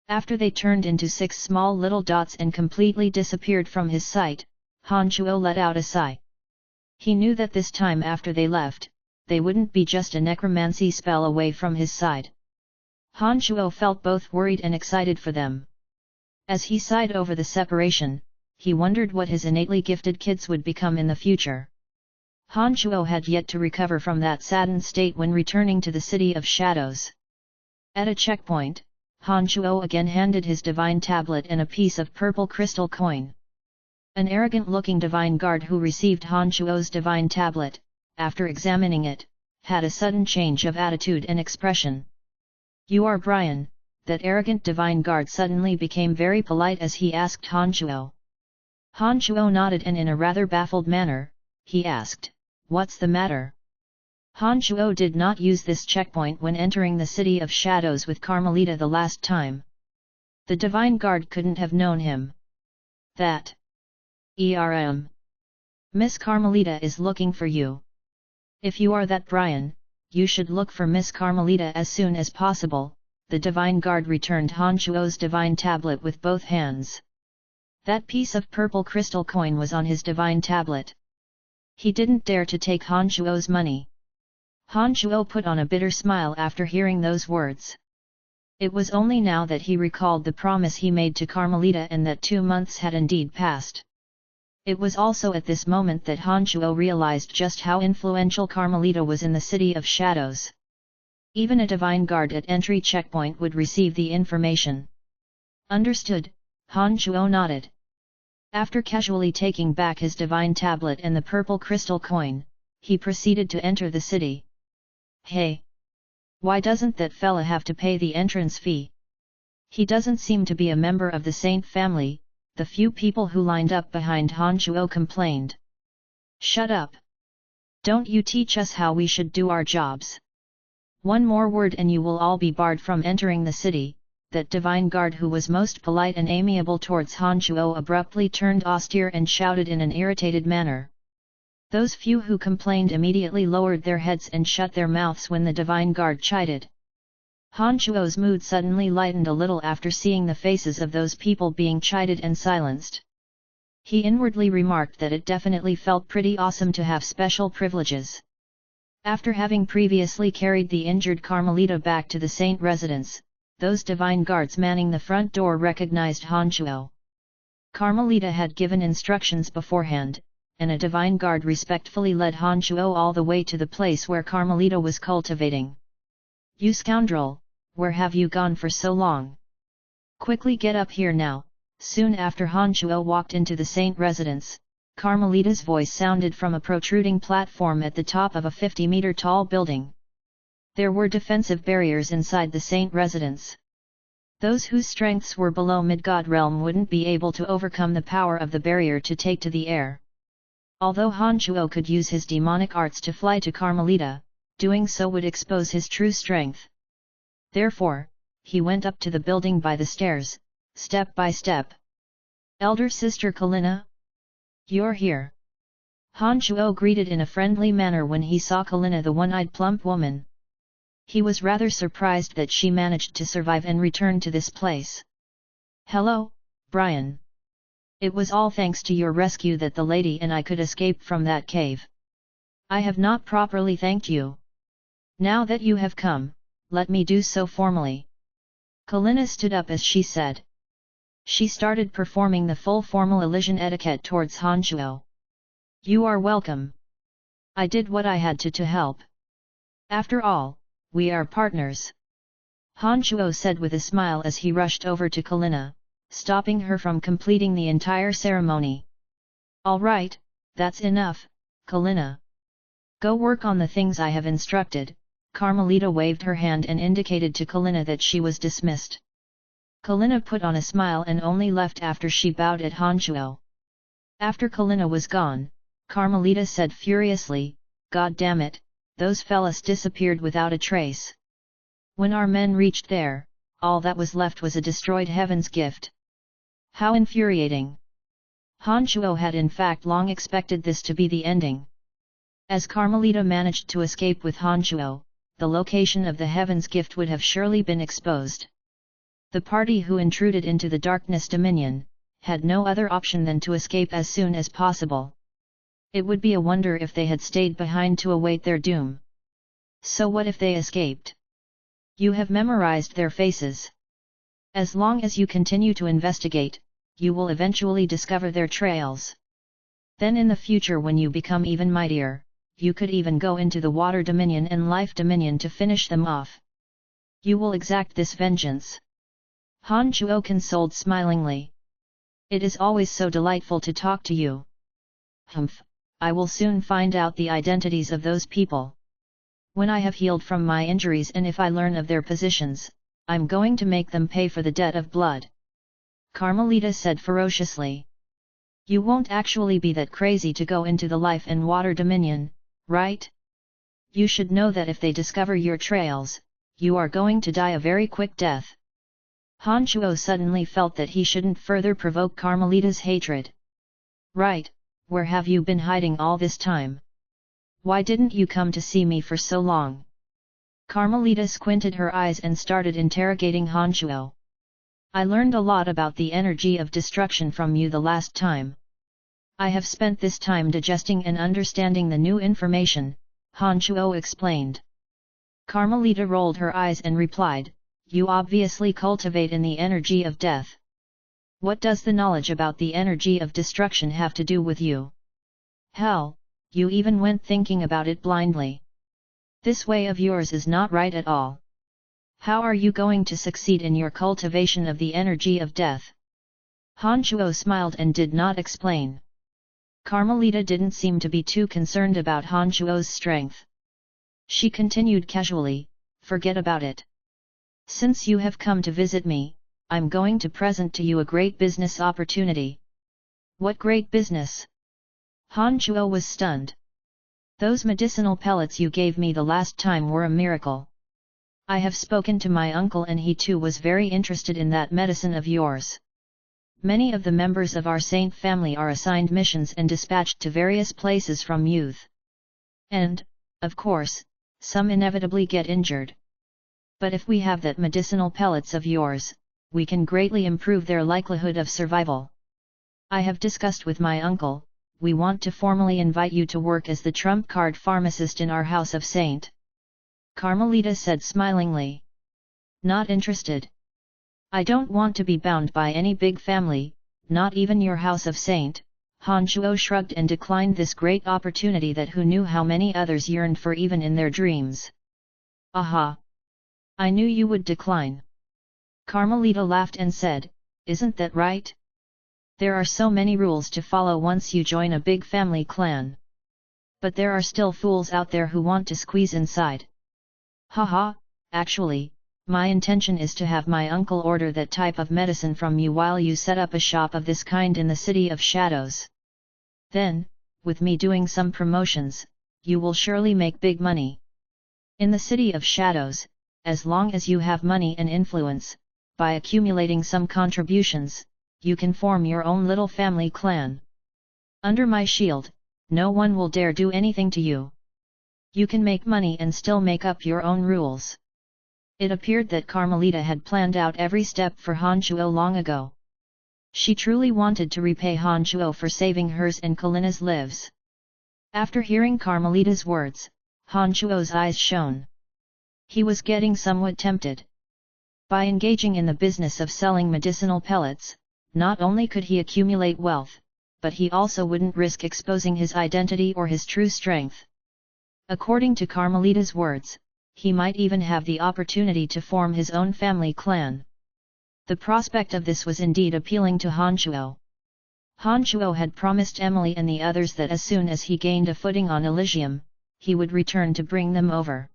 After they turned into 6 small little dots and completely disappeared from his sight, Han Shuo let out a sigh. He knew that this time after they left, they wouldn't be just a necromancy spell away from his side. Han Shuo felt both worried and excited for them. As he sighed over the separation, he wondered what his innately gifted kids would become in the future. Han Shuo had yet to recover from that saddened state when returning to the City of Shadows. At a checkpoint, Han Shuo again handed his divine tablet and a piece of purple crystal coin. An arrogant-looking divine guard who received Han Shuo's divine tablet, after examining it, had a sudden change of attitude and expression. "You are Brian?" That arrogant divine guard suddenly became very polite as he asked Han Shuo. Han Shuo nodded and in a rather baffled manner, he asked, "What's the matter?" Han Shuo did not use this checkpoint when entering the City of Shadows with Carmelita the last time. The divine guard couldn't have known him. "That Miss Carmelita is looking for you. If you are that Brian, you should look for Miss Carmelita as soon as possible." The divine guard returned Han Shuo's divine tablet with both hands. That piece of purple crystal coin was on his divine tablet. He didn't dare to take Han Shuo's money. Han Shuo put on a bitter smile after hearing those words. It was only now that he recalled the promise he made to Carmelita and that 2 months had indeed passed. It was also at this moment that Han Shuo realized just how influential Carmelita was in the City of Shadows. Even a divine guard at entry checkpoint would receive the information. "Understood," Han Shuo nodded. After casually taking back his divine tablet and the purple crystal coin, he proceeded to enter the city. "Hey! Why doesn't that fella have to pay the entrance fee? He doesn't seem to be a member of the Saint family," the few people who lined up behind Han Shuo complained. "Shut up! Don't you teach us how we should do our jobs. One more word and you will all be barred from entering the city." That divine guard who was most polite and amiable towards Han Shuo abruptly turned austere and shouted in an irritated manner. Those few who complained immediately lowered their heads and shut their mouths when the divine guard chided. Han Shuo's mood suddenly lightened a little after seeing the faces of those people being chided and silenced. He inwardly remarked that it definitely felt pretty awesome to have special privileges. After having previously carried the injured Carmelita back to the Saint residence, those divine guards manning the front door recognized Han Shuo. Carmelita had given instructions beforehand, and a divine guard respectfully led Han Shuo all the way to the place where Carmelita was cultivating. "You scoundrel, where have you gone for so long? Quickly get up here now!" Soon after Han Shuo walked into the Saint residence, Carmelita's voice sounded from a protruding platform at the top of a 50-meter tall building. There were defensive barriers inside the Saint residence. Those whose strengths were below mid-god realm wouldn't be able to overcome the power of the barrier to take to the air. Although Han Shuo could use his demonic arts to fly to Carmelita, doing so would expose his true strength. Therefore, he went up to the building by the stairs, step by step. "Elder Sister Kalina? You're here!" Han Shuo greeted in a friendly manner when he saw Kalina, the one-eyed plump woman. He was rather surprised that she managed to survive and return to this place. "Hello, Brian. It was all thanks to your rescue that the lady and I could escape from that cave. I have not properly thanked you. Now that you have come, let me do so formally." Kalina stood up as she said. She started performing the full formal Elysian etiquette towards Han Shuo. "You are welcome. I did what I had to help. After all, we are partners," Han Shuo said with a smile as he rushed over to Kalina, stopping her from completing the entire ceremony. "All right, that's enough, Kalina. Go work on the things I have instructed." Carmelita waved her hand and indicated to Kalina that she was dismissed. Kalina put on a smile and only left after she bowed at Han Shuo. After Kalina was gone, Carmelita said furiously, "God damn it, those fellas disappeared without a trace. When our men reached there, all that was left was a destroyed heaven's gift. How infuriating!" Han Shuo had in fact long expected this to be the ending. As Carmelita managed to escape with Han Shuo, the location of the heaven's gift would have surely been exposed. The party who intruded into the darkness dominion had no other option than to escape as soon as possible. It would be a wonder if they had stayed behind to await their doom. So what if they escaped? You have memorized their faces. As long as you continue to investigate, you will eventually discover their trails. Then in the future, when you become even mightier, you could even go into the water dominion and life dominion to finish them off. You will exact this vengeance. Han Shuo consoled smilingly. It is always so delightful to talk to you. Humph, I will soon find out the identities of those people. When I have healed from my injuries and if I learn of their positions, I'm going to make them pay for the debt of blood. Carmelita said ferociously. You won't actually be that crazy to go into the life and water dominion, right? You should know that if they discover your trails, you are going to die a very quick death. Han Shuo suddenly felt that he shouldn't further provoke Carmelita's hatred. Right, where have you been hiding all this time? Why didn't you come to see me for so long? Carmelita squinted her eyes and started interrogating Han Shuo. I learned a lot about the energy of destruction from you the last time. I have spent this time digesting and understanding the new information, Han Shuo explained. Carmelita rolled her eyes and replied, you obviously cultivate in the energy of death. What does the knowledge about the energy of destruction have to do with you? Hell, you even went thinking about it blindly. This way of yours is not right at all. How are you going to succeed in your cultivation of the energy of death? Han Shuo smiled and did not explain. Carmelita didn't seem to be too concerned about Han Shuo's strength. She continued casually, forget about it. Since you have come to visit me, I'm going to present to you a great business opportunity. What great business? Han Shuo was stunned. Those medicinal pellets you gave me the last time were a miracle. I have spoken to my uncle and he too was very interested in that medicine of yours. Many of the members of our saint family are assigned missions and dispatched to various places from youth. And, of course, some inevitably get injured. But if we have that medicinal pellets of yours, we can greatly improve their likelihood of survival. I have discussed with my uncle, we want to formally invite you to work as the trump card pharmacist in our house of saint. Carmelita said smilingly. Not interested. I don't want to be bound by any big family, not even your house of saint. Han Shuo shrugged and declined this great opportunity that who knew how many others yearned for even in their dreams. Aha! I knew you would decline. Carmelita laughed and said, isn't that right? There are so many rules to follow once you join a big family clan. But there are still fools out there who want to squeeze inside. Haha, actually, my intention is to have my uncle order that type of medicine from you while you set up a shop of this kind in the City of Shadows. Then, with me doing some promotions, you will surely make big money. In the City of Shadows, as long as you have money and influence, by accumulating some contributions, you can form your own little family clan. Under my shield, no one will dare do anything to you. You can make money and still make up your own rules. It appeared that Carmelita had planned out every step for Han Shuo long ago. She truly wanted to repay Han Shuo for saving hers and Kalina's lives. After hearing Carmelita's words, Han Shuo's eyes shone. He was getting somewhat tempted. By engaging in the business of selling medicinal pellets, not only could he accumulate wealth, but he also wouldn't risk exposing his identity or his true strength. According to Carmelita's words, he might even have the opportunity to form his own family clan. The prospect of this was indeed appealing to Han Shuo. Han Shuo had promised Emily and the others that as soon as he gained a footing on Elysium, he would return to bring them over.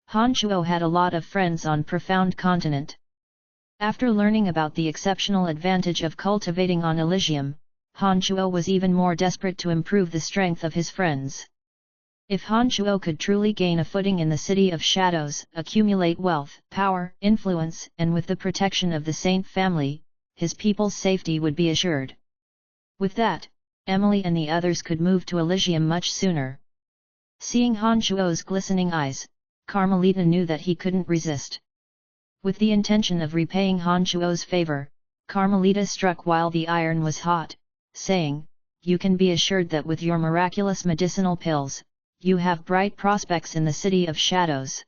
Han Shuo had a lot of friends on Profound Continent. After learning about the exceptional advantage of cultivating on Elysium, Han Shuo was even more desperate to improve the strength of his friends. If Han Shuo could truly gain a footing in the City of Shadows, accumulate wealth, power, influence, and with the protection of the Saint family, his people's safety would be assured. With that, Emily and the others could move to Elysium much sooner. Seeing Han Shuo's glistening eyes, Carmelita knew that he couldn't resist. With the intention of repaying Han Shuo's favor, Carmelita struck while the iron was hot, saying, "You can be assured that with your miraculous medicinal pills, you have bright prospects in the City of Shadows.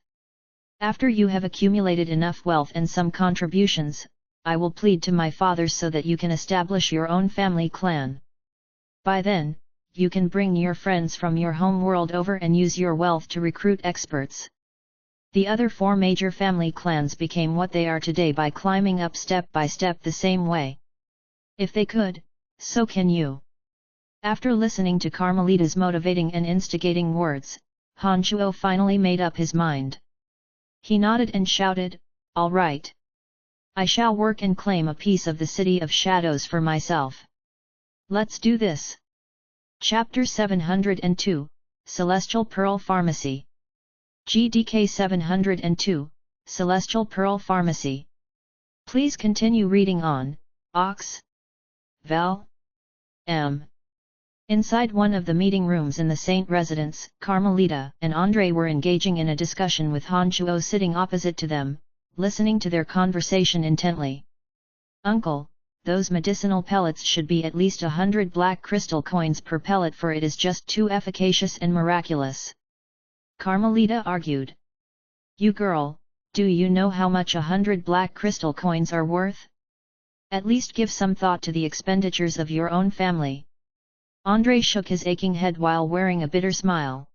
After you have accumulated enough wealth and some contributions, I will plead to my father so that you can establish your own family clan. By then, you can bring your friends from your home world over and use your wealth to recruit experts." The other 4 major family clans became what they are today by climbing up step by step the same way. If they could, so can you. After listening to Carmelita's motivating and instigating words, Han Shuo finally made up his mind. He nodded and shouted, "All right. I shall work and claim a piece of the City of Shadows for myself. Let's do this." Chapter 702, Celestial Pearl Pharmacy. GDK 702, Celestial Pearl Pharmacy. Please continue reading on, Ox. Val. M. Inside one of the meeting rooms in the Saint residence, Carmelita and André were engaging in a discussion with Han Shuo sitting opposite to them, listening to their conversation intently. "Uncle, those medicinal pellets should be at least 100 black crystal coins per pellet, for it is just too efficacious and miraculous," Carmelita argued. "You girl, do you know how much 100 black crystal coins are worth? At least give some thought to the expenditures of your own family." André shook his aching head while wearing a bitter smile.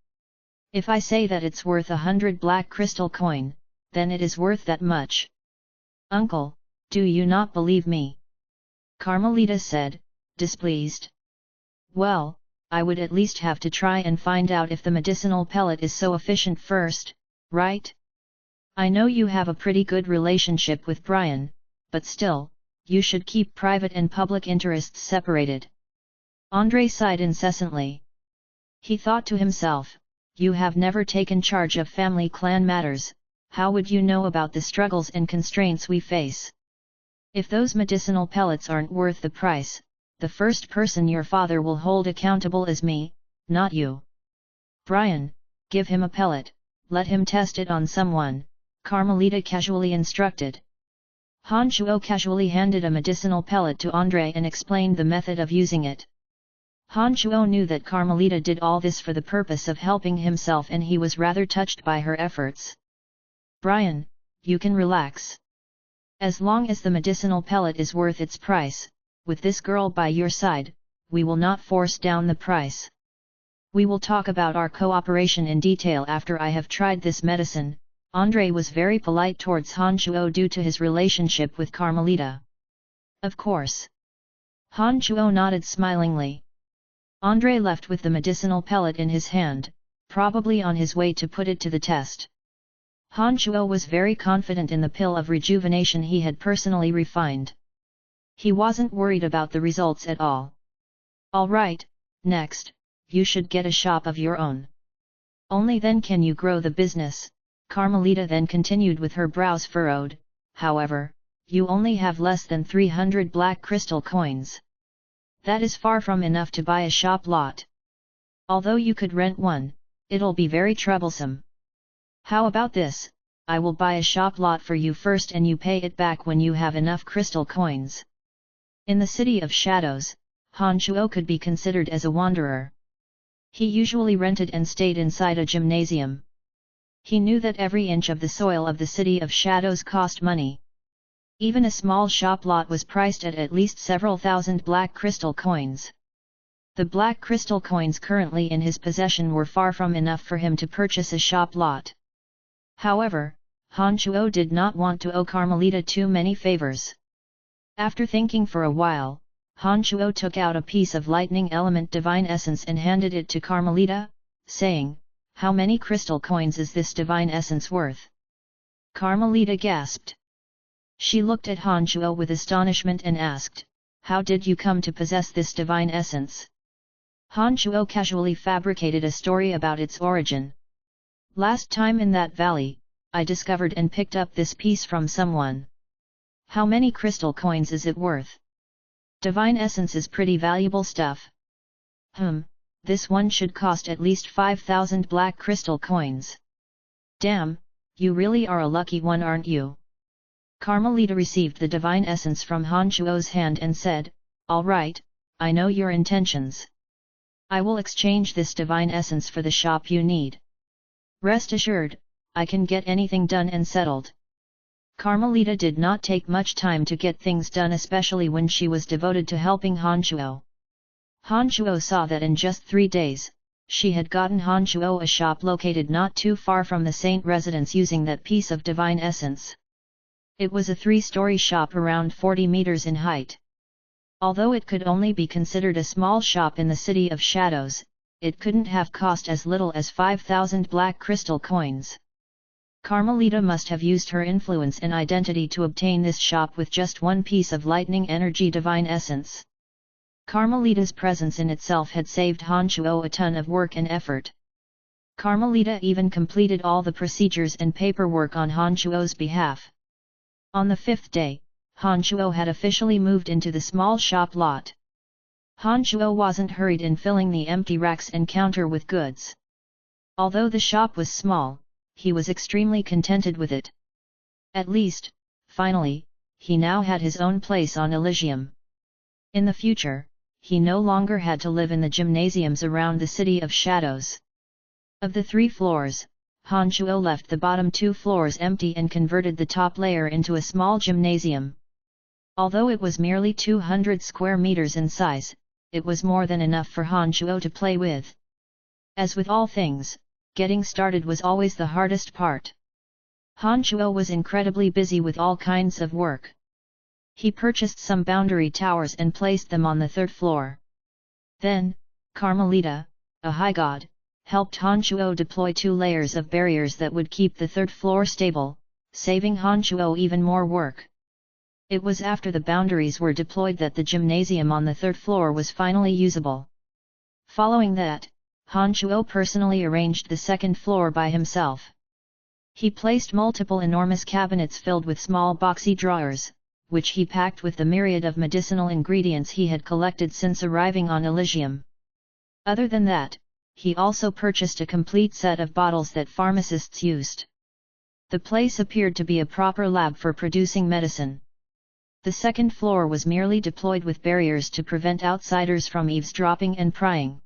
"If I say that it's worth 100 black crystal coin, then it is worth that much. Uncle, do you not believe me?" Carmelita said, displeased. "Well, I would at least have to try and find out if the medicinal pellet is so efficient first, right? I know you have a pretty good relationship with Brian, but still, you should keep private and public interests separated." André sighed incessantly. He thought to himself, "You have never taken charge of family clan matters, how would you know about the struggles and constraints we face? If those medicinal pellets aren't worth the price, the first person your father will hold accountable is me, not you. Brian, give him a pellet, let him test it on someone," Carmelita casually instructed. Han Shuo casually handed a medicinal pellet to André and explained the method of using it. Han Shuo knew that Carmelita did all this for the purpose of helping himself, and he was rather touched by her efforts. "Brian, you can relax. As long as the medicinal pellet is worth its price, with this girl by your side, we will not force down the price. We will talk about our cooperation in detail after I have tried this medicine." André was very polite towards Han Shuo due to his relationship with Carmelita. "Of course." Han Shuo nodded smilingly. André left with the medicinal pellet in his hand, probably on his way to put it to the test. Han Shuo was very confident in the pill of rejuvenation he had personally refined. He wasn't worried about the results at all. "All right, next, you should get a shop of your own. Only then can you grow the business," Carmelita then continued with her brows furrowed. "However, you only have less than 300 black crystal coins. That is far from enough to buy a shop lot. Although you could rent one, it'll be very troublesome. How about this, I will buy a shop lot for you first and you pay it back when you have enough crystal coins." In the City of Shadows, Han Shuo could be considered as a wanderer. He usually rented and stayed inside a gymnasium. He knew that every inch of the soil of the City of Shadows cost money. Even a small shop lot was priced at least several thousand black crystal coins. The black crystal coins currently in his possession were far from enough for him to purchase a shop lot. However, Han Shuo did not want to owe Carmelita too many favors. After thinking for a while, Han Shuo took out a piece of lightning element divine essence and handed it to Carmelita, saying, "How many crystal coins is this divine essence worth?" Carmelita gasped. She looked at Han Shuo with astonishment and asked, "How did you come to possess this divine essence?" Han Shuo casually fabricated a story about its origin. "Last time in that valley, I discovered and picked up this piece from someone. How many crystal coins is it worth? Divine essence is pretty valuable stuff. This one should cost at least 5,000 black crystal coins. Damn, you really are a lucky one, aren't you?" Carmelita received the divine essence from Han Shuo's hand and said, "All right, I know your intentions. I will exchange this divine essence for the shop you need. Rest assured, I can get anything done and settled." Carmelita did not take much time to get things done, especially when she was devoted to helping Han Shuo. Han Shuo saw that in just 3 days, she had gotten Han Shuo a shop located not too far from the saint residence using that piece of divine essence. It was a 3-story shop around 40 meters in height. Although it could only be considered a small shop in the City of Shadows, it couldn't have cost as little as 5,000 black crystal coins. Carmelita must have used her influence and identity to obtain this shop with just one piece of lightning energy divine essence. Carmelita's presence in itself had saved Han Shuo a ton of work and effort. Carmelita even completed all the procedures and paperwork on Han Shuo's behalf. On the 5th day, Han Shuo had officially moved into the small shop lot. Han Shuo wasn't hurried in filling the empty racks and counter with goods. Although the shop was small, he was extremely contented with it. At least, finally, he now had his own place on Elysium. In the future, he no longer had to live in the gymnasiums around the City of Shadows. Of the 3 floors, Han Shuo left the bottom 2 floors empty and converted the top layer into a small gymnasium. Although it was merely 200 square meters in size, it was more than enough for Han Shuo to play with. As with all things, getting started was always the hardest part. Han Shuo was incredibly busy with all kinds of work. He purchased some boundary towers and placed them on the 3rd floor. Then, Carmelita, a high god, helped Han Shuo deploy 2 layers of barriers that would keep the 3rd floor stable, saving Han Shuo even more work. It was after the boundaries were deployed that the gymnasium on the 3rd floor was finally usable. Following that, Han Shuo personally arranged the 2nd floor by himself. He placed multiple enormous cabinets filled with small boxy drawers, which he packed with the myriad of medicinal ingredients he had collected since arriving on Elysium. Other than that, he also purchased a complete set of bottles that pharmacists used. The place appeared to be a proper lab for producing medicine. The 2nd floor was merely deployed with barriers to prevent outsiders from eavesdropping and prying.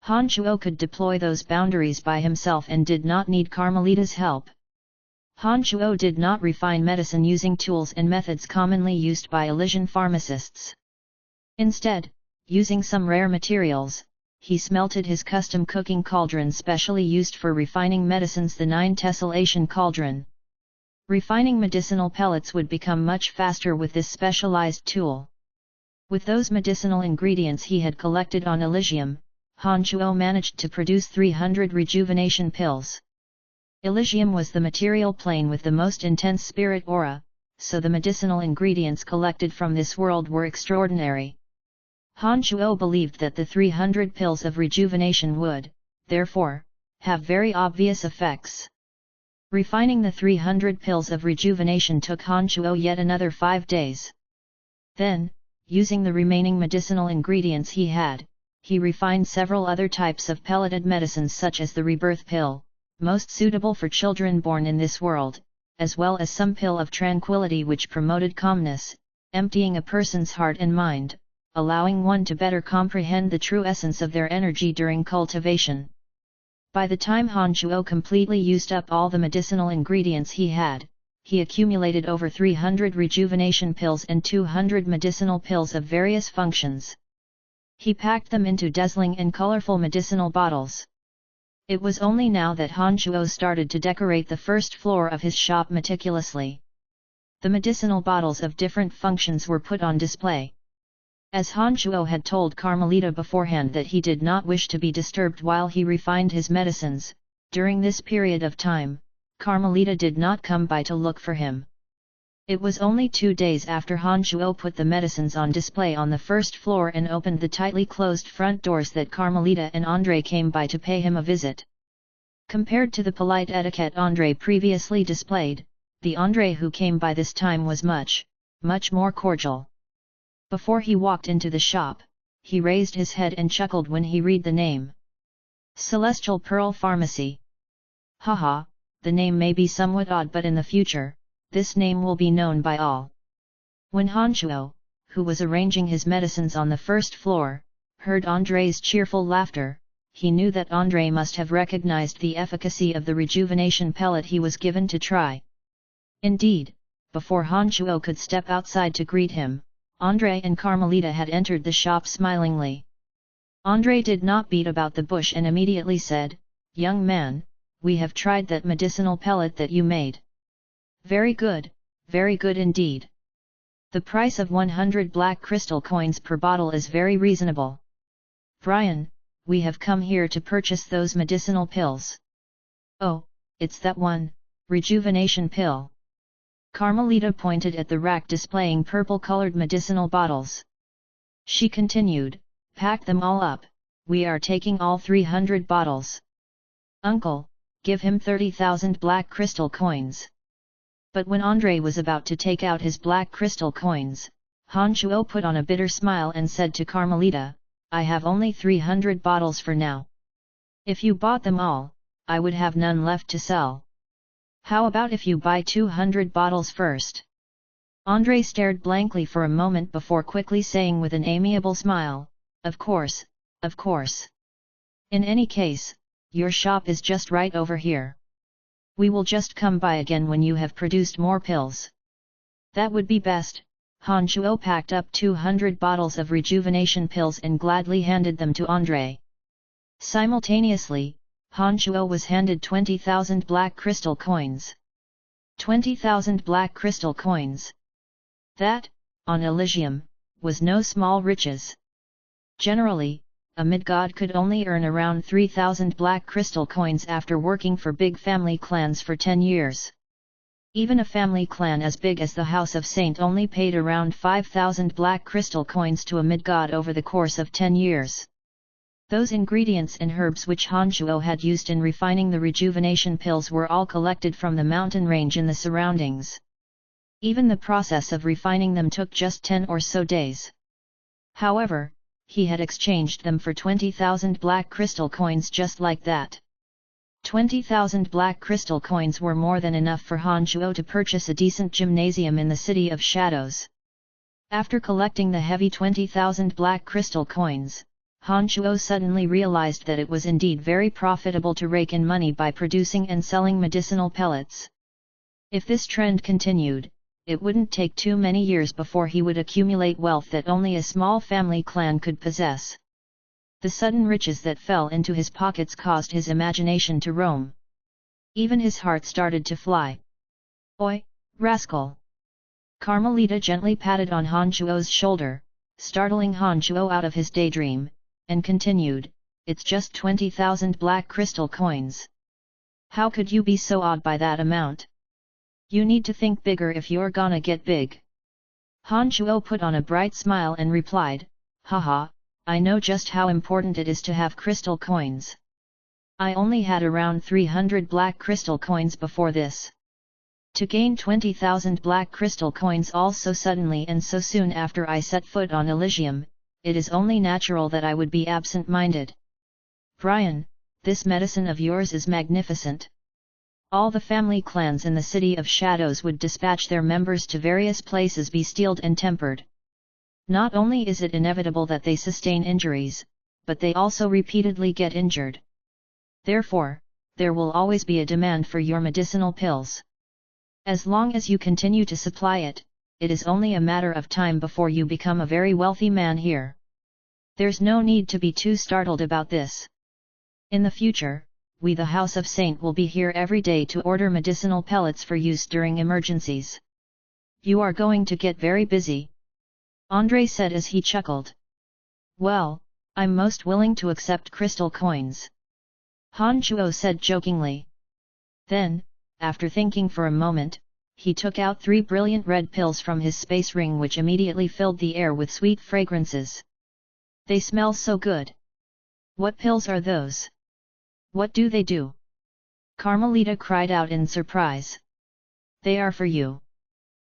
Han Shuo could deploy those boundaries by himself and did not need Carmelita's help. Han Shuo did not refine medicine using tools and methods commonly used by Elysian pharmacists. Instead, using some rare materials, he smelted his custom cooking cauldron specially used for refining medicines, the 9 tessellation cauldron. Refining medicinal pellets would become much faster with this specialized tool. With those medicinal ingredients he had collected on Elysium, Han Shuo managed to produce 300 rejuvenation pills. Elysium was the material plane with the most intense spirit aura, so the medicinal ingredients collected from this world were extraordinary. Han Shuo believed that the 300 pills of rejuvenation would, therefore, have very obvious effects. Refining the 300 pills of rejuvenation took Han Shuo yet another 5 days. Then, using the remaining medicinal ingredients he had, he refined several other types of pelleted medicines such as the rebirth pill, most suitable for children born in this world, as well as some pill of tranquility which promoted calmness, emptying a person's heart and mind, allowing one to better comprehend the true essence of their energy during cultivation. By the time Han Shuo completely used up all the medicinal ingredients he had, he accumulated over 300 rejuvenation pills and 200 medicinal pills of various functions. He packed them into dazzling and colorful medicinal bottles. It was only now that Han Shuo started to decorate the 1st floor of his shop meticulously. The medicinal bottles of different functions were put on display. As Han Shuo had told Carmelita beforehand that he did not wish to be disturbed while he refined his medicines, during this period of time, Carmelita did not come by to look for him. It was only 2 days after Han Shuo put the medicines on display on the first floor and opened the tightly closed front doors that Carmelita and André came by to pay him a visit. Compared to the polite etiquette André previously displayed, the André who came by this time was much more cordial. Before he walked into the shop, he raised his head and chuckled when he read the name. Celestial Pearl Pharmacy. Haha, the name may be somewhat odd, but in the future, this name will be known by all. When Han Shuo, who was arranging his medicines on the first floor, heard André's cheerful laughter, he knew that André must have recognized the efficacy of the rejuvenation pellet he was given to try. Indeed, before Han Shuo could step outside to greet him, André and Carmelita had entered the shop smilingly. André did not beat about the bush and immediately said, "Young man, we have tried that medicinal pellet that you made. Very good indeed. The price of 100 black crystal coins per bottle is very reasonable. Brian, we have come here to purchase those medicinal pills." "Oh, it's that one, rejuvenation pill." Carmelita pointed at the rack displaying purple-colored medicinal bottles. She continued, "Pack them all up, we are taking all 300 bottles. Uncle, give him 30,000 black crystal coins." But when André was about to take out his black crystal coins, Han Shuo put on a bitter smile and said to Carmelita, "I have only 300 bottles for now. If you bought them all, I would have none left to sell. How about if you buy 200 bottles first?" André stared blankly for a moment before quickly saying with an amiable smile, Of course. In any case, your shop is just right over here. We will just come by again when you have produced more pills." "That would be best." Han Shuo packed up 200 bottles of rejuvenation pills and gladly handed them to André. Simultaneously, Han Shuo was handed 20,000 black crystal coins. 20,000 black crystal coins. That, on Elysium, was no small riches. Generally, a mid-god could only earn around 3,000 black crystal coins after working for big family clans for 10 years. Even a family clan as big as the House of Saint only paid around 5,000 black crystal coins to a mid-god over the course of 10 years. Those ingredients and herbs which Han Shuo had used in refining the rejuvenation pills were all collected from the mountain range in the surroundings. Even the process of refining them took just 10 or so days. However, he had exchanged them for 20,000 black crystal coins just like that. 20,000 black crystal coins were more than enough for Han Shuo to purchase a decent gymnasium in the City of Shadows. After collecting the heavy 20,000 black crystal coins, Han Shuo suddenly realized that it was indeed very profitable to rake in money by producing and selling medicinal pellets. If this trend continued, it wouldn't take too many years before he would accumulate wealth that only a small family clan could possess. The sudden riches that fell into his pockets caused his imagination to roam. Even his heart started to fly. "Oi, rascal!" Carmelita gently patted on Han Shuo's shoulder, startling Han Shuo out of his daydream, and continued, "It's just 20,000 black crystal coins. How could you be so awed by that amount? You need to think bigger if you're gonna get big." Han Shuo put on a bright smile and replied, "Haha, I know just how important it is to have crystal coins. I only had around 300 black crystal coins before this. To gain 20,000 black crystal coins all so suddenly and so soon after I set foot on Elysium, it is only natural that I would be absent-minded. Brian, this medicine of yours is magnificent. All the family clans in the City of Shadows would dispatch their members to various places be steeled and tempered. Not only is it inevitable that they sustain injuries, but they also repeatedly get injured. Therefore, there will always be a demand for your medicinal pills. As long as you continue to supply it, it is only a matter of time before you become a very wealthy man here. There's no need to be too startled about this. In the future, we the House of Saint will be here every day to order medicinal pellets for use during emergencies. You are going to get very busy," André said as he chuckled. "Well, I'm most willing to accept crystal coins," Han Shuo said jokingly. Then, after thinking for a moment, he took out 3 brilliant red pills from his space ring, which immediately filled the air with sweet fragrances. They smell so good. What pills are those? What do they do? Carmelita cried out in surprise. They are for you.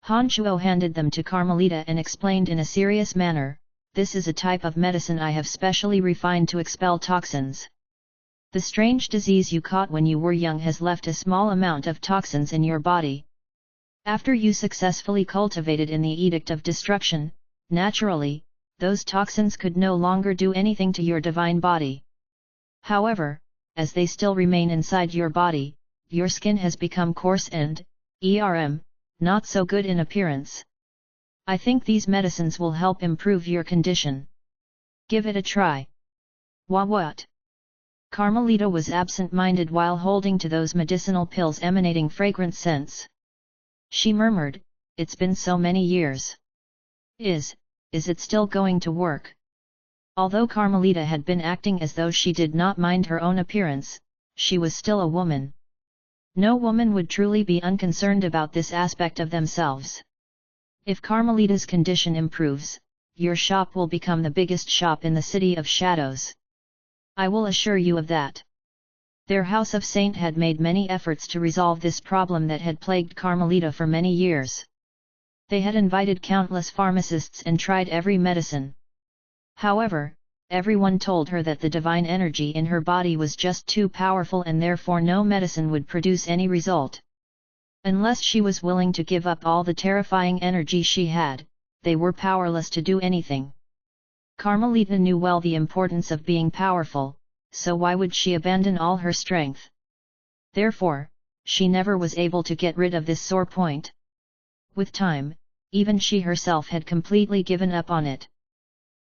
Han Shuo handed them to Carmelita and explained in a serious manner, this is a type of medicine I have specially refined to expel toxins. The strange disease you caught when you were young has left a small amount of toxins in your body. After you successfully cultivated in the Edict of Destruction, naturally, those toxins could no longer do anything to your divine body. However, as they still remain inside your body, your skin has become coarse and, not so good in appearance. I think these medicines will help improve your condition. Give it a try. What? Carmelita was absent-minded while holding to those medicinal pills emanating fragrant scents. She murmured, it's been so many years. Is it still going to work? Although Carmelita had been acting as though she did not mind her own appearance, she was still a woman. No woman would truly be unconcerned about this aspect of themselves. If Carmelita's condition improves, your shop will become the biggest shop in the City of Shadows. I will assure you of that. Their House of Saint had made many efforts to resolve this problem that had plagued Carmelita for many years. They had invited countless pharmacists and tried every medicine. However, everyone told her that the divine energy in her body was just too powerful and therefore no medicine would produce any result. Unless she was willing to give up all the terrifying energy she had, they were powerless to do anything. Carmelita knew well the importance of being powerful, so why would she abandon all her strength? Therefore, she never was able to get rid of this sore point. With time, even she herself had completely given up on it.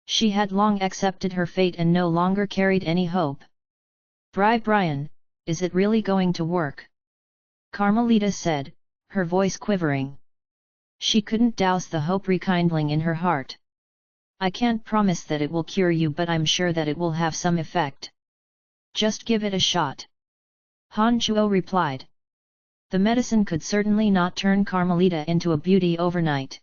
She had long accepted her fate and no longer carried any hope. Brian, is it really going to work? Carmelita said, her voice quivering. She couldn't douse the hope rekindling in her heart. I can't promise that it will cure you, but I'm sure that it will have some effect. Just give it a shot. Han Chuo replied. The medicine could certainly not turn Carmelita into a beauty overnight.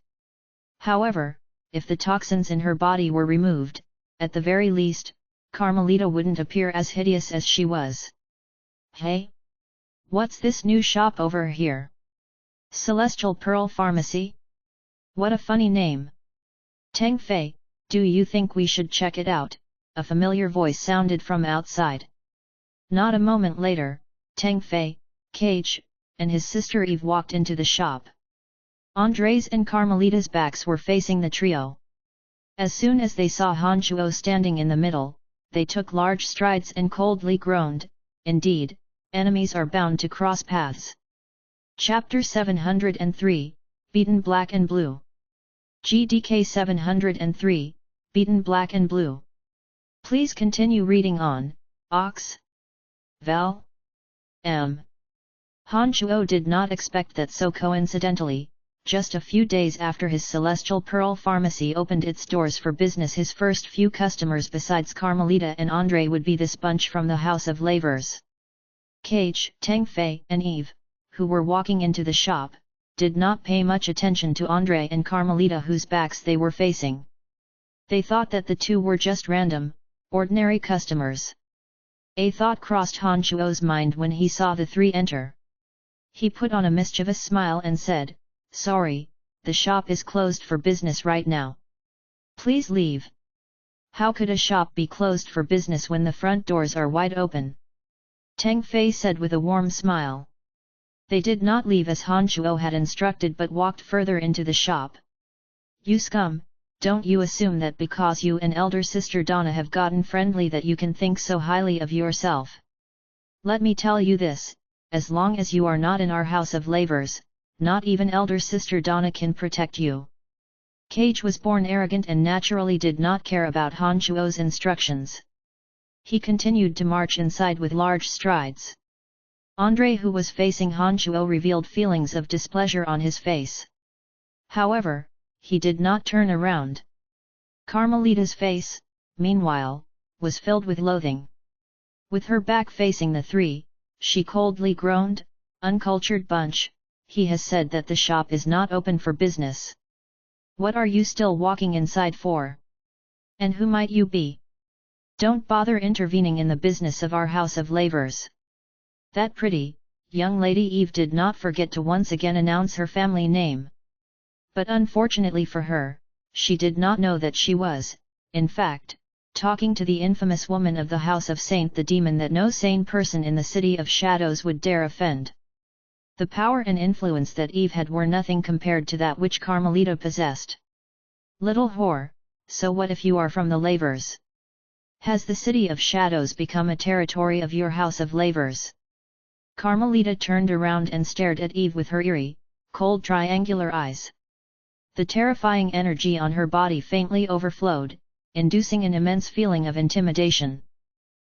However, if the toxins in her body were removed, at the very least, Carmelita wouldn't appear as hideous as she was. Hey? What's this new shop over here? Celestial Pearl Pharmacy? What a funny name. Teng Fei, do you think we should check it out? A familiar voice sounded from outside. Not a moment later, Teng Fei, Cage, and his sister Eve walked into the shop. Andre's and Carmelita's backs were facing the trio. As soon as they saw Han Chuo standing in the middle, they took large strides and coldly groaned, indeed, enemies are bound to cross paths. Chapter 703, Beaten Black and Blue. GDK 703, Beaten Black and Blue. Please continue reading on, Ox. Val. M. Han Chuo did not expect that so coincidentally, just a few days after his Celestial Pearl Pharmacy opened its doors for business, his first few customers besides Carmelita and Andre would be this bunch from the House of Lavers. Cage, Teng Fei and Eve, who were walking into the shop, did not pay much attention to Andre and Carmelita whose backs they were facing. They thought that the two were just random, ordinary customers. A thought crossed Han Chuo's mind when he saw the three enter. He put on a mischievous smile and said, "Sorry, the shop is closed for business right now. Please leave." How could a shop be closed for business when the front doors are wide open? Teng Fei said with a warm smile. They did not leave as Han Chuo had instructed but walked further into the shop. "You scum, don't you assume that because you and elder sister Donna have gotten friendly that you can think so highly of yourself. Let me tell you this, as long as you are not in our House of Lavers, not even elder sister Donna can protect you." Cage was born arrogant and naturally did not care about Han Chuo's instructions. He continued to march inside with large strides. Andre, who was facing Han Chuo, revealed feelings of displeasure on his face. However, he did not turn around. Carmelita's face, meanwhile, was filled with loathing. With her back facing the three, she coldly groaned, "Uncultured bunch, he has said that the shop is not open for business. What are you still walking inside for? And who might you be? Don't bother intervening in the business of our house of labors. That pretty, young lady Eve did not forget to once again announce her family name. But unfortunately for her, she did not know that she was, in fact, talking to the infamous woman of the house of Saint the demon that no sane person in the city of shadows would dare offend. The power and influence that Eve had were nothing compared to that which Carmelita possessed. Little whore, so what if you are from the Lavers? Has the city of shadows become a territory of your house of Lavers? Carmelita turned around and stared at Eve with her eerie, cold triangular eyes. The terrifying energy on her body faintly overflowed, inducing an immense feeling of intimidation.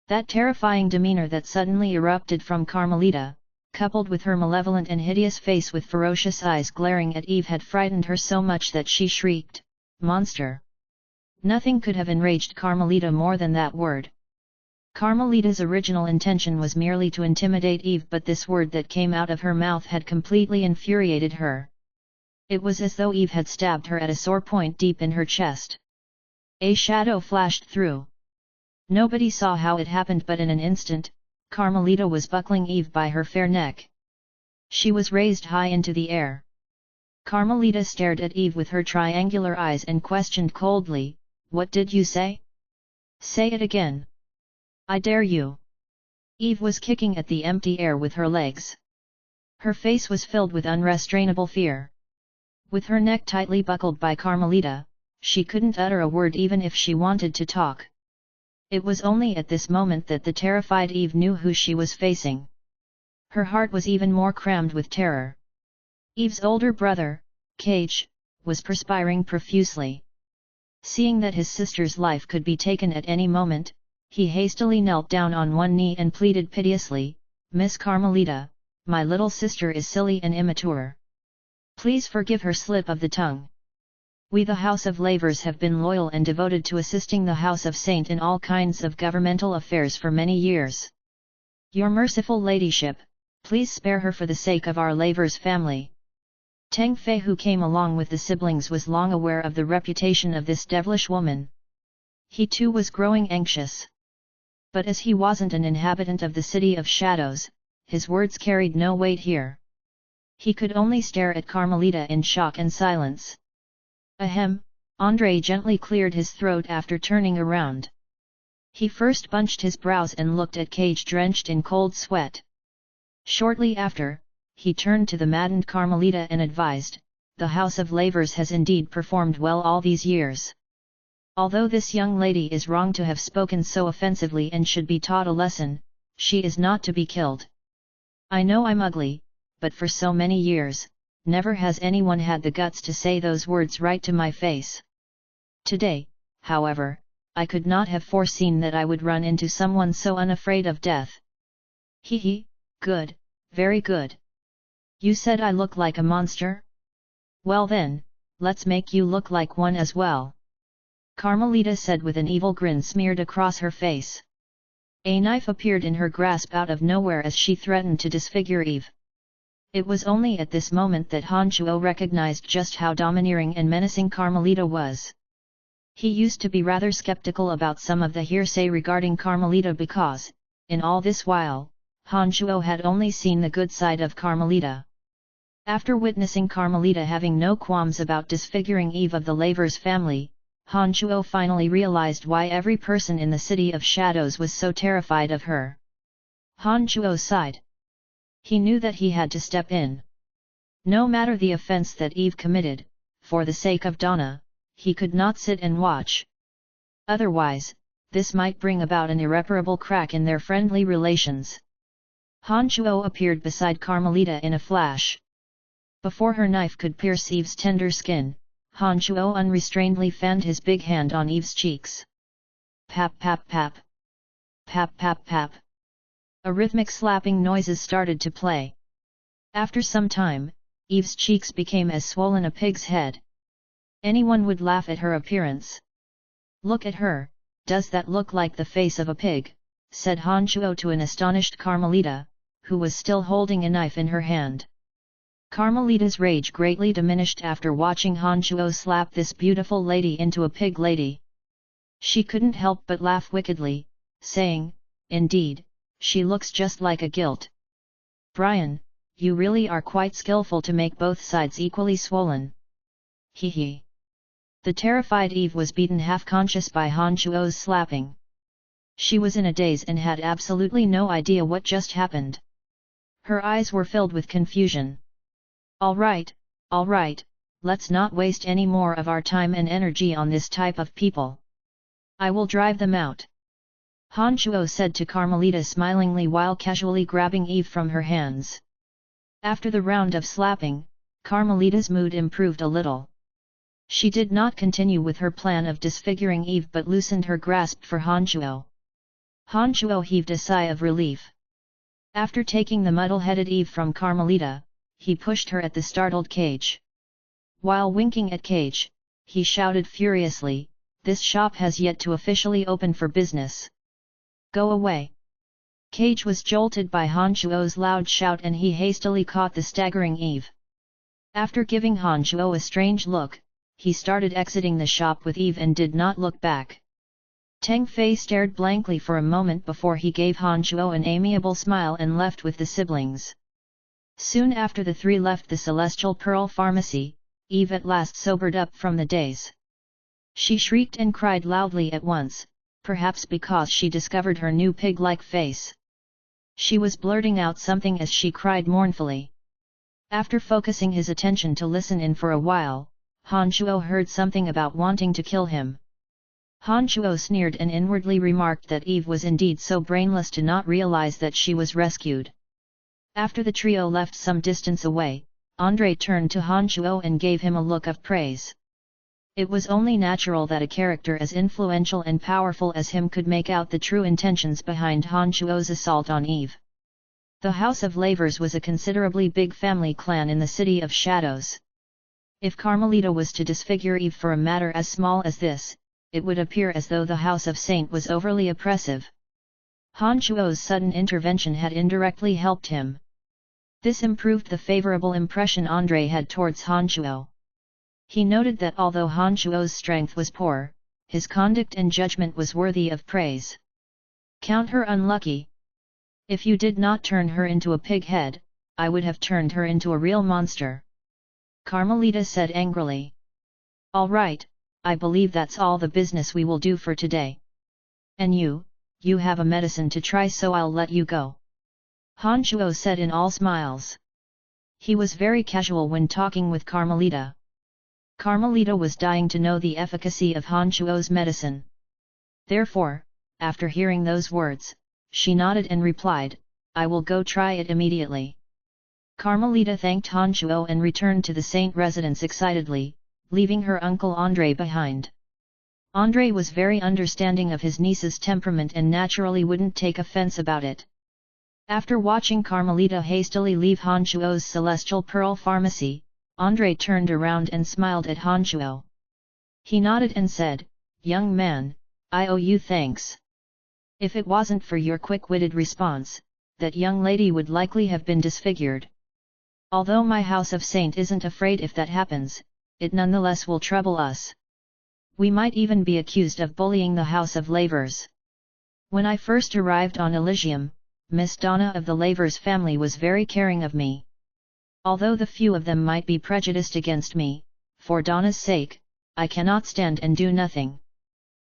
That terrifying demeanor that suddenly erupted from Carmelita, coupled with her malevolent and hideous face with ferocious eyes glaring at Eve, had frightened her so much that she shrieked, "Monster!" Nothing could have enraged Carmelita more than that word. Carmelita's original intention was merely to intimidate Eve, but this word that came out of her mouth had completely infuriated her. It was as though Eve had stabbed her at a sore point deep in her chest. A shadow flashed through. Nobody saw how it happened, but in an instant, Carmelita was buckling Eve by her fair neck. She was raised high into the air. Carmelita stared at Eve with her triangular eyes and questioned coldly, "What did you say? Say it again. I dare you." Eve was kicking at the empty air with her legs. Her face was filled with unrestrainable fear. With her neck tightly buckled by Carmelita, she couldn't utter a word even if she wanted to talk. It was only at this moment that the terrified Eve knew who she was facing. Her heart was even more crammed with terror. Eve's older brother, Cage, was perspiring profusely. Seeing that his sister's life could be taken at any moment, he hastily knelt down on one knee and pleaded piteously, "Miss Carmelita, my little sister is silly and immature. Please forgive her slip of the tongue. We the House of Lavers have been loyal and devoted to assisting the House of Saint in all kinds of governmental affairs for many years. Your merciful ladyship, please spare her for the sake of our Lavers family." Teng Fei, who came along with the siblings, was long aware of the reputation of this devilish woman. He too was growing anxious. But as he wasn't an inhabitant of the City of Shadows, his words carried no weight here. He could only stare at Carmelita in shock and silence. "Ahem," André gently cleared his throat after turning around. He first bunched his brows and looked at Cage drenched in cold sweat. Shortly after, he turned to the maddened Carmelita and advised, "The House of Lavers has indeed performed well all these years. Although this young lady is wrong to have spoken so offensively and should be taught a lesson, she is not to be killed. I know I'm ugly, but for so many years, never has anyone had the guts to say those words right to my face. Today, however, I could not have foreseen that I would run into someone so unafraid of death." "Hee hee, good, very good. You said I look like a monster? Well then, let's make you look like one as well," Carmelita said with an evil grin smeared across her face. A knife appeared in her grasp out of nowhere as she threatened to disfigure Eve. It was only at this moment that Han Chuo recognized just how domineering and menacing Carmelita was. He used to be rather skeptical about some of the hearsay regarding Carmelita because, in all this while, Han Chuo had only seen the good side of Carmelita. After witnessing Carmelita having no qualms about disfiguring Eve of the Lavers family, Han Chuo finally realized why every person in the City of Shadows was so terrified of her. Han Chuo sighed. He knew that he had to step in. No matter the offense that Eve committed, for the sake of Donna, he could not sit and watch. Otherwise, this might bring about an irreparable crack in their friendly relations. Han Chuo appeared beside Carmelita in a flash. Before her knife could pierce Eve's tender skin, Han Chuo unrestrainedly fanned his big hand on Eve's cheeks. Pap pap pap. Pap pap pap. A rhythmic slapping noises started to play. After some time, Eve's cheeks became as swollen a pig's head. Anyone would laugh at her appearance. "Look at her, does that look like the face of a pig?" said Han Chuo to an astonished Carmelita, who was still holding a knife in her hand. Carmelita's rage greatly diminished after watching Han Chuo slap this beautiful lady into a pig lady. She couldn't help but laugh wickedly, saying, "Indeed, she looks just like a gilt. Brian, you really are quite skillful to make both sides equally swollen." Hee hee. The terrified Eve was beaten half-conscious by Han Chuo's slapping. She was in a daze and had absolutely no idea what just happened. Her eyes were filled with confusion. All right, let's not waste any more of our time and energy on this type of people. I will drive them out." Han Chuo said to Carmelita smilingly while casually grabbing Eve from her hands. After the round of slapping, Carmelita's mood improved a little. She did not continue with her plan of disfiguring Eve but loosened her grasp for Han Chuo. Han Chuo heaved a sigh of relief. After taking the muddle-headed Eve from Carmelita, he pushed her at the startled Cage. While winking at Cage, he shouted furiously, "This shop has yet to officially open for business. Go away!" Cage was jolted by Han Chuo's loud shout and he hastily caught the staggering Eve. After giving Han Chuo a strange look, he started exiting the shop with Eve and did not look back. Teng Fei stared blankly for a moment before he gave Han Chuo an amiable smile and left with the siblings. Soon after the three left the Celestial Pearl Pharmacy, Eve at last sobered up from the daze. She shrieked and cried loudly at once, perhaps because she discovered her new pig-like face. She was blurting out something as she cried mournfully. After focusing his attention to listen in for a while, Han Chuo heard something about wanting to kill him. Han Chuo sneered and inwardly remarked that Eve was indeed so brainless to not realize that she was rescued. After the trio left some distance away, Andre turned to Han Chuo and gave him a look of praise. It was only natural that a character as influential and powerful as him could make out the true intentions behind Han Chuo's assault on Eve. The House of Lavers was a considerably big family clan in the City of Shadows. If Carmelita was to disfigure Eve for a matter as small as this, it would appear as though the House of Saint was overly oppressive. Han Chuo's sudden intervention had indirectly helped him. This improved the favorable impression Andre had towards Han Chuo. He noted that although Han Chuo's strength was poor, his conduct and judgment was worthy of praise. "Count her unlucky. If you did not turn her into a pig head, I would have turned her into a real monster," Carmelita said angrily. "All right, I believe that's all the business we will do for today. And you have a medicine to try, so I'll let you go," Han Chuo said in all smiles. He was very casual when talking with Carmelita. Carmelita was dying to know the efficacy of Han Chuo's medicine. Therefore, after hearing those words, she nodded and replied, "I will go try it immediately." Carmelita thanked Han Chuo and returned to the Saint residence excitedly, leaving her uncle Andre behind. Andre was very understanding of his niece's temperament and naturally wouldn't take offense about it. After watching Carmelita hastily leave Han Chuo's Celestial Pearl Pharmacy, Andre turned around and smiled at Han Chuo. He nodded and said, "Young man, I owe you thanks. If it wasn't for your quick-witted response, that young lady would likely have been disfigured. Although my House of Saint isn't afraid if that happens, it nonetheless will trouble us. We might even be accused of bullying the House of Lavers. When I first arrived on Elysium, Miss Donna of the Lavers family was very caring of me. Although the few of them might be prejudiced against me, for Donna's sake, I cannot stand and do nothing.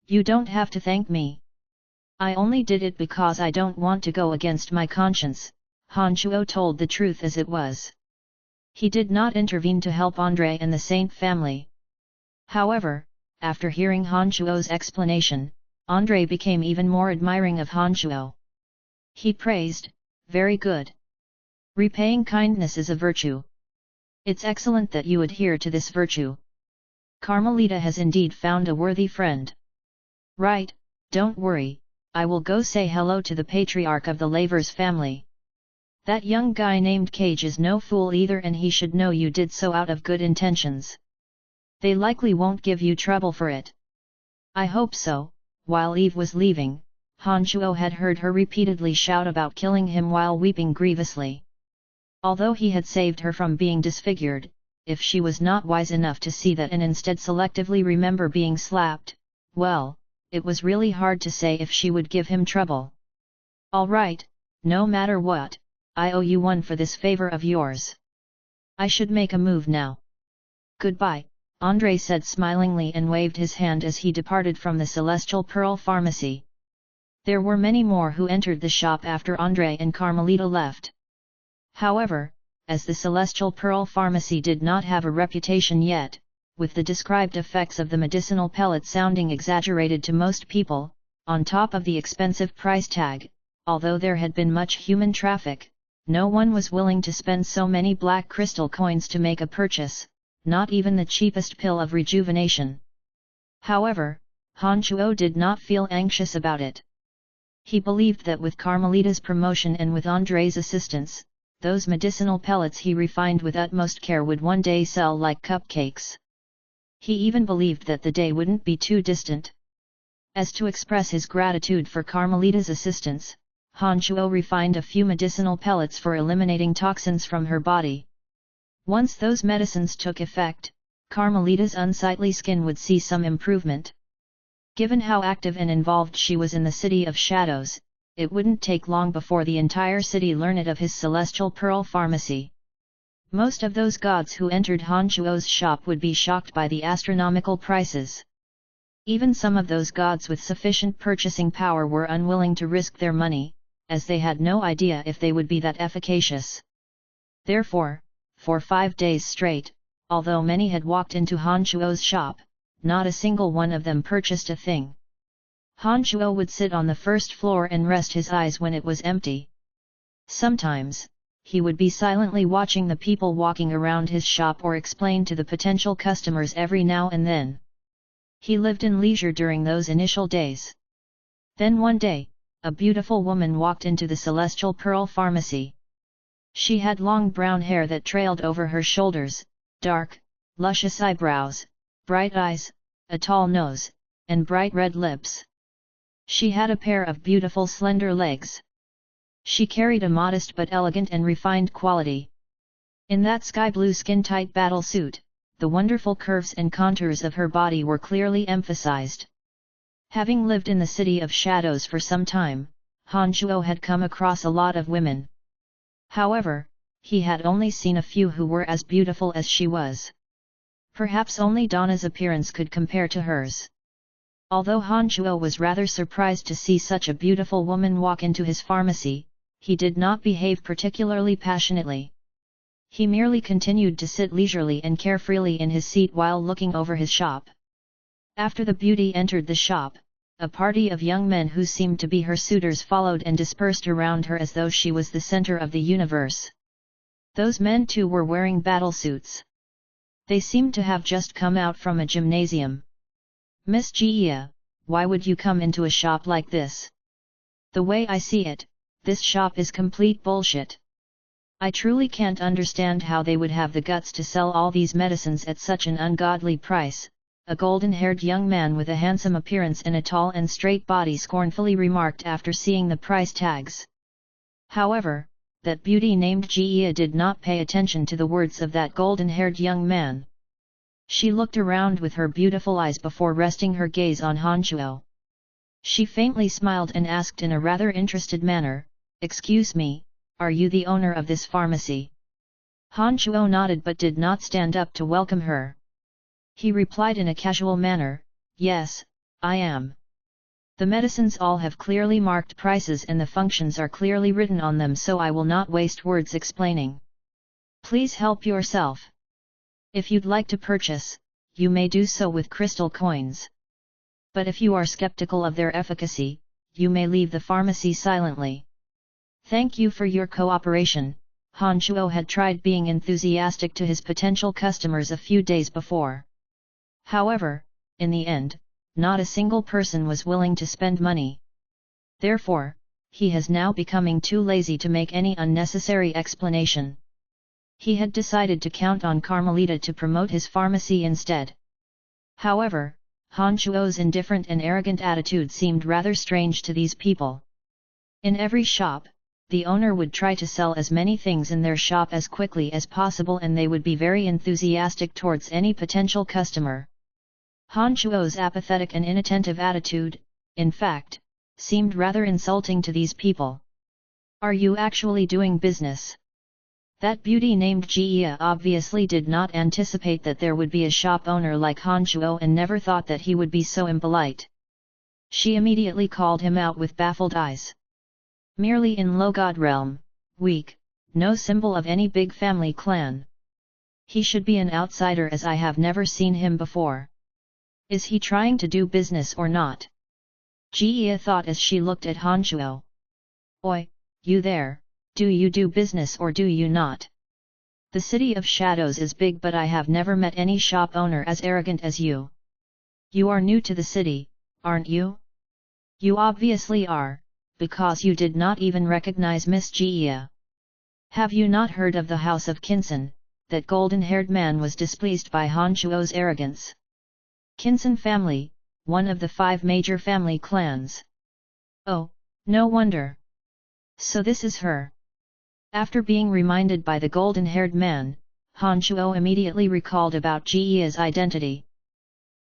You don't have to thank me. I only did it because I don't want to go against my conscience." Han Chuo told the truth as it was. He did not intervene to help Andre and the Saint family. However, after hearing Han Chuo's explanation, Andre became even more admiring of Han Chuo. He praised, "Very good. Repaying kindness is a virtue. It's excellent that you adhere to this virtue. Carmelita has indeed found a worthy friend. Right, don't worry, I will go say hello to the patriarch of the Lavers family. That young guy named Cage is no fool either, and he should know you did so out of good intentions. They likely won't give you trouble for it." "I hope so." While Eve was leaving, Han Chuo had heard her repeatedly shout about killing him while weeping grievously. Although he had saved her from being disfigured, if she was not wise enough to see that and instead selectively remember being slapped, well, it was really hard to say if she would give him trouble. "All right, no matter what, I owe you one for this favor of yours. I should make a move now. Goodbye," Andre said smilingly and waved his hand as he departed from the Celestial Pearl Pharmacy. There were many more who entered the shop after Andre and Carmelita left. However, as the Celestial Pearl Pharmacy did not have a reputation yet, with the described effects of the medicinal pellet sounding exaggerated to most people, on top of the expensive price tag, although there had been much human traffic, no one was willing to spend so many black crystal coins to make a purchase, not even the cheapest pill of rejuvenation. However, Han Chuo did not feel anxious about it. He believed that with Carmelita's promotion and with Andre's assistance, those medicinal pellets he refined with utmost care would one day sell like cupcakes. He even believed that the day wouldn't be too distant. As to express his gratitude for Carmelita's assistance, Han Chuo refined a few medicinal pellets for eliminating toxins from her body. Once those medicines took effect, Carmelita's unsightly skin would see some improvement. Given how active and involved she was in the City of Shadows, it wouldn't take long before the entire city learned of his Celestial Pearl Pharmacy. Most of those gods who entered Han Chuo's shop would be shocked by the astronomical prices. Even some of those gods with sufficient purchasing power were unwilling to risk their money, as they had no idea if they would be that efficacious. Therefore, for 5 days straight, although many had walked into Han Chuo's shop, not a single one of them purchased a thing. Han Chuo would sit on the first floor and rest his eyes when it was empty. Sometimes, he would be silently watching the people walking around his shop or explain to the potential customers every now and then. He lived in leisure during those initial days. Then one day, a beautiful woman walked into the Celestial Pearl Pharmacy. She had long brown hair that trailed over her shoulders, dark, luscious eyebrows, bright eyes, a tall nose, and bright red lips. She had a pair of beautiful slender legs. She carried a modest but elegant and refined quality. In that sky-blue skin-tight battle suit, the wonderful curves and contours of her body were clearly emphasized. Having lived in the City of Shadows for some time, Han Chuo had come across a lot of women. However, he had only seen a few who were as beautiful as she was. Perhaps only Donna's appearance could compare to hers. Although Han Chuo was rather surprised to see such a beautiful woman walk into his pharmacy, he did not behave particularly passionately. He merely continued to sit leisurely and carefreely in his seat while looking over his shop. After the beauty entered the shop, a party of young men who seemed to be her suitors followed and dispersed around her as though she was the center of the universe. Those men too were wearing battle suits. They seemed to have just come out from a gymnasium. "Miss Jia, why would you come into a shop like this? The way I see it, this shop is complete bullshit. I truly can't understand how they would have the guts to sell all these medicines at such an ungodly price," a golden-haired young man with a handsome appearance and a tall and straight body scornfully remarked after seeing the price tags. However, that beauty named Jia did not pay attention to the words of that golden-haired young man. She looked around with her beautiful eyes before resting her gaze on Han Chuo. She faintly smiled and asked in a rather interested manner, "Excuse me, are you the owner of this pharmacy?" Han Chuo nodded but did not stand up to welcome her. He replied in a casual manner, "Yes, I am. The medicines all have clearly marked prices and the functions are clearly written on them, so I will not waste words explaining. Please help yourself. If you'd like to purchase, you may do so with crystal coins. But if you are skeptical of their efficacy, you may leave the pharmacy silently." Thank you for your cooperation. Han Chuo had tried being enthusiastic to his potential customers a few days before. However, in the end, not a single person was willing to spend money. Therefore, he has now becoming too lazy to make any unnecessary explanation. He had decided to count on Carmelita to promote his pharmacy instead. However, Han Chuo's indifferent and arrogant attitude seemed rather strange to these people. In every shop, the owner would try to sell as many things in their shop as quickly as possible, and they would be very enthusiastic towards any potential customer. Han Chuo's apathetic and inattentive attitude, in fact, seemed rather insulting to these people. Are you actually doing business? That beauty named Jia obviously did not anticipate that there would be a shop owner like Han Chuo, and never thought that he would be so impolite. She immediately called him out with baffled eyes. Merely in low god realm, weak, no symbol of any big family clan. He should be an outsider, as I have never seen him before. Is he trying to do business or not? Jia thought as she looked at Han Chuo. Oi, you there, do you do business or do you not? The city of shadows is big, but I have never met any shop owner as arrogant as you. You are new to the city, aren't you? You obviously are, because you did not even recognize Miss Jia. Have you not heard of the House of Kinson? That golden-haired man was displeased by Han Chuo's arrogance. Kinson family, one of the 5 major family clans. Oh, no wonder. So this is her. After being reminded by the golden-haired man, Han Chuo immediately recalled about Jia's identity.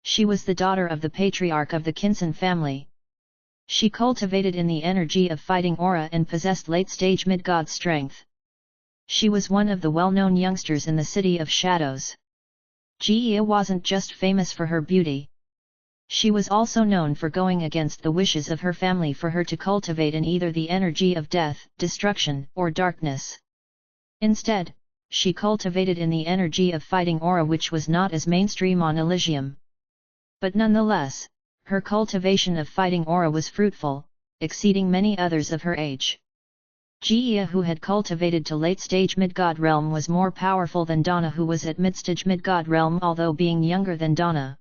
She was the daughter of the patriarch of the Kinson family. She cultivated in the energy of fighting aura and possessed late-stage mid-god strength. She was one of the well-known youngsters in the City of Shadows. Jia wasn't just famous for her beauty. She was also known for going against the wishes of her family for her to cultivate in either the energy of death, destruction, or darkness. Instead, she cultivated in the energy of fighting aura, which was not as mainstream on Elysium. But nonetheless, her cultivation of fighting aura was fruitful, exceeding many others of her age. Jia, who had cultivated to late-stage mid-god realm, was more powerful than Donna, who was at mid-stage mid-god realm, although being younger than Donna.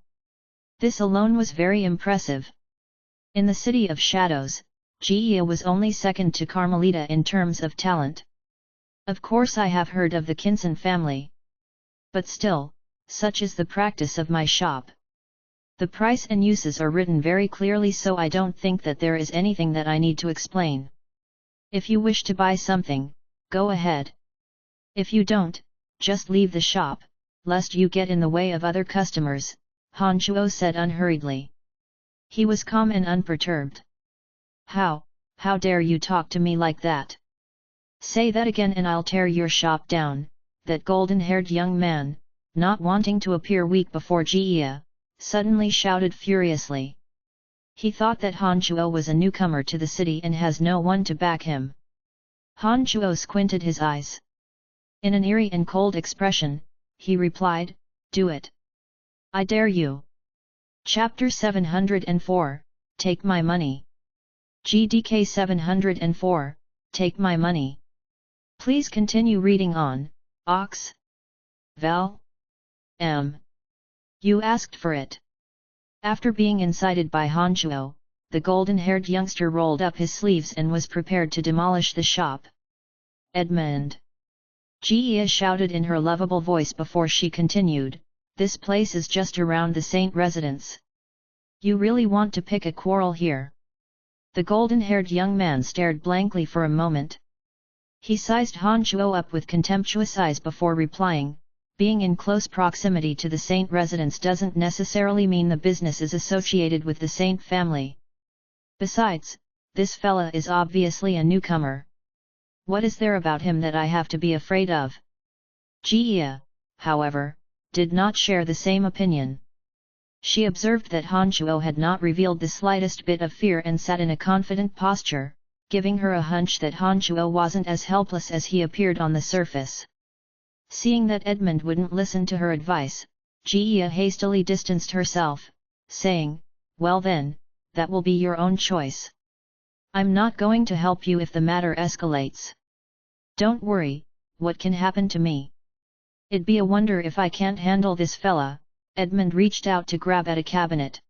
This alone was very impressive. In the City of Shadows, Jia was only second to Carmelita in terms of talent. Of course I have heard of the Kinson family. But still, such is the practice of my shop. The price and uses are written very clearly, so I don't think that there is anything that I need to explain. If you wish to buy something, go ahead. If you don't, just leave the shop, lest you get in the way of other customers, Han Chuo said unhurriedly. He was calm and unperturbed. How dare you talk to me like that? Say that again and I'll tear your shop down. That golden-haired young man, not wanting to appear weak before Jia, suddenly shouted furiously. He thought that Han Chuo was a newcomer to the city and has no one to back him. Han Chuo squinted his eyes. In an eerie and cold expression, he replied, "Do it. I dare you." Chapter 704, Take My Money. GDK 704, Take My Money. Please continue reading on, Ox. Val. M. You asked for it. After being incited by Han Chuo, the golden-haired youngster rolled up his sleeves and was prepared to demolish the shop. Edmund. Jia shouted in her lovable voice before she continued, "This place is just around the Saint residence. You really want to pick a quarrel here?" The golden-haired young man stared blankly for a moment. He sized Han Chuo up with contemptuous eyes before replying, "Being in close proximity to the Saint residence doesn't necessarily mean the business is associated with the Saint family. Besides, this fella is obviously a newcomer. What is there about him that I have to be afraid of?" Jia, however, did not share the same opinion. She observed that Han Chuo had not revealed the slightest bit of fear and sat in a confident posture, giving her a hunch that Han Chuo wasn't as helpless as he appeared on the surface. Seeing that Edmund wouldn't listen to her advice, Jia hastily distanced herself, saying, "Well then, that will be your own choice. I'm not going to help you if the matter escalates. Don't worry, what can happen to me? It'd be a wonder if I can't handle this fella." Edmund reached out to grab at a cabinet.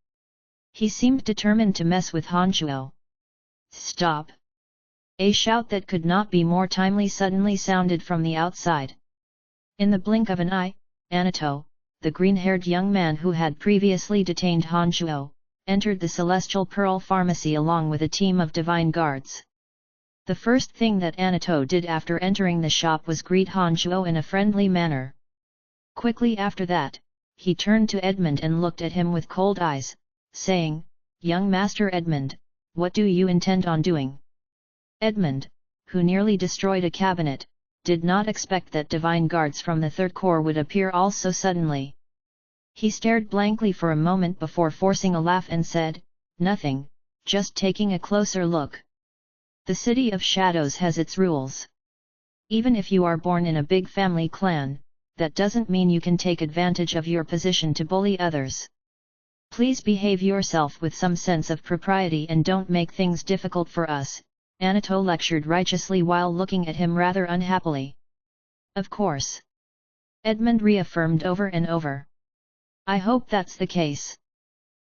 He seemed determined to mess with Han Chuo. "Stop!" A shout that could not be more timely suddenly sounded from the outside. In the blink of an eye, Anato, the green-haired young man who had previously detained Han Chuo, entered the Celestial Pearl Pharmacy along with a team of divine guards. The first thing that Anato did after entering the shop was greet Han Shuo in a friendly manner. Quickly after that, he turned to Edmund and looked at him with cold eyes, saying, "Young Master Edmund, what do you intend on doing?" Edmund, who nearly destroyed a cabinet, did not expect that divine guards from the Third Corps would appear all so suddenly. He stared blankly for a moment before forcing a laugh and said, "Nothing, just taking a closer look. The City of Shadows has its rules. Even if you are born in a big family clan, that doesn't mean you can take advantage of your position to bully others. Please behave yourself with some sense of propriety and don't make things difficult for us," Anato lectured righteously while looking at him rather unhappily. "Of course," Edmund reaffirmed over and over. "I hope that's the case."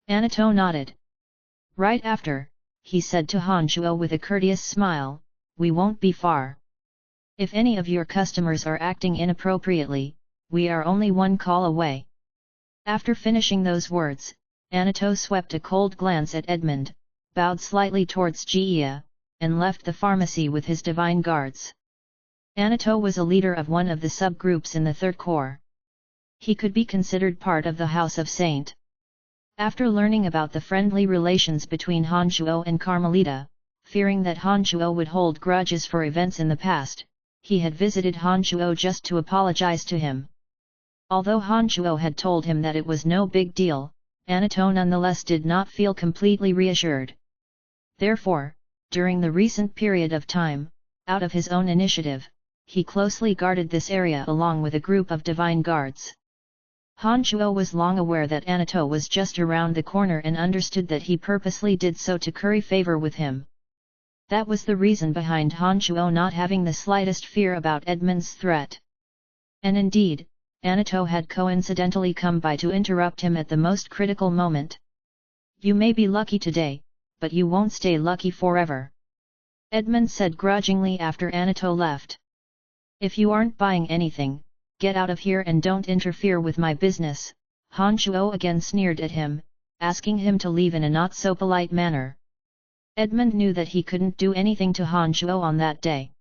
Anato nodded. Right after, he said to Han Shuo with a courteous smile, "We won't be far. If any of your customers are acting inappropriately, we are only one call away." After finishing those words, Anato swept a cold glance at Edmund, bowed slightly towards Jia, and left the pharmacy with his divine guards. Anato was a leader of one of the subgroups in the Third Corps. He could be considered part of the House of Saint. After learning about the friendly relations between Han Shuo and Carmelita, fearing that Han Shuo would hold grudges for events in the past, he had visited Han Shuo just to apologize to him. Although Han Shuo had told him that it was no big deal, Anato nonetheless did not feel completely reassured. Therefore, during the recent period of time, out of his own initiative, he closely guarded this area along with a group of divine guards. Han Shuo was long aware that Anato was just around the corner and understood that he purposely did so to curry favor with him. That was the reason behind Han Shuo not having the slightest fear about Edmund's threat. And indeed, Anato had coincidentally come by to interrupt him at the most critical moment. "You may be lucky today, but you won't stay lucky forever," Edmund said grudgingly after Anato left. "If you aren't buying anything, get out of here and don't interfere with my business," Han Shuo again sneered at him, asking him to leave in a not-so-polite manner. Edmund knew that he couldn't do anything to Han Shuo on that day.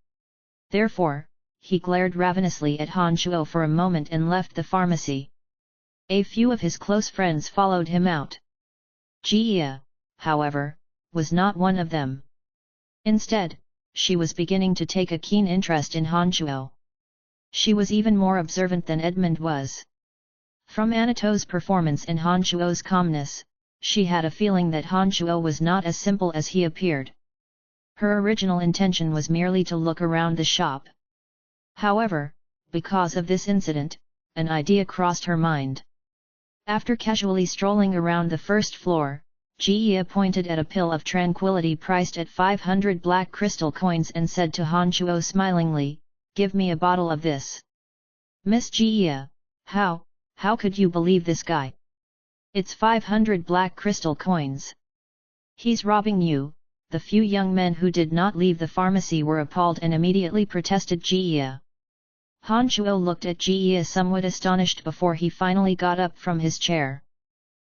Therefore, he glared ravenously at Han Shuo for a moment and left the pharmacy. A few of his close friends followed him out. Jia, however, was not one of them. Instead, she was beginning to take a keen interest in Han Shuo. She was even more observant than Edmund was. From Anato's performance and Han Shuo's calmness, she had a feeling that Han Shuo was not as simple as he appeared. Her original intention was merely to look around the shop. However, because of this incident, an idea crossed her mind. After casually strolling around the first floor, Jia pointed at a pill of tranquility priced at 500 black crystal coins and said to Han Shuo smilingly, "Give me a bottle of this." "Miss Jia, how could you believe this guy? It's 500 black crystal coins. He's robbing you." The few young men who did not leave the pharmacy were appalled and immediately protested Jia. Han Shuo looked at Jia somewhat astonished before he finally got up from his chair.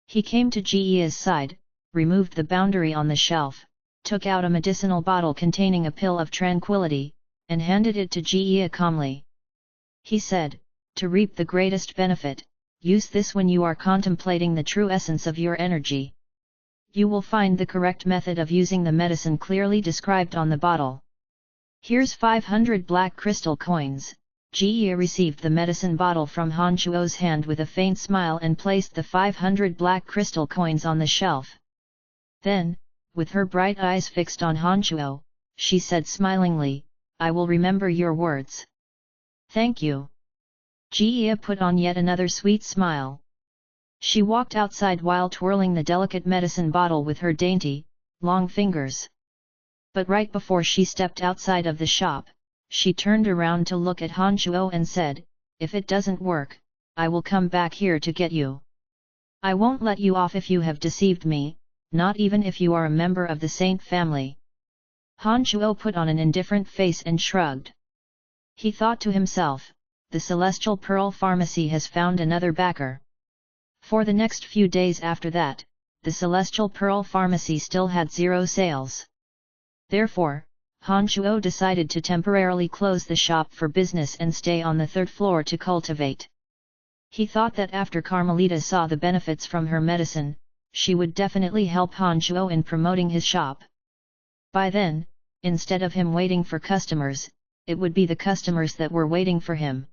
He came to Jia's side, removed the boundary on the shelf, took out a medicinal bottle containing a pill of tranquility, and handed it to Jia calmly. He said, "To reap the greatest benefit, use this when you are contemplating the true essence of your energy. You will find the correct method of using the medicine clearly described on the bottle. Here's 500 black crystal coins." Jia received the medicine bottle from Han Shuo's hand with a faint smile and placed the 500 black crystal coins on the shelf. Then, with her bright eyes fixed on Han Shuo, she said smilingly, "I will remember your words." "Thank you." Jia put on yet another sweet smile. She walked outside while twirling the delicate medicine bottle with her dainty, long fingers. But right before she stepped outside of the shop, she turned around to look at Han Shuo and said, "If it doesn't work, I will come back here to get you. I won't let you off if you have deceived me, not even if you are a member of the Saint family." Han Shuo put on an indifferent face and shrugged. He thought to himself, the Celestial Pearl Pharmacy has found another backer. For the next few days after that, the Celestial Pearl Pharmacy still had 0 sales. Therefore, Han Shuo decided to temporarily close the shop for business and stay on the third floor to cultivate. He thought that after Carmelita saw the benefits from her medicine, she would definitely help Han Shuo in promoting his shop. By then, instead of him waiting for customers, it would be the customers that were waiting for him.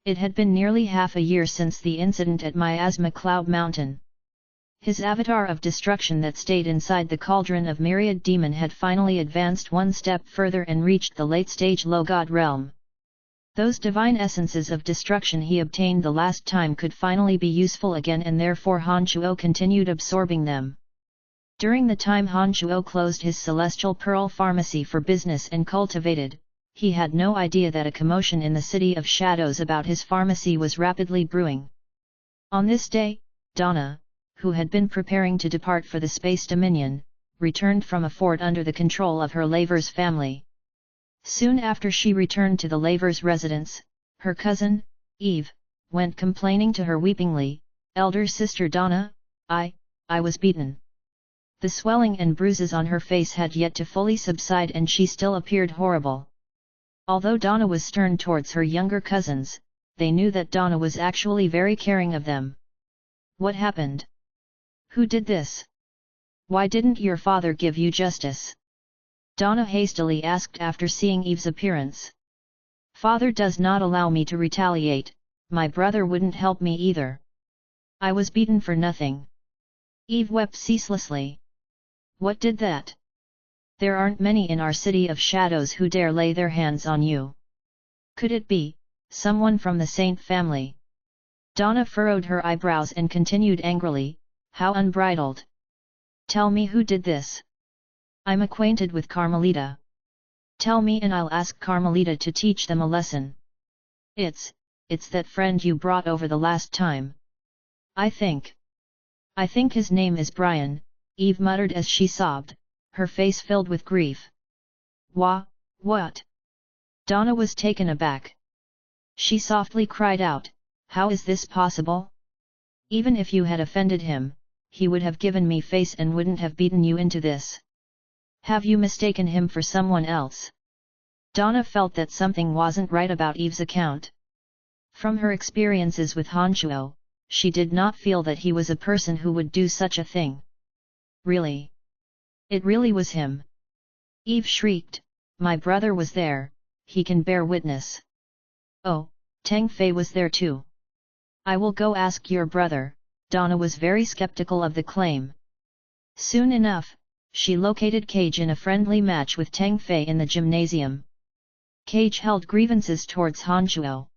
It had been nearly half a year since the incident at Miasma Cloud Mountain. His avatar of destruction that stayed inside the cauldron of Myriad Demon had finally advanced one step further and reached the late-stage low god realm. Those divine essences of destruction he obtained the last time could finally be useful again, and therefore Han Shuo continued absorbing them. During the time Han Shuo closed his Celestial Pearl Pharmacy for business and cultivated, he had no idea that a commotion in the City of Shadows about his pharmacy was rapidly brewing. On this day, Donna, who had been preparing to depart for the Space Dominion, returned from a fort under the control of her Lavers family. Soon after she returned to the Lavers' residence, her cousin, Eve, went complaining to her weepingly, "Elder sister Donna, I was beaten." The swelling and bruises on her face had yet to fully subside and she still appeared horrible. Although Donna was stern towards her younger cousins, they knew that Donna was actually very caring of them. "What happened? Who did this? Why didn't your father give you justice?" Donna hastily asked after seeing Eve's appearance. "Father does not allow me to retaliate, my brother wouldn't help me either. I was beaten for nothing." Eve wept ceaselessly. "What did that? There aren't many in our City of Shadows who dare lay their hands on you. Could it be someone from the Saint family?" Donna furrowed her eyebrows and continued angrily, "How unbridled! Tell me who did this. I'm acquainted with Carmelita. Tell me and I'll ask Carmelita to teach them a lesson." It's that friend you brought over the last time. I think his name is Brian," Eve muttered as she sobbed, her face filled with grief. What? Donna was taken aback. She softly cried out, "How is this possible? Even if you had offended him, he would have given me face and wouldn't have beaten you into this. Have you mistaken him for someone else?" Donna felt that something wasn't right about Eve's account. From her experiences with Han Shuo, she did not feel that he was a person who would do such a thing. "Really? It really was him?" Eve shrieked, "My brother was there, he can bear witness." "Oh, Tang Fei was there too. I will go ask your brother." Donna was very skeptical of the claim. Soon enough, she located Cage in a friendly match with Tang Fei in the gymnasium. Cage held grievances towards Han Shuo.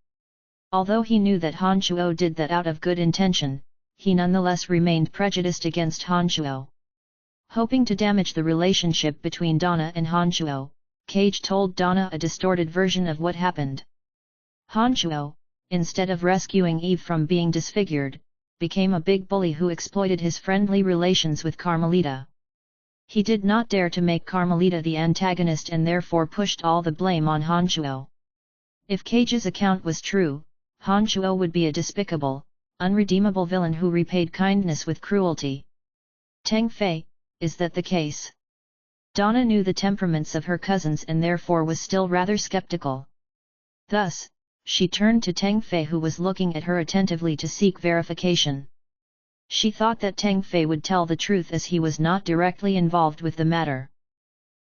Although he knew that Han Shuo did that out of good intention, he nonetheless remained prejudiced against Han Shuo. Hoping to damage the relationship between Donna and Han Shuo, Cage told Donna a distorted version of what happened. Han Shuo, instead of rescuing Eve from being disfigured, became a big bully who exploited his friendly relations with Carmelita. He did not dare to make Carmelita the antagonist and therefore pushed all the blame on Han Shuo. If Cage's account was true, Han Shuo would be a despicable, unredeemable villain who repaid kindness with cruelty. Tang Fei, is that the case? Donna knew the temperaments of her cousins and therefore was still rather skeptical. Thus, she turned to Tang Fei who was looking at her attentively to seek verification. She thought that Tang Fei would tell the truth as he was not directly involved with the matter.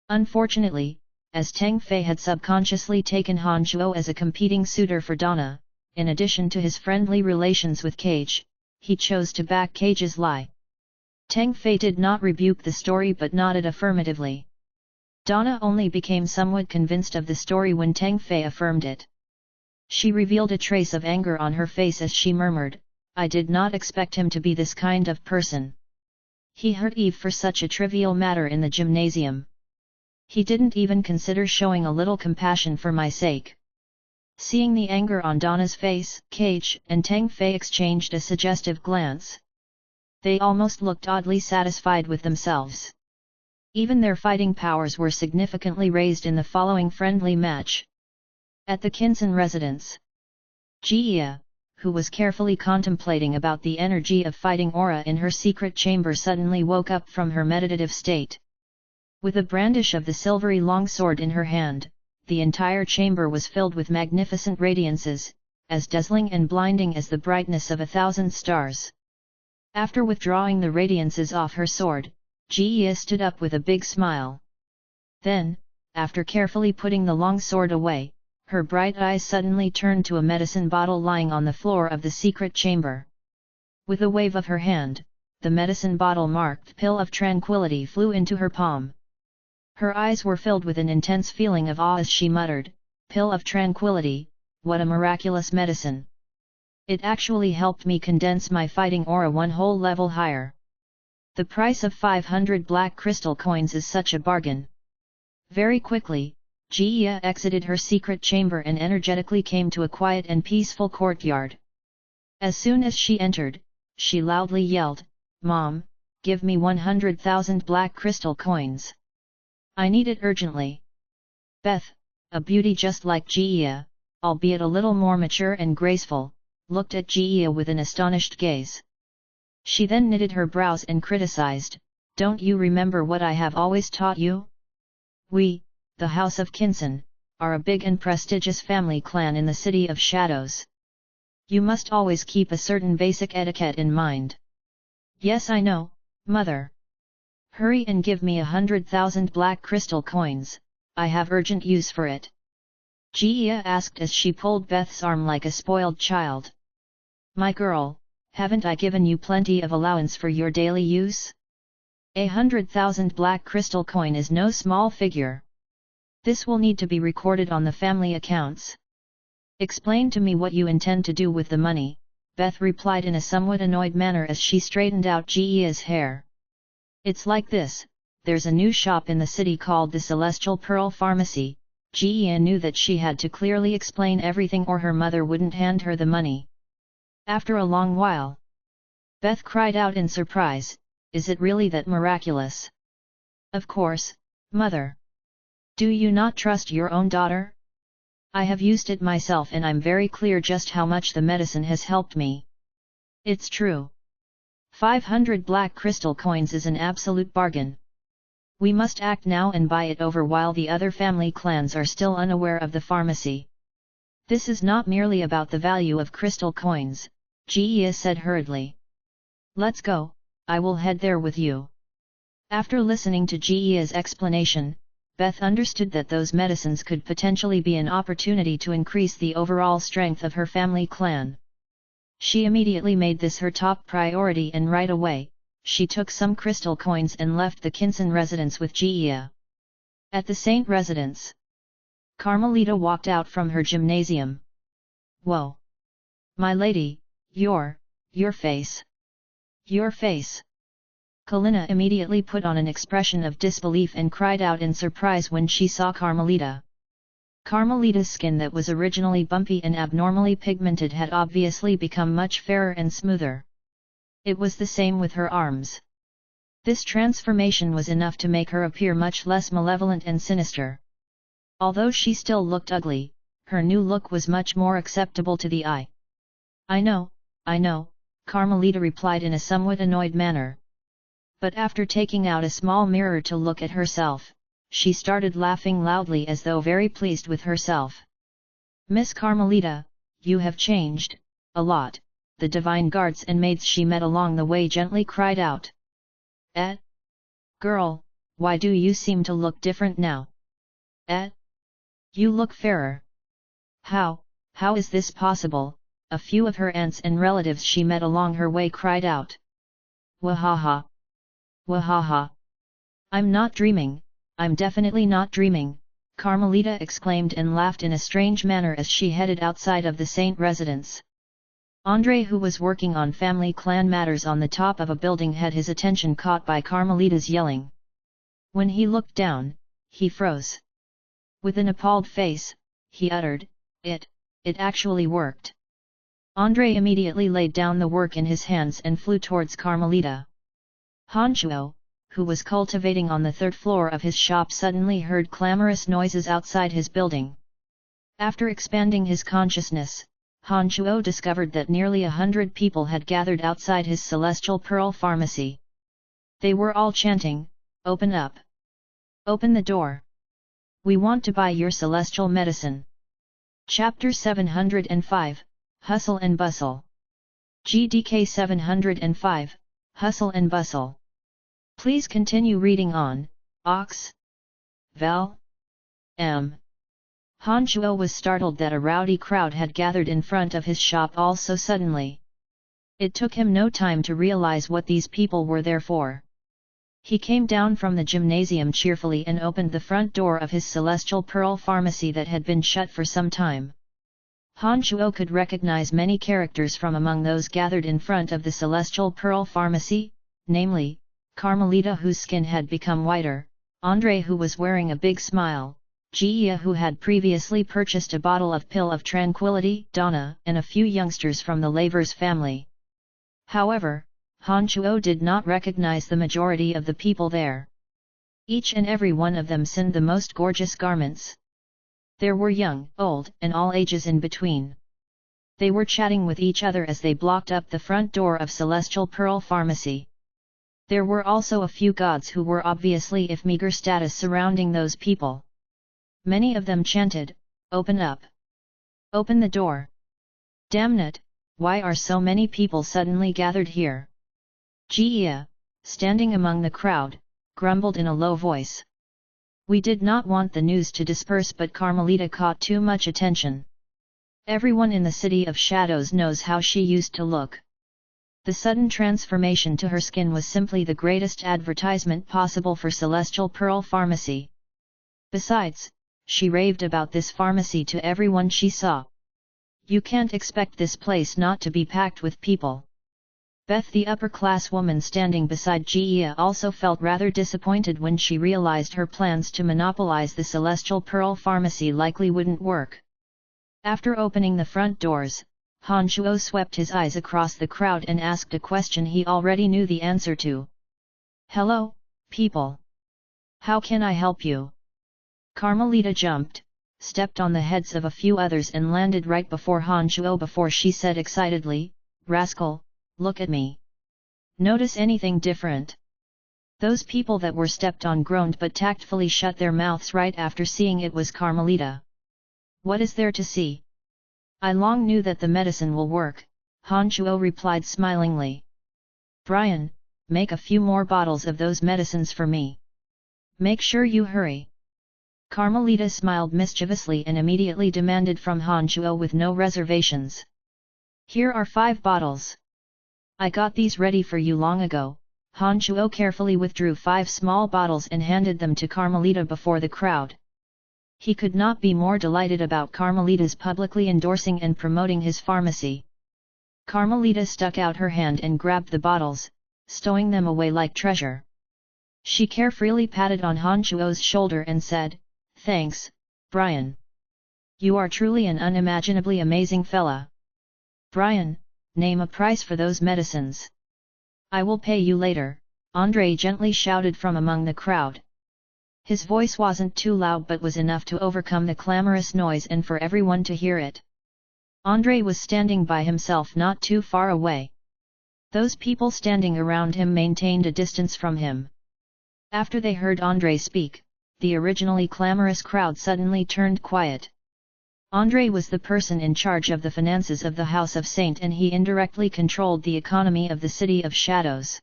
Unfortunately, as Tang Fei had subconsciously taken Han Shuo as a competing suitor for Donna, in addition to his friendly relations with Cage, he chose to back Cage's lie. Tang Fei did not rebuke the story but nodded affirmatively. Donna only became somewhat convinced of the story when Tang Fei affirmed it. She revealed a trace of anger on her face as she murmured, "I did not expect him to be this kind of person. He hurt Eve for such a trivial matter in the gymnasium. He didn't even consider showing a little compassion for my sake." Seeing the anger on Donna's face, Cage and Tang Fei exchanged a suggestive glance. They almost looked oddly satisfied with themselves. Even their fighting powers were significantly raised in the following friendly match. At the Kinsen residence, Jia, who was carefully contemplating about the energy of fighting aura in her secret chamber, suddenly woke up from her meditative state. With a brandish of the silvery longsword in her hand, the entire chamber was filled with magnificent radiances, as dazzling and blinding as the brightness of 1,000 stars. After withdrawing the radiances off her sword, Jia stood up with a big smile. Then, after carefully putting the long sword away, her bright eyes suddenly turned to a medicine bottle lying on the floor of the secret chamber. With a wave of her hand, the medicine bottle marked Pill of Tranquility flew into her palm. Her eyes were filled with an intense feeling of awe as she muttered, "Pill of Tranquility, what a miraculous medicine! It actually helped me condense my fighting aura one whole level higher. The price of 500 black crystal coins is such a bargain." Very quickly, Jia exited her secret chamber and energetically came to a quiet and peaceful courtyard. As soon as she entered, she loudly yelled, "Mom, give me 100,000 black crystal coins. I need it urgently." Beth, a beauty just like Jia, albeit a little more mature and graceful, looked at Jia with an astonished gaze. She then knitted her brows and criticized, "Don't you remember what I have always taught you? We, the House of Kinson, are a big and prestigious family clan in the City of Shadows. You must always keep a certain basic etiquette in mind." "Yes, I know, Mother. Hurry and give me 100,000 black crystal coins, I have urgent use for it," Jia asked as she pulled Beth's arm like a spoiled child. "My girl, haven't I given you plenty of allowance for your daily use? 100,000 black crystal coin is no small figure. This will need to be recorded on the family accounts. Explain to me what you intend to do with the money," Beth replied in a somewhat annoyed manner as she straightened out Jia's hair. "It's like this, there's a new shop in the city called the Celestial Pearl Pharmacy." Jia knew that she had to clearly explain everything or her mother wouldn't hand her the money. After a long while, Beth cried out in surprise, "Is it really that miraculous?" "Of course, Mother. Do you not trust your own daughter? I have used it myself and I'm very clear just how much the medicine has helped me. It's true. 500 black crystal coins is an absolute bargain. We must act now and buy it over while the other family clans are still unaware of the pharmacy. This is not merely about the value of crystal coins," Jia said hurriedly. "Let's go, I will head there with you." After listening to Jia's explanation, Beth understood that those medicines could potentially be an opportunity to increase the overall strength of her family clan. She immediately made this her top priority and right away, she took some crystal coins and left the Kinson residence with Jia. At the Saint residence, Carmelita walked out from her gymnasium. "Whoa! My lady, your face! Your face!" Kalina immediately put on an expression of disbelief and cried out in surprise when she saw Carmelita. Carmelita's skin that was originally bumpy and abnormally pigmented had obviously become much fairer and smoother. It was the same with her arms. This transformation was enough to make her appear much less malevolent and sinister. Although she still looked ugly, her new look was much more acceptable to the eye. I know, Carmelita replied in a somewhat annoyed manner. But after taking out a small mirror to look at herself, she started laughing loudly as though very pleased with herself. "Miss Carmelita, you have changed, a lot," the divine guards and maids she met along the way gently cried out. "Eh? Girl, why do you seem to look different now? Eh? You look fairer. How is this possible?" a few of her aunts and relatives she met along her way cried out. "Wahaha! Wahaha! I'm not dreaming, I'm definitely not dreaming," Carmelita exclaimed and laughed in a strange manner as she headed outside of the Saint residence. Andre, who was working on family clan matters on the top of a building, had his attention caught by Carmelita's yelling. When he looked down, he froze. With an appalled face, he uttered, It actually worked." Andre immediately laid down the work in his hands and flew towards Carmelita. Hanchuo, who was cultivating on the third floor of his shop, suddenly heard clamorous noises outside his building. After expanding his consciousness, Hanchuo discovered that nearly 100 people had gathered outside his Celestial Pearl Pharmacy. They were all chanting, "Open up! Open the door. We want to buy your celestial medicine. Chapter 705, Hustle and Bustle. GDK 705, Hustle and Bustle. Please continue reading on, Ox. Val. M. Han Shuo was startled that a rowdy crowd had gathered in front of his shop all so suddenly. It took him no time to realize what these people were there for. He came down from the gymnasium cheerfully and opened the front door of his Celestial Pearl Pharmacy that had been shut for some time. Han Shuo could recognize many characters from among those gathered in front of the Celestial Pearl Pharmacy, namely, Carmelita whose skin had become whiter, Andre who was wearing a big smile, Jia who had previously purchased a bottle of pill of tranquility, Donna, and a few youngsters from the Lavers family. However, Han Shuo did not recognize the majority of the people there. Each and every one of them sinned the most gorgeous garments. There were young, old, and all ages in between. They were chatting with each other as they blocked up the front door of Celestial Pearl Pharmacy. There were also a few gods who were obviously of meager status surrounding those people. Many of them chanted, "Open up! Open the door! Damn it, why are so many people suddenly gathered here?" Jia, standing among the crowd, grumbled in a low voice. "We did not want the news to disperse, but Carmelita caught too much attention. Everyone in the City of Shadows knows how she used to look. The sudden transformation to her skin was simply the greatest advertisement possible for Celestial Pearl Pharmacy. Besides, she raved about this pharmacy to everyone she saw. You can't expect this place not to be packed with people." Beth, the upper-class woman standing beside Jia, also felt rather disappointed when she realized her plans to monopolize the Celestial Pearl Pharmacy likely wouldn't work. After opening the front doors, Han Shuo swept his eyes across the crowd and asked a question he already knew the answer to. "Hello, people. How can I help you?" Carmelita jumped, stepped on the heads of a few others and landed right before Han Shuo before she said excitedly, "Rascal, look at me. Notice anything different?" Those people that were stepped on groaned but tactfully shut their mouths right after seeing it was Carmelita. "What is there to see? I long knew that the medicine will work," Han Shuo replied smilingly. "Brian, make a few more bottles of those medicines for me. Make sure you hurry." Carmelita smiled mischievously and immediately demanded from Han Shuo with no reservations. "Here are 5 bottles. I got these ready for you long ago." Han Shuo carefully withdrew 5 small bottles and handed them to Carmelita before the crowd. He could not be more delighted about Carmelita's publicly endorsing and promoting his pharmacy. Carmelita stuck out her hand and grabbed the bottles, stowing them away like treasure. She carefreely patted on Han Shuo's shoulder and said, "Thanks, Brian. You are truly an unimaginably amazing fella. Brian, name a price for those medicines." "I will pay you later," Andre gently shouted from among the crowd. His voice wasn't too loud but was enough to overcome the clamorous noise and for everyone to hear it. Andre was standing by himself not too far away. Those people standing around him maintained a distance from him. After they heard Andre speak, the originally clamorous crowd suddenly turned quiet. Andre was the person in charge of the finances of the House of Saint and he indirectly controlled the economy of the City of Shadows.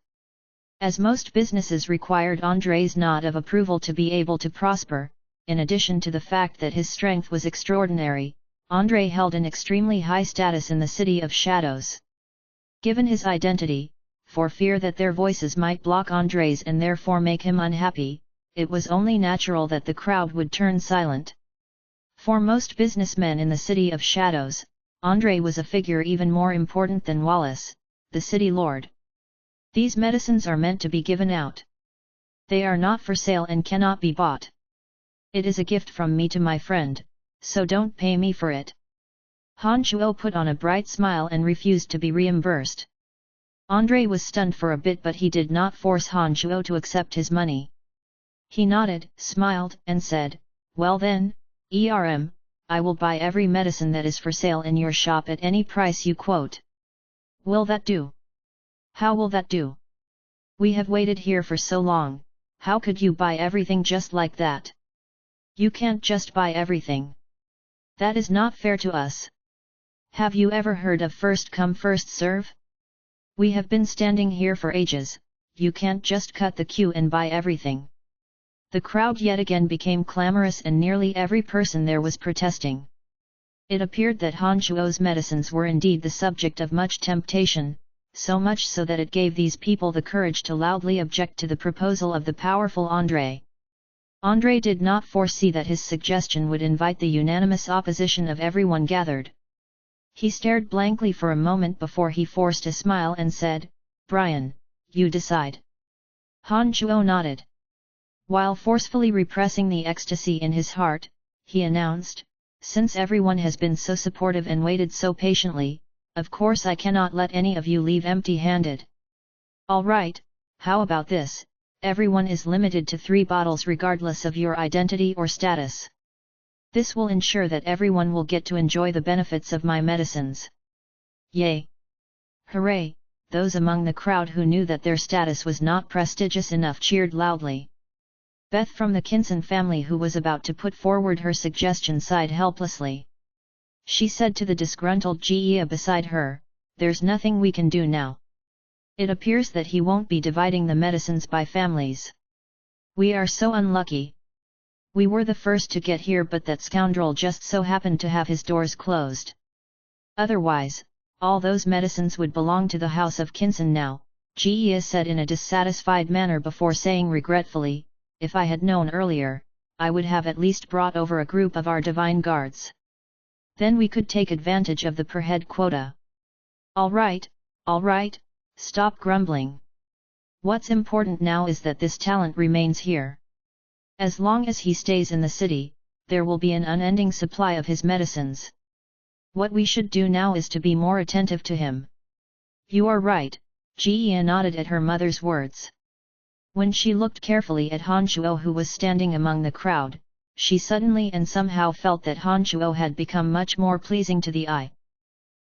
As most businesses required Andre's nod of approval to be able to prosper, in addition to the fact that his strength was extraordinary, Andre held an extremely high status in the City of Shadows. Given his identity, for fear that their voices might block Andre's and therefore make him unhappy, it was only natural that the crowd would turn silent. For most businessmen in the City of Shadows, Andre was a figure even more important than Wallace, the city lord. "These medicines are meant to be given out. They are not for sale and cannot be bought. It is a gift from me to my friend, so don't pay me for it." Han Shuo put on a bright smile and refused to be reimbursed. Andre was stunned for a bit but he did not force Han Shuo to accept his money. He nodded, smiled, and said, "Well then, I will buy every medicine that is for sale in your shop at any price you quote. Will that do?" "How will that do? We have waited here for so long," How could you buy everything just like that? You can't just buy everything. That is not fair to us. Have you ever heard of first come first serve? We have been standing here for ages, you can't just cut the queue and buy everything. The crowd yet again became clamorous and nearly every person there was protesting. It appeared that Han Shuo's medicines were indeed the subject of much temptation, so much so that it gave these people the courage to loudly object to the proposal of the powerful André. André did not foresee that his suggestion would invite the unanimous opposition of everyone gathered. He stared blankly for a moment before he forced a smile and said, "Brian, you decide." Han Shuo nodded. While forcefully repressing the ecstasy in his heart, he announced, "Since everyone has been so supportive and waited so patiently, of course I cannot let any of you leave empty-handed. All right, how about this, everyone is limited to 3 bottles regardless of your identity or status. This will ensure that everyone will get to enjoy the benefits of my medicines." Yay! Hooray! Those among the crowd who knew that their status was not prestigious enough cheered loudly. Beth from the Kinson family, who was about to put forward her suggestion, sighed helplessly. She said to the disgruntled Jia beside her, "There's nothing we can do now. It appears that he won't be dividing the medicines by families. We are so unlucky. We were the first to get here, but that scoundrel just so happened to have his doors closed. Otherwise, all those medicines would belong to the House of Kinson now," Jia said in a dissatisfied manner before saying regretfully, "If I had known earlier, I would have at least brought over a group of our divine guards. Then we could take advantage of the per-head quota." All right, stop grumbling. What's important now is that this talent remains here. As long as he stays in the city, there will be an unending supply of his medicines. What we should do now is to be more attentive to him." "You are right," Jia nodded at her mother's words. When she looked carefully at Han Shuo, who was standing among the crowd, she suddenly and somehow felt that Han Shuo had become much more pleasing to the eye.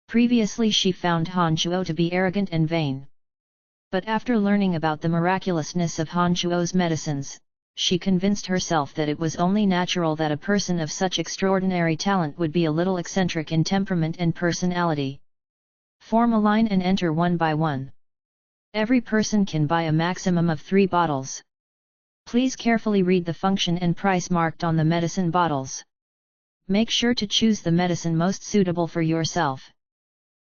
Previously she found Han Shuo to be arrogant and vain. But after learning about the miraculousness of Han Shuo's medicines, she convinced herself that it was only natural that a person of such extraordinary talent would be a little eccentric in temperament and personality. Form a line and enter one by one. Every person can buy a maximum of 3 bottles. Please carefully read the function and price marked on the medicine bottles. Make sure to choose the medicine most suitable for yourself."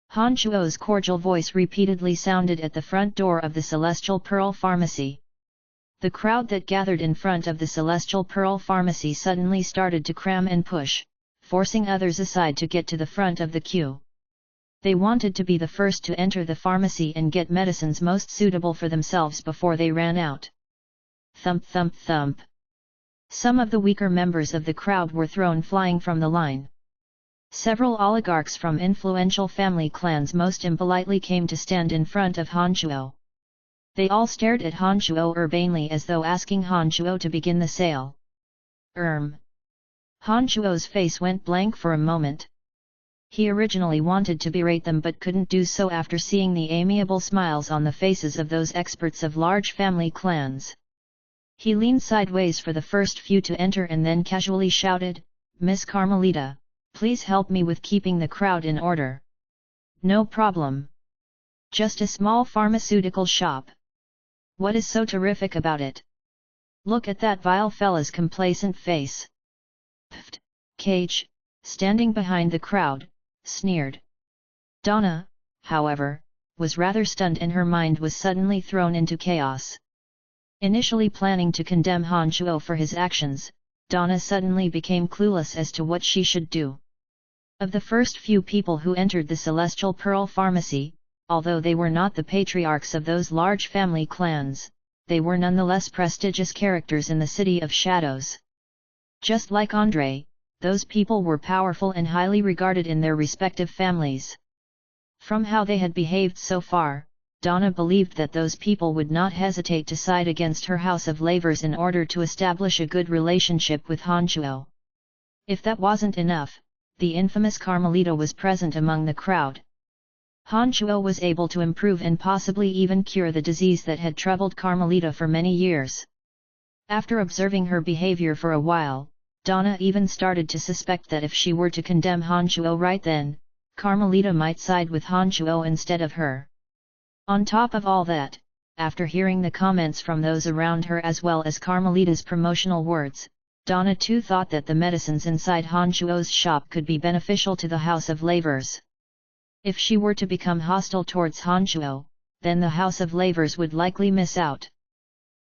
Han Shuo's cordial voice repeatedly sounded at the front door of the Celestial Pearl Pharmacy. The crowd that gathered in front of the Celestial Pearl Pharmacy suddenly started to cram and push, forcing others aside to get to the front of the queue. They wanted to be the first to enter the pharmacy and get medicines most suitable for themselves before they ran out. Thump thump thump. Some of the weaker members of the crowd were thrown flying from the line. Several oligarchs from influential family clans most impolitely came to stand in front of Han Shuo. They all stared at Han Shuo urbanely as though asking Han Shuo to begin the sale. Han Shuo's face went blank for a moment. He originally wanted to berate them but couldn't do so after seeing the amiable smiles on the faces of those experts of large family clans. He leaned sideways for the first few to enter and then casually shouted, "Miss Carmelita, please help me with keeping the crowd in order." "No problem. Just a small pharmaceutical shop. What is so terrific about it? Look at that vile fella's complacent face." Pfft, Cage, standing behind the crowd, sneered. Donna, however, was rather stunned and her mind was suddenly thrown into chaos. Initially planning to condemn Han Shuo for his actions, Donna suddenly became clueless as to what she should do. Of the first few people who entered the Celestial Pearl Pharmacy, although they were not the patriarchs of those large family clans, they were nonetheless prestigious characters in the City of Shadows. Just like André, those people were powerful and highly regarded in their respective families. From how they had behaved so far, Donna believed that those people would not hesitate to side against her house of Lavers in order to establish a good relationship with Han Shuo. If that wasn't enough, the infamous Carmelita was present among the crowd. Han Shuo was able to improve and possibly even cure the disease that had troubled Carmelita for many years. After observing her behavior for a while, Donna even started to suspect that if she were to condemn Han Shuo right then, Carmelita might side with Han Shuo instead of her. On top of all that, after hearing the comments from those around her as well as Carmelita's promotional words, Donna too thought that the medicines inside Han Shuo's shop could be beneficial to the House of Lavers. If she were to become hostile towards Han Shuo, then the House of Lavers would likely miss out.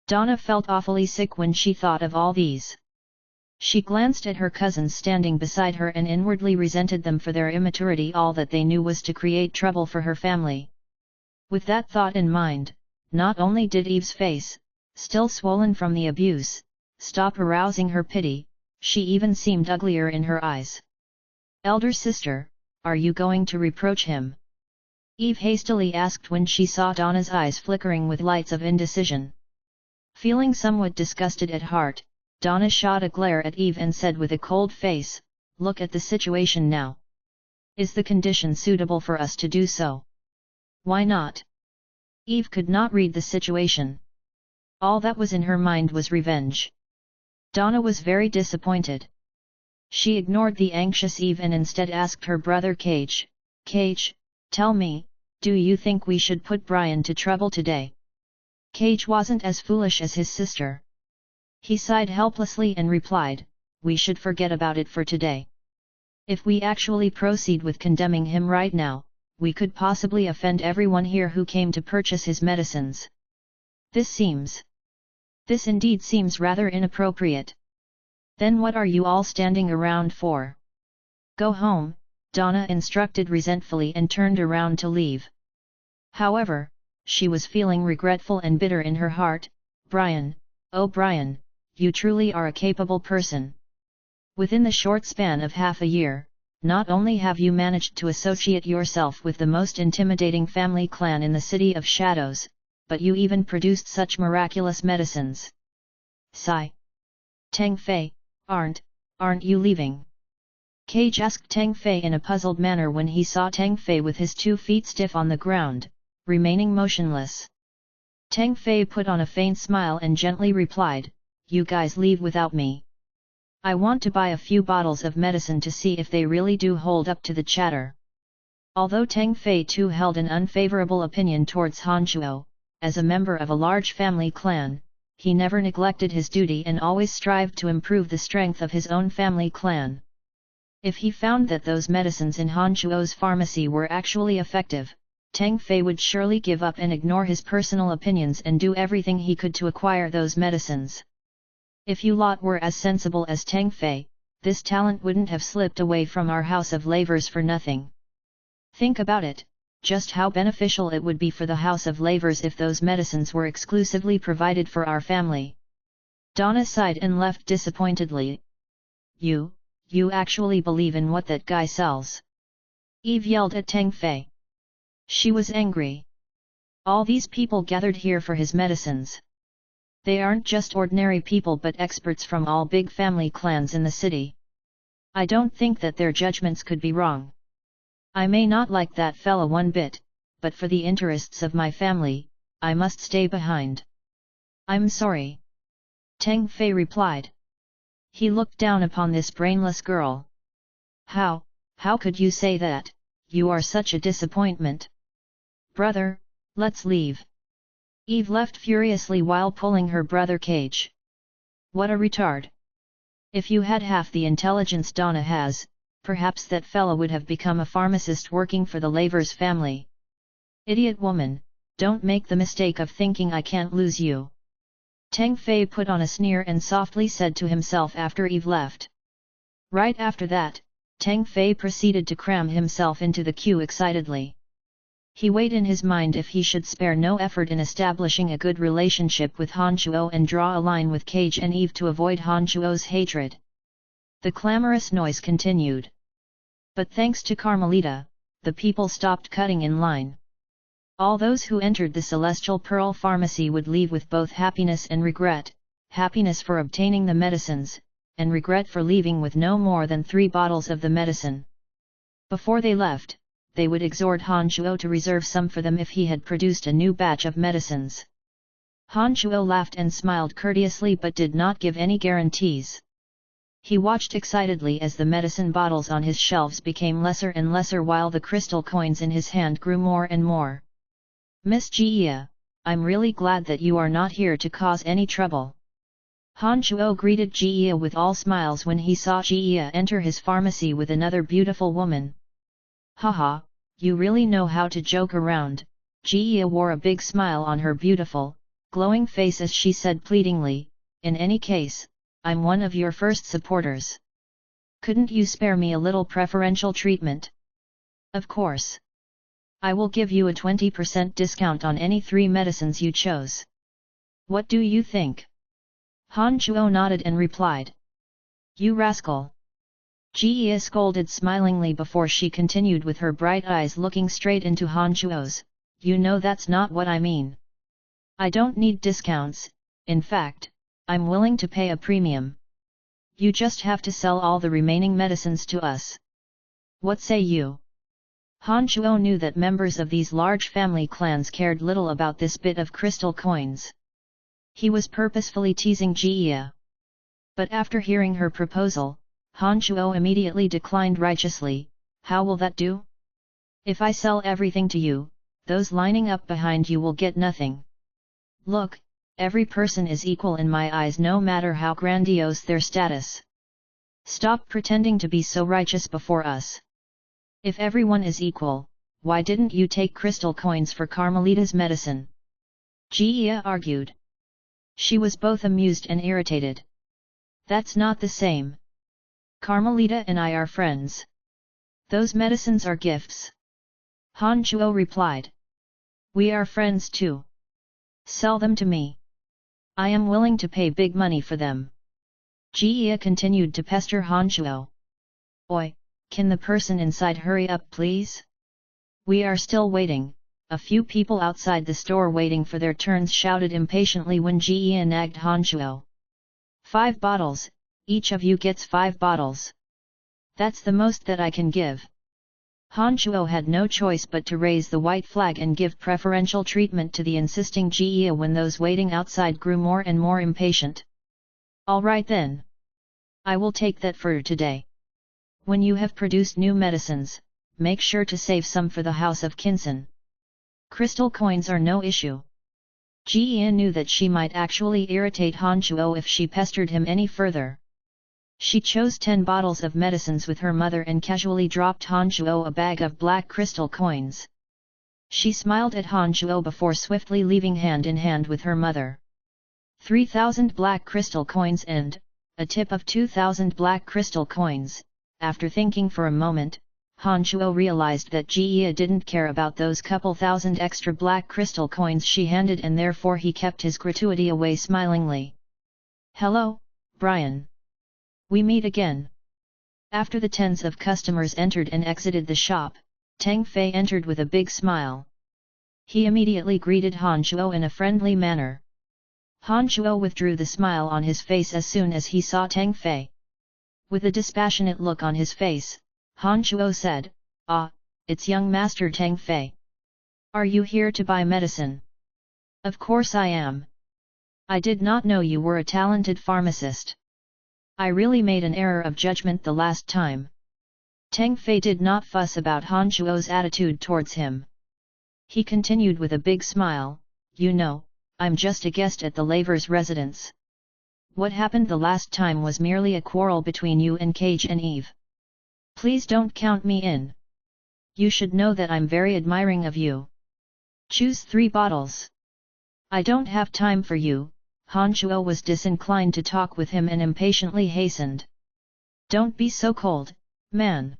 Donna felt awfully sick when she thought of all these. She glanced at her cousins standing beside her and inwardly resented them for their immaturity. All that they knew was to create trouble for her family. With that thought in mind, not only did Eve's face, still swollen from the abuse, stop arousing her pity, she even seemed uglier in her eyes. "Elder sister, are you going to reproach him?" Eve hastily asked when she saw Donna's eyes flickering with lights of indecision. Feeling somewhat disgusted at heart, Donna shot a glare at Eve and said with a cold face, "Look at the situation now. Is the condition suitable for us to do so? Why not?" Eve could not read the situation. All that was in her mind was revenge. Donna was very disappointed. She ignored the anxious Eve and instead asked her brother Cage, "Cage, tell me, do you think we should put Brian to trouble today?" Cage wasn't as foolish as his sister. He sighed helplessly and replied, "We should forget about it for today. If we actually proceed with condemning him right now, we could possibly offend everyone here who came to purchase his medicines. This indeed seems rather inappropriate. Then what are you all standing around for? Go home," Donna instructed resentfully and turned around to leave. However, she was feeling regretful and bitter in her heart. "Brian, oh Brian, you truly are a capable person. Within the short span of half a year, not only have you managed to associate yourself with the most intimidating family clan in the City of Shadows, but you even produced such miraculous medicines. Sigh. Tang Fei, aren't you leaving?" Cage asked Tang Fei in a puzzled manner when he saw Tang Fei with his 2 feet stiff on the ground, remaining motionless. Tang Fei put on a faint smile and gently replied, "You guys leave without me. I want to buy a few bottles of medicine to see if they really do hold up to the chatter." Although Tang Fei too held an unfavorable opinion towards Han Shuo, as a member of a large family clan, he never neglected his duty and always strived to improve the strength of his own family clan. If he found that those medicines in Han Shuo's pharmacy were actually effective, Tang Fei would surely give up and ignore his personal opinions and do everything he could to acquire those medicines. If you lot were as sensible as Tang Fei, this talent wouldn't have slipped away from our House of Lavers for nothing. Think about it, just how beneficial it would be for the House of Lavers if those medicines were exclusively provided for our family." Donna sighed and left disappointedly. You actually believe in what that guy sells?" Eve yelled at Tang Fei. She was angry. All these people gathered here for his medicines. They aren't just ordinary people but experts from all big family clans in the city. I don't think that their judgments could be wrong. I may not like that fella one bit, but for the interests of my family, I must stay behind. I'm sorry. Tang Fei replied. He looked down upon this brainless girl. How could you say that? You are such a disappointment. Brother, let's leave. Eve left furiously while pulling her brother Cage. What a retard. If you had half the intelligence Donna has, perhaps that fella would have become a pharmacist working for the Lavers family. Idiot woman, don't make the mistake of thinking I can't lose you. Tang Fei put on a sneer and softly said to himself after Eve left. Right after that, Tang Fei proceeded to cram himself into the queue excitedly. He weighed in his mind if he should spare no effort in establishing a good relationship with Han Shuo and draw a line with Cage and Eve to avoid Han Shuo's hatred. The clamorous noise continued. But thanks to Carmelita, the people stopped cutting in line. All those who entered the Celestial Pearl Pharmacy would leave with both happiness and regret, happiness for obtaining the medicines, and regret for leaving with no more than 3 bottles of the medicine. Before they left, they would exhort Han Shuo to reserve some for them if he had produced a new batch of medicines. Han Shuo laughed and smiled courteously but did not give any guarantees. He watched excitedly as the medicine bottles on his shelves became lesser and lesser while the crystal coins in his hand grew more and more. Miss Jia, I'm really glad that you are not here to cause any trouble. Han Shuo greeted Jia with all smiles when he saw Jia enter his pharmacy with another beautiful woman. Haha, you really know how to joke around. Jia wore a big smile on her beautiful, glowing face as she said pleadingly, in any case, I'm one of your first supporters. Couldn't you spare me a little preferential treatment? Of course. I will give you a 20% discount on any 3 medicines you chose. What do you think? Han Shuo nodded and replied. You rascal! Jia scolded smilingly before she continued with her bright eyes looking straight into Han Shuo's. You know that's not what I mean. I don't need discounts, in fact, I'm willing to pay a premium. You just have to sell all the remaining medicines to us. What say you? Han Shuo knew that members of these large family clans cared little about this bit of crystal coins. He was purposefully teasing Jia. But after hearing her proposal, Han Shuo immediately declined righteously. How will that do? If I sell everything to you, those lining up behind you will get nothing. Look, every person is equal in my eyes no matter how grandiose their status. Stop pretending to be so righteous before us. If everyone is equal, why didn't you take crystal coins for Carmelita's medicine? Jia argued. She was both amused and irritated. That's not the same. Carmelita and I are friends. Those medicines are gifts. Han Shuo replied. We are friends too. Sell them to me. I am willing to pay big money for them. Jia continued to pester Han Shuo. Oi, can the person inside hurry up please? We are still waiting. A few people outside the store waiting for their turns shouted impatiently when Jia nagged Han Shuo. 5 bottles, each of you gets 5 bottles. That's the most that I can give. Han Shuo had no choice but to raise the white flag and give preferential treatment to the insisting Jia when those waiting outside grew more and more impatient. Alright then. I will take that for today. When you have produced new medicines, make sure to save some for the house of Kinsen. Crystal coins are no issue. Jia knew that she might actually irritate Han Shuo if she pestered him any further. She chose 10 bottles of medicines with her mother and casually dropped Han Shuo a bag of black crystal coins. She smiled at Han Shuo before swiftly leaving hand in hand with her mother. 3,000 black crystal coins and a tip of 2,000 black crystal coins. After thinking for a moment, Han Shuo realized that Jia didn't care about those couple thousand extra black crystal coins she handed and therefore he kept his gratuity away smilingly. Hello, Brian. We meet again. After the tens of customers entered and exited the shop, Tang Fei entered with a big smile. He immediately greeted Han Shuo in a friendly manner. Han Shuo withdrew the smile on his face as soon as he saw Tang Fei. With a dispassionate look on his face, Han Shuo said, Ah, it's young Master Tang Fei. Are you here to buy medicine? Of course I am. I did not know you were a talented pharmacist. I really made an error of judgment the last time. Tang Fei did not fuss about Han Shuo's attitude towards him. He continued with a big smile, You know, I'm just a guest at the laver's residence. What happened the last time was merely a quarrel between you and Cage and Eve. Please don't count me in. You should know that I'm very admiring of you. Choose 3 bottles. I don't have time for you. Han Shuo was disinclined to talk with him and impatiently hastened. Don't be so cold, man.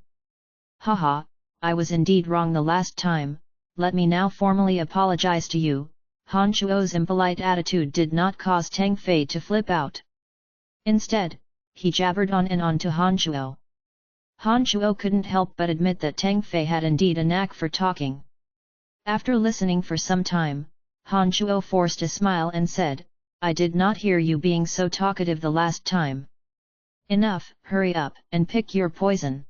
Haha, I was indeed wrong the last time, let me now formally apologize to you. Han Shuo's impolite attitude did not cause Tang Fei to flip out. Instead, he jabbered on and on to Han Shuo. Han Shuo couldn't help but admit that Tang Fei had indeed a knack for talking. After listening for some time, Han Shuo forced a smile and said, I did not hear you being so talkative the last time. Enough, hurry up and pick your poison.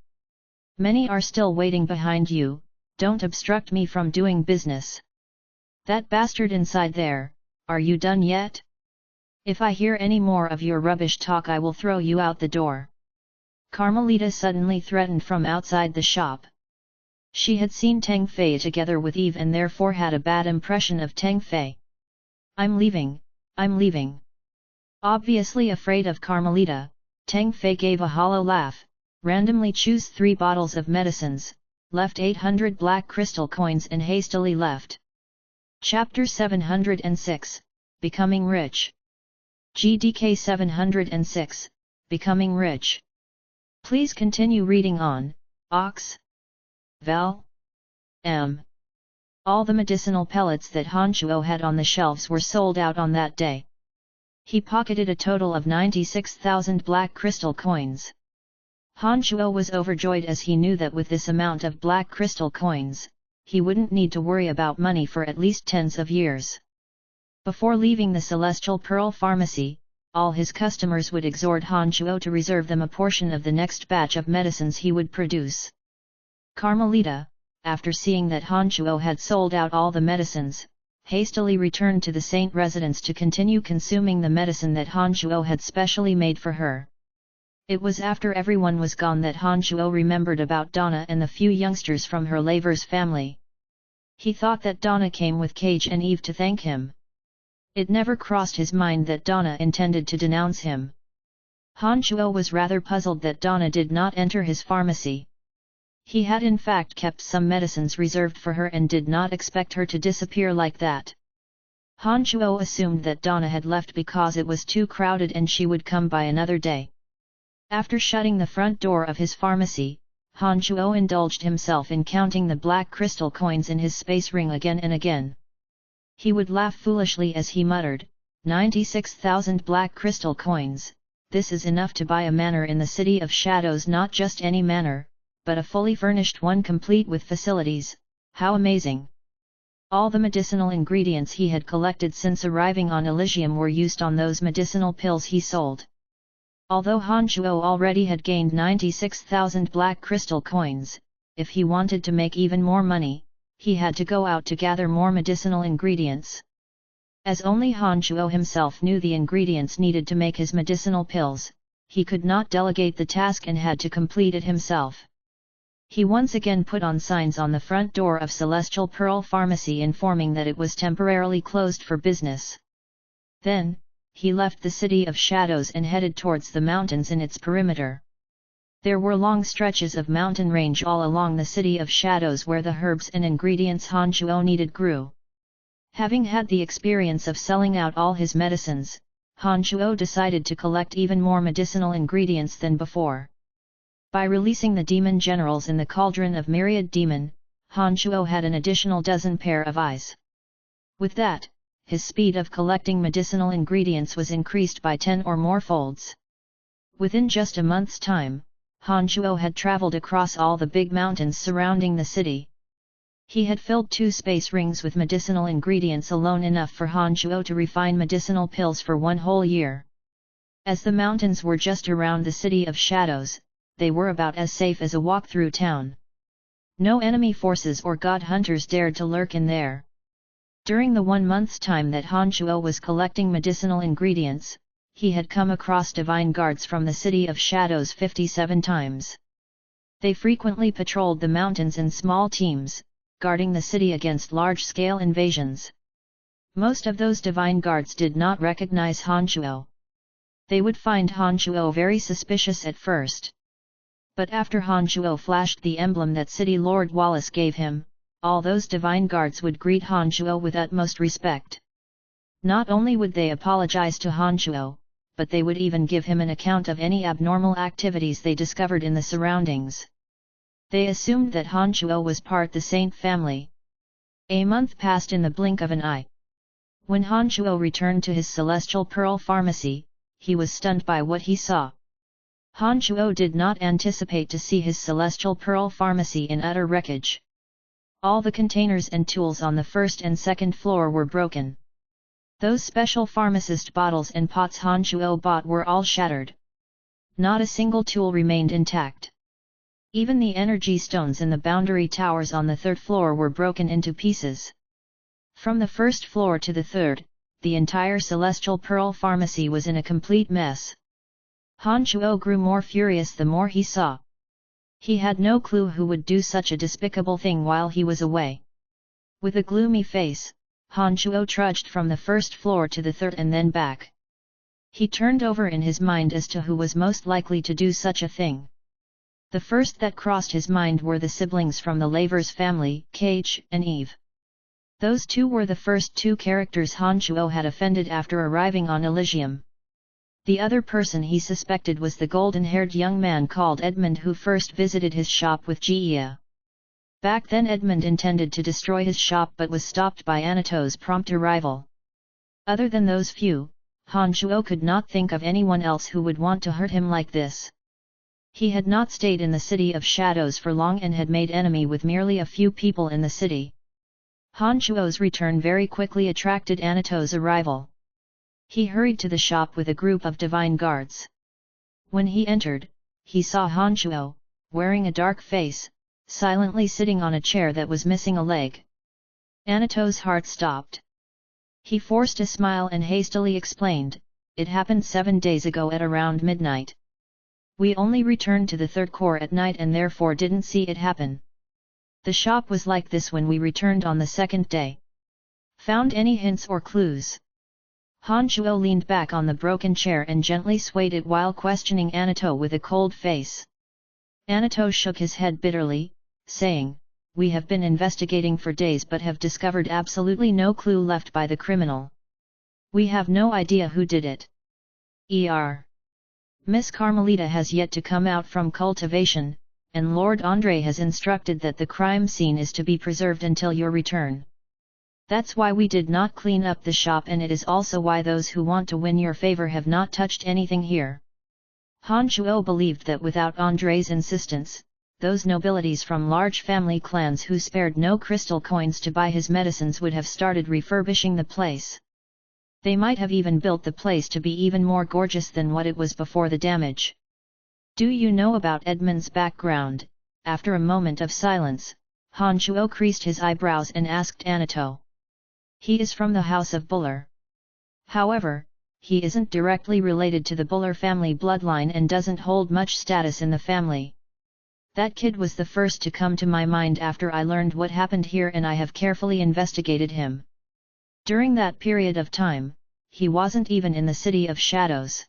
Many are still waiting behind you, don't obstruct me from doing business. That bastard inside there, are you done yet? If I hear any more of your rubbish talk I will throw you out the door." Carmelita suddenly threatened from outside the shop. She had seen Teng Fei together with Eve and therefore had a bad impression of Teng Fei. I'm leaving." Obviously afraid of Carmelita, Teng Fei gave a hollow laugh, randomly chose 3 bottles of medicines, left 800 black crystal coins and hastily left. Chapter 706, Becoming Rich. GDK 706, Becoming Rich. Please continue reading on, Ox. Val. M. All the medicinal pellets that Han Shuo had on the shelves were sold out on that day. He pocketed a total of 96,000 black crystal coins. Han Shuo was overjoyed as he knew that with this amount of black crystal coins, he wouldn't need to worry about money for at least tens of years. Before leaving the Celestial Pearl Pharmacy, all his customers would exhort Han Shuo to reserve them a portion of the next batch of medicines he would produce. Carmelita, after seeing that Han Shuo had sold out all the medicines, hastily returned to the Saint residence to continue consuming the medicine that Han Shuo had specially made for her. It was after everyone was gone that Han Shuo remembered about Donna and the few youngsters from her laver's family. He thought that Donna came with Cage and Eve to thank him. It never crossed his mind that Donna intended to denounce him. Han Shuo was rather puzzled that Donna did not enter his pharmacy. He had in fact kept some medicines reserved for her and did not expect her to disappear like that. Han Shuo assumed that Donna had left because it was too crowded and she would come by another day. After shutting the front door of his pharmacy, Han Shuo indulged himself in counting the black crystal coins in his space ring again and again. He would laugh foolishly as he muttered, 96,000 black crystal coins, this is enough to buy a manor in the City of Shadows, not just any manor, but a fully furnished one complete with facilities. How amazing! All the medicinal ingredients he had collected since arriving on Elysium were used on those medicinal pills he sold. Although Han Shuo already had gained 96,000 black crystal coins, if he wanted to make even more money, he had to go out to gather more medicinal ingredients. As only Han Shuo himself knew the ingredients needed to make his medicinal pills, he could not delegate the task and had to complete it himself. He once again put on signs on the front door of Celestial Pearl Pharmacy informing that it was temporarily closed for business. Then, he left the City of Shadows and headed towards the mountains in its perimeter. There were long stretches of mountain range all along the City of Shadows where the herbs and ingredients Han Shuo needed grew. Having had the experience of selling out all his medicines, Han Shuo decided to collect even more medicinal ingredients than before. By releasing the demon generals in the cauldron of myriad demon, Han Shuo had an additional dozen pair of eyes. With that, his speed of collecting medicinal ingredients was increased by 10 or more folds. Within just a month's time, Han Shuo had traveled across all the big mountains surrounding the city. He had filled 2 space rings with medicinal ingredients alone, enough for Han Shuo to refine medicinal pills for 1 whole year. As the mountains were just around the City of Shadows, they were about as safe as a walk through town. No enemy forces or god hunters dared to lurk in there. During the 1 month's time that Han Shuo was collecting medicinal ingredients, he had come across divine guards from the City of Shadows 57 times. They frequently patrolled the mountains in small teams, guarding the city against large-scale invasions. Most of those divine guards did not recognize Han Shuo. They would find Han Shuo very suspicious at first. But after Han Shuo flashed the emblem that City Lord Wallace gave him, all those divine guards would greet Han Shuo with utmost respect. Not only would they apologize to Han Shuo, but they would even give him an account of any abnormal activities they discovered in the surroundings. They assumed that Han Shuo was part the Saint family. A month passed in the blink of an eye. When Han Shuo returned to his Celestial Pearl Pharmacy, he was stunned by what he saw. Han Shuo did not anticipate to see his Celestial Pearl Pharmacy in utter wreckage. All the containers and tools on the first and second floor were broken. Those special pharmacist bottles and pots Han Shuo bought were all shattered. Not a single tool remained intact. Even the energy stones in the boundary towers on the 3rd floor were broken into pieces. From the 1st floor to the 3rd, the entire Celestial Pearl Pharmacy was in a complete mess. Han Chuo grew more furious the more he saw. He had no clue who would do such a despicable thing while he was away. With a gloomy face, Han Chuo trudged from the first floor to the third and then back. He turned over in his mind as to who was most likely to do such a thing. The first that crossed his mind were the siblings from the Lavers family, Cage and Eve. Those two were the first two characters Han Chuo had offended after arriving on Elysium. The other person he suspected was the golden-haired young man called Edmund who first visited his shop with Jia. Back then Edmund intended to destroy his shop but was stopped by Anato's prompt arrival. Other than those few, Han Chuo could not think of anyone else who would want to hurt him like this. He had not stayed in the City of Shadows for long and had made enemy with merely a few people in the city. Han Chuo's return very quickly attracted Anato's arrival. He hurried to the shop with a group of divine guards. When he entered, he saw Han Chuo, wearing a dark face, silently sitting on a chair that was missing a leg. Anato's heart stopped. He forced a smile and hastily explained, "It happened 7 days ago at around midnight. We only returned to the third core at night and therefore didn't see it happen. The shop was like this when we returned on the second day. Found any hints or clues?" Han Chuo leaned back on the broken chair and gently swayed it while questioning Anato with a cold face. Anato shook his head bitterly, saying, "We have been investigating for days but have discovered absolutely no clue left by the criminal. We have no idea who did it. Miss Carmelita has yet to come out from cultivation, and Lord André has instructed that the crime scene is to be preserved until your return. That's why we did not clean up the shop and it is also why those who want to win your favor have not touched anything here." Han Chuo believed that without André's insistence, those nobilities from large family clans who spared no crystal coins to buy his medicines would have started refurbishing the place. They might have even built the place to be even more gorgeous than what it was before the damage. "Do you know about Edmund's background?" After a moment of silence, Han Chuo creased his eyebrows and asked Anato. "He is from the House of Buller. However, he isn't directly related to the Buller family bloodline and doesn't hold much status in the family. That kid was the first to come to my mind after I learned what happened here and I have carefully investigated him. During that period of time, he wasn't even in the City of Shadows.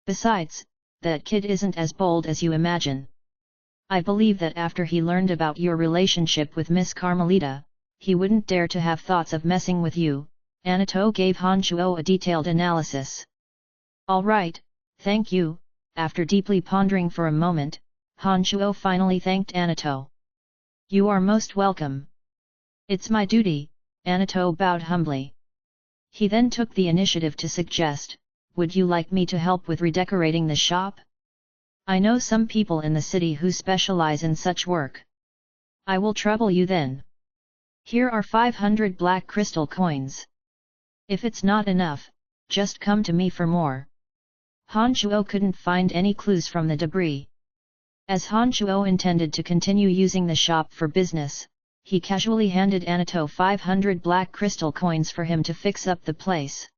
Besides, that kid isn't as bold as you imagine. I believe that after he learned about your relationship with Miss Carmelita, he wouldn't dare to have thoughts of messing with you." Anato gave Han Chuo a detailed analysis. "All right, thank you." After deeply pondering for a moment, Han Chuo finally thanked Anato. "You are most welcome. It's my duty." Anato bowed humbly. He then took the initiative to suggest, "Would you like me to help with redecorating the shop? I know some people in the city who specialize in such work. I will trouble you then. Here are 500 black crystal coins. If it's not enough, just come to me for more." Han Chuo couldn't find any clues from the debris. As Han Chuo intended to continue using the shop for business, he casually handed Anato 500 black crystal coins for him to fix up the place.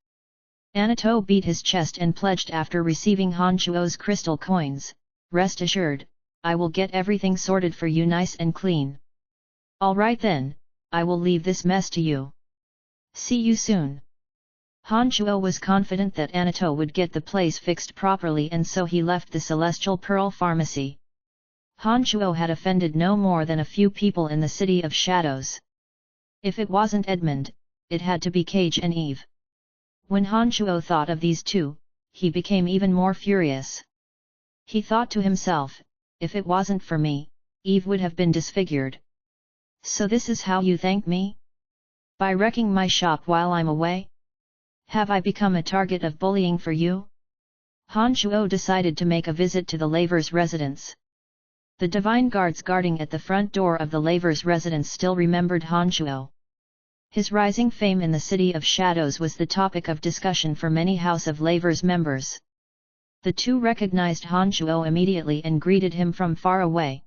Anato beat his chest and pledged after receiving Han Chuo's crystal coins, "Rest assured, I will get everything sorted for you nice and clean. All right then, I will leave this mess to you. See you soon." Han Chuo was confident that Anato would get the place fixed properly and so he left the Celestial Pearl Pharmacy. Han Chuo had offended no more than a few people in the City of Shadows. If it wasn't Edmund, it had to be Cage and Eve. When Han Chuo thought of these two, he became even more furious. He thought to himself, "If it wasn't for me, Eve would have been disfigured. So this is how you thank me? By wrecking my shop while I'm away? Have I become a target of bullying for you?" Han Chuo decided to make a visit to the Laver's residence. The divine guards guarding at the front door of the Laver's residence still remembered Han Chuo. His rising fame in the City of Shadows was the topic of discussion for many House of Laver's members. The two recognized Han Chuo immediately and greeted him from far away.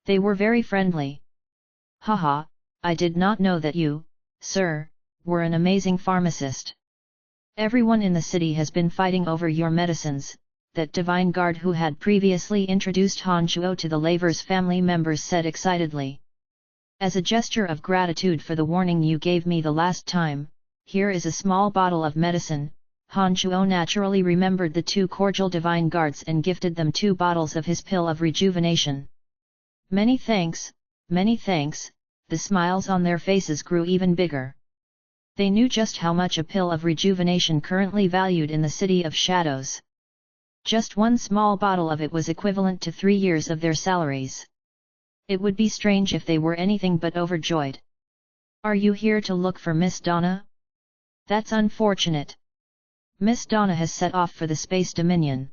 They were very friendly. "Haha, I did not know that you, sir, were an amazing pharmacist. Everyone in the city has been fighting over your medicines, that divine guard who had previously introduced Han Shuo to the Laver's family members said excitedly. As a gesture of gratitude for the warning you gave me the last time, here is a small bottle of medicine. Han Shuo naturally remembered the two cordial divine guards and gifted them 2 bottles of his pill of rejuvenation. Many thanks, the smiles on their faces grew even bigger. They knew just how much a pill of rejuvenation currently valued in the City of Shadows. Just one small bottle of it was equivalent to 3 years of their salaries. It would be strange if they were anything but overjoyed. Are you here to look for Miss Donna? That's unfortunate. Miss Donna has set off for the Space Dominion.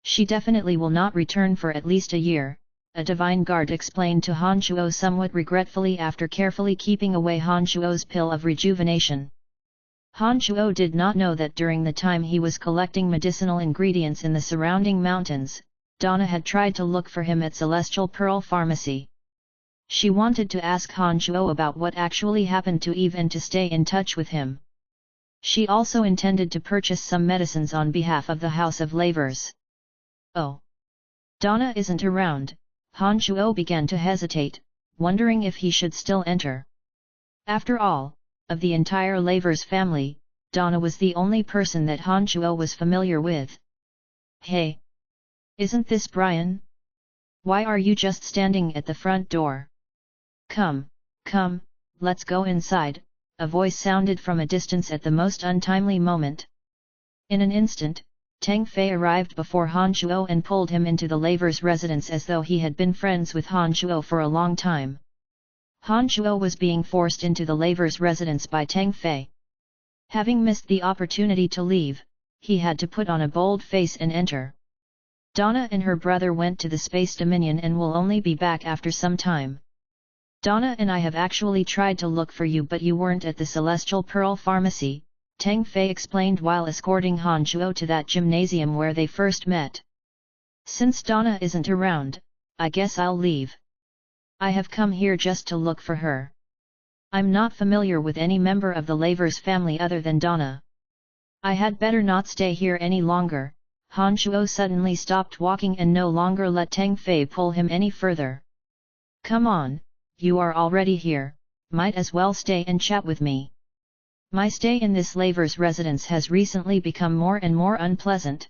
She definitely will not return for at least a year, a divine guard explained to Han Shuo somewhat regretfully after carefully keeping away Han Shuo's pill of rejuvenation. Han Shuo did not know that during the time he was collecting medicinal ingredients in the surrounding mountains, Donna had tried to look for him at Celestial Pearl Pharmacy. She wanted to ask Han Shuo about what actually happened to Eve and to stay in touch with him. She also intended to purchase some medicines on behalf of the House of Lavers. Oh! Donna isn't around. Han Shuo began to hesitate, wondering if he should still enter. After all, of the entire Lavers family, Donna was the only person that Han Shuo was familiar with. Hey! Isn't this Brian? Why are you just standing at the front door? Come, let's go inside, a voice sounded from a distance at the most untimely moment. In an instant, Tang Fei arrived before Han Shuo and pulled him into the Laver's residence as though he had been friends with Han Shuo for a long time. Han Shuo was being forced into the Laver's residence by Tang Fei. Having missed the opportunity to leave, he had to put on a bold face and enter. Donna and her brother went to the Space Dominion and will only be back after some time. Donna and I have actually tried to look for you but you weren't at the Celestial Pearl Pharmacy, Tang Fei explained while escorting Han Shuo to that gymnasium where they first met. Since Donna isn't around, I guess I'll leave. I have come here just to look for her. I'm not familiar with any member of the Lavers family other than Donna. I had better not stay here any longer. Han Shuo suddenly stopped walking and no longer let Tang Fei pull him any further. Come on, you are already here, might as well stay and chat with me. My stay in this Laver's residence has recently become more and more unpleasant.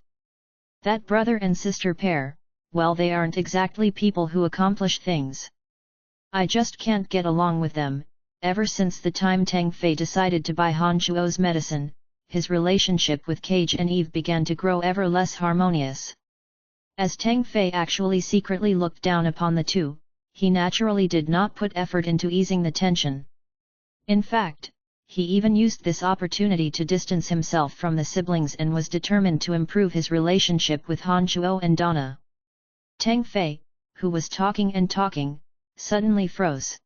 That brother and sister pair, well they aren't exactly people who accomplish things. I just can't get along with them. Ever since the time Tang Fei decided to buy Han Shuo's medicine, his relationship with Cage and Eve began to grow ever less harmonious. As Tang Fei actually secretly looked down upon the two, he naturally did not put effort into easing the tension. In fact, he even used this opportunity to distance himself from the siblings and was determined to improve his relationship with Han Shuo and Donna. Tang Fei, who was talking and talking, suddenly froze.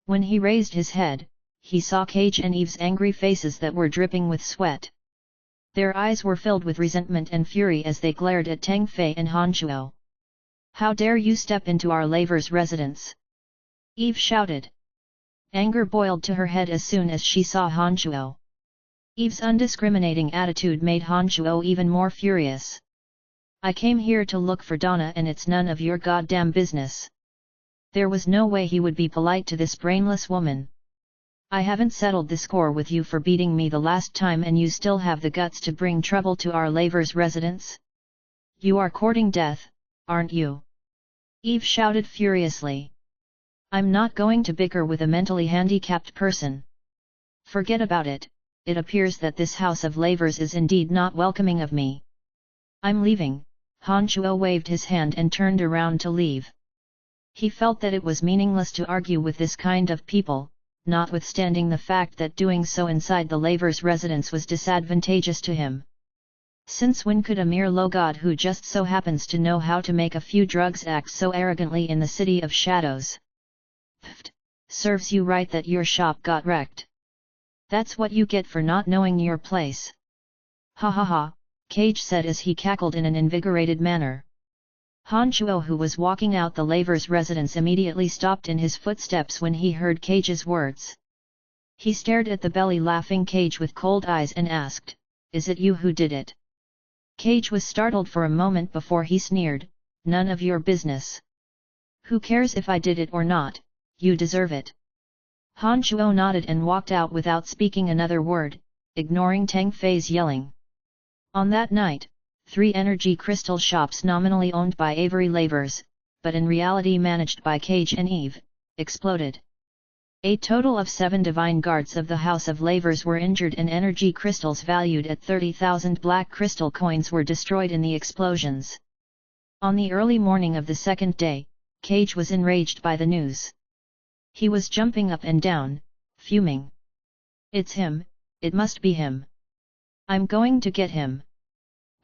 When he raised his head, he saw Cage and Eve's angry faces that were dripping with sweat. Their eyes were filled with resentment and fury as they glared at Tang Fei and Han Shuo. How dare you step into our Laver's residence? Eve shouted. Anger boiled to her head as soon as she saw Han Shuo. Eve's undiscriminating attitude made Han Shuo even more furious. I came here to look for Donna and it's none of your goddamn business. There was no way he would be polite to this brainless woman. I haven't settled the score with you for beating me the last time and you still have the guts to bring trouble to our Laver's residence? You are courting death, aren't you? Eve shouted furiously. I'm not going to bicker with a mentally handicapped person. Forget about it, it appears that this House of Lavers is indeed not welcoming of me. I'm leaving. Han Shuo waved his hand and turned around to leave. He felt that it was meaningless to argue with this kind of people, notwithstanding the fact that doing so inside the Lavers' residence was disadvantageous to him. Since when could a mere low god who just so happens to know how to make a few drugs act so arrogantly in the City of Shadows? Pfft, serves you right that your shop got wrecked. That's what you get for not knowing your place. Ha ha ha, Cage said as he cackled in an invigorated manner. Han Shuo, who was walking out the Laver's residence, immediately stopped in his footsteps when he heard Cage's words. He stared at the belly-laughing Cage with cold eyes and asked, is it you who did it? Cage was startled for a moment before he sneered, none of your business. Who cares if I did it or not, you deserve it. Han Shuo nodded and walked out without speaking another word, ignoring Tang Fei's yelling. On that night, 3 energy crystal shops nominally owned by Avery Lavers, but in reality managed by Cage and Eve, exploded. A total of 7 divine guards of the House of Lavers were injured and energy crystals valued at 30,000 black crystal coins were destroyed in the explosions. On the early morning of the second day, Cage was enraged by the news. He was jumping up and down, fuming. It's him, it must be him. I'm going to get him.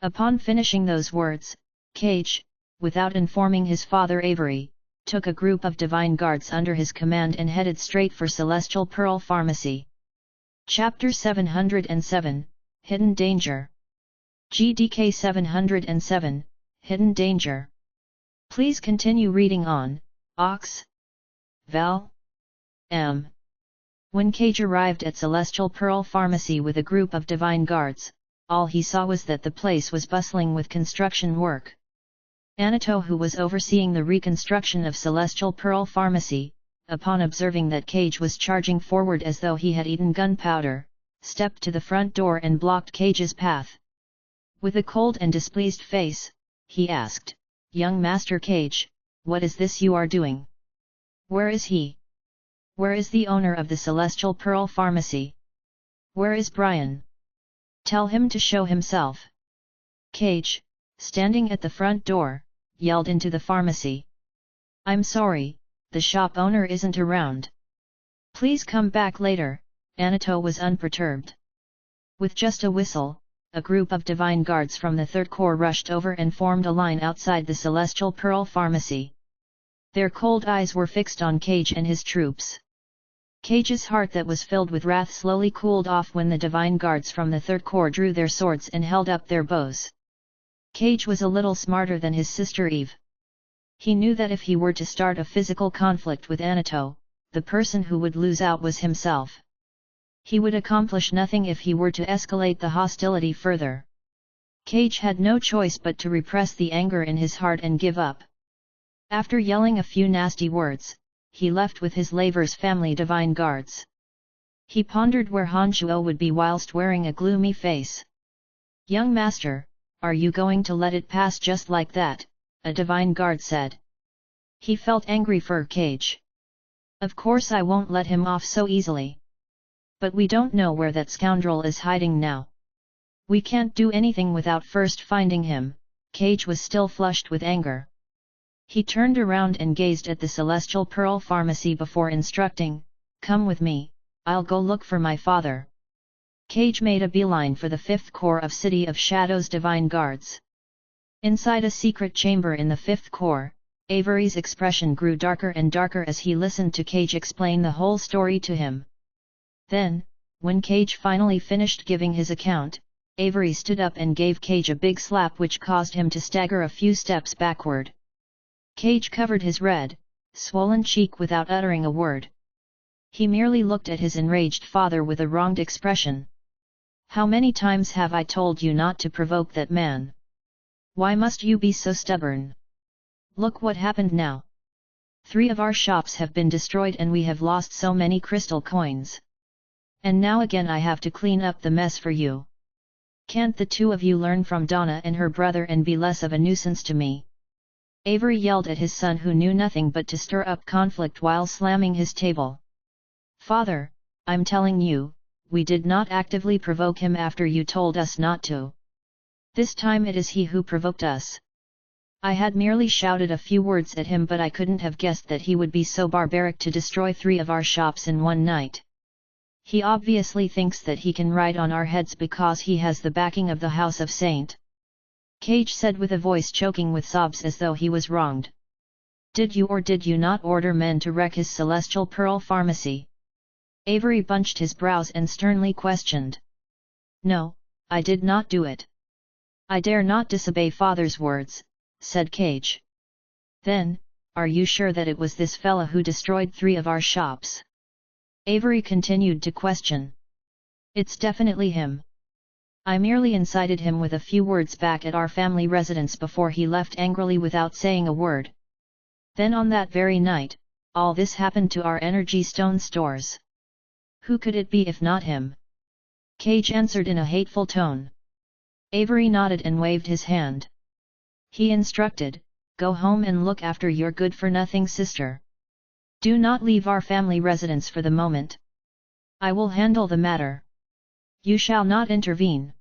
Upon finishing those words, Cage, without informing his father Avery, took a group of divine guards under his command and headed straight for Celestial Pearl Pharmacy. Chapter 707, Hidden Danger. GDK 707, Hidden Danger. Please continue reading on, Ox. Val. M. When Cage arrived at Celestial Pearl Pharmacy with a group of divine guards, all he saw was that the place was bustling with construction work. Anato, who was overseeing the reconstruction of Celestial Pearl Pharmacy, upon observing that Cage was charging forward as though he had eaten gunpowder, stepped to the front door and blocked Cage's path. With a cold and displeased face, he asked, "Young Master Cage, what is this you are doing? Where is he? Where is the owner of the Celestial Pearl Pharmacy? Where is Brian? Tell him to show himself." Cage, standing at the front door, yelled into the pharmacy. "I'm sorry, the shop owner isn't around. Please come back later." Anato was unperturbed. With just a whistle, a group of divine guards from the Third Corps rushed over and formed a line outside the Celestial Pearl Pharmacy. Their cold eyes were fixed on Cage and his troops. Cage's heart that was filled with wrath slowly cooled off when the divine guards from the Third Corps drew their swords and held up their bows. Cage was a little smarter than his sister Eve. He knew that if he were to start a physical conflict with Anato, the person who would lose out was himself. He would accomplish nothing if he were to escalate the hostility further. Cage had no choice but to repress the anger in his heart and give up. After yelling a few nasty words, he left with his Lavers family divine guards. He pondered where Han Shuo would be whilst wearing a gloomy face. "Young master, are you going to let it pass just like that?" a divine guard said. He felt angry for Cage. "Of course I won't let him off so easily. But we don't know where that scoundrel is hiding now. We can't do anything without first finding him." Cage was still flushed with anger. He turned around and gazed at the Celestial Pearl Pharmacy before instructing, "Come with me, I'll go look for my father." Cage made a beeline for the 5th Corps of City of Shadows Divine Guards. Inside a secret chamber in the 5th Corps, Avery's expression grew darker and darker as he listened to Cage explain the whole story to him. Then, when Cage finally finished giving his account, Avery stood up and gave Cage a big slap which caused him to stagger a few steps backward. Cage covered his red, swollen cheek without uttering a word. He merely looked at his enraged father with a wronged expression. "How many times have I told you not to provoke that man? Why must you be so stubborn? Look what happened now. 3 of our shops have been destroyed and we have lost so many crystal coins. And now again I have to clean up the mess for you. Can't the 2 of you learn from Donna and her brother and be less of a nuisance to me?" Avery yelled at his son who knew nothing but to stir up conflict while slamming his table. "Father, I'm telling you, we did not actively provoke him after you told us not to. This time it is he who provoked us. I had merely shouted a few words at him, but I couldn't have guessed that he would be so barbaric to destroy 3 of our shops in one night. He obviously thinks that he can ride on our heads because he has the backing of the House of Saint." Cage said with a voice choking with sobs as though he was wronged. "Did you or did you not order men to wreck his Celestial Pearl Pharmacy?" Avery bunched his brows and sternly questioned. "No, I did not do it. I dare not disobey father's words," said Cage. "Then, are you sure that it was this fella who destroyed 3 of our shops?" Avery continued to question. "It's definitely him. I merely incited him with a few words back at our family residence before he left angrily without saying a word. Then on that very night, all this happened to our energy stone stores. Who could it be if not him? Cage answered in a hateful tone. Avery nodded and waved his hand. He instructed, "Go home and look after your good-for-nothing sister. Do not leave our family residence for the moment. I will handle the matter. You shall not intervene."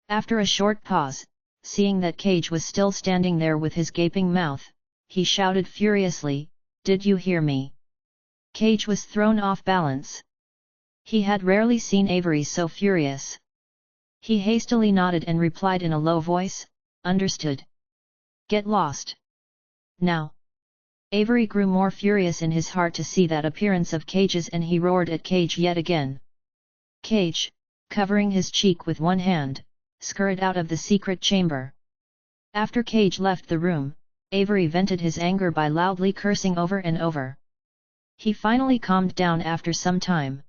After a short pause, seeing that Cage was still standing there with his gaping mouth, he shouted furiously, "Did you hear me?" Cage was thrown off balance. He had rarely seen Avery so furious. He hastily nodded and replied in a low voice, "Understood. Get lost. Now." Avery grew more furious in his heart to see that appearance of Cage's, and he roared at Cage yet again. Cage, covering his cheek with one hand, scurried out of the secret chamber. After Cage left the room, Avery vented his anger by loudly cursing over and over. He finally calmed down after some time.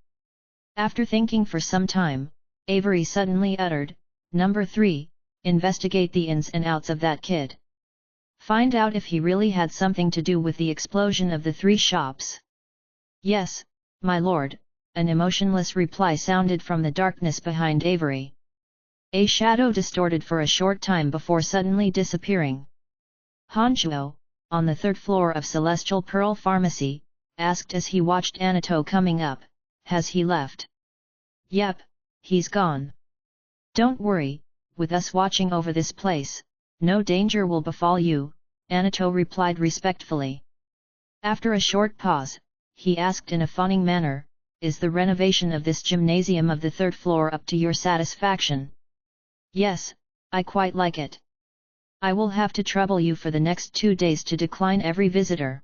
After thinking for some time, Avery suddenly uttered, "Number 3, investigate the ins and outs of that kid. Find out if he really had something to do with the explosion of the 3 shops." "Yes, my lord," an emotionless reply sounded from the darkness behind Avery. A shadow distorted for a short time before suddenly disappearing. Hanchuo, on the 3rd floor of Celestial Pearl Pharmacy, asked as he watched Anato coming up, "Has he left?" "Yep, he's gone. Don't worry, with us watching over this place, no danger will befall you," Anato replied respectfully. After a short pause, he asked in a fawning manner, "Is the renovation of this gymnasium of the 3rd floor up to your satisfaction?" "Yes, I quite like it. I will have to trouble you for the next 2 days to decline every visitor.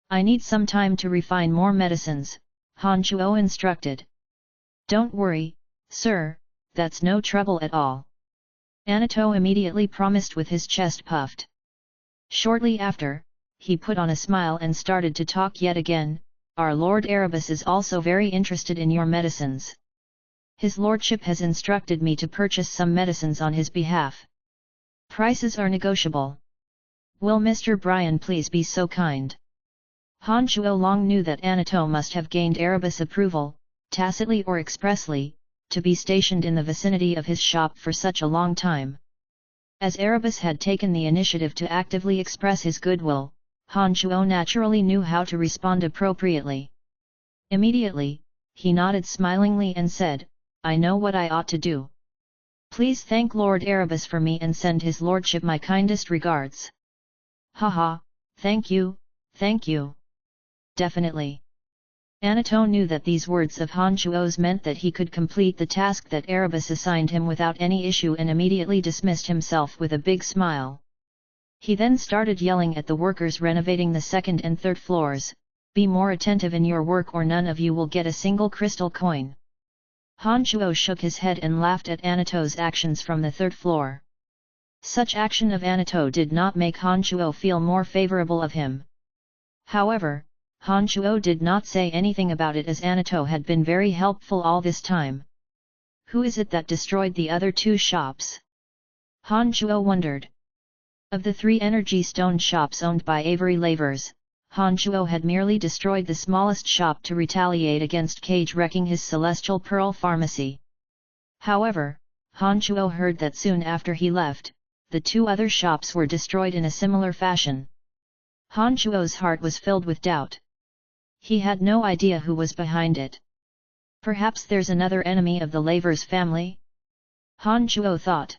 I need some time to refine more medicines," Hanchuo instructed. "Don't worry, sir, that's no trouble at all," Anato immediately promised with his chest puffed. Shortly after, he put on a smile and started to talk yet again, "Our Lord Erebus is also very interested in your medicines. His lordship has instructed me to purchase some medicines on his behalf. Prices are negotiable. Will Mr. Brian please be so kind?" Hanchuo long knew that Anato must have gained Erebus' approval, tacitly or expressly, to be stationed in the vicinity of his shop for such a long time. As Erebus had taken the initiative to actively express his goodwill, Hanchuo naturally knew how to respond appropriately. Immediately, he nodded smilingly and said, "I know what I ought to do. Please thank Lord Erebus for me and send his lordship my kindest regards." "Haha, thank you, thank you. Definitely." Anato knew that these words of Hanchuo's meant that he could complete the task that Erebus assigned him without any issue and immediately dismissed himself with a big smile. He then started yelling at the workers renovating the 2nd and 3rd floors, "Be more attentive in your work or none of you will get a single crystal coin." Hanchuo shook his head and laughed at Anato's actions from the 3rd floor. Such action of Anato did not make Hanchuo feel more favorable of him. However, Hanchuo did not say anything about it as Anato had been very helpful all this time. Who is it that destroyed the other 2 shops? Hanchuo wondered. Of the 3 energy stone shops owned by Avery Lavers, Hanchuo had merely destroyed the smallest shop to retaliate against Cage wrecking his Celestial Pearl Pharmacy. However, Hanchuo heard that soon after he left, the 2 other shops were destroyed in a similar fashion. Hanchuo's heart was filled with doubt. He had no idea who was behind it. Perhaps there's another enemy of the Lavers family? Hanchuo thought.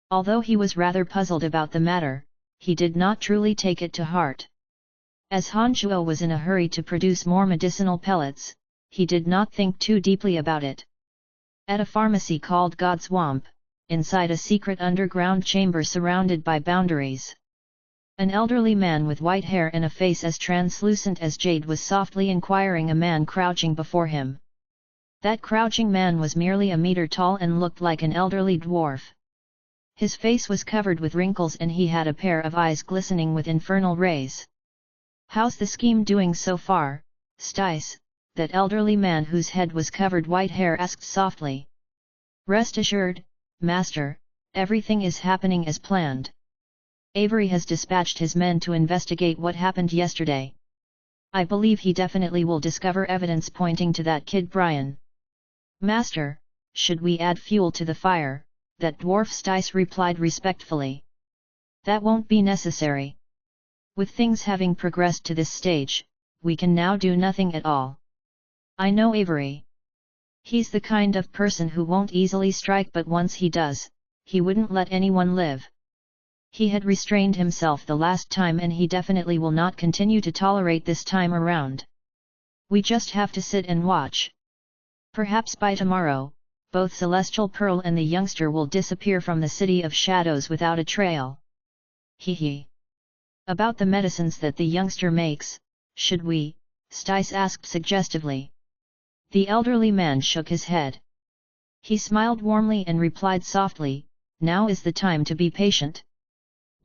Although he was rather puzzled about the matter, he did not truly take it to heart. As Hanchuo was in a hurry to produce more medicinal pellets, he did not think too deeply about it. At a pharmacy called God's Swamp, inside a secret underground chamber surrounded by boundaries, an elderly man with white hair and a face as translucent as jade was softly inquiring a man crouching before him. That crouching man was merely a meter tall and looked like an elderly dwarf. His face was covered with wrinkles and he had a pair of eyes glistening with infernal rays. "How's the scheme doing so far, Stice?" that elderly man whose head was covered white hair asked softly. "Rest assured, Master, everything is happening as planned. Avery has dispatched his men to investigate what happened yesterday. I believe he definitely will discover evidence pointing to that kid Brian. Master, should we add fuel to the fire? That dwarf Stice replied respectfully. That won't be necessary. With things having progressed to this stage, we can now do nothing at all. I know Avery. He's the kind of person who won't easily strike, but once he does, he wouldn't let anyone live. He had restrained himself the last time and he definitely will not continue to tolerate this time around. We just have to sit and watch. Perhaps by tomorrow, both Celestial Pearl and the youngster will disappear from the City of Shadows without a trail. Hee. About the medicines that the youngster makes, should we? Stice asked suggestively. The elderly man shook his head. He smiled warmly and replied softly, now is the time to be patient.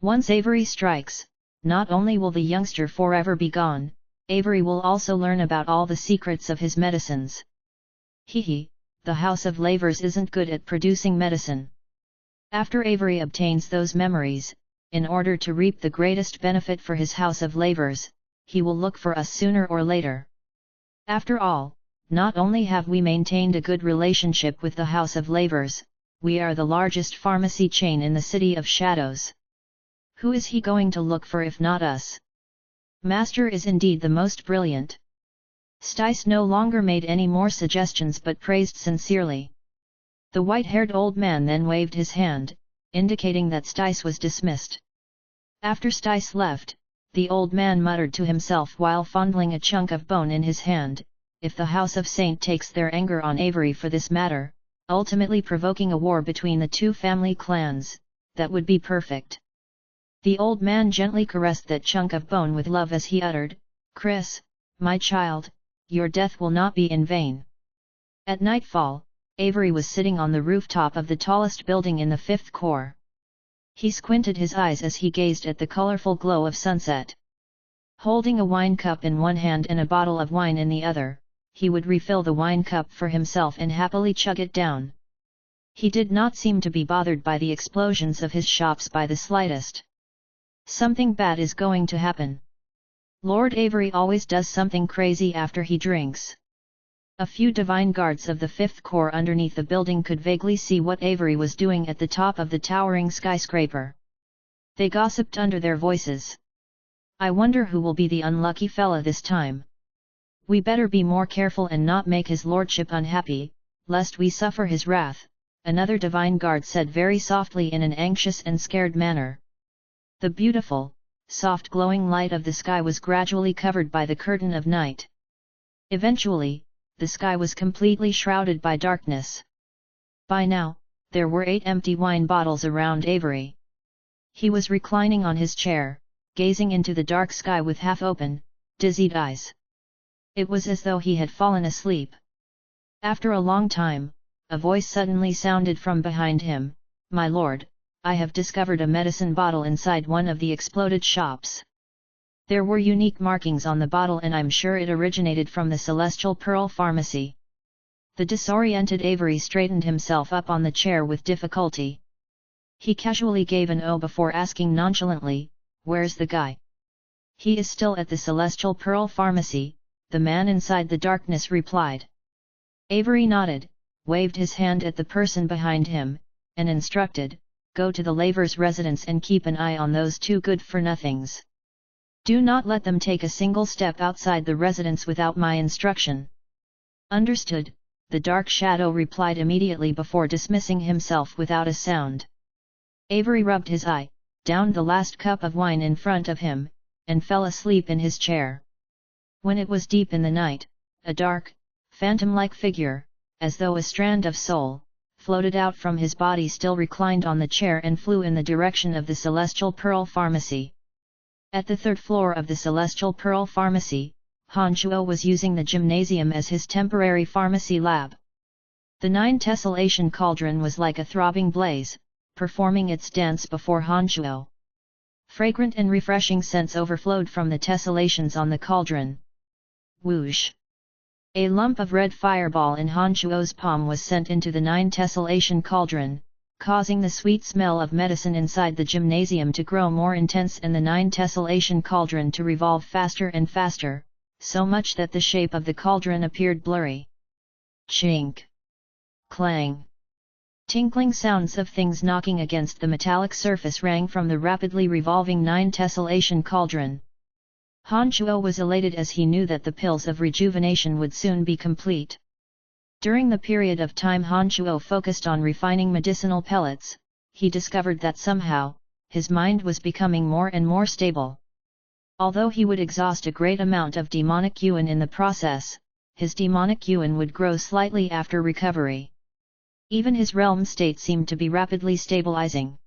Once Avery strikes, not only will the youngster forever be gone, Avery will also learn about all the secrets of his medicines. Hee, the House of Lavers isn't good at producing medicine. After Avery obtains those memories, in order to reap the greatest benefit for his House of Lavers, he will look for us sooner or later. After all, not only have we maintained a good relationship with the House of Lavers, we are the largest pharmacy chain in the City of Shadows. Who is he going to look for if not us? Master is indeed the most brilliant. Stice no longer made any more suggestions but praised sincerely. The white-haired old man then waved his hand, indicating that Stice was dismissed. After Stice left, the old man muttered to himself while fondling a chunk of bone in his hand, if the House of Saint takes their anger on Avery for this matter, ultimately provoking a war between the two family clans, that would be perfect. The old man gently caressed that chunk of bone with love as he uttered, Chris, my child, your death will not be in vain. At nightfall, Avery was sitting on the rooftop of the tallest building in the 5th Corps. He squinted his eyes as he gazed at the colorful glow of sunset. Holding a wine cup in one hand and a bottle of wine in the other, he would refill the wine cup for himself and happily chug it down. He did not seem to be bothered by the explosions of his shops by the slightest. Something bad is going to happen. Lord Avery always does something crazy after he drinks. A few divine guards of the 5th Corps underneath the building could vaguely see what Avery was doing at the top of the towering skyscraper. They gossiped under their voices. I wonder who will be the unlucky fella this time. We better be more careful and not make his lordship unhappy, lest we suffer his wrath, another divine guard said very softly in an anxious and scared manner. The beautiful, soft glowing light of the sky was gradually covered by the curtain of night. Eventually, the sky was completely shrouded by darkness. By now, there were 8 empty wine bottles around Avery. He was reclining on his chair, gazing into the dark sky with half-open, dizzied eyes. It was as though he had fallen asleep. After a long time, a voice suddenly sounded from behind him, My lord, I have discovered a medicine bottle inside one of the exploded shops. There were unique markings on the bottle and I'm sure it originated from the Celestial Pearl Pharmacy. The disoriented Avery straightened himself up on the chair with difficulty. He casually gave an "oh" before asking nonchalantly, Where's the guy? He is still at the Celestial Pearl Pharmacy, the man inside the darkness replied. Avery nodded, waved his hand at the person behind him, and instructed, Go to the Lavers' residence and keep an eye on those 2 good-for-nothings. Do not let them take a single step outside the residence without my instruction. Understood, the dark shadow replied immediately before dismissing himself without a sound. Avery rubbed his eye, downed the last cup of wine in front of him, and fell asleep in his chair. When it was deep in the night, a dark, phantom-like figure, as though a strand of soul, floated out from his body still reclined on the chair and flew in the direction of the Celestial Pearl Pharmacy. At the 3rd floor of the Celestial Pearl Pharmacy, Han Shuo was using the gymnasium as his temporary pharmacy lab. The 9 tessellation cauldron was like a throbbing blaze, performing its dance before Han Shuo. Fragrant and refreshing scents overflowed from the tessellations on the cauldron. Whoosh! A lump of red fireball in Han Shuo's palm was sent into the 9 tessellation cauldron, causing the sweet smell of medicine inside the gymnasium to grow more intense and the 9 tessellation cauldron to revolve faster and faster, so much that the shape of the cauldron appeared blurry. Chink! Clang! Tinkling sounds of things knocking against the metallic surface rang from the rapidly revolving 9 tessellation cauldron. Han Shuo was elated as he knew that the pills of rejuvenation would soon be complete. During the period of time Han Shuo focused on refining medicinal pellets, he discovered that somehow, his mind was becoming more and more stable. Although he would exhaust a great amount of demonic yuan in the process, his demonic yuan would grow slightly after recovery. Even his realm state seemed to be rapidly stabilizing.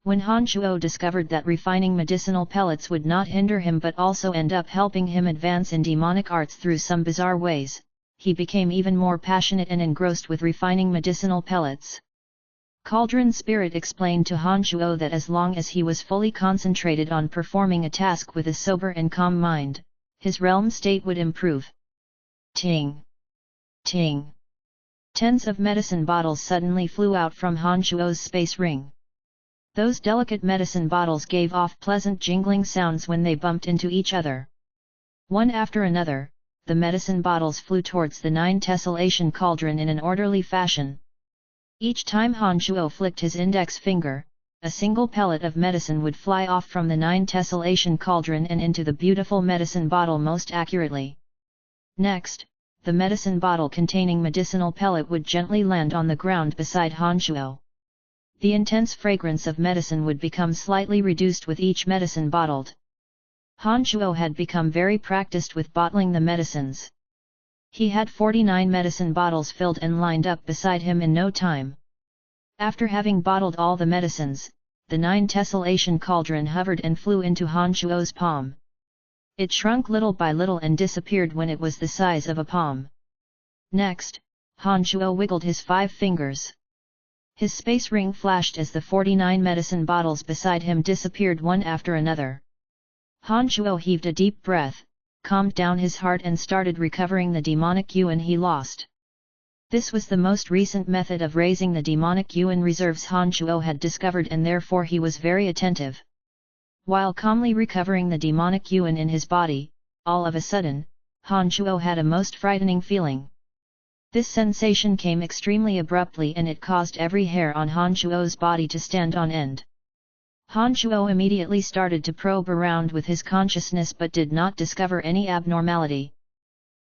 When Han Shuo discovered that refining medicinal pellets would not hinder him but also end up helping him advance in demonic arts through some bizarre ways, he became even more passionate and engrossed with refining medicinal pellets. Cauldron Spirit explained to Han Shuo that as long as he was fully concentrated on performing a task with a sober and calm mind, his realm state would improve. Ting! Ting! Tens of medicine bottles suddenly flew out from Han Shuo's space ring. Those delicate medicine bottles gave off pleasant jingling sounds when they bumped into each other. One after another, the medicine bottles flew towards the 9 tessellation cauldron in an orderly fashion. Each time Han Shuo flicked his index finger, a single pellet of medicine would fly off from the 9 tessellation cauldron and into the beautiful medicine bottle most accurately. Next, the medicine bottle containing medicinal pellet would gently land on the ground beside Han Shuo. The intense fragrance of medicine would become slightly reduced with each medicine bottled. Han Shuo had become very practiced with bottling the medicines. He had 49 medicine bottles filled and lined up beside him in no time. After having bottled all the medicines, the 9 tessellation cauldron hovered and flew into Han Shuo's palm. It shrunk little by little and disappeared when it was the size of a palm. Next, Han Shuo wiggled his 5 fingers. His space ring flashed as the 49 medicine bottles beside him disappeared one after another. Han Shuo heaved a deep breath, calmed down his heart and started recovering the demonic yuan he lost. This was the most recent method of raising the demonic yuan reserves Han Shuo had discovered and therefore he was very attentive. While calmly recovering the demonic yuan in his body, all of a sudden, Han Shuo had a most frightening feeling. This sensation came extremely abruptly and it caused every hair on Han Shuo's body to stand on end. Han Shuo immediately started to probe around with his consciousness but did not discover any abnormality.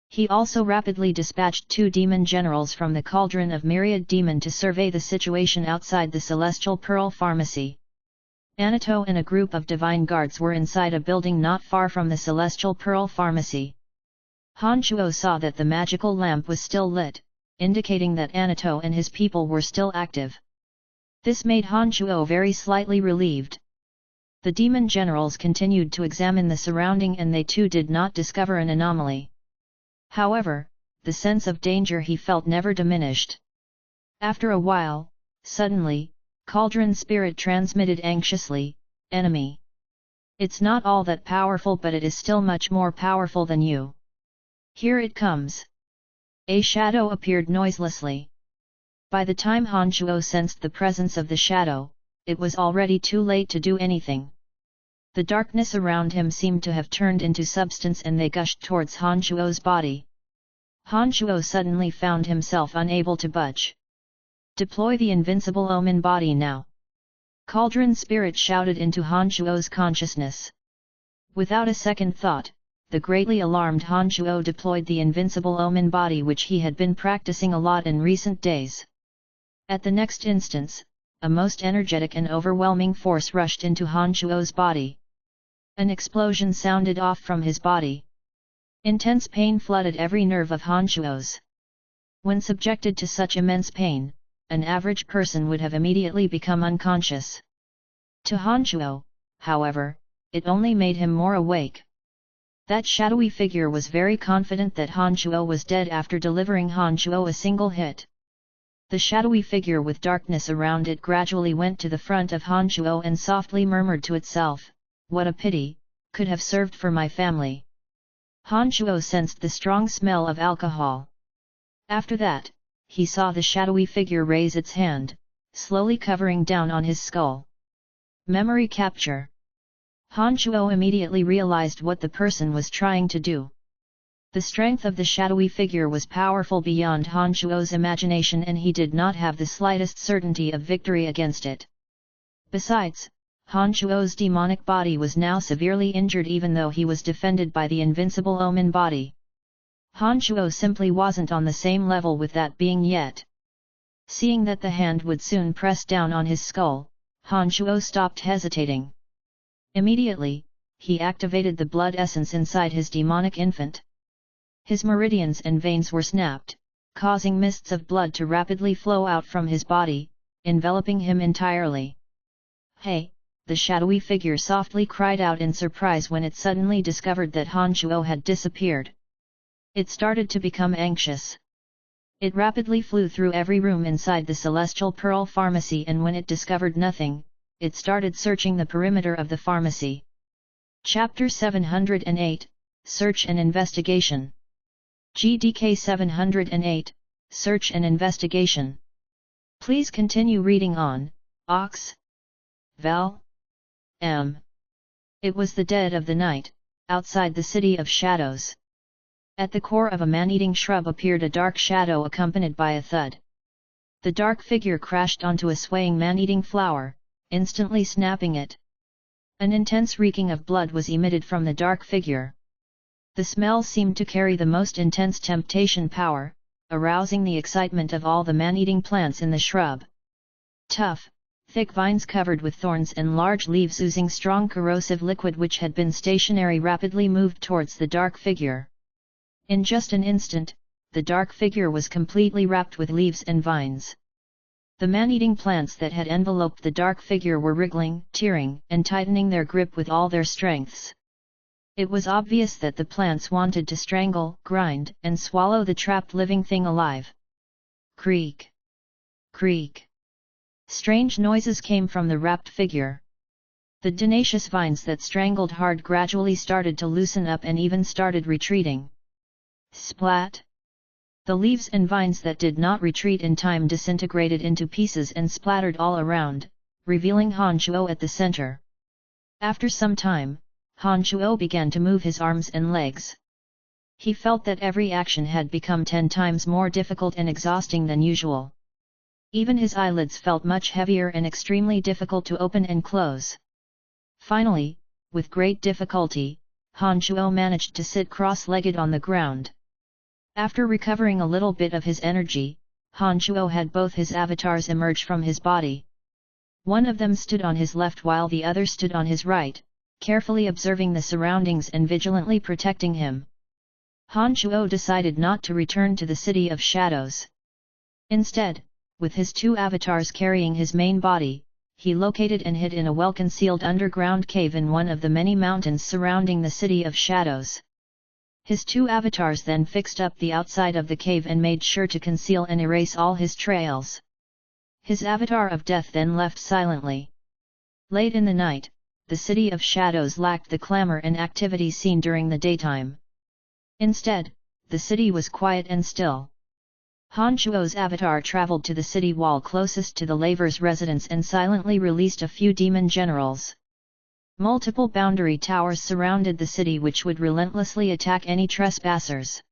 He also rapidly dispatched 2 demon generals from the cauldron of myriad demon to survey the situation outside the Celestial Pearl Pharmacy. Anato and a group of divine guards were inside a building not far from the Celestial Pearl Pharmacy. Han Shuo saw that the magical lamp was still lit, indicating that Anato and his people were still active. This made Han Shuo very slightly relieved. The demon generals continued to examine the surrounding and they too did not discover an anomaly. However, the sense of danger he felt never diminished. After a while, suddenly, Cauldron Spirit transmitted anxiously, "Enemy. It's not all that powerful but it is still much more powerful than you. Here it comes." A shadow appeared noiselessly. By the time Han Shuo sensed the presence of the shadow, it was already too late to do anything. The darkness around him seemed to have turned into substance and they gushed towards Han Shuo's body. Han Shuo suddenly found himself unable to budge. "Deploy the invincible omen body now!" Cauldron Spirit shouted into Han Shuo's consciousness. Without a second thought, the greatly alarmed Han Shuo deployed the invincible omen body which he had been practicing a lot in recent days. At the next instance, a most energetic and overwhelming force rushed into Han Shuo's body. An explosion sounded off from his body. Intense pain flooded every nerve of Han Shuo's. When subjected to such immense pain, an average person would have immediately become unconscious. To Han Shuo, however, it only made him more awake. That shadowy figure was very confident that Han Shuo was dead after delivering Han Shuo a single hit. The shadowy figure with darkness around it gradually went to the front of Han Shuo and softly murmured to itself, "What a pity, could have served for my family." Han Shuo sensed the strong smell of alcohol. After that, he saw the shadowy figure raise its hand, slowly covering down on his skull. Memory capture. Han Shuo immediately realized what the person was trying to do. The strength of the shadowy figure was powerful beyond Han Shuo's imagination, and he did not have the slightest certainty of victory against it. Besides, Han Shuo's demonic body was now severely injured even though he was defended by the invincible Omen body. Han Shuo simply wasn't on the same level with that being yet. Seeing that the hand would soon press down on his skull, Han Shuo stopped hesitating. Immediately, he activated the blood essence inside his demonic infant. His meridians and veins were snapped, causing mists of blood to rapidly flow out from his body, enveloping him entirely. "Hey!" the shadowy figure softly cried out in surprise when it suddenly discovered that Han Shuo had disappeared. It started to become anxious. It rapidly flew through every room inside the Celestial Pearl Pharmacy, and when it discovered nothing, it started searching the perimeter of the pharmacy. Chapter 708, Search and Investigation. GDK 708, Search and Investigation. Please continue reading on, Ox. Val. M. It was the dead of the night, outside the City of Shadows. At the core of a man-eating shrub appeared a dark shadow accompanied by a thud. The dark figure crashed onto a swaying man-eating flower, instantly snapping it. An intense reeking of blood was emitted from the dark figure. The smell seemed to carry the most intense temptation power, arousing the excitement of all the man-eating plants in the shrub. Tough, thick vines covered with thorns and large leaves oozing strong corrosive liquid which had been stationary rapidly moved towards the dark figure. In just an instant, the dark figure was completely wrapped with leaves and vines. The man-eating plants that had enveloped the dark figure were wriggling, tearing, and tightening their grip with all their strengths. It was obvious that the plants wanted to strangle, grind, and swallow the trapped living thing alive. Creak! Creak! Strange noises came from the wrapped figure. The tenacious vines that strangled hard gradually started to loosen up and even started retreating. Splat! The leaves and vines that did not retreat in time disintegrated into pieces and splattered all around, revealing Han Shuo at the center. After some time, Han Shuo began to move his arms and legs. He felt that every action had become 10 times more difficult and exhausting than usual. Even his eyelids felt much heavier and extremely difficult to open and close. Finally, with great difficulty, Han Shuo managed to sit cross-legged on the ground. After recovering a little bit of his energy, Han Shuo had both his avatars emerge from his body. One of them stood on his left while the other stood on his right, carefully observing the surroundings and vigilantly protecting him. Han Shuo decided not to return to the City of Shadows. Instead, with his 2 avatars carrying his main body, he located and hid in a well-concealed underground cave in one of the many mountains surrounding the City of Shadows. His 2 avatars then fixed up the outside of the cave and made sure to conceal and erase all his trails. His avatar of death then left silently. Late in the night, the City of Shadows lacked the clamor and activity seen during the daytime. Instead, the city was quiet and still. Han Shuo's avatar traveled to the city wall closest to the laver's residence and silently released a few demon generals. Multiple boundary towers surrounded the city which would relentlessly attack any trespassers.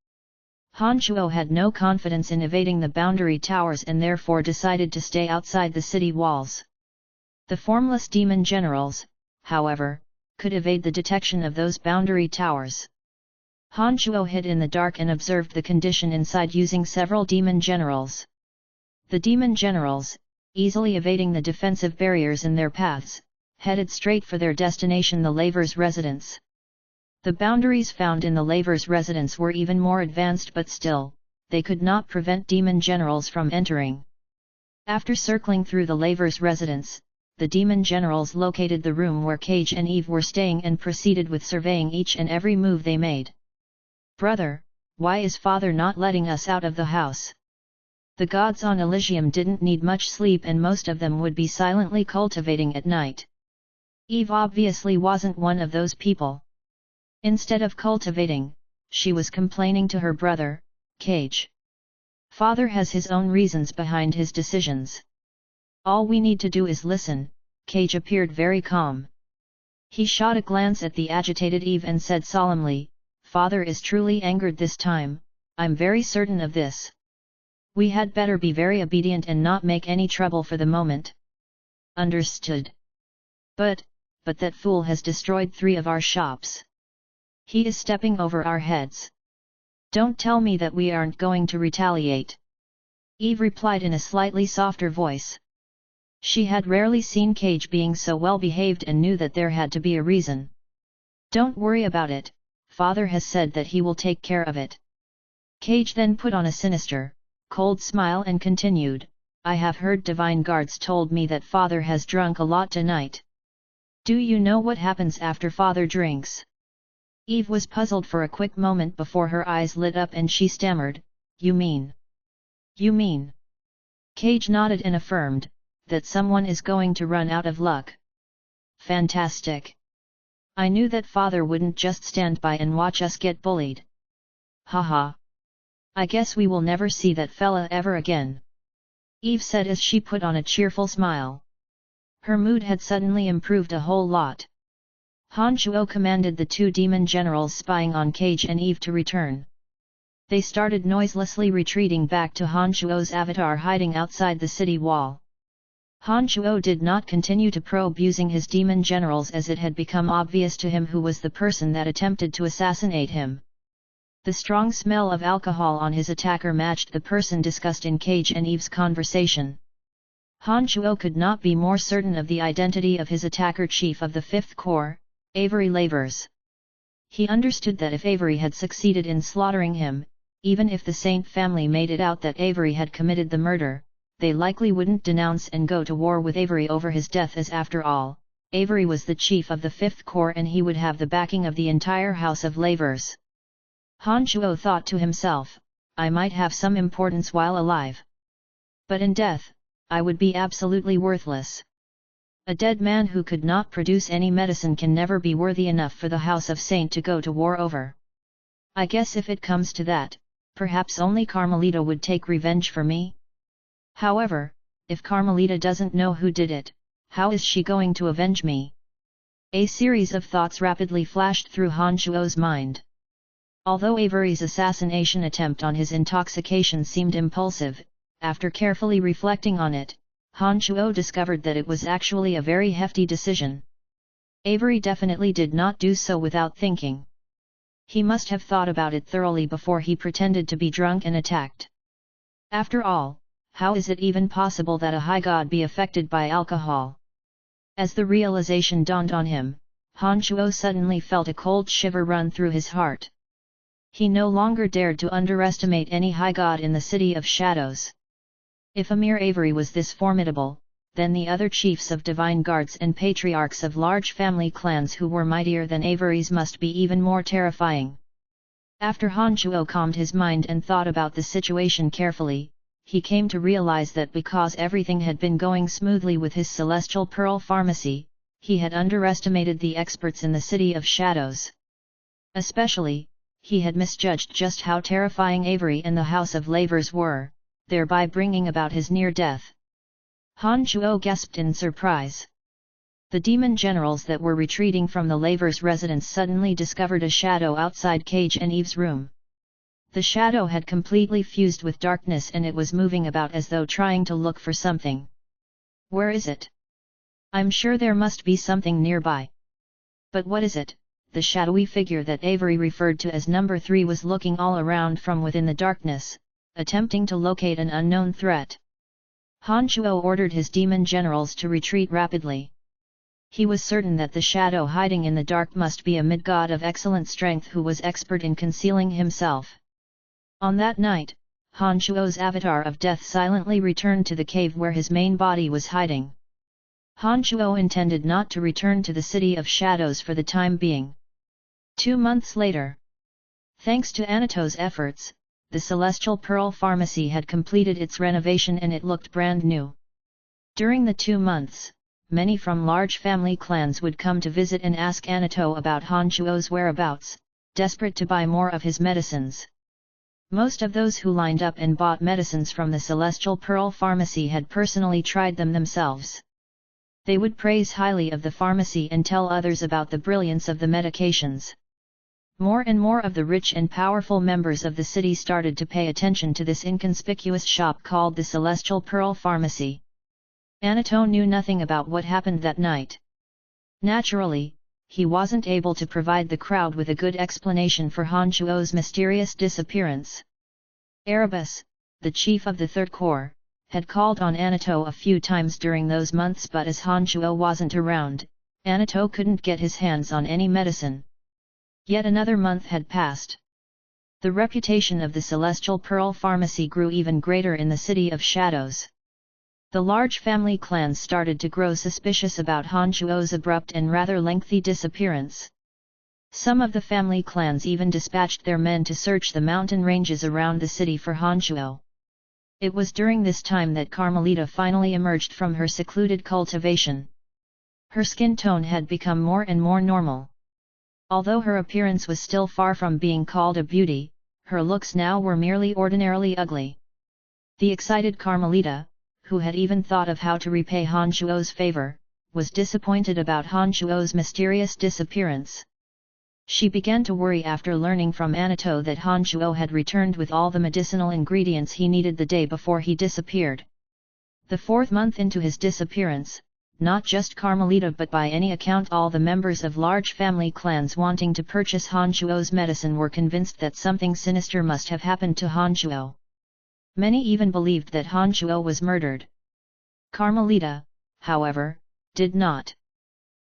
Han Shuo had no confidence in evading the boundary towers and therefore decided to stay outside the city walls. The formless demon generals, however, could evade the detection of those boundary towers. Han Shuo hid in the dark and observed the condition inside using several demon generals. The demon generals, easily evading the defensive barriers in their paths, headed straight for their destination, the laver's residence. The boundaries found in the laver's residence were even more advanced, but still, they could not prevent demon generals from entering. After circling through the laver's residence, the demon generals located the room where Cage and Eve were staying and proceeded with surveying each and every move they made. "Brother, why is father not letting us out of the house?" The gods on Elysium didn't need much sleep and most of them would be silently cultivating at night. Eve obviously wasn't one of those people. Instead of cultivating, she was complaining to her brother, Cage. Father has his own reasons behind his decisions. All we need to do is listen. Cage appeared very calm. He shot a glance at the agitated Eve and said solemnly, "Father is truly angered this time, I'm very certain of this. We had better be very obedient and not make any trouble for the moment." "Understood. But that fool has destroyed 3 of our shops. He is stepping over our heads. Don't tell me that we aren't going to retaliate." Eve replied in a slightly softer voice. She had rarely seen Cage being so well behaved and knew that there had to be a reason. "Don't worry about it, Father has said that he will take care of it." Cage then put on a sinister, cold smile and continued, "I have heard divine guards told me that Father has drunk a lot tonight. Do you know what happens after Father drinks?" Eve was puzzled for a quick moment before her eyes lit up and she stammered, You mean? Cage nodded and affirmed, "That someone is going to run out of luck." "Fantastic! I knew that Father wouldn't just stand by and watch us get bullied. Haha! I guess we will never see that fella ever again," Eve said as she put on a cheerful smile. Her mood had suddenly improved a whole lot. Han Shuo commanded the 2 demon generals spying on Cage and Eve to return. They started noiselessly retreating back to Han Shuo's avatar hiding outside the city wall. Han Shuo did not continue to probe using his demon generals as it had become obvious to him who was the person that attempted to assassinate him. The strong smell of alcohol on his attacker matched the person discussed in Cage and Eve's conversation. Han Shuo could not be more certain of the identity of his attacker, chief of the 5th Corps, Avery Lavers. He understood that if Avery had succeeded in slaughtering him, even if the Saint family made it out that Avery had committed the murder, they likely wouldn't denounce and go to war with Avery over his death, as after all, Avery was the chief of the 5th Corps and he would have the backing of the entire house of Lavers. Han Shuo thought to himself, "I might have some importance while alive. But in death, I would be absolutely worthless. A dead man who could not produce any medicine can never be worthy enough for the House of Saint to go to war over. I guess if it comes to that, perhaps only Carmelita would take revenge for me. However, if Carmelita doesn't know who did it, how is she going to avenge me?" A series of thoughts rapidly flashed through Han Shuo's mind. Although Avery's assassination attempt on his intoxication seemed impulsive, after carefully reflecting on it, Han Shuo discovered that it was actually a very hefty decision. Avery definitely did not do so without thinking. He must have thought about it thoroughly before he pretended to be drunk and attacked. After all, how is it even possible that a high god be affected by alcohol? As the realization dawned on him, Han Shuo suddenly felt a cold shiver run through his heart. He no longer dared to underestimate any high god in the City of Shadows. If Amir Avery was this formidable, then the other chiefs of divine guards and patriarchs of large family clans who were mightier than Avery's must be even more terrifying. After Han Shuo calmed his mind and thought about the situation carefully, he came to realize that because everything had been going smoothly with his Celestial Pearl Pharmacy, he had underestimated the experts in the City of Shadows. Especially, he had misjudged just how terrifying Avery and the House of Lavers were, thereby bringing about his near death. Han Shuo gasped in surprise. The demon generals that were retreating from the Lavers' residence suddenly discovered a shadow outside Cage and Eve's room. The shadow had completely fused with darkness and it was moving about as though trying to look for something. "Where is it? I'm sure there must be something nearby. But what is it?" The shadowy figure that Avery referred to as number 3 was looking all around from within the darkness, attempting to locate an unknown threat. Han Shuo ordered his demon generals to retreat rapidly. He was certain that the shadow hiding in the dark must be a mid-god of excellent strength who was expert in concealing himself. On that night, Han Shuo's avatar of death silently returned to the cave where his main body was hiding. Han Shuo intended not to return to the City of Shadows for the time being. 2 months later. Thanks to Anato's efforts, the Celestial Pearl Pharmacy had completed its renovation and it looked brand new. During the 2 months, many from large family clans would come to visit and ask Anato about Han Shuo's whereabouts, desperate to buy more of his medicines. Most of those who lined up and bought medicines from the Celestial Pearl Pharmacy had personally tried them themselves. They would praise highly of the pharmacy and tell others about the brilliance of the medications. More and more of the rich and powerful members of the city started to pay attention to this inconspicuous shop called the Celestial Pearl Pharmacy. Anato knew nothing about what happened that night. Naturally, he wasn't able to provide the crowd with a good explanation for Han Chuo's mysterious disappearance. Erebus, the chief of the Third Corps, had called on Anato a few times during those months, but as Han Chuo wasn't around, Anato couldn't get his hands on any medicine. Yet another month had passed. The reputation of the Celestial Pearl Pharmacy grew even greater in the City of Shadows. The large family clans started to grow suspicious about Han Chuo's abrupt and rather lengthy disappearance. Some of the family clans even dispatched their men to search the mountain ranges around the city for Han Chuo. It was during this time that Carmelita finally emerged from her secluded cultivation. Her skin tone had become more and more normal. Although her appearance was still far from being called a beauty, her looks now were merely ordinarily ugly. The excited Carmelita, who had even thought of how to repay Han Chuo's favor, was disappointed about Han Chuo's mysterious disappearance. She began to worry after learning from Anato that Han Chuo had returned with all the medicinal ingredients he needed the day before he disappeared. The 4th month into his disappearance, not just Carmelita but by any account all the members of large family clans wanting to purchase Han Chuo's medicine were convinced that something sinister must have happened to Han Chuo. Many even believed that Han Chuo was murdered. Carmelita, however, did not.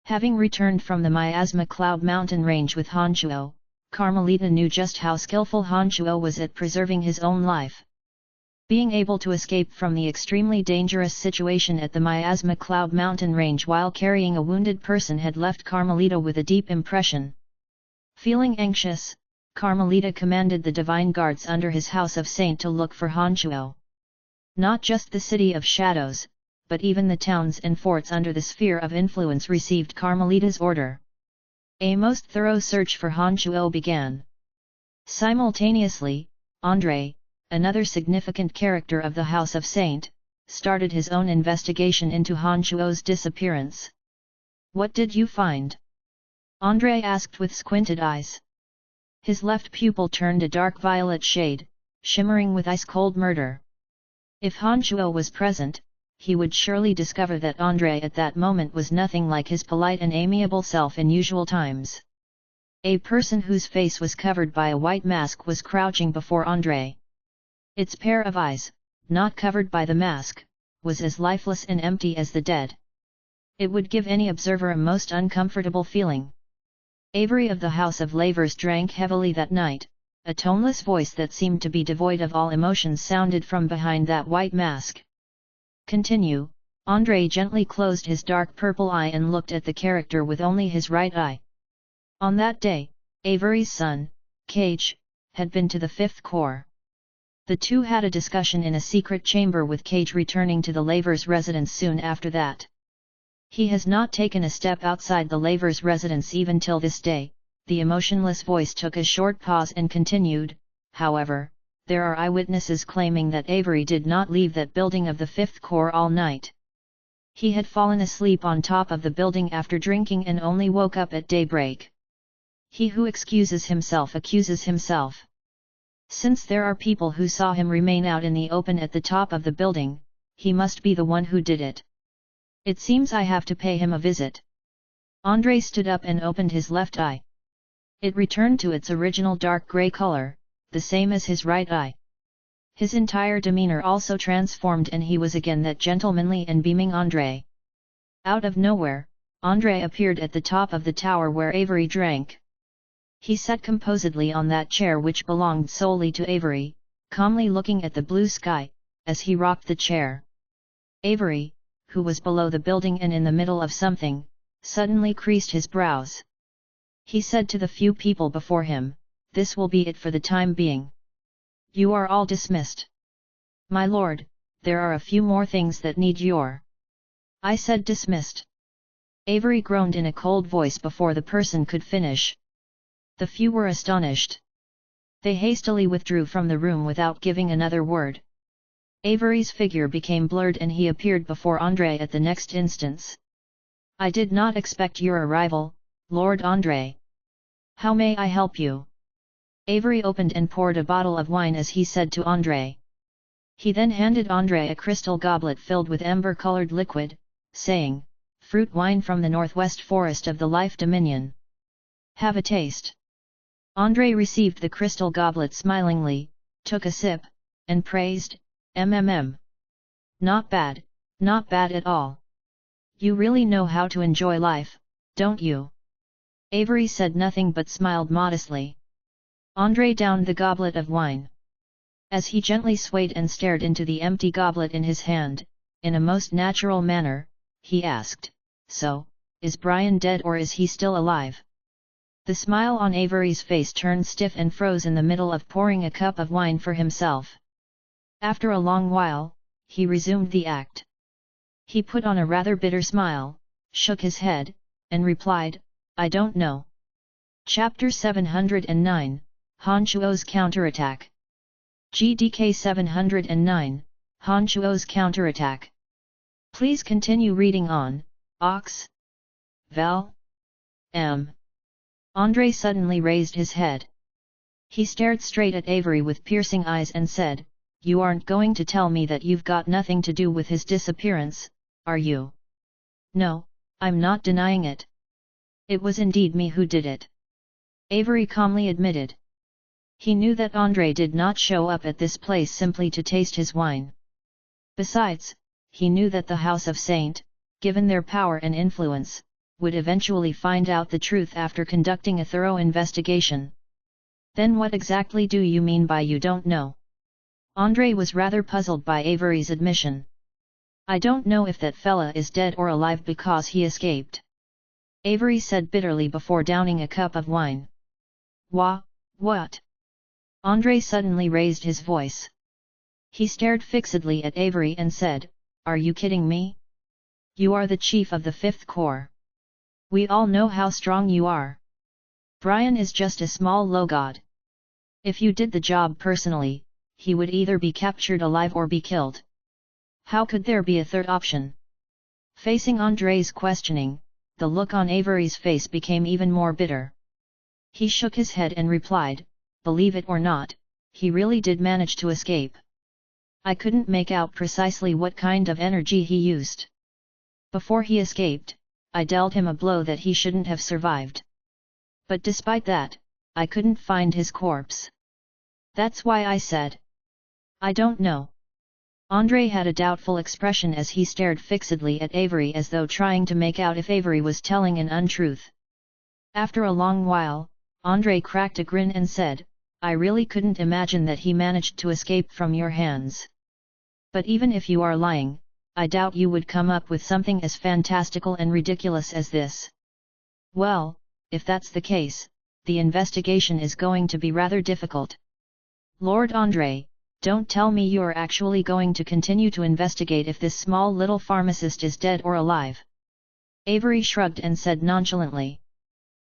Having returned from the Miasma Cloud mountain range with Han Chuo, Carmelita knew just how skillful Han Chuo was at preserving his own life. Being able to escape from the extremely dangerous situation at the Miasma Cloud mountain range while carrying a wounded person had left Carmelita with a deep impression. Feeling anxious, Carmelita commanded the divine guards under his house of saint to look for Han Chuo. Not just the City of Shadows, but even the towns and forts under the sphere of influence received Carmelita's order. A most thorough search for Han Chuo began. Simultaneously, André, another significant character of the House of Saint, started his own investigation into Han Chuo's disappearance. "What did you find?" André asked with squinted eyes. His left pupil turned a dark violet shade, shimmering with ice-cold murder. If Han Chuo was present, he would surely discover that André at that moment was nothing like his polite and amiable self in usual times. A person whose face was covered by a white mask was crouching before André. Its pair of eyes, not covered by the mask, was as lifeless and empty as the dead. It would give any observer a most uncomfortable feeling. Avery of the House of Lavers drank heavily that night. A toneless voice that seemed to be devoid of all emotions sounded from behind that white mask. "Continue." André gently closed his dark purple eye and looked at the character with only his right eye. On that day, Avery's son, Cage, had been to the 5th Corps. The two had a discussion in a secret chamber with Cage returning to the Lavers' residence soon after that. "He has not taken a step outside the Lavers' residence even till this day." The emotionless voice took a short pause and continued, "However, there are eyewitnesses claiming that Avery did not leave that building of the 5th Corps all night. He had fallen asleep on top of the building after drinking and only woke up at daybreak. He who excuses himself accuses himself. Since there are people who saw him remain out in the open at the top of the building, he must be the one who did it. It seems I have to pay him a visit." André stood up and opened his left eye. It returned to its original dark grey color, the same as his right eye. His entire demeanor also transformed and he was again that gentlemanly and beaming André. Out of nowhere, André appeared at the top of the tower where Avery drank. He sat composedly on that chair which belonged solely to Avery, calmly looking at the blue sky, as he rocked the chair. Avery, who was below the building and in the middle of something, suddenly creased his brows. He said to the few people before him, "This will be it for the time being. You are all dismissed." "My lord, there are a few more things that need your—" "I said dismissed." Avery groaned in a cold voice before the person could finish. The few were astonished. They hastily withdrew from the room without giving another word. Avery's figure became blurred and he appeared before André at the next instance. "I did not expect your arrival, Lord André. How may I help you?" Avery opened and poured a bottle of wine as he said to André. He then handed André a crystal goblet filled with amber-colored liquid, saying, "Fruit wine from the northwest forest of the Life Dominion. Have a taste." André received the crystal goblet smilingly, took a sip, and praised, Not bad, not bad at all. You really know how to enjoy life, don't you?" Avery said nothing but smiled modestly. André downed the goblet of wine. As he gently swayed and stared into the empty goblet in his hand, in a most natural manner, he asked, "So, is Brian dead or is he still alive?" The smile on Avery's face turned stiff and froze in the middle of pouring a cup of wine for himself. After a long while, he resumed the act. He put on a rather bitter smile, shook his head, and replied, "I don't know." Chapter 709, Han Chuo's Counterattack. GDK 709, Han Chuo's Counterattack. Please continue reading on, Ox. Vel. M. André suddenly raised his head. He stared straight at Avery with piercing eyes and said, "You aren't going to tell me that you've got nothing to do with his disappearance, are you?" "No, I'm not denying it. It was indeed me who did it," Avery calmly admitted. He knew that André did not show up at this place simply to taste his wine. Besides, he knew that the House of Saint, given their power and influence, would eventually find out the truth after conducting a thorough investigation. "Then what exactly do you mean by you don't know?" André was rather puzzled by Avery's admission. "I don't know if that fella is dead or alive because he escaped," Avery said bitterly before downing a cup of wine. What? André suddenly raised his voice. He stared fixedly at Avery and said, "Are you kidding me? You are the chief of the Fifth Corps. We all know how strong you are. Brian is just a small low god. If you did the job personally, he would either be captured alive or be killed. How could there be a third option?" Facing André's questioning, the look on Avery's face became even more bitter. He shook his head and replied, "Believe it or not, he really did manage to escape. I couldn't make out precisely what kind of energy he used. Before he escaped, I dealt him a blow that he shouldn't have survived. But despite that, I couldn't find his corpse. That's why I said, I don't know." André had a doubtful expression as he stared fixedly at Avery as though trying to make out if Avery was telling an untruth. After a long while, André cracked a grin and said, "I really couldn't imagine that he managed to escape from your hands. But even if you are lying, I doubt you would come up with something as fantastical and ridiculous as this." "Well, if that's the case, the investigation is going to be rather difficult. Lord André, don't tell me you're actually going to continue to investigate if this small little pharmacist is dead or alive." Avery shrugged and said nonchalantly.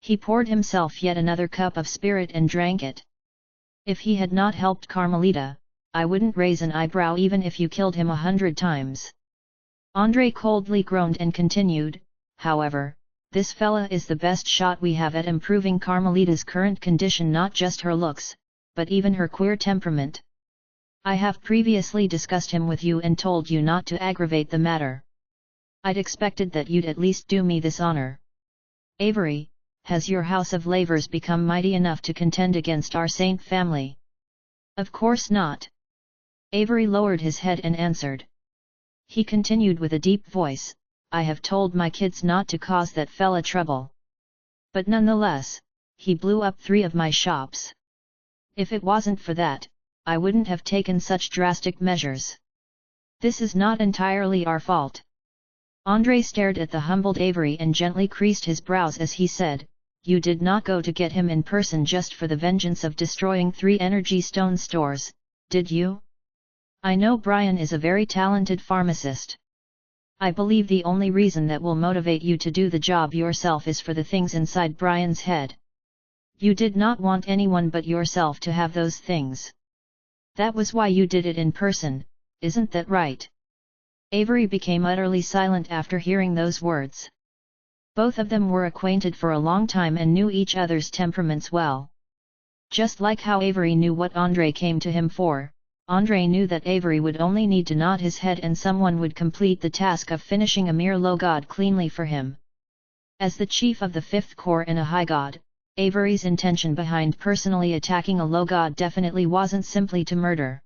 He poured himself yet another cup of spirit and drank it. "If he had not helped Carmelita, I wouldn't raise an eyebrow even if you killed him 100 times. André coldly groaned and continued, "However, this fella is the best shot we have at improving Carmelita's current condition, not just her looks, but even her queer temperament. I have previously discussed him with you and told you not to aggravate the matter. I'd expected that you'd at least do me this honor. Avery, has your house of Lavers become mighty enough to contend against our Saint family?" "Of course not." Avery lowered his head and answered. He continued with a deep voice, "I have told my kids not to cause that fella trouble. But nonetheless, he blew up 3 of my shops. If it wasn't for that, I wouldn't have taken such drastic measures. This is not entirely our fault." André stared at the humbled Avery and gently creased his brows as he said, "You did not go to get him in person just for the vengeance of destroying 3 energy stone stores, did you? I know Brian is a very talented pharmacist. I believe the only reason that will motivate you to do the job yourself is for the things inside Brian's head. You did not want anyone but yourself to have those things. That was why you did it in person, isn't that right? Avery became utterly silent after hearing those words. Both of them were acquainted for a long time and knew each other's temperaments well. Just like how Avery knew what Andrei came to him for, Andrei knew that Avery would only need to nod his head and someone would complete the task of finishing a mere low god cleanly for him. As the chief of the Fifth Corps and a high god, Avery's intention behind personally attacking a low god definitely wasn't simply to murder.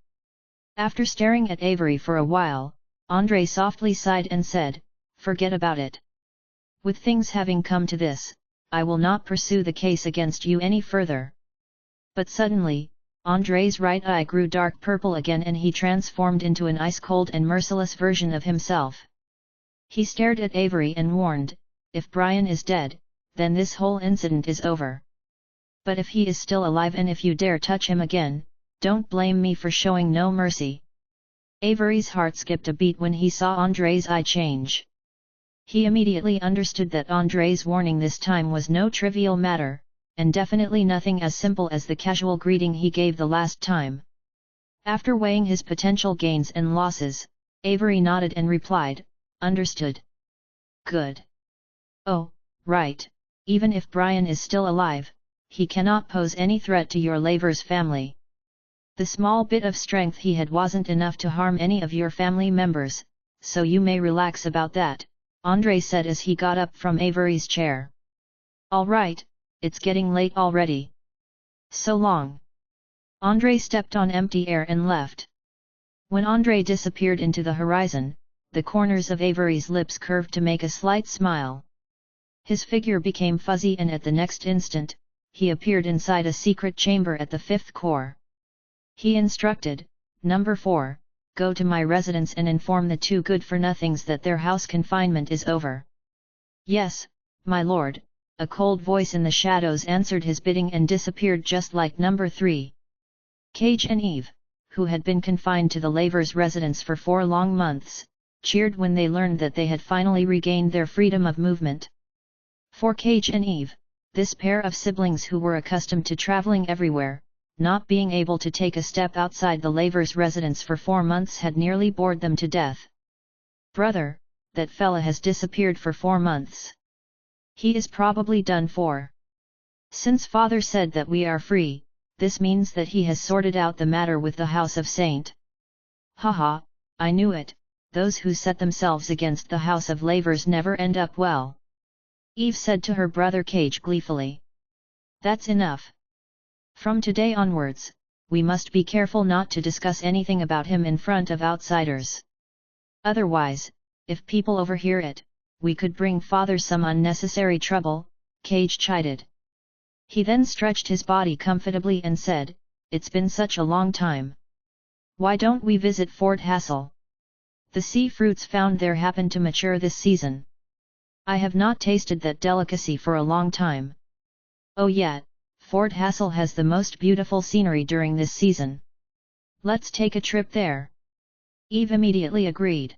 After staring at Avery for a while, Andrei softly sighed and said, "Forget about it. With things having come to this, I will not pursue the case against you any further." But suddenly, Andrei's right eye grew dark purple again and he transformed into an ice-cold and merciless version of himself. He stared at Avery and warned, "If Brian is dead, then this whole incident is over. But if he is still alive and if you dare touch him again, don't blame me for showing no mercy." Avery's heart skipped a beat when he saw Andrei's eye change. He immediately understood that Andrei's warning this time was no trivial matter, and definitely nothing as simple as the casual greeting he gave the last time. After weighing his potential gains and losses, Avery nodded and replied, "Understood. Good. Oh, right, even if Brian is still alive, he cannot pose any threat to your Laver's family. The small bit of strength he had wasn't enough to harm any of your family members, so you may relax about that," Andrei said as he got up from Avery's chair. "All right, it's getting late already. So long." Andrei stepped on empty air and left. When Andrei disappeared into the horizon, the corners of Avery's lips curved to make a slight smile. His figure became fuzzy and at the next instant, he appeared inside a secret chamber at the Fifth Corps. He instructed, "Number 4, go to my residence and inform the two good-for-nothings that their house confinement is over." "Yes, my lord," a cold voice in the shadows answered his bidding and disappeared just like Number 3. Cage and Eve, who had been confined to the Laver's residence for 4 long months, cheered when they learned that they had finally regained their freedom of movement. For Cage and Eve, this pair of siblings who were accustomed to traveling everywhere, not being able to take a step outside the Laver's residence for 4 months had nearly bored them to death. "Brother, that fella has disappeared for 4 months. He is probably done for. Since father said that we are free, this means that he has sorted out the matter with the House of Saint." "Haha, I knew it, those who set themselves against the House of Lavers never end up well," Eve said to her brother Cage gleefully. "That's enough. From today onwards, we must be careful not to discuss anything about him in front of outsiders. Otherwise, if people overhear it, we could bring father some unnecessary trouble," Cage chided. He then stretched his body comfortably and said, "It's been such a long time. Why don't we visit Fort Hassel? The sea fruits found there happen to mature this season. I have not tasted that delicacy for a long time. Oh yeah, Fort Hassel has the most beautiful scenery during this season. Let's take a trip there." Eve immediately agreed.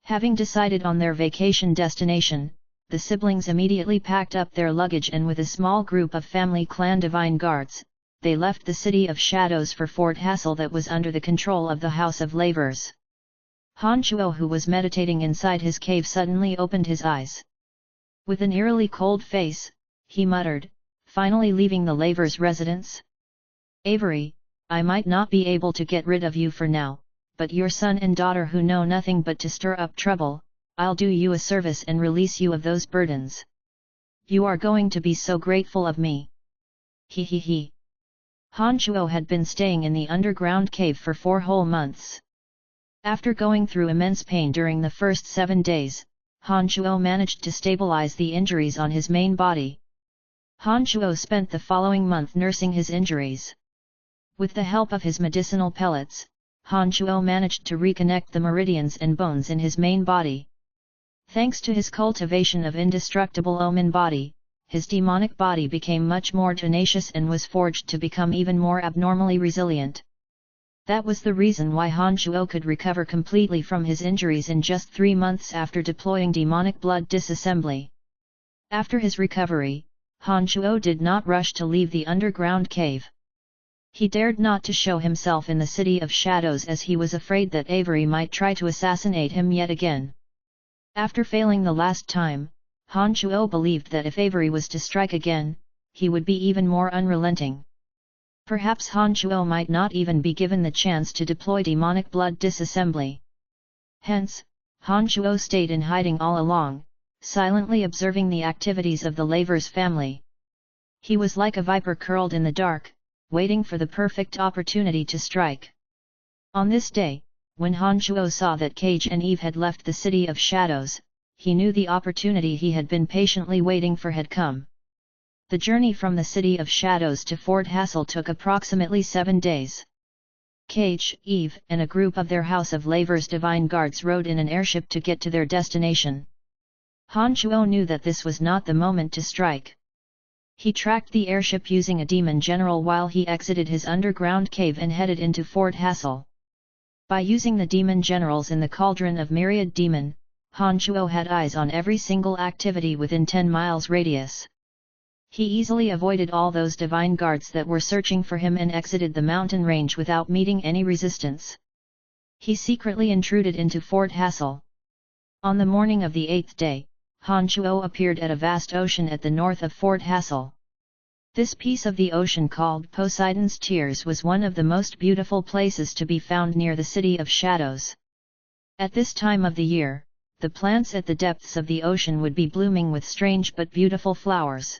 Having decided on their vacation destination, the siblings immediately packed up their luggage and with a small group of family clan divine guards, they left the City of Shadows for Fort Hassel that was under the control of the House of Lavers. Han Chuo, who was meditating inside his cave, suddenly opened his eyes. With an eerily cold face, he muttered, "Finally leaving the Lavers' residence? Avery, I might not be able to get rid of you for now, but your son and daughter who know nothing but to stir up trouble, I'll do you a service and release you of those burdens. You are going to be so grateful of me." He he he. Han Chuo had been staying in the underground cave for 4 whole months. After going through immense pain during the first 7 days, Han Chuo managed to stabilize the injuries on his main body. Han Chuo spent the following month nursing his injuries. With the help of his medicinal pellets, Han Chuo managed to reconnect the meridians and bones in his main body. Thanks to his cultivation of indestructible omen body, his demonic body became much more tenacious and was forged to become even more abnormally resilient. That was the reason why Han Chuo could recover completely from his injuries in just 3 months after deploying demonic blood disassembly. After his recovery, Han Shuo did not rush to leave the underground cave. He dared not to show himself in the City of Shadows as he was afraid that Avery might try to assassinate him yet again. After failing the last time, Han Shuo believed that if Avery was to strike again, he would be even more unrelenting. Perhaps Han Shuo might not even be given the chance to deploy demonic blood disassembly. Hence, Han Shuo stayed in hiding all along, silently observing the activities of the Lavers family. He was like a viper curled in the dark, waiting for the perfect opportunity to strike. On this day, when Han Shuo saw that Cage and Eve had left the City of Shadows, he knew the opportunity he had been patiently waiting for had come. The journey from the City of Shadows to Fort Hassel took approximately 7 days. Cage, Eve, and a group of their House of Lavers divine guards rode in an airship to get to their destination. Han Shuo knew that this was not the moment to strike. He tracked the airship using a demon general while he exited his underground cave and headed into Fort Hassel. By using the demon generals in the cauldron of myriad demon, Han Shuo had eyes on every single activity within 10 miles radius. He easily avoided all those divine guards that were searching for him and exited the mountain range without meeting any resistance. He secretly intruded into Fort Hassel. On the morning of the 8th day, Han Shuo appeared at a vast ocean at the north of Fort Hassel. This piece of the ocean called Poseidon's Tears was one of the most beautiful places to be found near the City of Shadows. At this time of the year, the plants at the depths of the ocean would be blooming with strange but beautiful flowers.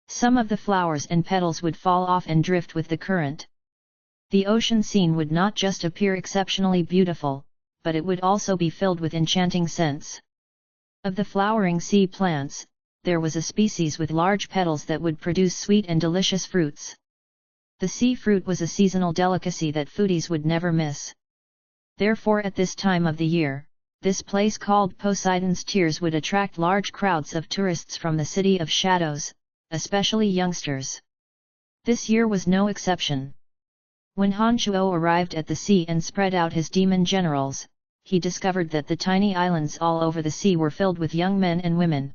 Some of the flowers and petals would fall off and drift with the current. The ocean scene would not just appear exceptionally beautiful, but it would also be filled with enchanting scents. Of the flowering sea plants, there was a species with large petals that would produce sweet and delicious fruits. The sea fruit was a seasonal delicacy that foodies would never miss. Therefore at this time of the year, this place called Poseidon's Tears would attract large crowds of tourists from the City of Shadows, especially youngsters. This year was no exception. When Han Shuo arrived at the sea and spread out his demon generals, he discovered that the tiny islands all over the sea were filled with young men and women.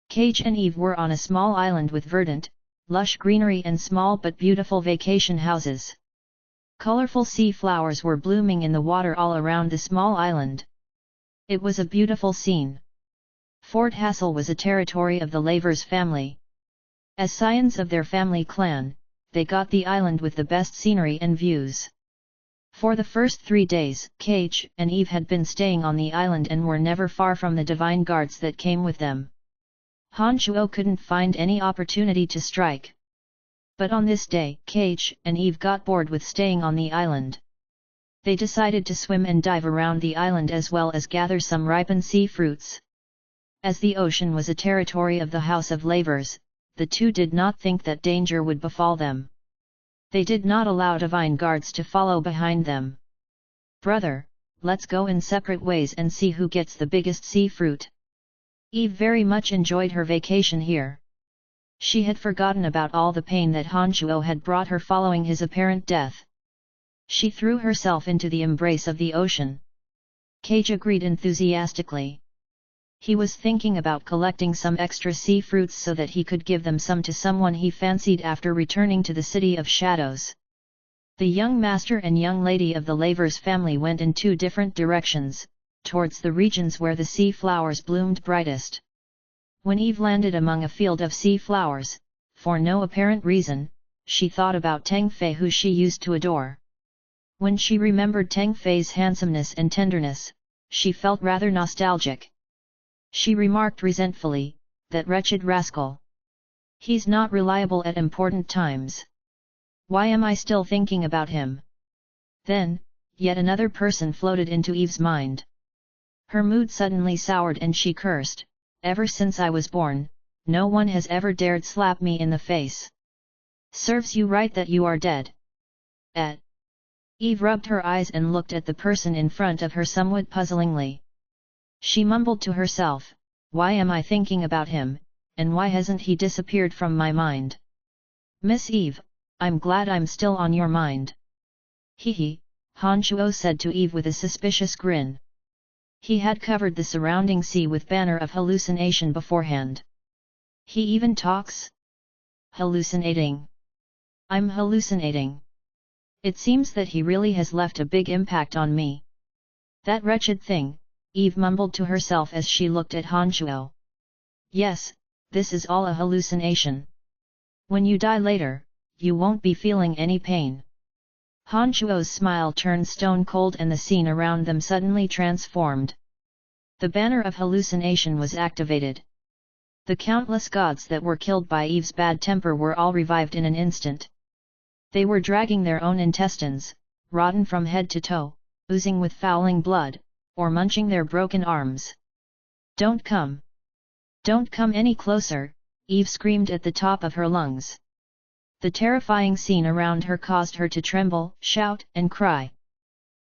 Cage and Eve were on a small island with verdant, lush greenery and small but beautiful vacation houses. Colorful sea flowers were blooming in the water all around the small island. It was a beautiful scene. Fort Hassel was a territory of the Lavers family. As scions of their family clan, they got the island with the best scenery and views. For the first 3 days, Cage and Eve had been staying on the island and were never far from the divine guards that came with them. Han Shuo couldn't find any opportunity to strike. But on this day, Cage and Eve got bored with staying on the island. They decided to swim and dive around the island as well as gather some ripened sea fruits. As the ocean was a territory of the House of Lavers, the two did not think that danger would befall them. They did not allow divine guards to follow behind them. "Brother, let's go in separate ways and see who gets the biggest sea fruit." Eve very much enjoyed her vacation here. She had forgotten about all the pain that Han Shuo had brought her following his apparent death. She threw herself into the embrace of the ocean. Cage agreed enthusiastically. He was thinking about collecting some extra sea fruits so that he could give them some to someone he fancied after returning to the City of Shadows. The young master and young lady of the Lavers family went in 2 different directions, towards the regions where the sea flowers bloomed brightest. When Eve landed among a field of sea flowers, for no apparent reason, she thought about Teng Fei who she used to adore. When she remembered Teng Fei's handsomeness and tenderness, she felt rather nostalgic. She remarked resentfully, "That wretched rascal. He's not reliable at important times. Why am I still thinking about him?" Then, yet another person floated into Eve's mind. Her mood suddenly soured and she cursed, "Ever since I was born, no one has ever dared slap me in the face. Serves you right that you are dead." Eve rubbed her eyes and looked at the person in front of her somewhat puzzlingly. She mumbled to herself, "Why am I thinking about him, and why hasn't he disappeared from my mind? Miss Eve, I'm glad I'm still on your mind." "Hee," Han Shuo said to Eve with a suspicious grin. He had covered the surrounding sea with banner of hallucination beforehand. He even talks? Hallucinating. I'm hallucinating. It seems that he really has left a big impact on me. That wretched thing, Eve mumbled to herself as she looked at Han Shuo. Yes, this is all a hallucination. When you die later, you won't be feeling any pain. Han Shuo's smile turned stone cold and the scene around them suddenly transformed. The banner of hallucination was activated. The countless gods that were killed by Eve's bad temper were all revived in an instant. They were dragging their own intestines, rotten from head to toe, oozing with fouling blood, or munching their broken arms. Don't come! Don't come any closer, Eve screamed at the top of her lungs. The terrifying scene around her caused her to tremble, shout, and cry.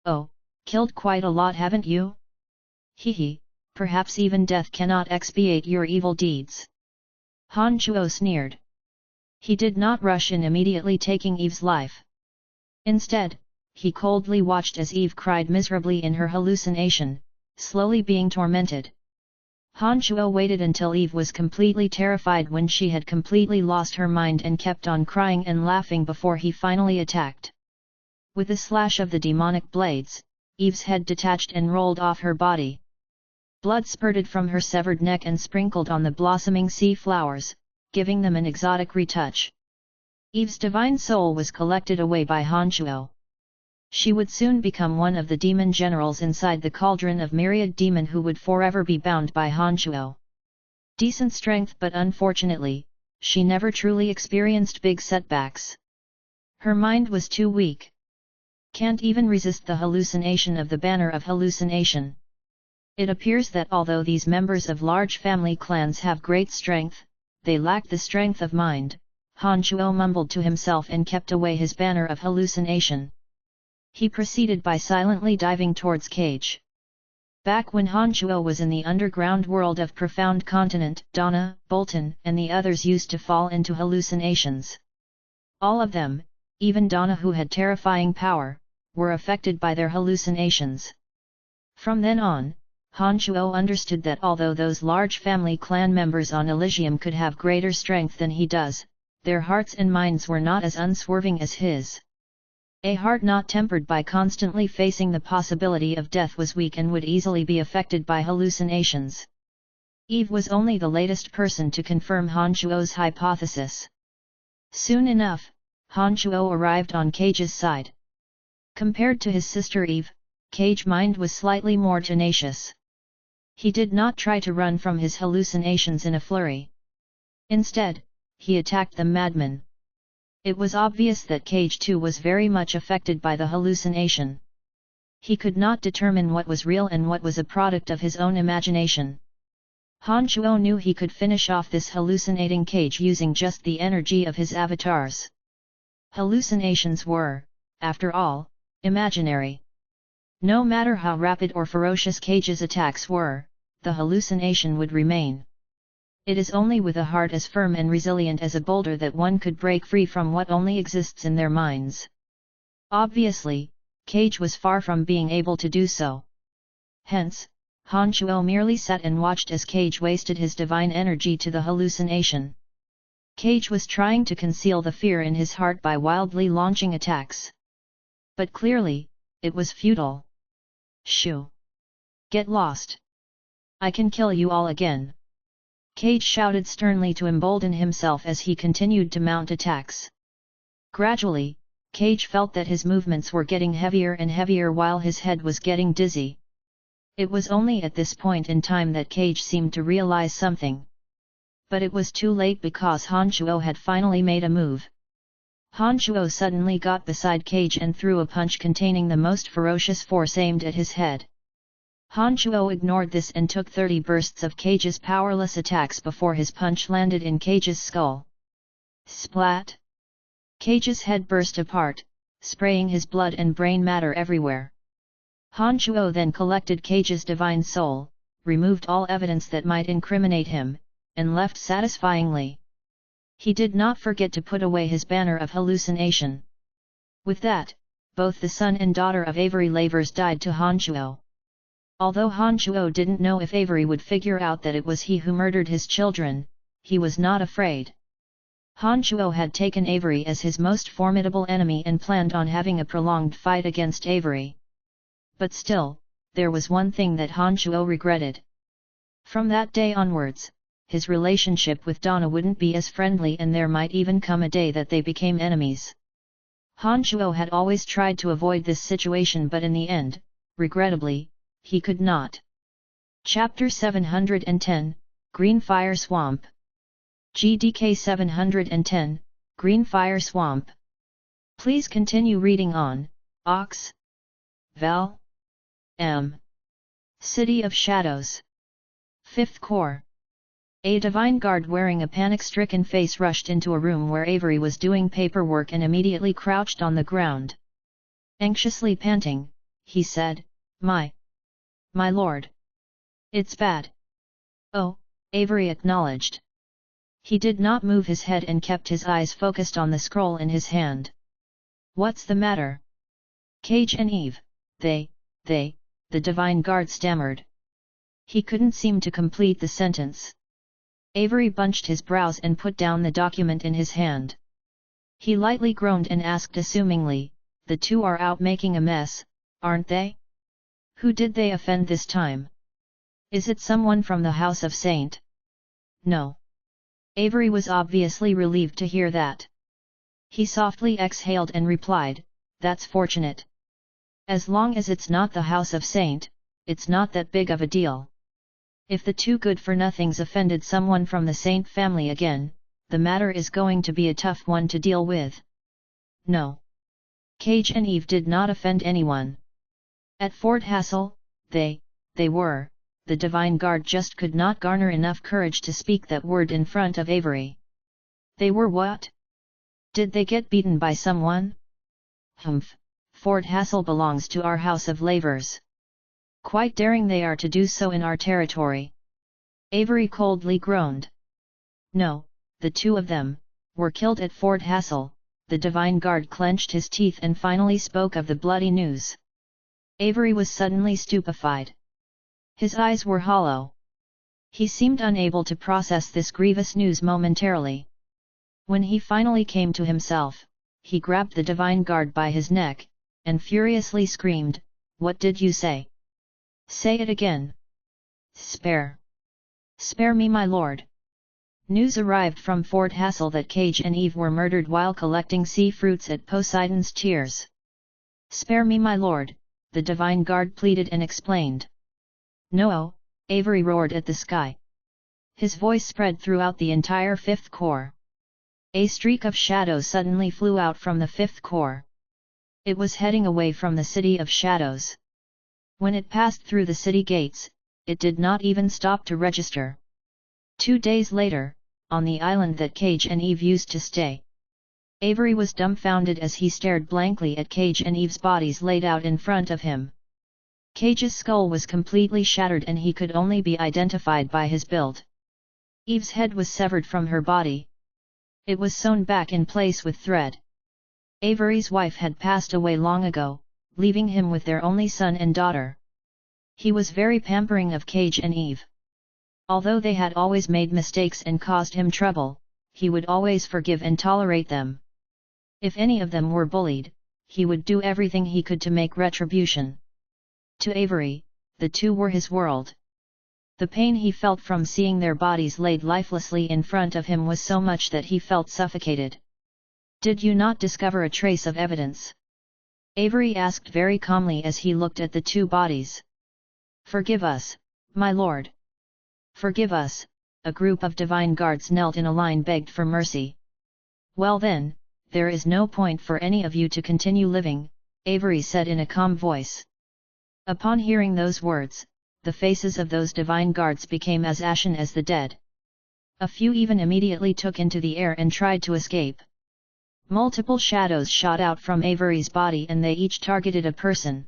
Oh, killed quite a lot, haven't you? Hee, perhaps even death cannot expiate your evil deeds. Han Shuo sneered. He did not rush in immediately taking Eve's life. Instead, he coldly watched as Eve cried miserably in her hallucination, slowly being tormented. Han Shuo waited until Eve was completely terrified when she had completely lost her mind and kept on crying and laughing before he finally attacked. With a slash of the demonic blades, Eve's head detached and rolled off her body. Blood spurted from her severed neck and sprinkled on the blossoming sea flowers, giving them an exotic retouch. Eve's divine soul was collected away by Han Shuo. She would soon become one of the demon generals inside the cauldron of myriad demon who would forever be bound by Han Shuo. Decent strength, but unfortunately, she never truly experienced big setbacks. Her mind was too weak. Can't even resist the hallucination of the banner of hallucination. It appears that although these members of large family clans have great strength, they lack the strength of mind, Han Shuo mumbled to himself and kept away his banner of hallucination. He proceeded by silently diving towards Cage. Back when Han Shuo was in the underground world of Profound Continent, Donna, Bolton, and the others used to fall into hallucinations. All of them, even Donna who had terrifying power, were affected by their hallucinations. From then on, Han Shuo understood that although those large family clan members on Elysium could have greater strength than he does, their hearts and minds were not as unswerving as his. A heart not tempered by constantly facing the possibility of death was weak and would easily be affected by hallucinations. Eve was only the latest person to confirm Han Shuo's hypothesis. Soon enough, Han Shuo arrived on Cage's side. Compared to his sister Eve, Cage's mind was slightly more tenacious. He did not try to run from his hallucinations in a flurry. Instead, he attacked the madman. It was obvious that Cage too was very much affected by the hallucination. He could not determine what was real and what was a product of his own imagination. Han Shuo knew he could finish off this hallucinating Cage using just the energy of his avatars. Hallucinations were, after all, imaginary. No matter how rapid or ferocious Cage's attacks were, the hallucination would remain. It is only with a heart as firm and resilient as a boulder that one could break free from what only exists in their minds. Obviously, Cage was far from being able to do so. Hence, Han Shuo merely sat and watched as Cage wasted his divine energy to the hallucination. Cage was trying to conceal the fear in his heart by wildly launching attacks. But clearly, it was futile. Shoo! Get lost! I can kill you all again! Cage shouted sternly to embolden himself as he continued to mount attacks. Gradually, Cage felt that his movements were getting heavier and heavier while his head was getting dizzy. It was only at this point in time that Cage seemed to realize something. But it was too late because Han Shuo had finally made a move. Han Shuo suddenly got beside Cage and threw a punch containing the most ferocious force aimed at his head. Han Shuo ignored this and took 30 bursts of Cage's powerless attacks before his punch landed in Cage's skull. Splat! Cage's head burst apart, spraying his blood and brain matter everywhere. Han Shuo then collected Cage's divine soul, removed all evidence that might incriminate him, and left satisfyingly. He did not forget to put away his banner of hallucination. With that, both the son and daughter of Avery Lavers died to Han Shuo. Although Han Shuo didn't know if Avery would figure out that it was he who murdered his children, he was not afraid. Han Chuo had taken Avery as his most formidable enemy and planned on having a prolonged fight against Avery. But still, there was one thing that Han Chuo regretted. From that day onwards, his relationship with Donna wouldn't be as friendly, and there might even come a day that they became enemies. Han Chuo had always tried to avoid this situation, but in the end, regrettably, he could not. Chapter 710, Green Fire Swamp. GDK 710, Green Fire Swamp. Please continue reading on, Ox. Val. M. City of Shadows. 5th Corps. A divine guard wearing a panic-stricken face rushed into a room where Avery was doing paperwork and immediately crouched on the ground. Anxiously panting, he said, My lord. It's bad. Oh, Avery acknowledged. He did not move his head and kept his eyes focused on the scroll in his hand. What's the matter? Cage and Eve, the divine guard stammered. He couldn't seem to complete the sentence. Avery bunched his brows and put down the document in his hand. He lightly groaned and asked assumingly, the two are out making a mess, aren't they? Who did they offend this time? Is it someone from the House of Saint? No. Avery was obviously relieved to hear that. He softly exhaled and replied, That's fortunate. As long as it's not the House of Saint, it's not that big of a deal. If the two good-for-nothings offended someone from the Saint family again, the matter is going to be a tough one to deal with. No. Cage and Eve did not offend anyone. At Fort Hassel, they were, the Divine Guard just could not garner enough courage to speak that word in front of Avery. They were what? Did they get beaten by someone? Humph, Fort Hassel belongs to our House of Lavers. Quite daring they are to do so in our territory. Avery coldly groaned. No, the two of them were killed at Fort Hassel. The Divine Guard clenched his teeth and finally spoke of the bloody news. Avery was suddenly stupefied. His eyes were hollow. He seemed unable to process this grievous news momentarily. When he finally came to himself, he grabbed the Divine Guard by his neck, and furiously screamed, What did you say? Say it again. Spare me, my lord. News arrived from Fort Hassel that Cage and Eve were murdered while collecting sea fruits at Poseidon's Tears. Spare me, my lord, the Divine Guard pleaded and explained. No, Avery roared at the sky. His voice spread throughout the entire 5th Corps. A streak of shadows suddenly flew out from the 5th Corps. It was heading away from the City of Shadows. When it passed through the city gates, it did not even stop to register. 2 days later, on the island that Cage and Eve used to stay, Avery was dumbfounded as he stared blankly at Cage and Eve's bodies laid out in front of him. Cage's skull was completely shattered and he could only be identified by his build. Eve's head was severed from her body. It was sewn back in place with thread. Avery's wife had passed away long ago, leaving him with their only son and daughter. He was very pampering of Cage and Eve. Although they had always made mistakes and caused him trouble, he would always forgive and tolerate them. If any of them were bullied, he would do everything he could to make retribution. To Avery, the two were his world. The pain he felt from seeing their bodies laid lifelessly in front of him was so much that he felt suffocated. Did you not discover a trace of evidence? Avery asked very calmly as he looked at the two bodies. Forgive us, my lord. Forgive us, a group of divine guards knelt in a line begged for mercy. Well then, there is no point for any of you to continue living, Avery said in a calm voice. Upon hearing those words, the faces of those divine guards became as ashen as the dead. A few even immediately took into the air and tried to escape. Multiple shadows shot out from Avery's body and they each targeted a person.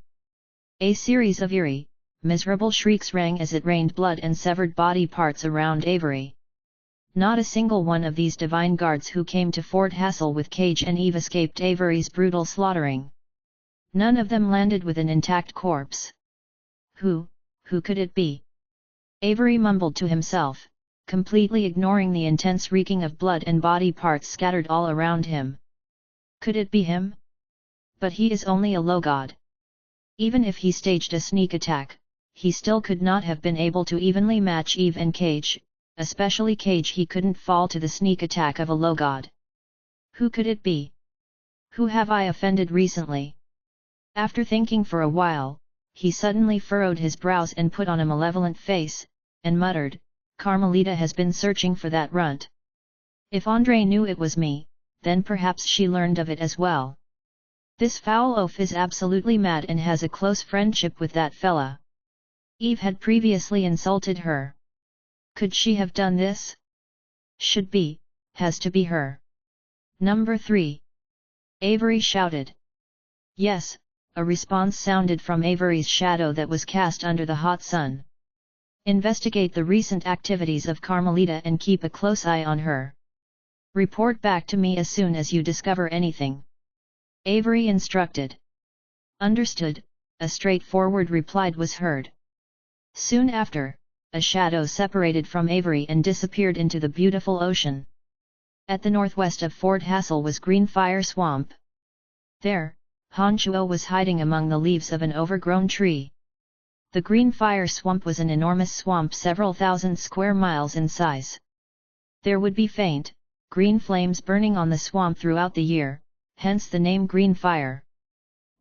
A series of eerie, miserable shrieks rang as it rained blood and severed body parts around Avery. Not a single one of these divine guards who came to Fort Hassel with Cage and Eve escaped Avery's brutal slaughtering. None of them landed with an intact corpse. Who could it be? Avery mumbled to himself, completely ignoring the intense reeking of blood and body parts scattered all around him. Could it be him? But he is only a low god. Even if he staged a sneak attack, he still could not have been able to evenly match Eve and Cage, especially Cage. He couldn't fall to the sneak attack of a low god. Who could it be? Who have I offended recently? After thinking for a while, he suddenly furrowed his brows and put on a malevolent face, and muttered, Carmelita has been searching for that runt. If Andre knew it was me, then perhaps she learned of it as well. This foul oaf is absolutely mad and has a close friendship with that fella. Eve had previously insulted her. Could she have done this? Should be, has to be her. Number 3. Avery shouted. Yes, a response sounded from Avery's shadow that was cast under the hot sun. Investigate the recent activities of Carmelita and keep a close eye on her. Report back to me as soon as you discover anything. Avery instructed. Understood, a straightforward reply was heard. Soon after, a shadow separated from Avery and disappeared into the beautiful ocean. At the northwest of Fort Hassel was Greenfire Swamp. There, Han Shuo was hiding among the leaves of an overgrown tree. The Greenfire Swamp was an enormous swamp several thousand square miles in size. There would be faint, green flames burning on the swamp throughout the year, hence the name Greenfire.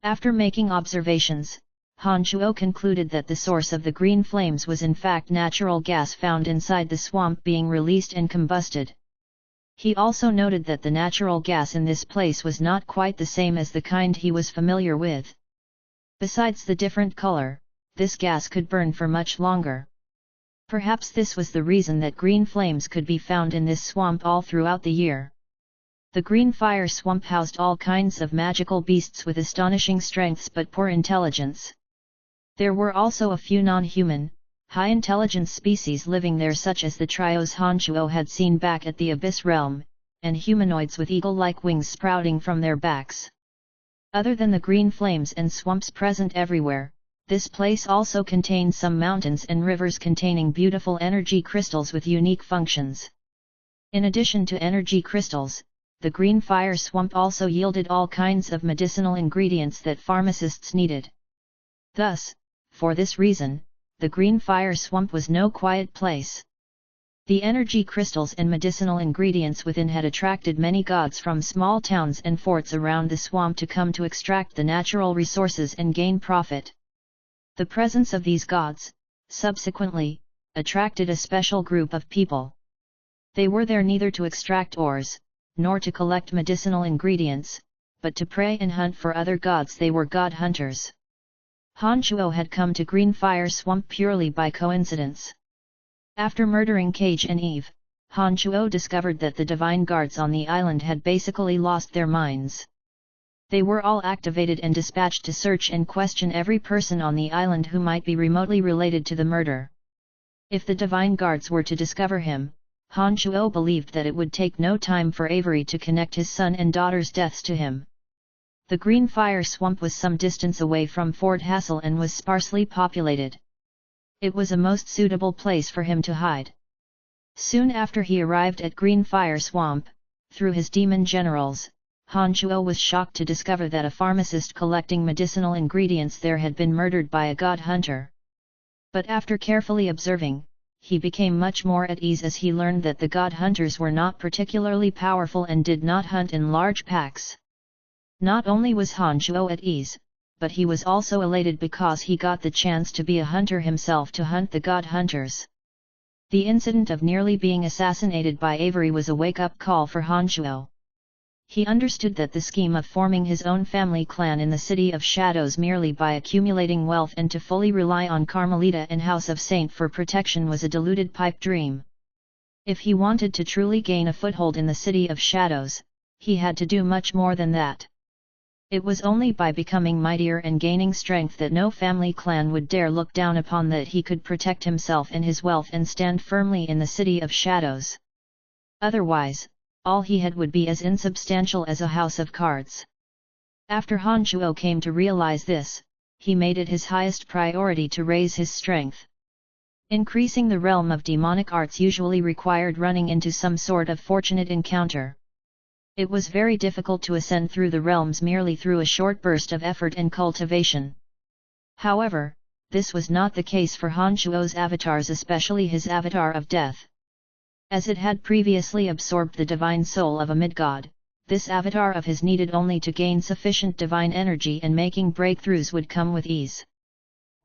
After making observations, Han Shuo concluded that the source of the green flames was in fact natural gas found inside the swamp being released and combusted. He also noted that the natural gas in this place was not quite the same as the kind he was familiar with. Besides the different color, this gas could burn for much longer. Perhaps this was the reason that green flames could be found in this swamp all throughout the year. The Greenfire Swamp housed all kinds of magical beasts with astonishing strengths but poor intelligence. There were also a few non-human, high-intelligence species living there such as the trios Han Shuo had seen back at the Abyss Realm, and humanoids with eagle-like wings sprouting from their backs. Other than the green flames and swamps present everywhere, this place also contained some mountains and rivers containing beautiful energy crystals with unique functions. In addition to energy crystals, the Greenfire Swamp also yielded all kinds of medicinal ingredients that pharmacists needed. Thus, for this reason, the Greenfire Swamp was no quiet place. The energy crystals and medicinal ingredients within had attracted many gods from small towns and forts around the swamp to come to extract the natural resources and gain profit. The presence of these gods, subsequently, attracted a special group of people. They were there neither to extract ores, nor to collect medicinal ingredients, but to prey and hunt for other gods. They were god hunters. Han Shuo had come to Greenfire Swamp purely by coincidence. After murdering Cage and Eve, Han Shuo discovered that the divine guards on the island had basically lost their minds. They were all activated and dispatched to search and question every person on the island who might be remotely related to the murder. If the divine guards were to discover him, Han Shuo believed that it would take no time for Avery to connect his son and daughter's deaths to him. The Greenfire Swamp was some distance away from Fort Hassel and was sparsely populated. It was a most suitable place for him to hide. Soon after he arrived at Greenfire Swamp, through his demon generals, Han Shuo was shocked to discover that a pharmacist collecting medicinal ingredients there had been murdered by a god hunter. But after carefully observing, he became much more at ease as he learned that the god hunters were not particularly powerful and did not hunt in large packs. Not only was Han Shuo at ease, but he was also elated because he got the chance to be a hunter himself to hunt the god hunters. The incident of nearly being assassinated by Avery was a wake-up call for Han Shuo. He understood that the scheme of forming his own family clan in the City of Shadows merely by accumulating wealth and to fully rely on Carmelita and House of Saint for protection was a deluded pipe dream. If he wanted to truly gain a foothold in the City of Shadows, he had to do much more than that. It was only by becoming mightier and gaining strength that no family clan would dare look down upon that he could protect himself and his wealth and stand firmly in the City of Shadows. Otherwise, all he had would be as insubstantial as a house of cards. After Han Shuo came to realize this, he made it his highest priority to raise his strength. Increasing the realm of demonic arts usually required running into some sort of fortunate encounter. It was very difficult to ascend through the realms merely through a short burst of effort and cultivation. However, this was not the case for Han Shuo's avatars, especially his avatar of death. As it had previously absorbed the divine soul of a mid-god, this avatar of his needed only to gain sufficient divine energy, and making breakthroughs would come with ease.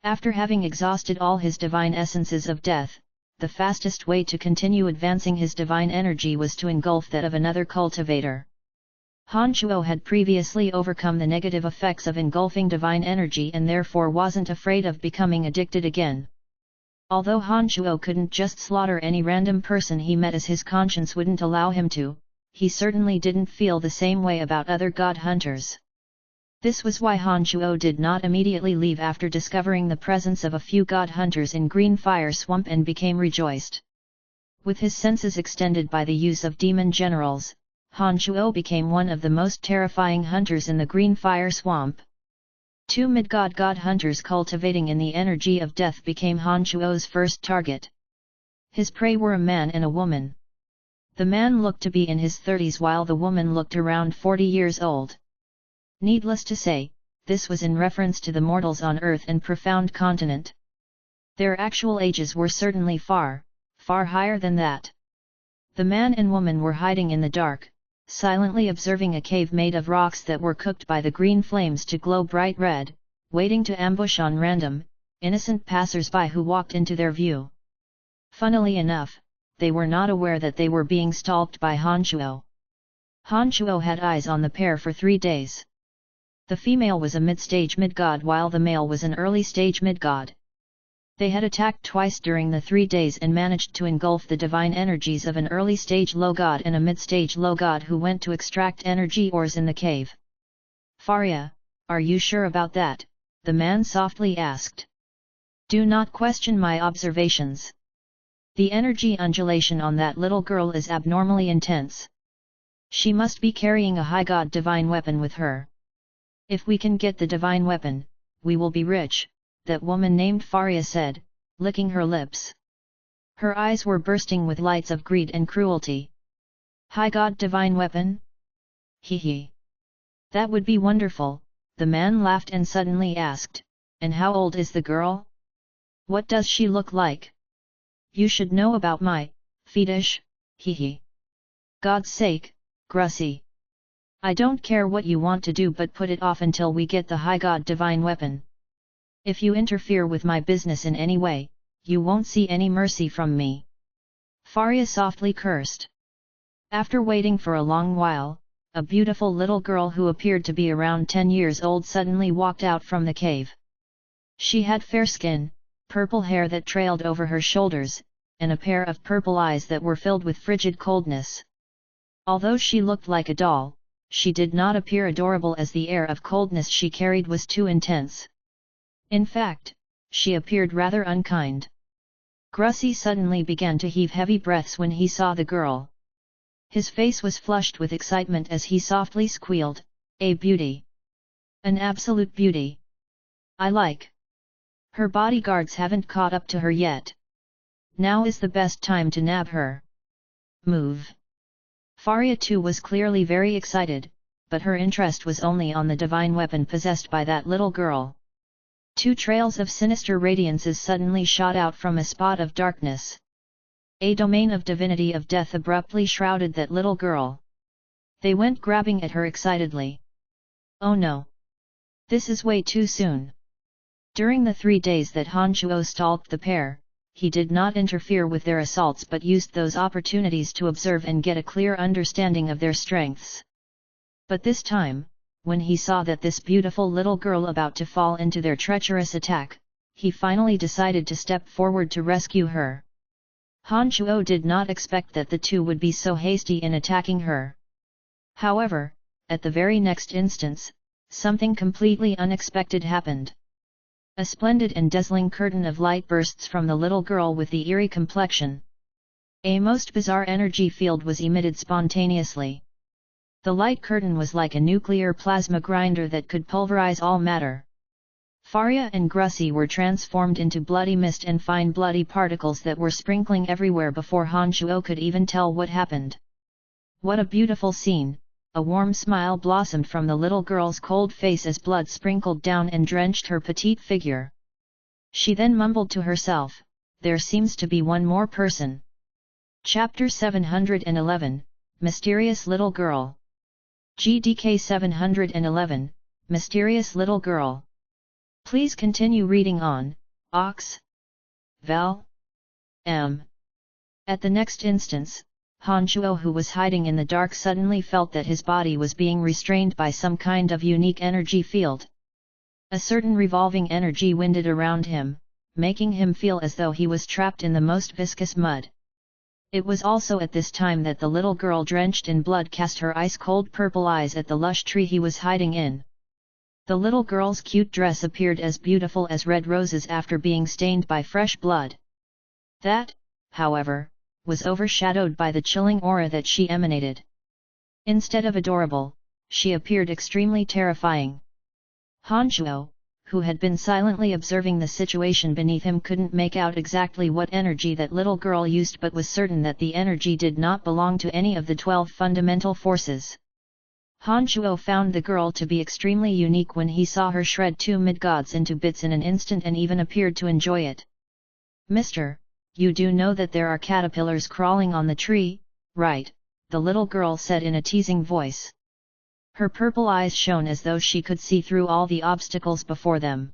After having exhausted all his divine essences of death, the fastest way to continue advancing his divine energy was to engulf that of another cultivator. Han Shuo had previously overcome the negative effects of engulfing divine energy and therefore wasn't afraid of becoming addicted again. Although Han Shuo couldn't just slaughter any random person he met, as his conscience wouldn't allow him to, he certainly didn't feel the same way about other god hunters. This was why Han Shuo did not immediately leave after discovering the presence of a few god hunters in Green Fire Swamp and became rejoiced. With his senses extended by the use of demon generals, Han Shuo became one of the most terrifying hunters in the Green Fire Swamp. Two mid-god god hunters cultivating in the energy of death became Han Shuo's first target. His prey were a man and a woman. The man looked to be in his 30s while the woman looked around 40 years old. Needless to say, this was in reference to the mortals on Earth and Profound Continent. Their actual ages were certainly far, far higher than that. The man and woman were hiding in the dark, silently observing a cave made of rocks that were cooked by the green flames to glow bright red, waiting to ambush on random, innocent passers-by who walked into their view. Funnily enough, they were not aware that they were being stalked by Han Shuo. Han Shuo had eyes on the pair for 3 days. The female was a mid-stage mid-god while the male was an early-stage mid-god. They had attacked twice during the 3 days and managed to engulf the divine energies of an early-stage low-god and a mid-stage low-god who went to extract energy ores in the cave. "Faria, are you sure about that?" the man softly asked. "Do not question my observations. The energy undulation on that little girl is abnormally intense. She must be carrying a high god divine weapon with her. If we can get the divine weapon, we will be rich," that woman named Faria said, licking her lips. Her eyes were bursting with lights of greed and cruelty. "High god divine weapon? Hee hee. That would be wonderful," the man laughed and suddenly asked, "And how old is the girl? What does she look like? You should know about my fetish, hee hee. God's sake, Grussy. I don't care what you want to do, but put it off until we get the high god divine weapon. If you interfere with my business in any way, you won't see any mercy from me." Faria softly cursed. After waiting for a long while, a beautiful little girl who appeared to be around 10 years old suddenly walked out from the cave. She had fair skin, purple hair that trailed over her shoulders, and a pair of purple eyes that were filled with frigid coldness. Although she looked like a doll, she did not appear adorable, as the air of coldness she carried was too intense. In fact, she appeared rather unkind. Grussy suddenly began to heave heavy breaths when he saw the girl. His face was flushed with excitement as he softly squealed, "A beauty! An absolute beauty! I like! Her bodyguards haven't caught up to her yet. Now is the best time to nab her. Move!" Faria too was clearly very excited, but her interest was only on the divine weapon possessed by that little girl. 2 trails of sinister radiances suddenly shot out from a spot of darkness. A domain of divinity of death abruptly shrouded that little girl. They went grabbing at her excitedly. "Oh no! This is way too soon." During the 3 days that Han Shuo stalked the pair, he did not interfere with their assaults but used those opportunities to observe and get a clear understanding of their strengths. But this time, when he saw that this beautiful little girl about to fall into their treacherous attack, he finally decided to step forward to rescue her. Han Shuo did not expect that the two would be so hasty in attacking her. However, at the very next instance, something completely unexpected happened. A splendid and dazzling curtain of light bursts from the little girl with the eerie complexion. A most bizarre energy field was emitted spontaneously. The light curtain was like a nuclear plasma grinder that could pulverize all matter. Faria and Grussi were transformed into bloody mist and fine bloody particles that were sprinkling everywhere before Han Shuo could even tell what happened. What a beautiful scene! A warm smile blossomed from the little girl's cold face as blood sprinkled down and drenched her petite figure. She then mumbled to herself, "There seems to be one more person." Chapter 711, Mysterious Little Girl. GDK 711, Mysterious Little Girl. Please continue reading on, Ox. Val. M. At the next instance, Han Shuo, who was hiding in the dark, suddenly felt that his body was being restrained by some kind of unique energy field. A certain revolving energy winded around him, making him feel as though he was trapped in the most viscous mud. It was also at this time that the little girl, drenched in blood, cast her ice-cold purple eyes at the lush tree he was hiding in. The little girl's cute dress appeared as beautiful as red roses after being stained by fresh blood. That, however, was overshadowed by the chilling aura that she emanated. Instead of adorable, she appeared extremely terrifying. Han Shuo, who had been silently observing the situation beneath him, couldn't make out exactly what energy that little girl used, but was certain that the energy did not belong to any of the 12 fundamental forces. Han Shuo found the girl to be extremely unique when he saw her shred 2 mid-gods into bits in an instant and even appeared to enjoy it. "Mister, you do know that there are caterpillars crawling on the tree, right?" the little girl said in a teasing voice. Her purple eyes shone as though she could see through all the obstacles before them.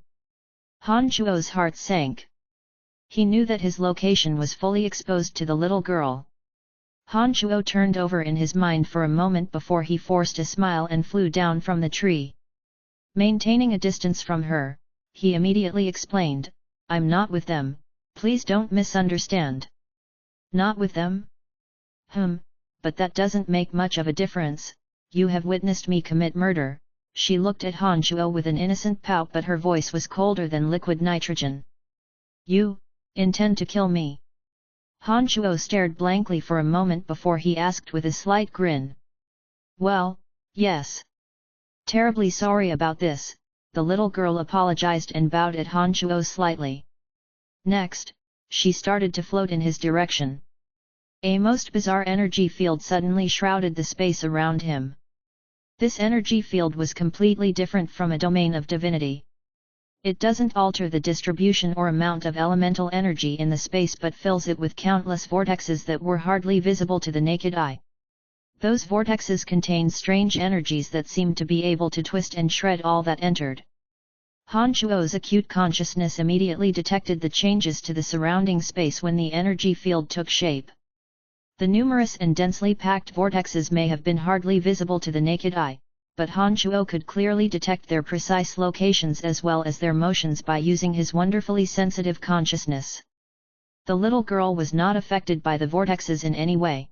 Han Shuo's heart sank. He knew that his location was fully exposed to the little girl. Han Shuo turned over in his mind for a moment before he forced a smile and flew down from the tree. Maintaining a distance from her, he immediately explained, "I'm not with them, please don't misunderstand." "Not with them? But that doesn't make much of a difference. You have witnessed me commit murder." She looked at Han Shuo with an innocent pout, but her voice was colder than liquid nitrogen. "You intend to kill me?" Han Shuo stared blankly for a moment before he asked with a slight grin. "Well, yes. Terribly sorry about this," the little girl apologized and bowed at Han Shuo slightly. Next, she started to float in his direction. A most bizarre energy field suddenly shrouded the space around him. This energy field was completely different from a domain of divinity. It doesn't alter the distribution or amount of elemental energy in the space, but fills it with countless vortexes that were hardly visible to the naked eye. Those vortexes contained strange energies that seemed to be able to twist and shred all that entered. Han Shuo's acute consciousness immediately detected the changes to the surrounding space when the energy field took shape. The numerous and densely packed vortexes may have been hardly visible to the naked eye, but Han Shuo could clearly detect their precise locations as well as their motions by using his wonderfully sensitive consciousness. The little girl was not affected by the vortexes in any way.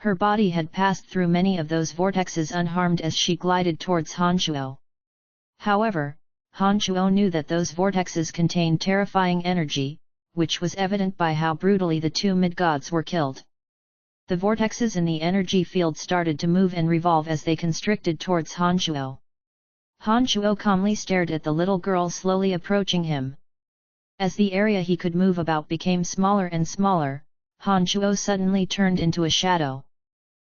Her body had passed through many of those vortexes unharmed as she glided towards Han Shuo. However, Han Shuo knew that those vortexes contained terrifying energy, which was evident by how brutally the 2 mid-gods were killed. The vortexes in the energy field started to move and revolve as they constricted towards Han Shuo. Han Shuo calmly stared at the little girl slowly approaching him. As the area he could move about became smaller and smaller, Han Shuo suddenly turned into a shadow.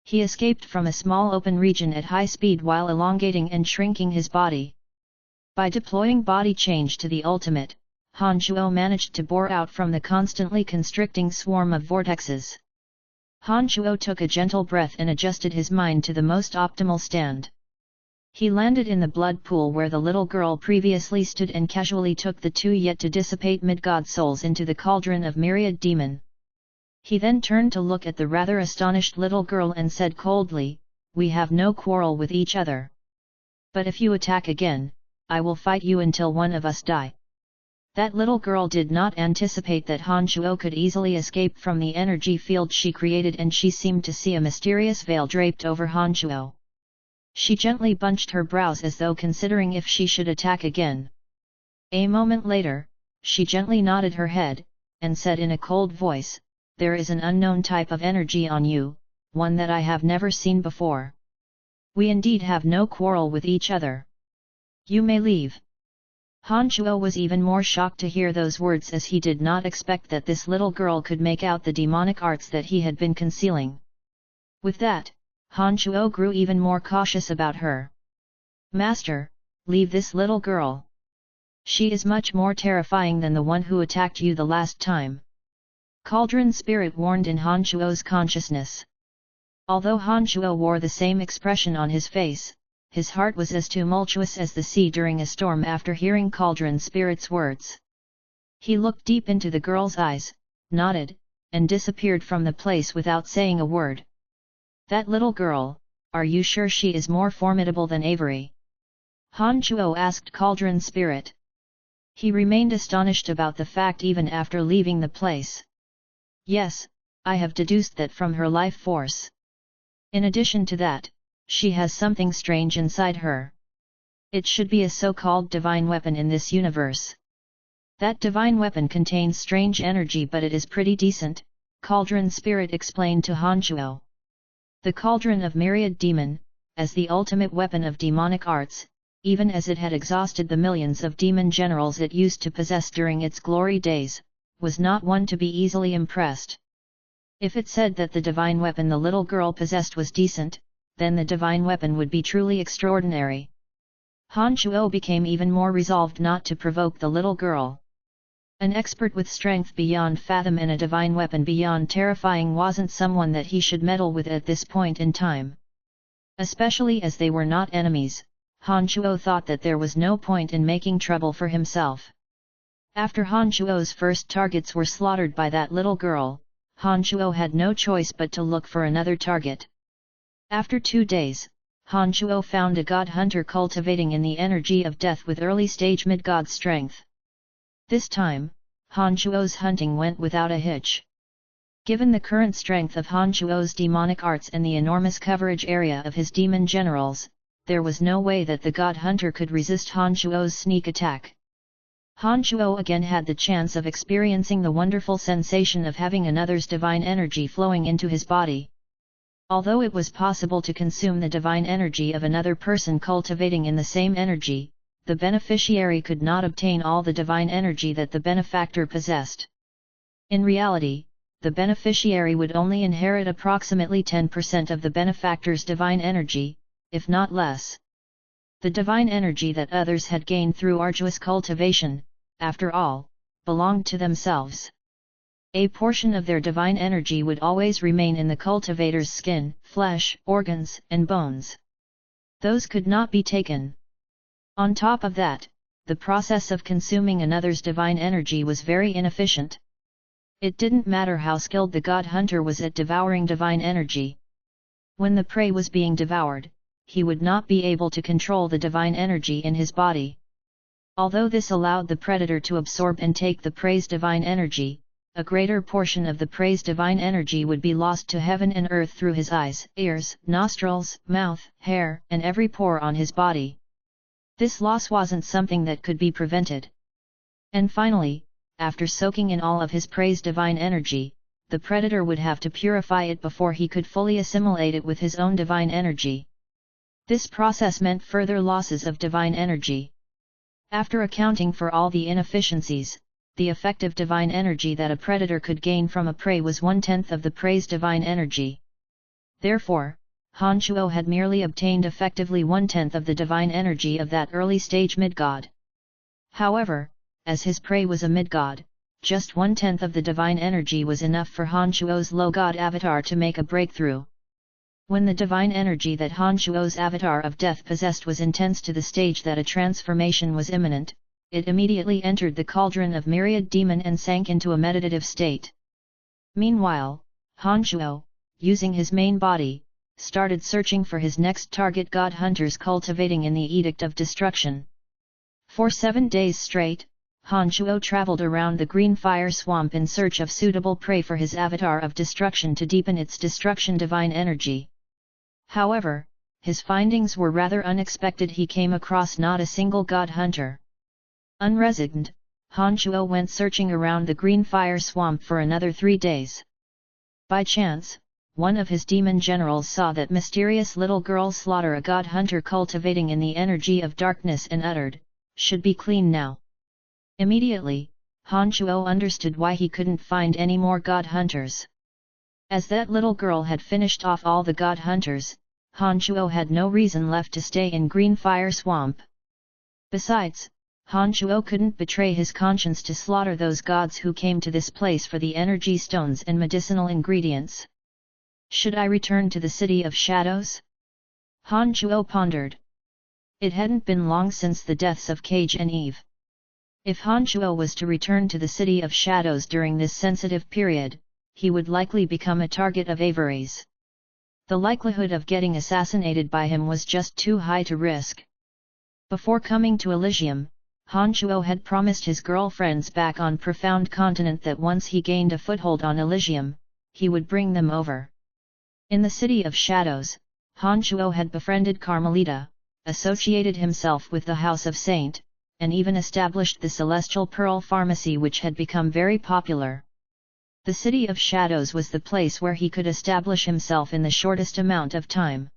He escaped from a small open region at high speed while elongating and shrinking his body. By deploying body change to the ultimate, Han Shuo managed to bore out from the constantly constricting swarm of vortexes. Han Shuo took a gentle breath and adjusted his mind to the most optimal stand. He landed in the blood pool where the little girl previously stood and casually took the 2 yet to dissipate mid-god souls into the cauldron of myriad demon. He then turned to look at the rather astonished little girl and said coldly, "We have no quarrel with each other. But if you attack again, I will fight you until one of us die." That little girl did not anticipate that Han Shuo could easily escape from the energy field she created, and she seemed to see a mysterious veil draped over Han Shuo. She gently bunched her brows as though considering if she should attack again. A moment later, she gently nodded her head, and said in a cold voice, "There is an unknown type of energy on you, one that I have never seen before. We indeed have no quarrel with each other. You may leave." Han Shuo was even more shocked to hear those words, as he did not expect that this little girl could make out the demonic arts that he had been concealing. With that, Han Shuo grew even more cautious about her. "Master, leave this little girl. She is much more terrifying than the one who attacked you the last time." Cauldron Spirit warned in Han Shuo's consciousness. Although Han Shuo wore the same expression on his face, his heart was as tumultuous as the sea during a storm after hearing Cauldron Spirit's words. He looked deep into the girl's eyes, nodded, and disappeared from the place without saying a word. "That little girl, are you sure she is more formidable than Avery?" Han Shuo asked Cauldron Spirit. He remained astonished about the fact even after leaving the place. "Yes, I have deduced that from her life force. In addition to that, she has something strange inside her. It should be a so-called divine weapon in this universe. That divine weapon contains strange energy, but it is pretty decent," Cauldron Spirit explained to Han Shuo. The Cauldron of Myriad Demon, as the ultimate weapon of demonic arts, even as it had exhausted the millions of demon generals it used to possess during its glory days, was not one to be easily impressed. If it said that the divine weapon the little girl possessed was decent, then the divine weapon would be truly extraordinary. Han Shuo became even more resolved not to provoke the little girl. An expert with strength beyond fathom and a divine weapon beyond terrifying wasn't someone that he should meddle with at this point in time. Especially as they were not enemies, Han Shuo thought that there was no point in making trouble for himself. After Han Shuo's first targets were slaughtered by that little girl, Han Shuo had no choice but to look for another target. After 2 days, Han Shuo found a god hunter cultivating in the energy of death with early-stage mid-god strength. This time, Han Shuo's hunting went without a hitch. Given the current strength of Han Shuo's demonic arts and the enormous coverage area of his demon generals, there was no way that the god hunter could resist Han Shuo's sneak attack. Han Shuo again had the chance of experiencing the wonderful sensation of having another's divine energy flowing into his body. Although it was possible to consume the divine energy of another person cultivating in the same energy, the beneficiary could not obtain all the divine energy that the benefactor possessed. In reality, the beneficiary would only inherit approximately 10% of the benefactor's divine energy, if not less. The divine energy that others had gained through arduous cultivation, after all, belonged to themselves. A portion of their divine energy would always remain in the cultivator's skin, flesh, organs, and bones. Those could not be taken. On top of that, the process of consuming another's divine energy was very inefficient. It didn't matter how skilled the god hunter was at devouring divine energy. When the prey was being devoured, he would not be able to control the divine energy in his body. Although this allowed the predator to absorb and take the prey's divine energy, a greater portion of the prey's divine energy would be lost to heaven and earth through his eyes, ears, nostrils, mouth, hair, and every pore on his body. This loss wasn't something that could be prevented. And finally, after soaking in all of his prey's divine energy, the predator would have to purify it before he could fully assimilate it with his own divine energy. This process meant further losses of divine energy. After accounting for all the inefficiencies, the effective divine energy that a predator could gain from a prey was 1/10 of the prey's divine energy. Therefore, Han Shuo had merely obtained effectively 1/10 of the divine energy of that early-stage mid-god. However, as his prey was a mid-god, just 1/10 of the divine energy was enough for Han Shuo's low-god avatar to make a breakthrough. When the divine energy that Han Shuo's avatar of death possessed was intense to the stage that a transformation was imminent, it immediately entered the cauldron of myriad demon and sank into a meditative state. Meanwhile, Han Shuo, using his main body, started searching for his next target god hunters cultivating in the Edict of Destruction. For 7 days straight, Han Shuo traveled around the green fire swamp in search of suitable prey for his avatar of destruction to deepen its destruction divine energy. However, his findings were rather unexpected. He came across not a single god hunter. Unresigned, Han Shuo went searching around the green fire swamp for another 3 days. By chance, one of his demon generals saw that mysterious little girl slaughter a god hunter cultivating in the energy of darkness and uttered, should be clean now. Immediately, Han Chuo understood why he couldn't find any more god hunters. As that little girl had finished off all the god hunters, Han Chuo had no reason left to stay in Green Fire Swamp. Besides, Han Chuo couldn't betray his conscience to slaughter those gods who came to this place for the energy stones and medicinal ingredients. Should I return to the City of Shadows? Han Chuo pondered. It hadn't been long since the deaths of Cage and Eve. If Han Chuo was to return to the City of Shadows during this sensitive period, he would likely become a target of Avery's. The likelihood of getting assassinated by him was just too high to risk. Before coming to Elysium, Han Chuo had promised his girlfriends back on Profound Continent that once he gained a foothold on Elysium, he would bring them over. In the City of Shadows, Han Chuo had befriended Carmelita, associated himself with the House of Saint, and even established the Celestial Pearl Pharmacy, which had become very popular. The City of Shadows was the place where he could establish himself in the shortest amount of time.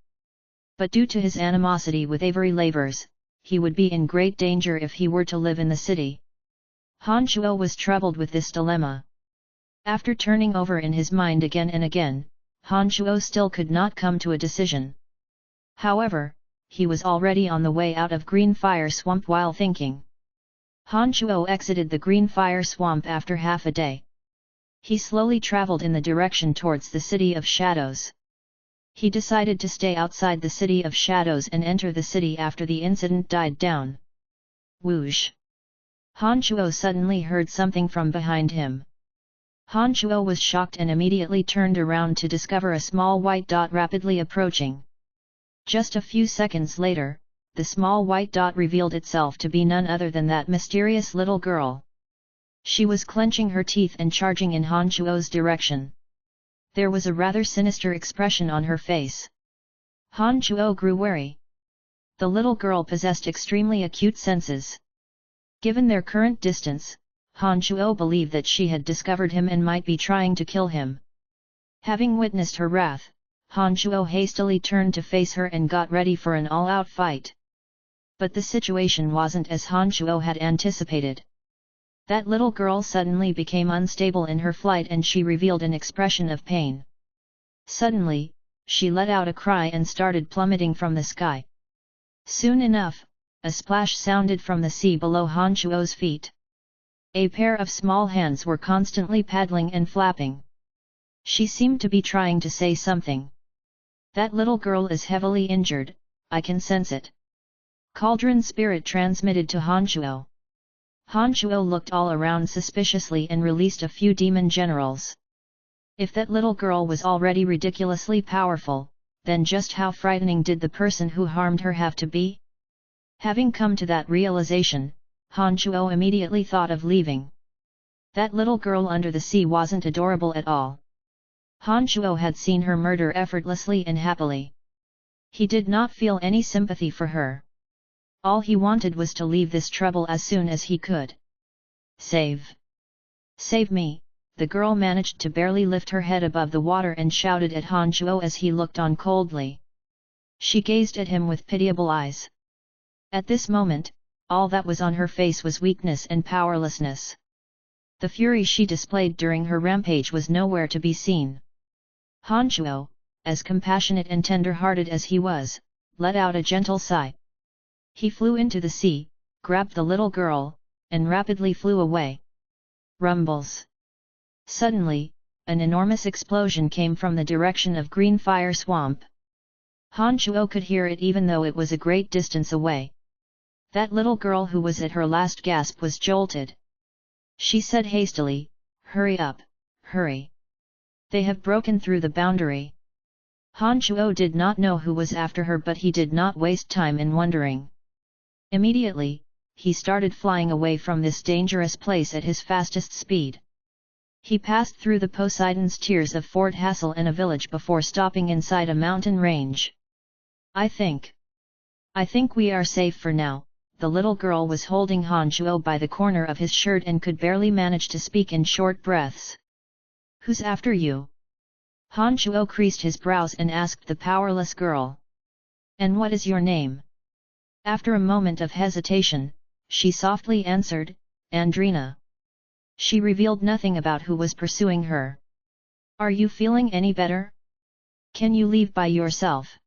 But due to his animosity with Avery Lavers, he would be in great danger if he were to live in the city. Han Chuo was troubled with this dilemma. After turning over in his mind again and again, Han Chuo still could not come to a decision. However, he was already on the way out of Green Fire Swamp while thinking. Han Chuo exited the Green Fire Swamp after half a day. He slowly traveled in the direction towards the City of Shadows. He decided to stay outside the City of Shadows and enter the city after the incident died down. Whoosh! Han Chuo suddenly heard something from behind him. Han Chuo was shocked and immediately turned around to discover a small white dot rapidly approaching. Just a few seconds later, the small white dot revealed itself to be none other than that mysterious little girl. She was clenching her teeth and charging in Han Chuo's direction. There was a rather sinister expression on her face. Han Chuo grew wary. The little girl possessed extremely acute senses. Given their current distance, Han Chuo believed that she had discovered him and might be trying to kill him. Having witnessed her wrath, Han Chuo hastily turned to face her and got ready for an all-out fight. But the situation wasn't as Han Chuo had anticipated. That little girl suddenly became unstable in her flight and she revealed an expression of pain. Suddenly, she let out a cry and started plummeting from the sky. Soon enough, a splash sounded from the sea below Han Chuo's feet. A pair of small hands were constantly paddling and flapping. She seemed to be trying to say something. That little girl is heavily injured, I can sense it. Cauldron Spirit transmitted to Han Chuo. Han Chuo looked all around suspiciously and released a few demon generals. If that little girl was already ridiculously powerful, then just how frightening did the person who harmed her have to be? Having come to that realization, Han Chuo immediately thought of leaving. That little girl under the sea wasn't adorable at all. Han Chuo had seen her murder effortlessly and happily. He did not feel any sympathy for her. All he wanted was to leave this trouble as soon as he could. Save! Save me! The girl managed to barely lift her head above the water and shouted at Han Chuo as he looked on coldly. She gazed at him with pitiable eyes. At this moment, all that was on her face was weakness and powerlessness. The fury she displayed during her rampage was nowhere to be seen. Han Chuo, as compassionate and tender-hearted as he was, let out a gentle sigh. He flew into the sea, grabbed the little girl, and rapidly flew away. Rumbles. Suddenly, an enormous explosion came from the direction of Green Fire Swamp. Han Chuo could hear it even though it was a great distance away. That little girl who was at her last gasp was jolted. She said hastily, "Hurry up, hurry. They have broken through the boundary." Han Chuo did not know who was after her, but he did not waste time in wondering. Immediately, he started flying away from this dangerous place at his fastest speed. He passed through the Poseidon's Tears of Fort Hassel and a village before stopping inside a mountain range. I think we are safe for now." The little girl was holding Han Chuo by the corner of his shirt and could barely manage to speak in short breaths. "Who's after you?" Han Chuo creased his brows and asked the powerless girl. "And what is your name?" After a moment of hesitation, she softly answered, Andrina. She revealed nothing about who was pursuing her. Are you feeling any better? Can you leave by yourself?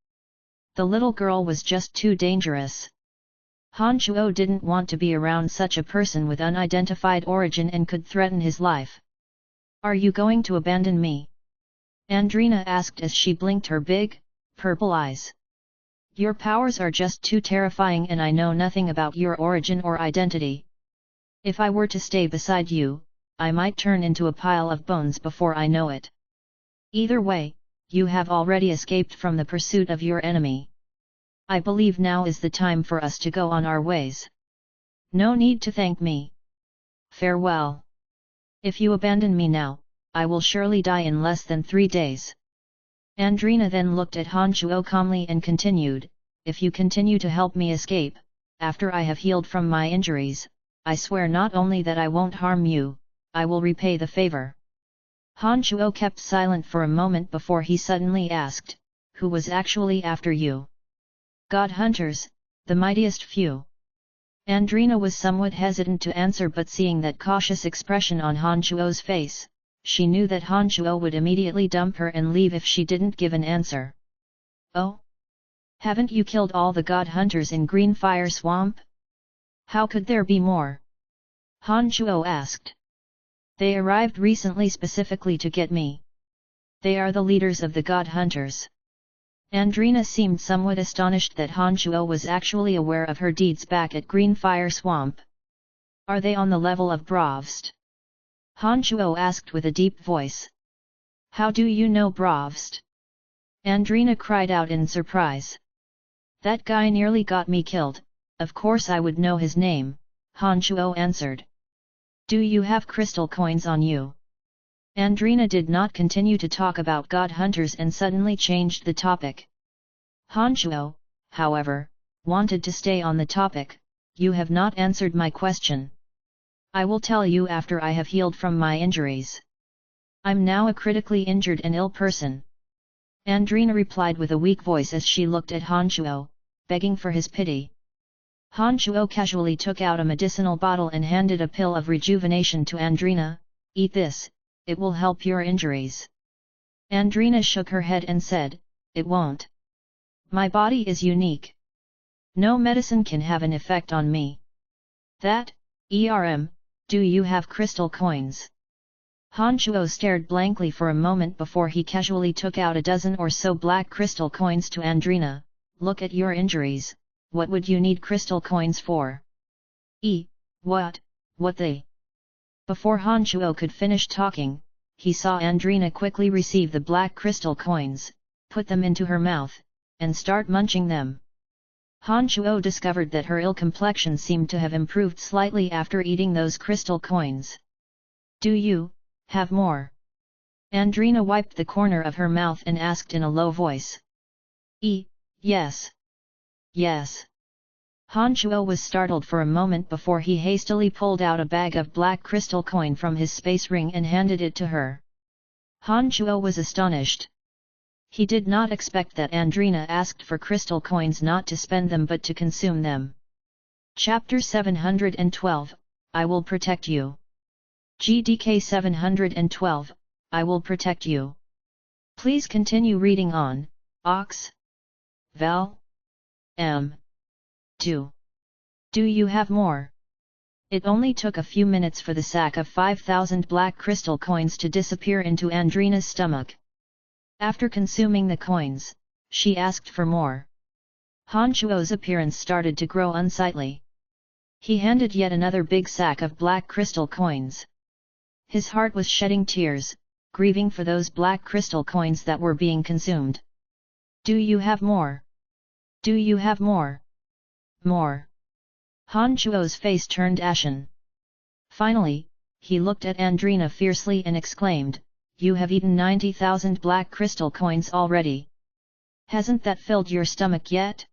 The little girl was just too dangerous. Han Shuo didn't want to be around such a person with unidentified origin and could threaten his life. Are you going to abandon me? Andrina asked as she blinked her big, purple eyes. Your powers are just too terrifying and I know nothing about your origin or identity. If I were to stay beside you, I might turn into a pile of bones before I know it. Either way, you have already escaped from the pursuit of your enemy. I believe now is the time for us to go on our ways. No need to thank me. Farewell. If you abandon me now, I will surely die in less than 3 days. Andrina then looked at Han Shuo calmly and continued, if you continue to help me escape, after I have healed from my injuries, I swear not only that I won't harm you, I will repay the favor. Han Shuo kept silent for a moment before he suddenly asked, who was actually after you? God hunters, the mightiest few. Andrina was somewhat hesitant to answer, but seeing that cautious expression on Han Shuo's face, she knew that Han Shuo would immediately dump her and leave if she didn't give an answer. Oh? Haven't you killed all the god hunters in Green Fire Swamp? How could there be more? Han Shuo asked. They arrived recently specifically to get me. They are the leaders of the god hunters. Andrina seemed somewhat astonished that Han Shuo was actually aware of her deeds back at Green Fire Swamp. Are they on the level of Bravst? Han Shuo asked with a deep voice. How do you know Bravst? Andrina cried out in surprise. That guy nearly got me killed, of course I would know his name, Han Shuo answered. Do you have crystal coins on you? Andrina did not continue to talk about god hunters and suddenly changed the topic. Han Shuo, however, wanted to stay on the topic. You have not answered my question. I will tell you after I have healed from my injuries. I'm now a critically injured and ill person. Andrina replied with a weak voice as she looked at Han Shuo, begging for his pity. Han Shuo casually took out a medicinal bottle and handed a pill of rejuvenation to Andrina. Eat this, it will help your injuries. Andrina shook her head and said, it won't. My body is unique. No medicine can have an effect on me. That, do you have crystal coins? Han Shuo stared blankly for a moment before he casually took out a dozen or so black crystal coins to Andrina. Look at your injuries, what would you need crystal coins for? What they? Before Han Shuo could finish talking, he saw Andrina quickly receive the black crystal coins, put them into her mouth, and start munching them. Han Shuo discovered that her ill complexion seemed to have improved slightly after eating those crystal coins. Do you have more? Andrina wiped the corner of her mouth and asked in a low voice. Yes. Yes. Han Shuo was startled for a moment before he hastily pulled out a bag of black crystal coin from his space ring and handed it to her. Han Shuo was astonished. He did not expect that Andrina asked for crystal coins not to spend them but to consume them. Chapter 712, I will protect you. GDK 712, I will protect you. Please continue reading on, Ox. Val. M. 2. Do you have more? It only took a few minutes for the sack of 5,000 black crystal coins to disappear into Andrina's stomach. After consuming the coins, she asked for more. Han Shuo's appearance started to grow unsightly. He handed yet another big sack of black crystal coins. His heart was shedding tears, grieving for those black crystal coins that were being consumed. Do you have more? Do you have more? More. Han Shuo's face turned ashen. Finally, he looked at Andrina fiercely and exclaimed, you have eaten 90,000 black crystal coins already. Hasn't that filled your stomach yet?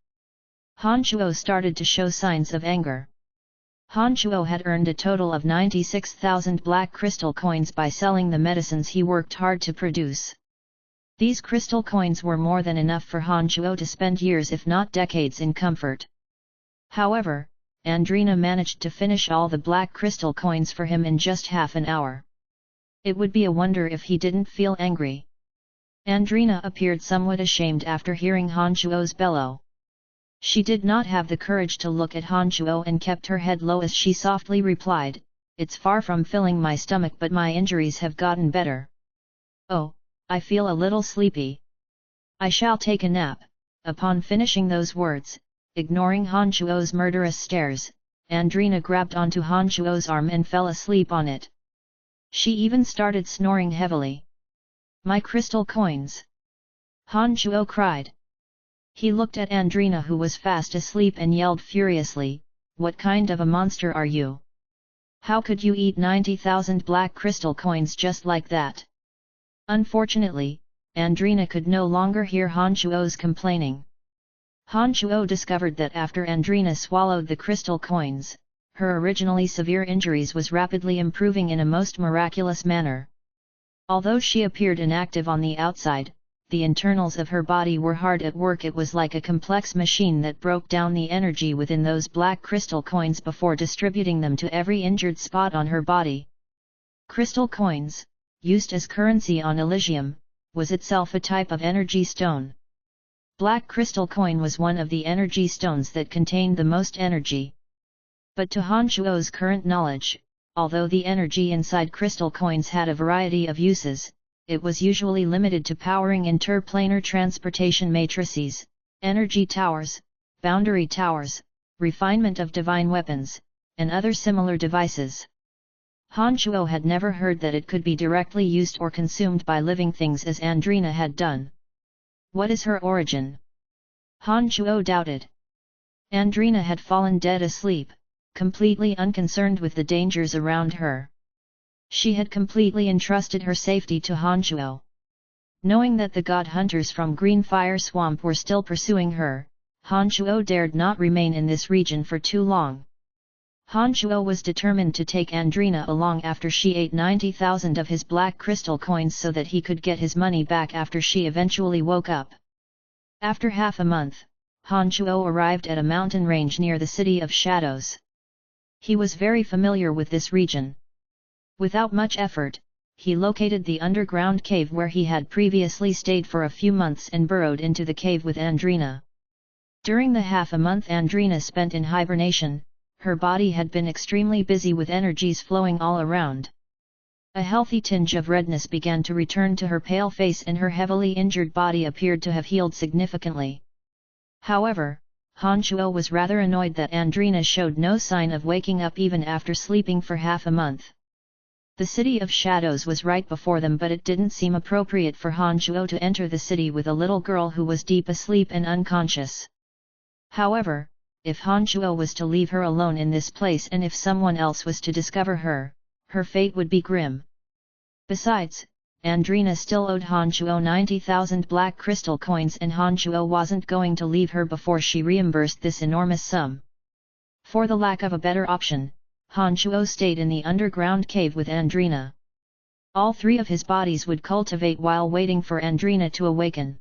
Han Shuo started to show signs of anger. Han Shuo had earned a total of 96,000 black crystal coins by selling the medicines he worked hard to produce. These crystal coins were more than enough for Han Shuo to spend years if not decades in comfort. However, Andrina managed to finish all the black crystal coins for him in just half an hour. It would be a wonder if he didn't feel angry. Andrina appeared somewhat ashamed after hearing Han Shuo's bellow. She did not have the courage to look at Han Shuo and kept her head low as she softly replied, "It's far from filling my stomach, but my injuries have gotten better. Oh, I feel a little sleepy. I shall take a nap." Upon finishing those words, ignoring Han Shuo's murderous stares, Andrina grabbed onto Han Shuo's arm and fell asleep on it. She even started snoring heavily. "My crystal coins!" Han Shuo cried. He looked at Andrina, who was fast asleep, and yelled furiously, "What kind of a monster are you? How could you eat 90,000 black crystal coins just like that?" Unfortunately, Andrina could no longer hear Han Shuo's complaining. Han Shuo discovered that after Andrina swallowed the crystal coins, her originally severe injuries was rapidly improving in a most miraculous manner. Although she appeared inactive on the outside, the internals of her body were hard at work. It was like a complex machine that broke down the energy within those black crystal coins before distributing them to every injured spot on her body. Crystal coins, used as currency on Elysium, was itself a type of energy stone. Black crystal coin was one of the energy stones that contained the most energy. But to Han Shuo's current knowledge, although the energy inside crystal coins had a variety of uses, it was usually limited to powering interplanar transportation matrices, energy towers, boundary towers, refinement of divine weapons, and other similar devices. Han Shuo had never heard that it could be directly used or consumed by living things as Andrina had done. What is her origin? Han Shuo doubted. Andrina had fallen dead asleep, completely unconcerned with the dangers around her. She had completely entrusted her safety to Han Shuo. Knowing that the god hunters from Green Fire Swamp were still pursuing her, Han Shuo dared not remain in this region for too long. Han Shuo was determined to take Andrina along after she ate 90,000 of his black crystal coins so that he could get his money back after she eventually woke up. After half a month, Han Shuo arrived at a mountain range near the City of Shadows. He was very familiar with this region. Without much effort, he located the underground cave where he had previously stayed for a few months and burrowed into the cave with Andrina. During the half a month Andrina spent in hibernation, her body had been extremely busy with energies flowing all around. A healthy tinge of redness began to return to her pale face and her heavily injured body appeared to have healed significantly. However, Han Shuo was rather annoyed that Andrina showed no sign of waking up even after sleeping for half a month. The City of Shadows was right before them, but it didn't seem appropriate for Han Shuo to enter the city with a little girl who was deep asleep and unconscious. However, if Han Shuo was to leave her alone in this place and if someone else was to discover her, her fate would be grim. Besides, Andrina still owed Han Shuo 90,000 black crystal coins and Han Shuo wasn't going to leave her before she reimbursed this enormous sum. For the lack of a better option, Han Shuo stayed in the underground cave with Andrina. All three of his bodies would cultivate while waiting for Andrina to awaken.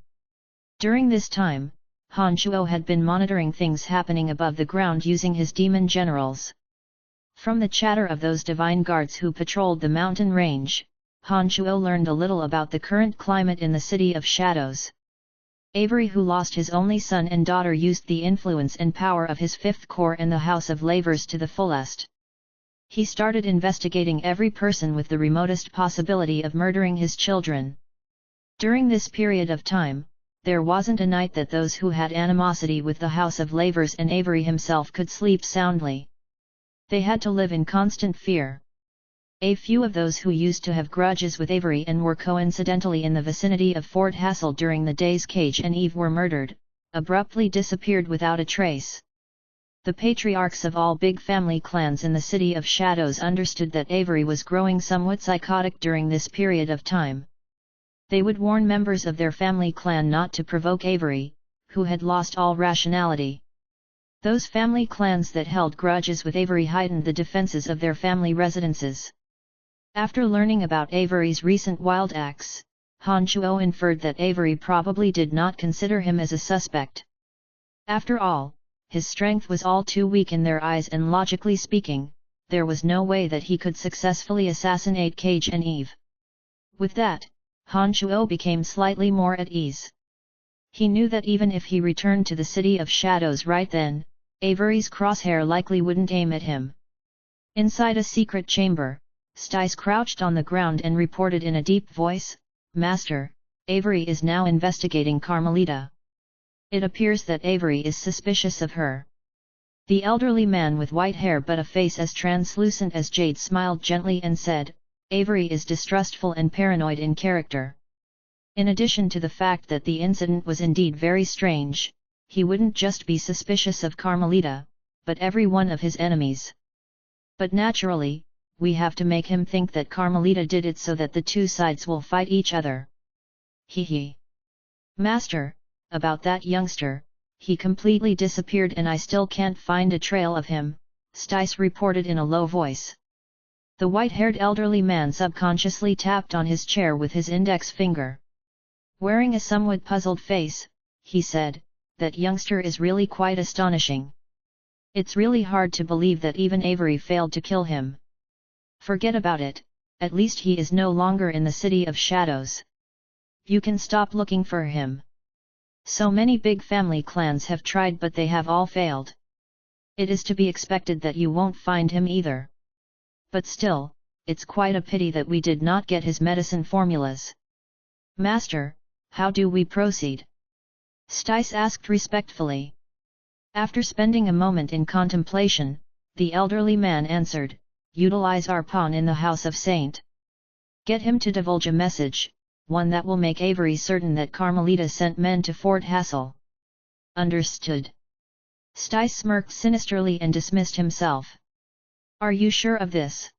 During this time, Han Shuo had been monitoring things happening above the ground using his demon generals. From the chatter of those divine guards who patrolled the mountain range, Han Shuo learned a little about the current climate in the City of Shadows. Avery, who lost his only son and daughter, used the influence and power of his fifth core and the House of Lavers to the fullest. He started investigating every person with the remotest possibility of murdering his children. During this period of time, there wasn't a night that those who had animosity with the House of Lavers and Avery himself could sleep soundly. They had to live in constant fear. A few of those who used to have grudges with Avery and were coincidentally in the vicinity of Fort Hassel during the days Cage and Eve were murdered, abruptly disappeared without a trace. The patriarchs of all big family clans in the City of Shadows understood that Avery was growing somewhat psychotic during this period of time. They would warn members of their family clan not to provoke Avery, who had lost all rationality. Those family clans that held grudges with Avery heightened the defenses of their family residences. After learning about Avery's recent wild acts, Han Shuo inferred that Avery probably did not consider him as a suspect. After all, his strength was all too weak in their eyes, and logically speaking, there was no way that he could successfully assassinate Cage and Eve. With that, Han Shuo became slightly more at ease. He knew that even if he returned to the City of Shadows right then, Avery's crosshair likely wouldn't aim at him. Inside a secret chamber, Stice crouched on the ground and reported in a deep voice, "Master, Avery is now investigating Carmelita. It appears that Avery is suspicious of her." The elderly man with white hair but a face as translucent as jade smiled gently and said, "Avery is distrustful and paranoid in character. In addition to the fact that the incident was indeed very strange, he wouldn't just be suspicious of Carmelita, but every one of his enemies. But naturally, we have to make him think that Carmelita did it so that the two sides will fight each other." Hee. "Master, about that youngster, he completely disappeared and I still can't find a trail of him," Stice reported in a low voice. The white-haired elderly man subconsciously tapped on his chair with his index finger. Wearing a somewhat puzzled face, he said, "That youngster is really quite astonishing. It's really hard to believe that even Avery failed to kill him. Forget about it, at least he is no longer in the City of Shadows. You can stop looking for him. So many big family clans have tried but they have all failed. It is to be expected that you won't find him either. But still, it's quite a pity that we did not get his medicine formulas. Master, how do we proceed?" Stice asked respectfully. After spending a moment in contemplation, the elderly man answered, "Utilize our pawn in the House of Saint. Get him to divulge a message, one that will make Avery certain that Carmelita sent men to Fort Hassel." "Understood." Stice smirked sinisterly and dismissed himself. "Are you sure of this?"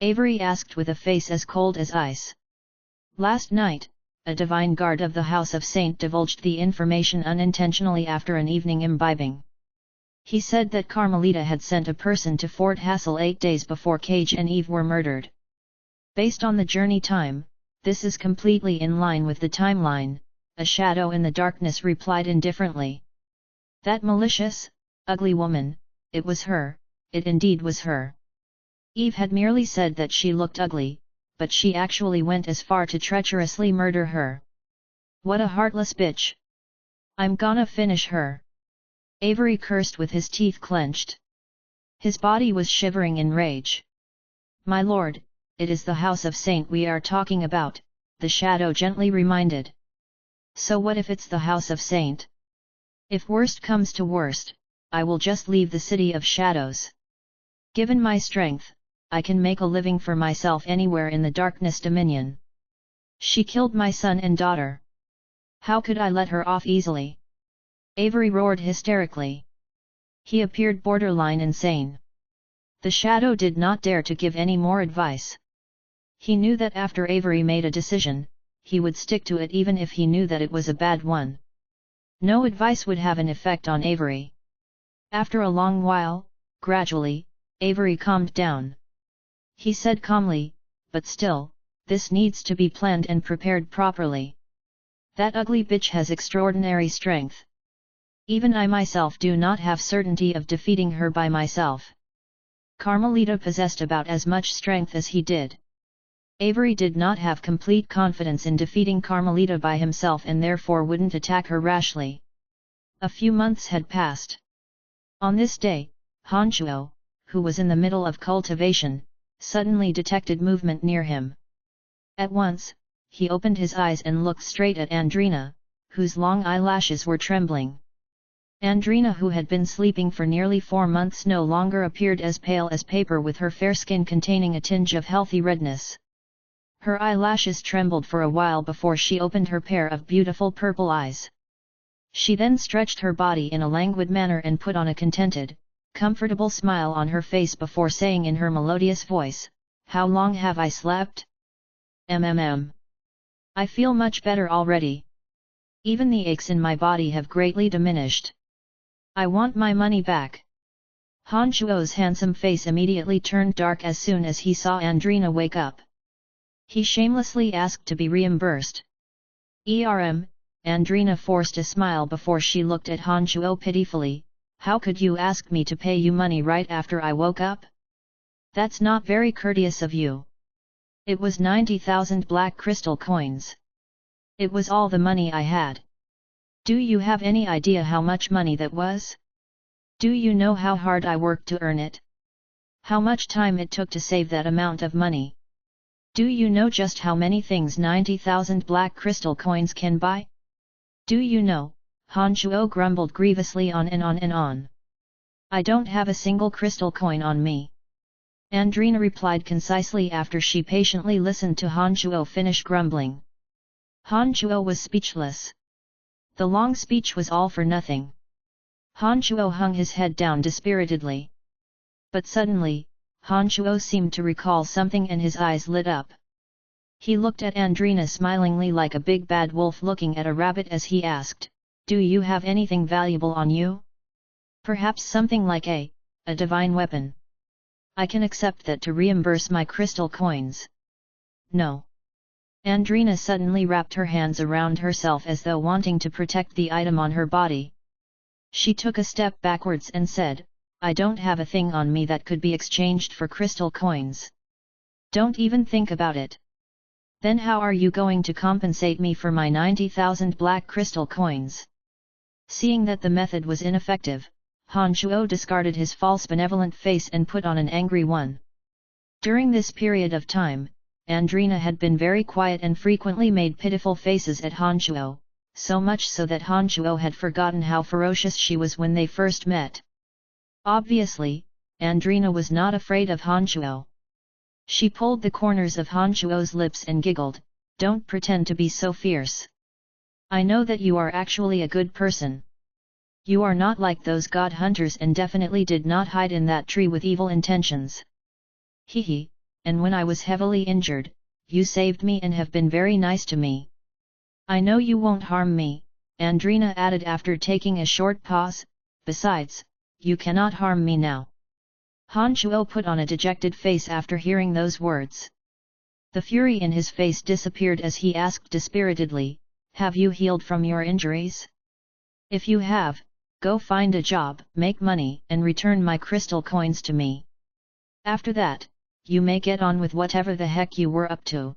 Avery asked with a face as cold as ice. "Last night, a divine guard of the House of Saint divulged the information unintentionally after an evening imbibing. He said that Carmelita had sent a person to Fort Hassel 8 days before Cage and Eve were murdered. Based on the journey time, this is completely in line with the timeline," a shadow in the darkness replied indifferently. "That malicious, ugly woman, it was her, it indeed was her. Eve had merely said that she looked ugly, but she actually went as far to treacherously murder her. What a heartless bitch! I'm gonna finish her." Avery cursed with his teeth clenched. His body was shivering in rage. "My lord, it is the House of Saint we are talking about," the shadow gently reminded. "So what if it's the House of Saint? If worst comes to worst, I will just leave the City of Shadows. Given my strength, I can make a living for myself anywhere in the Darkness Dominion. She killed my son and daughter. How could I let her off easily?" Avery roared hysterically. He appeared borderline insane. The shadow did not dare to give any more advice. He knew that after Avery made a decision, he would stick to it even if he knew that it was a bad one. No advice would have an effect on Avery. After a long while, gradually, Avery calmed down. He said calmly, "But still, this needs to be planned and prepared properly. That ugly bitch has extraordinary strength. Even I myself do not have certainty of defeating her by myself. Carmelita possessed about as much strength as he did." Avery did not have complete confidence in defeating Carmelita by himself and therefore wouldn't attack her rashly. A few months had passed. On this day, Han Shuo, who was in the middle of cultivation, suddenly detected movement near him. At once, he opened his eyes and looked straight at Andrina, whose long eyelashes were trembling. Andrina, who had been sleeping for nearly 4 months, no longer appeared as pale as paper with her fair skin containing a tinge of healthy redness. Her eyelashes trembled for a while before she opened her pair of beautiful purple eyes. She then stretched her body in a languid manner and put on a contented, comfortable smile on her face before saying in her melodious voice, "How long have I slept? I feel much better already. Even the aches in my body have greatly diminished. I want my money back." Han Shuo's handsome face immediately turned dark as soon as he saw Andrina wake up. He shamelessly asked to be reimbursed. Andrina forced a smile before she looked at Han Shuo pitifully. How could you ask me to pay you money right after I woke up? That's not very courteous of you. It was 90,000 black crystal coins. It was all the money I had. Do you have any idea how much money that was? Do you know how hard I worked to earn it? How much time it took to save that amount of money? Do you know just how many things 90,000 black crystal coins can buy? Do you know? Han Shuo grumbled grievously on and on and on. I don't have a single crystal coin on me. Andrina replied concisely after she patiently listened to Han Shuo finish grumbling. Han Shuo was speechless. The long speech was all for nothing. Han Shuo hung his head down dispiritedly. But suddenly, Han Shuo seemed to recall something and his eyes lit up. He looked at Andrina smilingly like a big bad wolf looking at a rabbit as he asked, "Do you have anything valuable on you? Perhaps something like a divine weapon. I can accept that to reimburse my crystal coins." No. Andrina suddenly wrapped her hands around herself as though wanting to protect the item on her body. She took a step backwards and said, "I don't have a thing on me that could be exchanged for crystal coins. Don't even think about it. Then how are you going to compensate me for my 90,000 black crystal coins?" Seeing that the method was ineffective, Han Shuo discarded his false benevolent face and put on an angry one. During this period of time, Andrina had been very quiet and frequently made pitiful faces at Han Shuo, so much so that Han Shuo had forgotten how ferocious she was when they first met. Obviously, Andrina was not afraid of Han Shuo. She pulled the corners of Han Shuo's lips and giggled, "Don't pretend to be so fierce. I know that you are actually a good person. You are not like those god hunters and definitely did not hide in that tree with evil intentions. Hehe, and when I was heavily injured, you saved me and have been very nice to me. I know you won't harm me," Andrina added after taking a short pause, "besides, you cannot harm me now." Han Shuo put on a dejected face after hearing those words. The fury in his face disappeared as he asked dispiritedly, "Have you healed from your injuries? If you have, go find a job, make money and return my crystal coins to me. After that, you may get on with whatever the heck you were up to."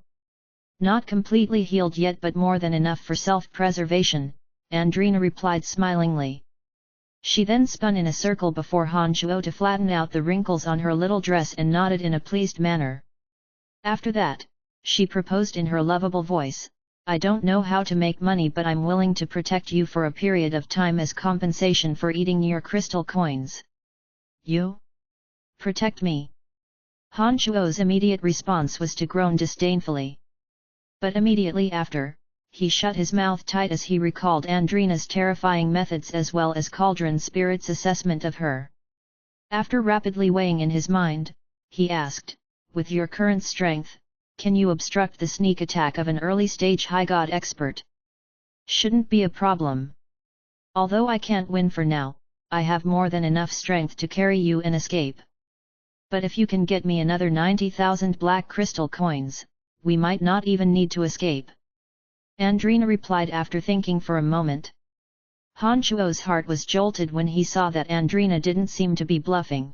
"Not completely healed yet but more than enough for self-preservation," Andrina replied smilingly. She then spun in a circle before Han Shuo to flatten out the wrinkles on her little dress and nodded in a pleased manner. After that, she proposed in her lovable voice, "I don't know how to make money but I'm willing to protect you for a period of time as compensation for eating your crystal coins." "You? Protect me?" Han Shuo's immediate response was to groan disdainfully. But immediately after, he shut his mouth tight as he recalled Andrina's terrifying methods as well as Cauldron Spirit's assessment of her. After rapidly weighing in his mind, he asked, "With your current strength, can you obstruct the sneak attack of an early-stage high god expert?" "Shouldn't be a problem. Although I can't win for now, I have more than enough strength to carry you and escape. But if you can get me another 90,000 black crystal coins, we might not even need to escape." Andrina replied after thinking for a moment. Han Shuo's heart was jolted when he saw that Andrina didn't seem to be bluffing.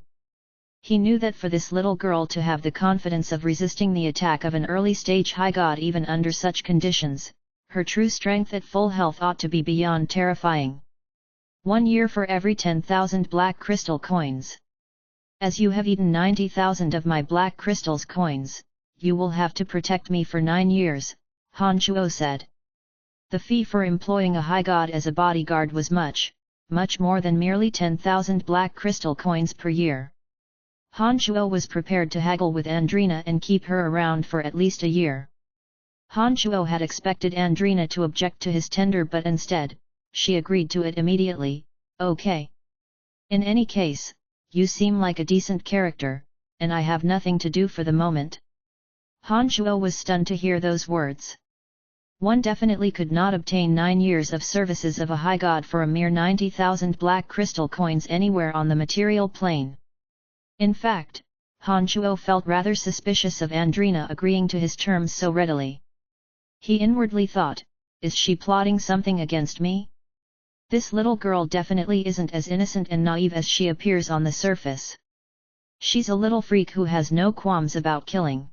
He knew that for this little girl to have the confidence of resisting the attack of an early-stage high god even under such conditions, her true strength at full health ought to be beyond terrifying. 1 year for every 10,000 black crystal coins. As you have eaten 90,000 of my black crystals coins, you will have to protect me for 9 years, Han Shuo said. The fee for employing a high god as a bodyguard was much more than merely 10,000 black crystal coins per year. Han Shuo was prepared to haggle with Andrina and keep her around for at least a year. Han Shuo had expected Andrina to object to his tender but instead, she agreed to it immediately. "Okay. In any case, you seem like a decent character, and I have nothing to do for the moment." Han Shuo was stunned to hear those words. One definitely could not obtain 9 years of services of a high god for a mere 90,000 black crystal coins anywhere on the material plane. In fact, Han Shuo felt rather suspicious of Andrina agreeing to his terms so readily. He inwardly thought, "Is she plotting something against me? This little girl definitely isn't as innocent and naive as she appears on the surface. She's a little freak who has no qualms about killing.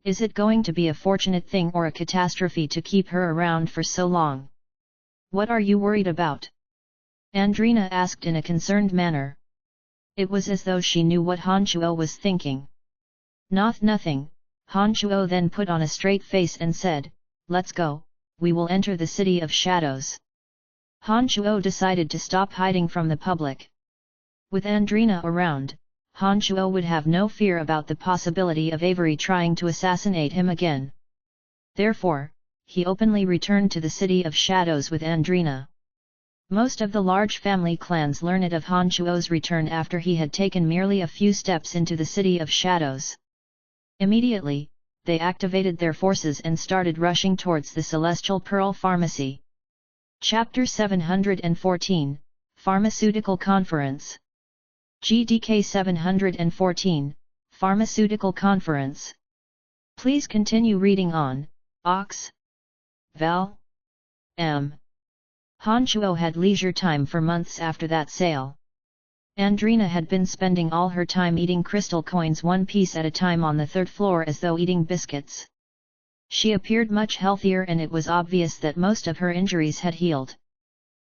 Is it going to be a fortunate thing or a catastrophe to keep her around for so long? What are you worried about? Andrina asked in a concerned manner. It was as though she knew what Han Chuo was thinking. Nothing. Han Chuo then put on a straight face and said, "Let's go, we will enter the City of Shadows." Han Chuo decided to stop hiding from the public. With Andrina around, Han Chuo would have no fear about the possibility of Avery trying to assassinate him again. Therefore, he openly returned to the City of Shadows with Andrina. Most of the large family clans learned of Han Chuo's return after he had taken merely a few steps into the City of Shadows. Immediately, they activated their forces and started rushing towards the Celestial Pearl Pharmacy. Chapter 714, Pharmaceutical Conference. GDK 714, Pharmaceutical Conference. Please continue reading on, Ox. Val. M. Han Chuo had leisure time for months after that sale. Andrina had been spending all her time eating crystal coins one piece at a time on the third floor as though eating biscuits. She appeared much healthier and it was obvious that most of her injuries had healed.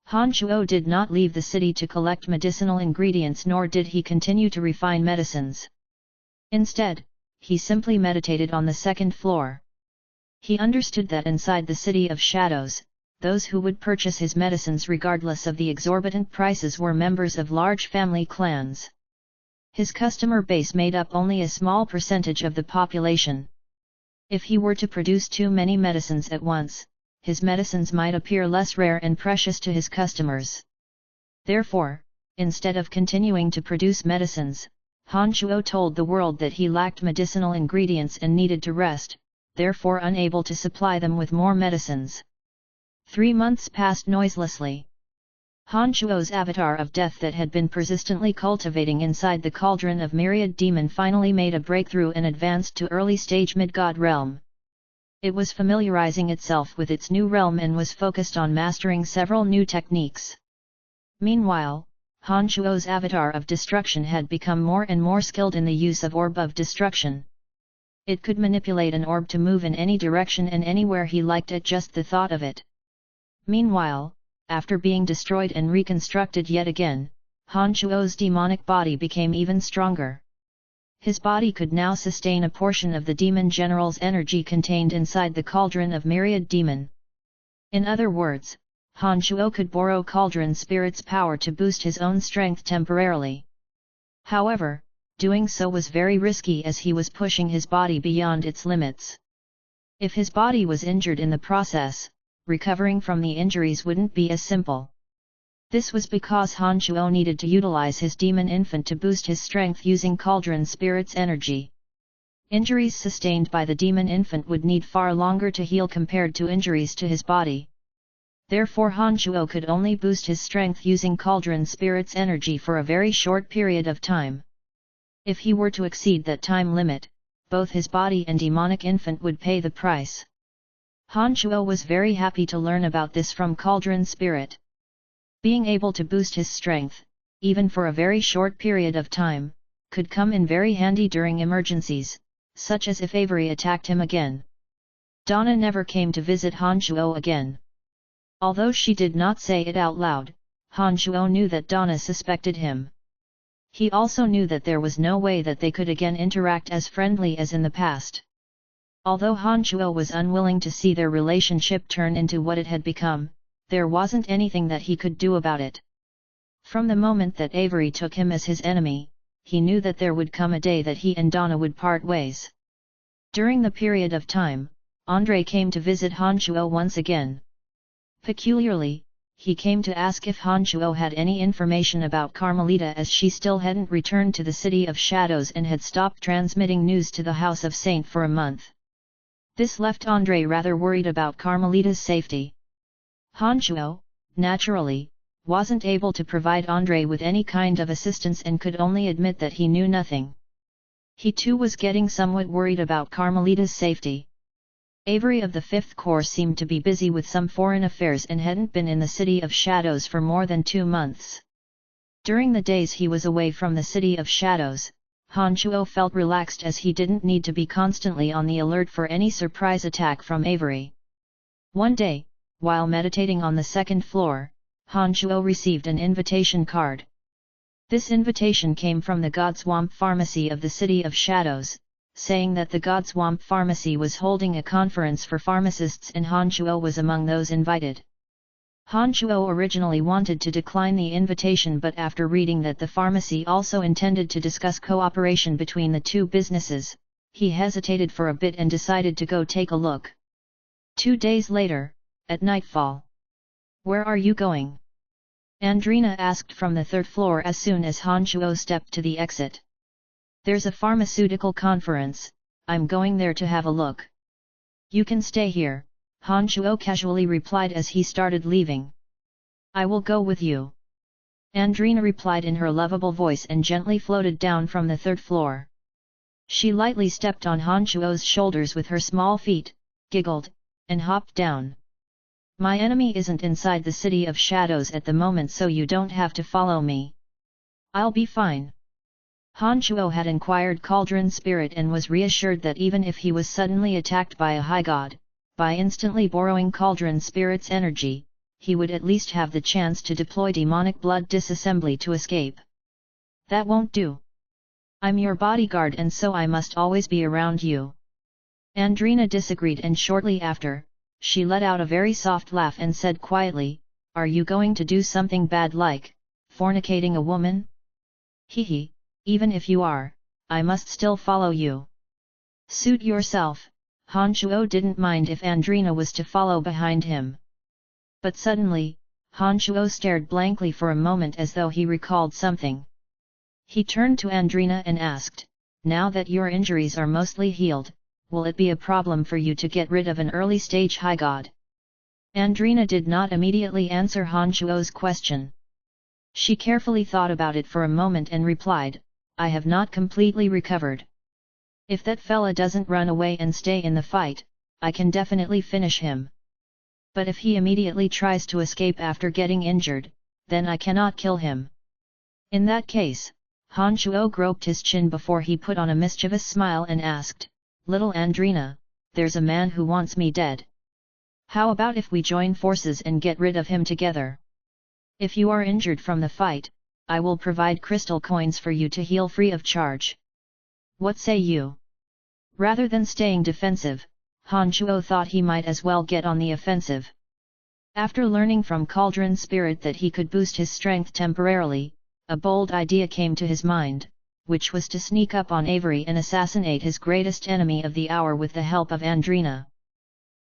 Han Chuo did not leave the city to collect medicinal ingredients nor did he continue to refine medicines. Instead, he simply meditated on the second floor. He understood that inside the City of Shadows, those who would purchase his medicines regardless of the exorbitant prices were members of large family clans. His customer base made up only a small percentage of the population. If he were to produce too many medicines at once, his medicines might appear less rare and precious to his customers. Therefore, instead of continuing to produce medicines, Han Chuo told the world that he lacked medicinal ingredients and needed to rest, therefore unable to supply them with more medicines. 3 months passed noiselessly. Han Chuo's avatar of death that had been persistently cultivating inside the cauldron of myriad demon finally made a breakthrough and advanced to early-stage mid-god realm. It was familiarizing itself with its new realm and was focused on mastering several new techniques. Meanwhile, Han Chuo's avatar of destruction had become more and more skilled in the use of Orb of Destruction. It could manipulate an orb to move in any direction and anywhere he liked at just the thought of it. Meanwhile, after being destroyed and reconstructed yet again, Han Chuo's demonic body became even stronger. His body could now sustain a portion of the demon general's energy contained inside the cauldron of myriad demon. In other words, Han Chuo could borrow cauldron spirit's power to boost his own strength temporarily. However, doing so was very risky as he was pushing his body beyond its limits. If his body was injured in the process, recovering from the injuries wouldn't be as simple. This was because Han Chuo needed to utilize his demon infant to boost his strength using cauldron spirit's energy. Injuries sustained by the demon infant would need far longer to heal compared to injuries to his body. Therefore Han Chuo could only boost his strength using cauldron spirit's energy for a very short period of time. If he were to exceed that time limit, both his body and demonic infant would pay the price. Han Chuo was very happy to learn about this from cauldron spirit. Being able to boost his strength, even for a very short period of time, could come in very handy during emergencies, such as if Avery attacked him again. Donna never came to visit Han Chuo again. Although she did not say it out loud, Han Chuo knew that Donna suspected him. He also knew that there was no way that they could again interact as friendly as in the past. Although Han Chuo was unwilling to see their relationship turn into what it had become, there wasn't anything that he could do about it. From the moment that Avery took him as his enemy, he knew that there would come a day that he and Donna would part ways. During the period of time, Andre came to visit Han Chuo once again. Peculiarly, he came to ask if Han Chuo had any information about Carmelita as she still hadn't returned to the City of Shadows and had stopped transmitting news to the House of Saint for a month. This left Andre rather worried about Carmelita's safety. Han Chuo, naturally, wasn't able to provide Andre with any kind of assistance and could only admit that he knew nothing. He too was getting somewhat worried about Carmelita's safety. Avery of the Fifth Corps seemed to be busy with some foreign affairs and hadn't been in the City of Shadows for more than 2 months. During the days he was away from the City of Shadows, Han Chuo felt relaxed as he didn't need to be constantly on the alert for any surprise attack from Avery. One day, while meditating on the 2nd floor, Han Chuo received an invitation card. This invitation came from the Godswamp Pharmacy of the City of Shadows, saying that the Godswamp Pharmacy was holding a conference for pharmacists and Han Chuo was among those invited. Han Chuo originally wanted to decline the invitation, but after reading that the pharmacy also intended to discuss cooperation between the two businesses, he hesitated for a bit and decided to go take a look. 2 days later, at nightfall. "Where are you going?" Andrina asked from the 3rd floor as soon as Han Chuo stepped to the exit. "There's a pharmaceutical conference, I'm going there to have a look." "You can stay here," Han Chuo casually replied as he started leaving. "I will go with you," Andrina replied in her lovable voice and gently floated down from the 3rd floor. She lightly stepped on Han Chuo's shoulders with her small feet, giggled, and hopped down. "My enemy isn't inside the City of Shadows at the moment, so you don't have to follow me. I'll be fine." Han Chuo had inquired Cauldron Spirit and was reassured that even if he was suddenly attacked by a high god, by instantly borrowing Cauldron Spirit's energy, he would at least have the chance to deploy demonic blood disassembly to escape. "That won't do. I'm your bodyguard and so I must always be around you." Andrina disagreed and shortly after, she let out a very soft laugh and said quietly, "Are you going to do something bad like fornicating a woman?" "Hehe, even if you are, I must still follow you." "Suit yourself." Han Chuo didn't mind if Andrina was to follow behind him. But suddenly, Han Chuo stared blankly for a moment as though he recalled something. He turned to Andrina and asked, "Now that your injuries are mostly healed, will it be a problem for you to get rid of an early-stage high god?" Andrina did not immediately answer Han Chuo's question. She carefully thought about it for a moment and replied, "I have not completely recovered. If that fella doesn't run away and stay in the fight, I can definitely finish him. But if he immediately tries to escape after getting injured, then I cannot kill him." In that case, Han Chuo groped his chin before he put on a mischievous smile and asked, "Little Andrina, there's a man who wants me dead. How about if we join forces and get rid of him together? If you are injured from the fight, I will provide crystal coins for you to heal free of charge. What say you?" Rather than staying defensive, Han Chuo thought he might as well get on the offensive. After learning from Cauldron Spirit that he could boost his strength temporarily, a bold idea came to his mind, which was to sneak up on Avery and assassinate his greatest enemy of the hour with the help of Andrina.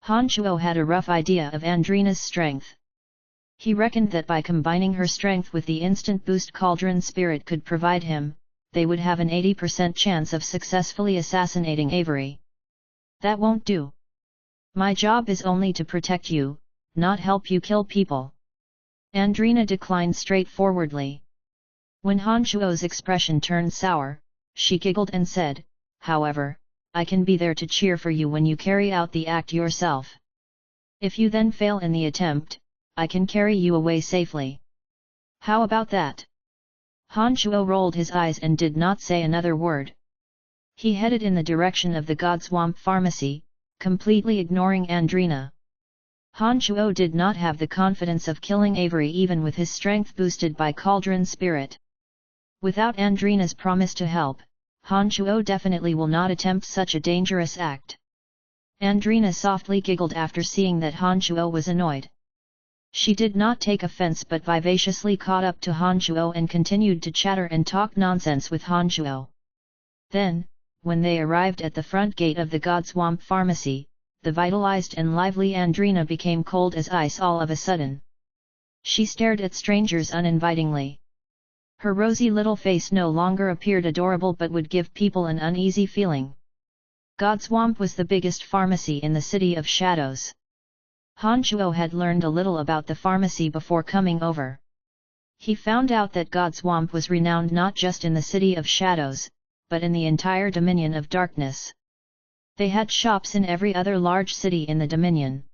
Han Chuo had a rough idea of Andrina's strength. He reckoned that by combining her strength with the instant boost Cauldron Spirit could provide him, they would have an 80% chance of successfully assassinating Avery. "That won't do. My job is only to protect you, not help you kill people," Andrina declined straightforwardly. When Han Chuo's expression turned sour, she giggled and said, "However, I can be there to cheer for you when you carry out the act yourself. If you then fail in the attempt, I can carry you away safely. How about that?" Han Chuo rolled his eyes and did not say another word. He headed in the direction of the Godswamp Pharmacy, completely ignoring Andrina. Han Chuo did not have the confidence of killing Avery even with his strength boosted by Cauldron Spirit. Without Andrina's promise to help, Han Chuo definitely will not attempt such a dangerous act. Andrina softly giggled after seeing that Han Chuo was annoyed. She did not take offense but vivaciously caught up to Han Chuo and continued to chatter and talk nonsense with Han Chuo. Then, when they arrived at the front gate of the Godswamp Pharmacy, the vitalized and lively Andrina became cold as ice all of a sudden. She stared at strangers uninvitingly. Her rosy little face no longer appeared adorable but would give people an uneasy feeling. Godswamp was the biggest pharmacy in the City of Shadows. Han Chuo had learned a little about the pharmacy before coming over. He found out that Godswamp was renowned not just in the City of Shadows, but in the entire Dominion of Darkness. They had shops in every other large city in the Dominion.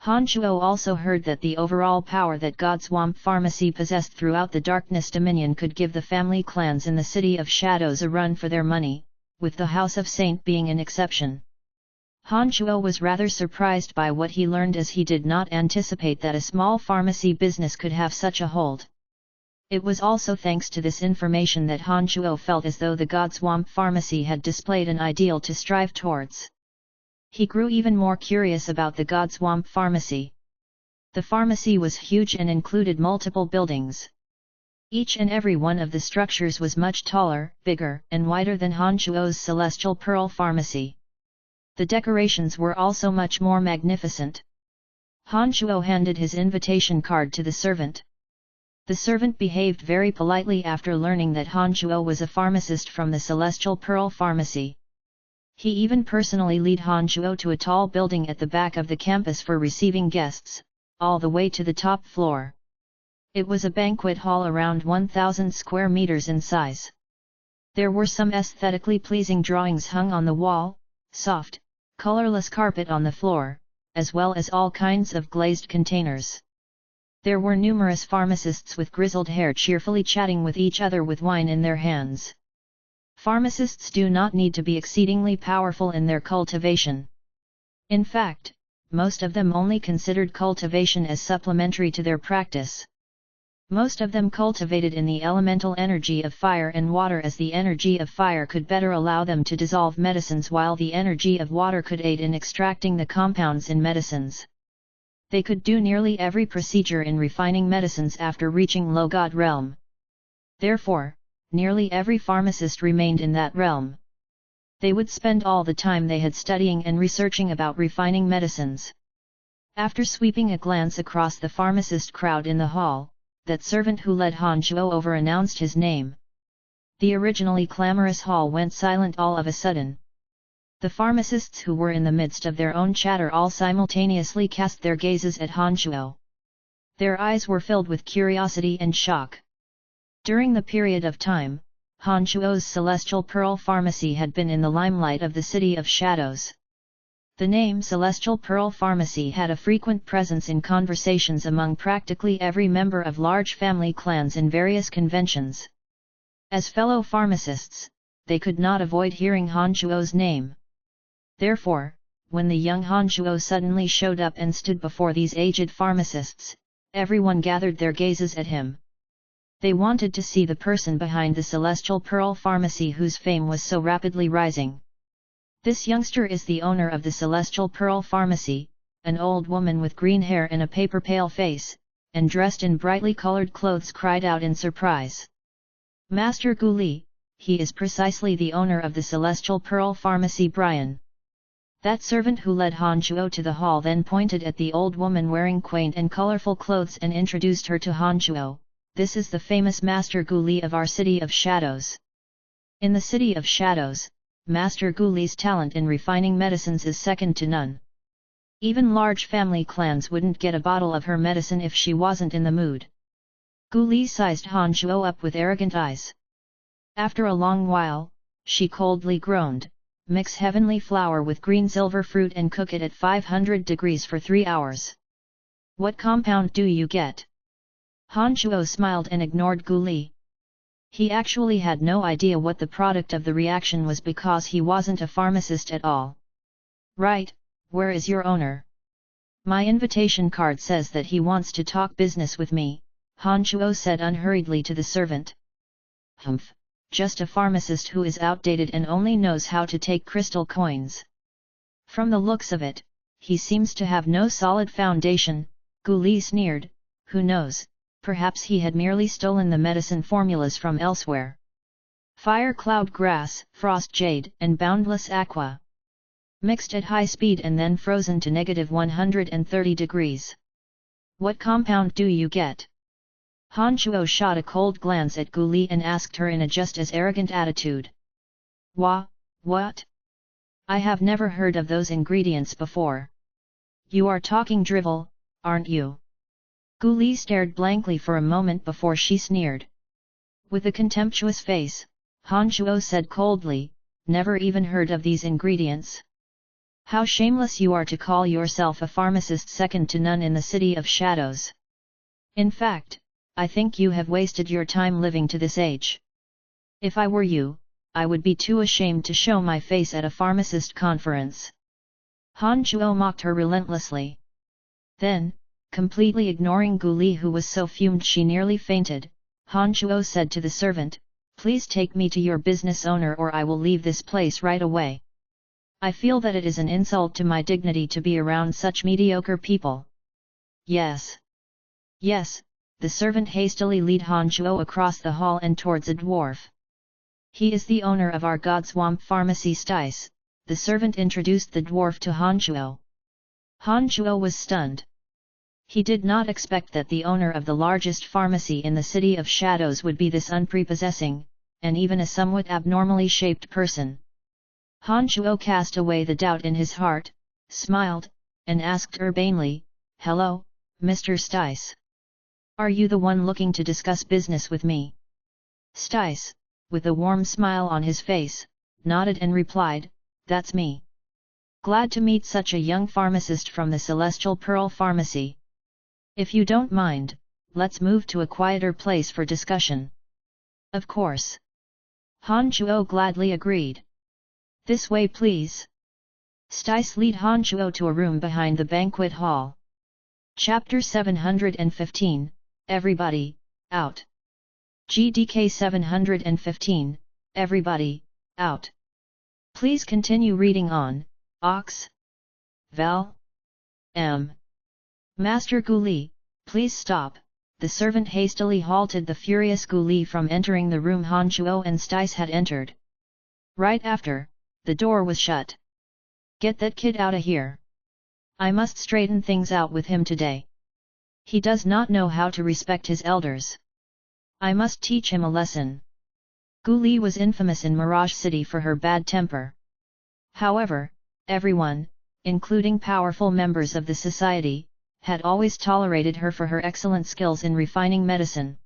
Han Shuo also heard that the overall power that God's Swamp Pharmacy possessed throughout the Darkness Dominion could give the family clans in the City of Shadows a run for their money, with the House of Saint being an exception. Han Shuo was rather surprised by what he learned, as he did not anticipate that a small pharmacy business could have such a hold. It was also thanks to this information that Han Shuo felt as though the God Swamp Pharmacy had displayed an ideal to strive towards. He grew even more curious about the God Swamp Pharmacy. The pharmacy was huge and included multiple buildings. Each and every one of the structures was much taller, bigger, and wider than Han Shuo's Celestial Pearl Pharmacy. The decorations were also much more magnificent. Han Shuo handed his invitation card to the servant. The servant behaved very politely after learning that Han Shuo was a pharmacist from the Celestial Pearl Pharmacy. He even personally led Han Shuo to a tall building at the back of the campus for receiving guests, all the way to the top floor. It was a banquet hall around 1,000 square meters in size. There were some aesthetically pleasing drawings hung on the wall, soft, colorless carpet on the floor, as well as all kinds of glazed containers. There were numerous pharmacists with grizzled hair cheerfully chatting with each other with wine in their hands. Pharmacists do not need to be exceedingly powerful in their cultivation. In fact, most of them only considered cultivation as supplementary to their practice. Most of them cultivated in the elemental energy of fire and water, as the energy of fire could better allow them to dissolve medicines, while the energy of water could aid in extracting the compounds in medicines. They could do nearly every procedure in refining medicines after reaching low God realm. Therefore, nearly every pharmacist remained in that realm. They would spend all the time they had studying and researching about refining medicines. After sweeping a glance across the pharmacist crowd in the hall, that servant who led Han Shuo over announced his name. The originally clamorous hall went silent all of a sudden. The pharmacists who were in the midst of their own chatter all simultaneously cast their gazes at Han Shuo. Their eyes were filled with curiosity and shock. During the period of time, Han Shuo's Celestial Pearl Pharmacy had been in the limelight of the City of Shadows. The name Celestial Pearl Pharmacy had a frequent presence in conversations among practically every member of large family clans in various conventions. As fellow pharmacists, they could not avoid hearing Han Shuo's name. Therefore, when the young Han Shuo suddenly showed up and stood before these aged pharmacists, everyone gathered their gazes at him. They wanted to see the person behind the Celestial Pearl Pharmacy whose fame was so rapidly rising. This youngster is the owner of the Celestial Pearl Pharmacy, an old woman with green hair and a paper-pale face, and dressed in brightly colored clothes, cried out in surprise. Master Gu Li, he is precisely the owner of the Celestial Pearl Pharmacy, Brian. That servant who led Han Shuo to the hall then pointed at the old woman wearing quaint and colorful clothes and introduced her to Han Shuo. This is the famous Master Gu Li of our City of Shadows. In the City of Shadows, Master Gu Li's talent in refining medicines is second to none. Even large family clans wouldn't get a bottle of her medicine if she wasn't in the mood. Gu Li sized Han Shuo up with arrogant eyes. After a long while, she coldly groaned, "Mix heavenly flour with green silver fruit and cook it at 500 degrees for 3 hours. What compound do you get?" Han Shuo smiled and ignored Gu Li. He actually had no idea what the product of the reaction was because he wasn't a pharmacist at all. "Right, where is your owner? My invitation card says that he wants to talk business with me," Han Shuo said unhurriedly to the servant. "Humph, just a pharmacist who is outdated and only knows how to take crystal coins. From the looks of it, he seems to have no solid foundation," Gu Li sneered. "Who knows? Perhaps he had merely stolen the medicine formulas from elsewhere. Fire cloud grass, frost jade, and boundless aqua. Mixed at high speed and then frozen to -130 degrees. What compound do you get?" Han Shuo shot a cold glance at Gu Li and asked her in a just as arrogant attitude. What? I have never heard of those ingredients before. You are talking drivel, aren't you?" Gu Li stared blankly for a moment before she sneered. With a contemptuous face, Han Shuo said coldly, "Never even heard of these ingredients." How shameless you are to call yourself a pharmacist second to none in the City of Shadows. In fact, I think you have wasted your time living to this age. If I were you, I would be too ashamed to show my face at a pharmacist conference. Han Chuo mocked her relentlessly. Then, completely ignoring Gu Li who was so fumed she nearly fainted, Han Chuo said to the servant, "Please take me to your business owner or I will leave this place right away. I feel that it is an insult to my dignity to be around such mediocre people." "Yes. Yes," the servant hastily led Han Chuo across the hall and towards a dwarf. "He is the owner of our God Swamp Pharmacy Stice," the servant introduced the dwarf to Han Chuo. Han Chuo was stunned. He did not expect that the owner of the largest pharmacy in the City of Shadows would be this unprepossessing, and even a somewhat abnormally shaped person. Han Chuo cast away the doubt in his heart, smiled, and asked urbanely, "Hello, Mr. Stice. Are you the one looking to discuss business with me?" Stice, with a warm smile on his face, nodded and replied, "That's me. Glad to meet such a young pharmacist from the Celestial Pearl Pharmacy. If you don't mind, let's move to a quieter place for discussion." "Of course." Han Chuo gladly agreed. "This way please." Stice led Han Chuo to a room behind the banquet hall. Chapter 715, Everybody, Out. GDK 715, Everybody, Out. Please continue reading on, Ox. Val. M. Master Gu Li, please stop, the servant hastily halted the furious Gu Li from entering the room Han Chuo and Stice had entered. Right after, the door was shut. "Get that kid out of here. I must straighten things out with him today. He does not know how to respect his elders. I must teach him a lesson." Gu Li was infamous in Mirage City for her bad temper. However, everyone, including powerful members of the society, had always tolerated her for her excellent skills in refining medicine.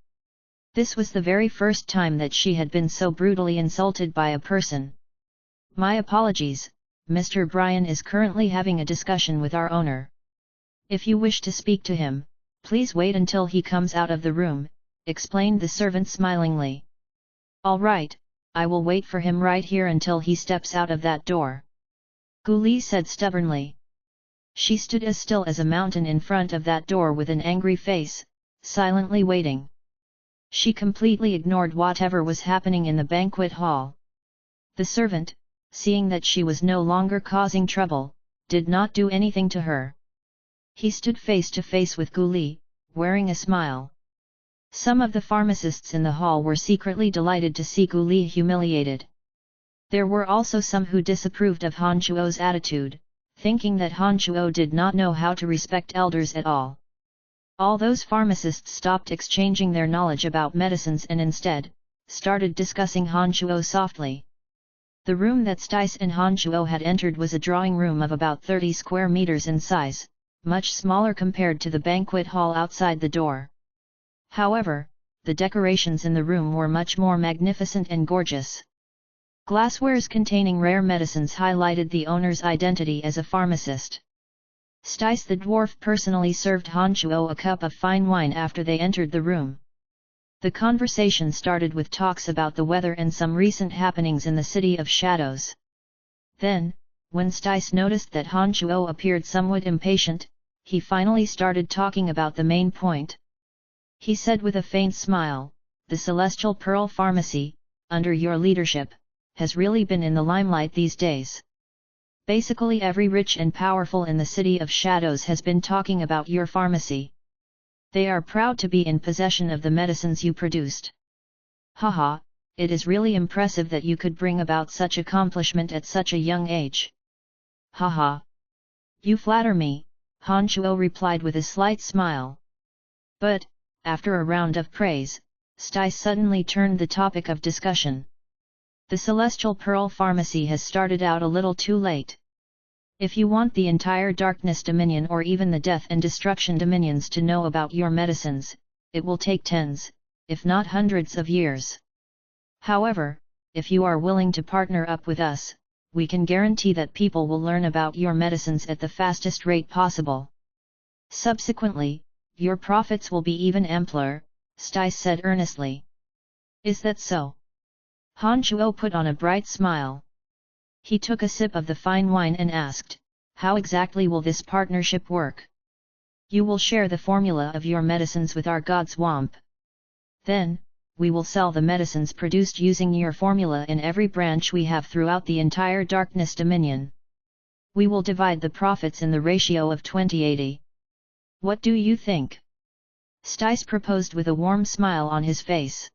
This was the very first time that she had been so brutally insulted by a person. "My apologies, Mr. Brian is currently having a discussion with our owner. If you wish to speak to him, please wait until he comes out of the room," explained the servant smilingly. "All right, I will wait for him right here until he steps out of that door," Gu Li said stubbornly. She stood as still as a mountain in front of that door with an angry face, silently waiting. She completely ignored whatever was happening in the banquet hall. The servant, seeing that she was no longer causing trouble, did not do anything to her. He stood face to face with Gu Li, wearing a smile. Some of the pharmacists in the hall were secretly delighted to see Gu Li humiliated. There were also some who disapproved of Han Chuo's attitude, thinking that Han Chuo did not know how to respect elders at all. All those pharmacists stopped exchanging their knowledge about medicines and instead, started discussing Han Chuo softly. The room that Stice and Han Chuo had entered was a drawing room of about 30 square meters in size, much smaller compared to the banquet hall outside the door. However, the decorations in the room were much more magnificent and gorgeous. Glasswares containing rare medicines highlighted the owner's identity as a pharmacist. Stice the dwarf personally served Han Chuo a cup of fine wine after they entered the room. The conversation started with talks about the weather and some recent happenings in the City of Shadows. Then, when Stice noticed that Han Chuo appeared somewhat impatient, he finally started talking about the main point. He said with a faint smile, "The Celestial Pearl Pharmacy, under your leadership, has really been in the limelight these days. Basically every rich and powerful in the City of Shadows has been talking about your pharmacy. They are proud to be in possession of the medicines you produced. Haha, it is really impressive that you could bring about such accomplishment at such a young age." "Haha. You flatter me," Han Chuo replied with a slight smile. But, after a round of praise, Stice suddenly turned the topic of discussion. "The Celestial Pearl Pharmacy has started out a little too late. If you want the entire Darkness Dominion or even the Death and Destruction Dominions to know about your medicines, it will take tens, if not hundreds of years. However, if you are willing to partner up with us, we can guarantee that people will learn about your medicines at the fastest rate possible. Subsequently, your profits will be even ampler, Stice said earnestly. Is that so? Han Chuo put on a bright smile. He took a sip of the fine wine and asked, how exactly will this partnership work? You will share the formula of your medicines with our god Swamp. Then, we will sell the medicines produced using your formula in every branch we have throughout the entire Darkness Dominion. We will divide the profits in the ratio of 20-80. What do you think? Stice proposed with a warm smile on his face.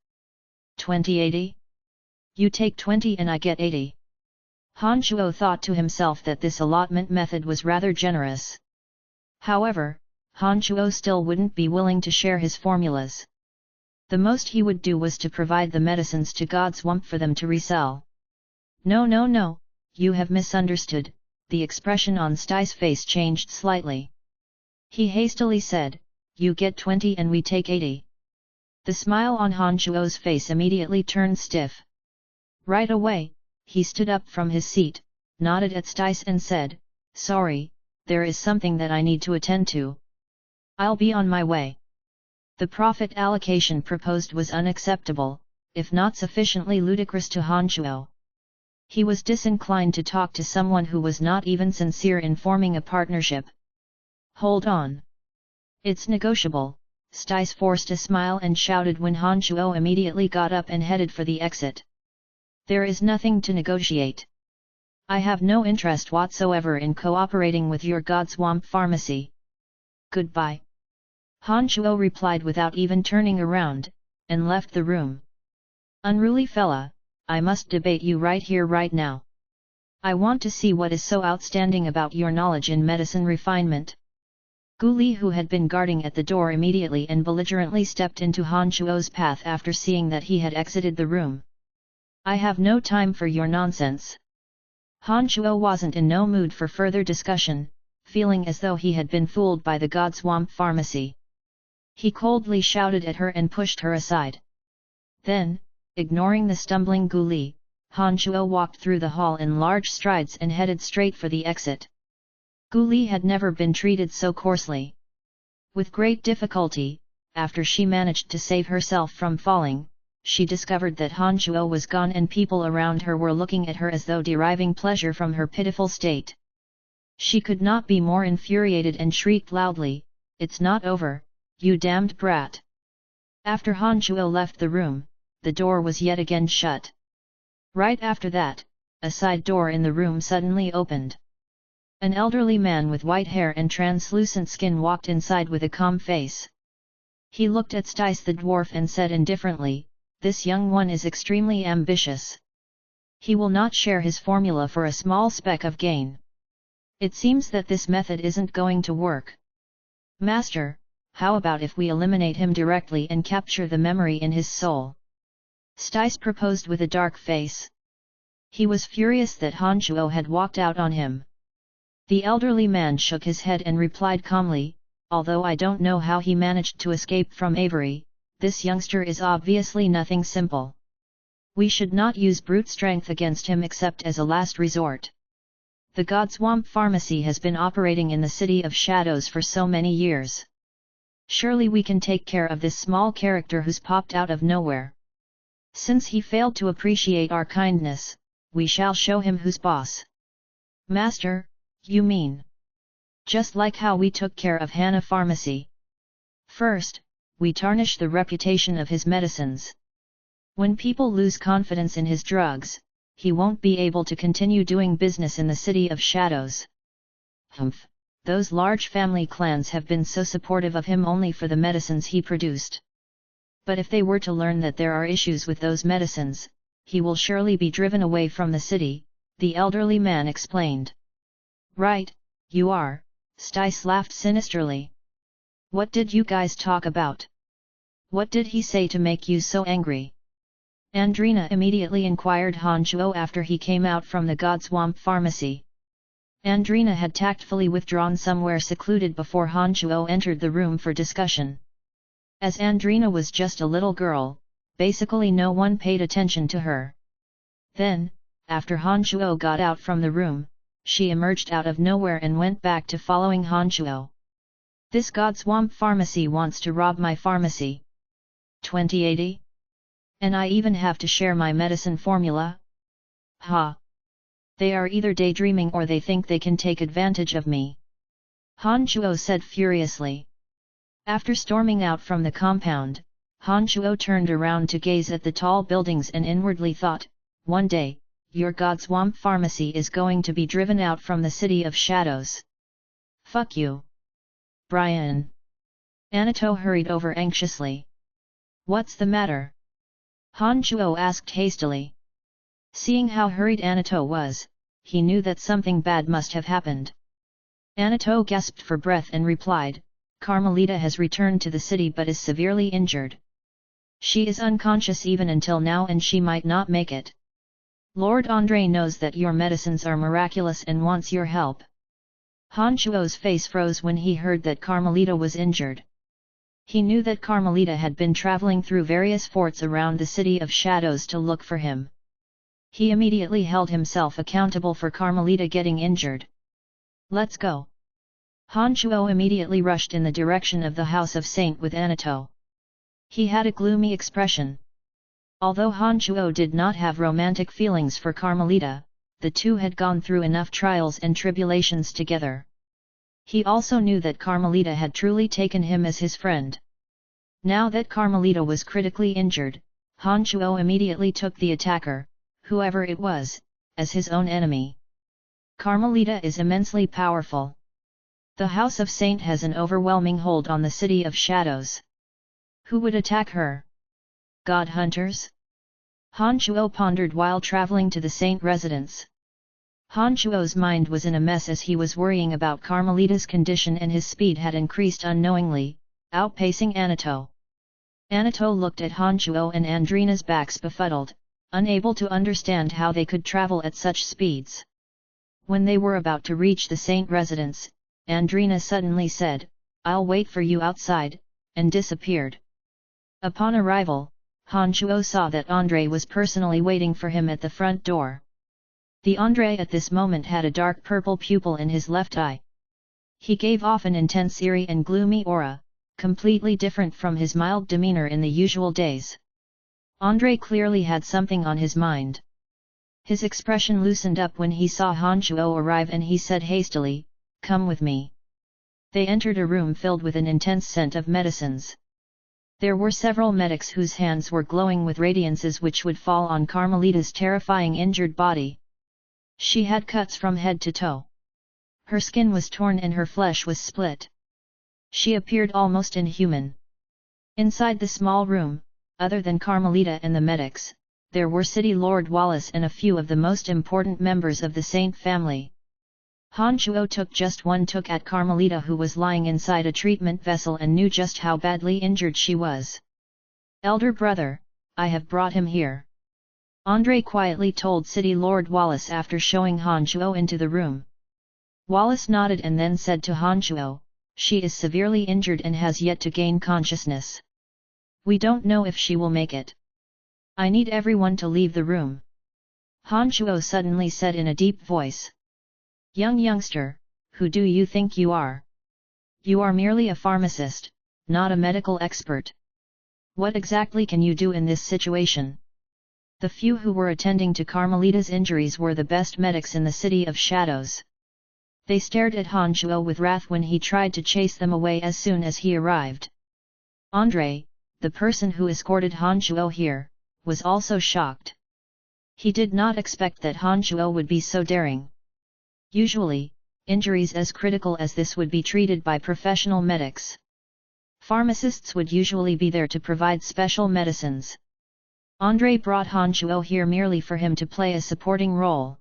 20-80? You take 20 and I get 80. Han Chuo thought to himself that this allotment method was rather generous. However, Han Chuo still wouldn't be willing to share his formulas. The most he would do was to provide the medicines to God Swamp for them to resell. No, you have misunderstood, the expression on Stice's face changed slightly. He hastily said, you get 20 and we take 80. The smile on Han Chuo's face immediately turned stiff. Right away, he stood up from his seat, nodded at Stice and said, sorry, there is something that I need to attend to. I'll be on my way. The profit allocation proposed was unacceptable, if not sufficiently ludicrous to Han Chuo. He was disinclined to talk to someone who was not even sincere in forming a partnership. Hold on. It's negotiable, Stice forced a smile and shouted when Han Chuo immediately got up and headed for the exit. There is nothing to negotiate. I have no interest whatsoever in cooperating with your god Swamp Pharmacy. Goodbye. Han Chuo replied without even turning around, and left the room. Unruly fella, I must debate you right here right now. I want to see what is so outstanding about your knowledge in medicine refinement. Gu Li, who had been guarding at the door, immediately and belligerently stepped into Han Chuo's path after seeing that he had exited the room. I have no time for your nonsense. Han Chuo wasn't in no mood for further discussion, feeling as though he had been fooled by the god Swamp Pharmacy. He coldly shouted at her and pushed her aside. Then, ignoring the stumbling Gu Li, Han Chuo walked through the hall in large strides and headed straight for the exit. Gu Li had never been treated so coarsely. With great difficulty, after she managed to save herself from falling, she discovered that Han Chuo was gone and people around her were looking at her as though deriving pleasure from her pitiful state. She could not be more infuriated and shrieked loudly, "It's not over, you damned brat!" After Han Chuo left the room, the door was yet again shut. Right after that, a side door in the room suddenly opened. An elderly man with white hair and translucent skin walked inside with a calm face. He looked at Stice the dwarf and said indifferently, "This young one is extremely ambitious. He will not share his formula for a small speck of gain. It seems that this method isn't going to work. Master, how about if we eliminate him directly and capture the memory in his soul?" Stice proposed with a dark face. He was furious that Han Chuo had walked out on him. The elderly man shook his head and replied calmly, "Although I don't know how he managed to escape from Avery, this youngster is obviously nothing simple. We should not use brute strength against him except as a last resort. The God Swamp Pharmacy has been operating in the City of Shadows for so many years. Surely we can take care of this small character who's popped out of nowhere. Since he failed to appreciate our kindness, we shall show him who's boss." "Master, you mean? Just like how we took care of Hannah Pharmacy. First, we tarnish the reputation of his medicines. When people lose confidence in his drugs, he won't be able to continue doing business in the City of Shadows. Humph, those large family clans have been so supportive of him only for the medicines he produced. But if they were to learn that there are issues with those medicines, he will surely be driven away from the city," the elderly man explained. "Right, you are," Stice laughed sinisterly. "What did you guys talk about? What did he say to make you so angry?" Andrina immediately inquired Han Chuo after he came out from the God Swamp Pharmacy. Andrina had tactfully withdrawn somewhere secluded before Han Chuo entered the room for discussion. As Andrina was just a little girl, basically no one paid attention to her. Then, After Han Shuo got out from the room, she emerged out of nowhere and went back to following Han Shuo. This God Swamp Pharmacy wants to rob my pharmacy. 2080? And I even have to share my medicine formula? Ha! They are either daydreaming or they think they can take advantage of me. Han Shuo said furiously. After storming out from the compound, Han Shuo turned around to gaze at the tall buildings and inwardly thought, one day, your God Swamp Pharmacy is going to be driven out from the City of Shadows. Fuck you. Brian. Anato hurried over anxiously. What's the matter? Han Shuo asked hastily. Seeing how hurried Anato was, he knew that something bad must have happened. Anato gasped for breath and replied, Carmelita has returned to the city but is severely injured. She is unconscious even until now and she might not make it. Lord Andre knows that your medicines are miraculous and wants your help. Han Shuo's face froze when he heard that Carmelita was injured. He knew that Carmelita had been traveling through various forts around the City of Shadows to look for him. He immediately held himself accountable for Carmelita getting injured. Let's go. Han Shuo immediately rushed in the direction of the House of Saint with Anato. He had a gloomy expression. Although Han Shuo did not have romantic feelings for Carmelita, the two had gone through enough trials and tribulations together. He also knew that Carmelita had truly taken him as his friend. Now that Carmelita was critically injured, Han Shuo immediately took the attacker, whoever it was, as his own enemy. Carmelita is immensely powerful. The House of Saint has an overwhelming hold on the City of Shadows. Who would attack her? God hunters? Han Shuo pondered while traveling to the Saint residence. Han Shuo's mind was in a mess as he was worrying about Carmelita's condition and his speed had increased unknowingly, outpacing Anato. Anato looked at Han Shuo and Andrina's backs befuddled, unable to understand how they could travel at such speeds. When they were about to reach the Saint residence, Andrina suddenly said, I'll wait for you outside, and disappeared. Upon arrival, Han Shuo saw that Andre was personally waiting for him at the front door. The Andre at this moment had a dark purple pupil in his left eye. He gave off an intense eerie and gloomy aura, completely different from his mild demeanor in the usual days. Andre clearly had something on his mind. His expression loosened up when he saw Han Shuo arrive and he said hastily, Come with me. They entered a room filled with an intense scent of medicines. There were several medics whose hands were glowing with radiances which would fall on Carmelita's terrifying injured body. She had cuts from head to toe. Her skin was torn and her flesh was split. She appeared almost inhuman. Inside the small room, other than Carmelita and the medics, there were City Lord Wallace and a few of the most important members of the Saint family. Han Shuo took just one look at Carmelita who was lying inside a treatment vessel and knew just how badly injured she was. Elder brother, I have brought him here. Andre quietly told City Lord Wallace after showing Han Shuo into the room. Wallace nodded and then said to Han Shuo, she is severely injured and has yet to gain consciousness. We don't know if she will make it. I need everyone to leave the room. Han Shuo suddenly said in a deep voice. Youngster, who do you think you are? You are merely a pharmacist, not a medical expert. What exactly can you do in this situation? The few who were attending to Carmelita's injuries were the best medics in the City of Shadows. They stared at Han Shuo with wrath when he tried to chase them away as soon as he arrived. Andre, the person who escorted Han Shuo here, was also shocked. He did not expect that Han Shuo would be so daring. Usually, injuries as critical as this would be treated by professional medics. Pharmacists would usually be there to provide special medicines. Andre brought Han Shuo here merely for him to play a supporting role.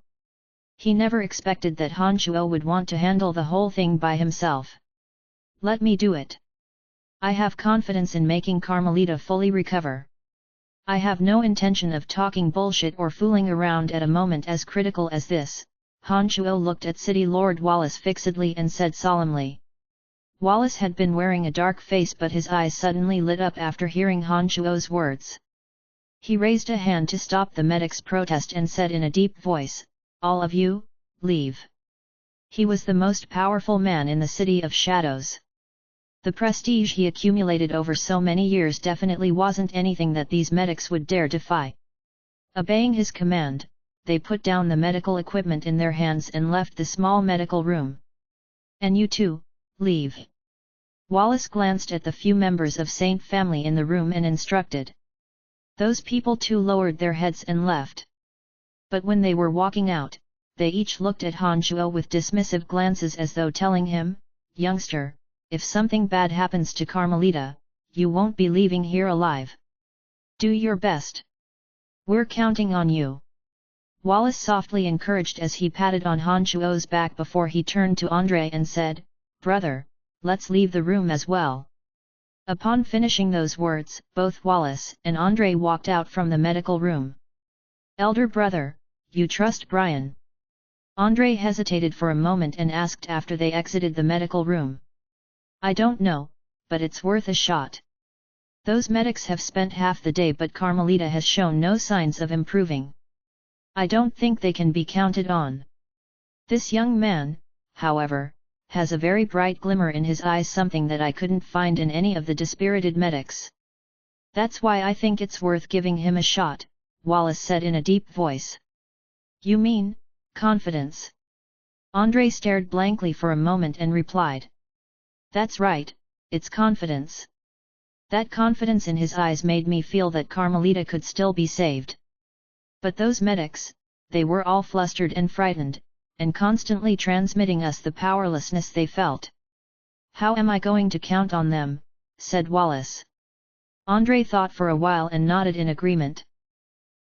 He never expected that Han Shuo would want to handle the whole thing by himself. Let me do it. I have confidence in making Carmelita fully recover. I have no intention of talking bullshit or fooling around at a moment as critical as this. Han Shuo looked at City Lord Wallace fixedly and said solemnly. Wallace had been wearing a dark face but his eyes suddenly lit up after hearing Han Shuo's words. He raised a hand to stop the medic's protest and said in a deep voice, "All of you, leave." He was the most powerful man in the City of Shadows. The prestige he accumulated over so many years definitely wasn't anything that these medics would dare defy. Obeying his command, they put down the medical equipment in their hands and left the small medical room. "And you too, leave." Wallace glanced at the few members of Saint family in the room and instructed. Those people too lowered their heads and left. But when they were walking out, they each looked at Han Shuo with dismissive glances as though telling him, "Youngster, if something bad happens to Carmelita, you won't be leaving here alive. Do your best. We're counting on you." Wallace softly encouraged as he patted on Han Shuo's back before he turned to Andre and said, "Brother, let's leave the room as well." Upon finishing those words, both Wallace and Andre walked out from the medical room. "Elder brother, you trust Brian?" Andre hesitated for a moment and asked after they exited the medical room. "I don't know, but it's worth a shot. Those medics have spent half the day but Carmelita has shown no signs of improving. I don't think they can be counted on. This young man, however, has a very bright glimmer in his eyes, something that I couldn't find in any of the dispirited medics. That's why I think it's worth giving him a shot," Wallace said in a deep voice. "You mean, confidence?" Andre stared blankly for a moment and replied. "That's right, it's confidence." That confidence in his eyes made me feel that Carmelita could still be saved. But those medics, they were all flustered and frightened, and constantly transmitting us the powerlessness they felt. "How am I going to count on them?" said Wallace. Andre thought for a while and nodded in agreement.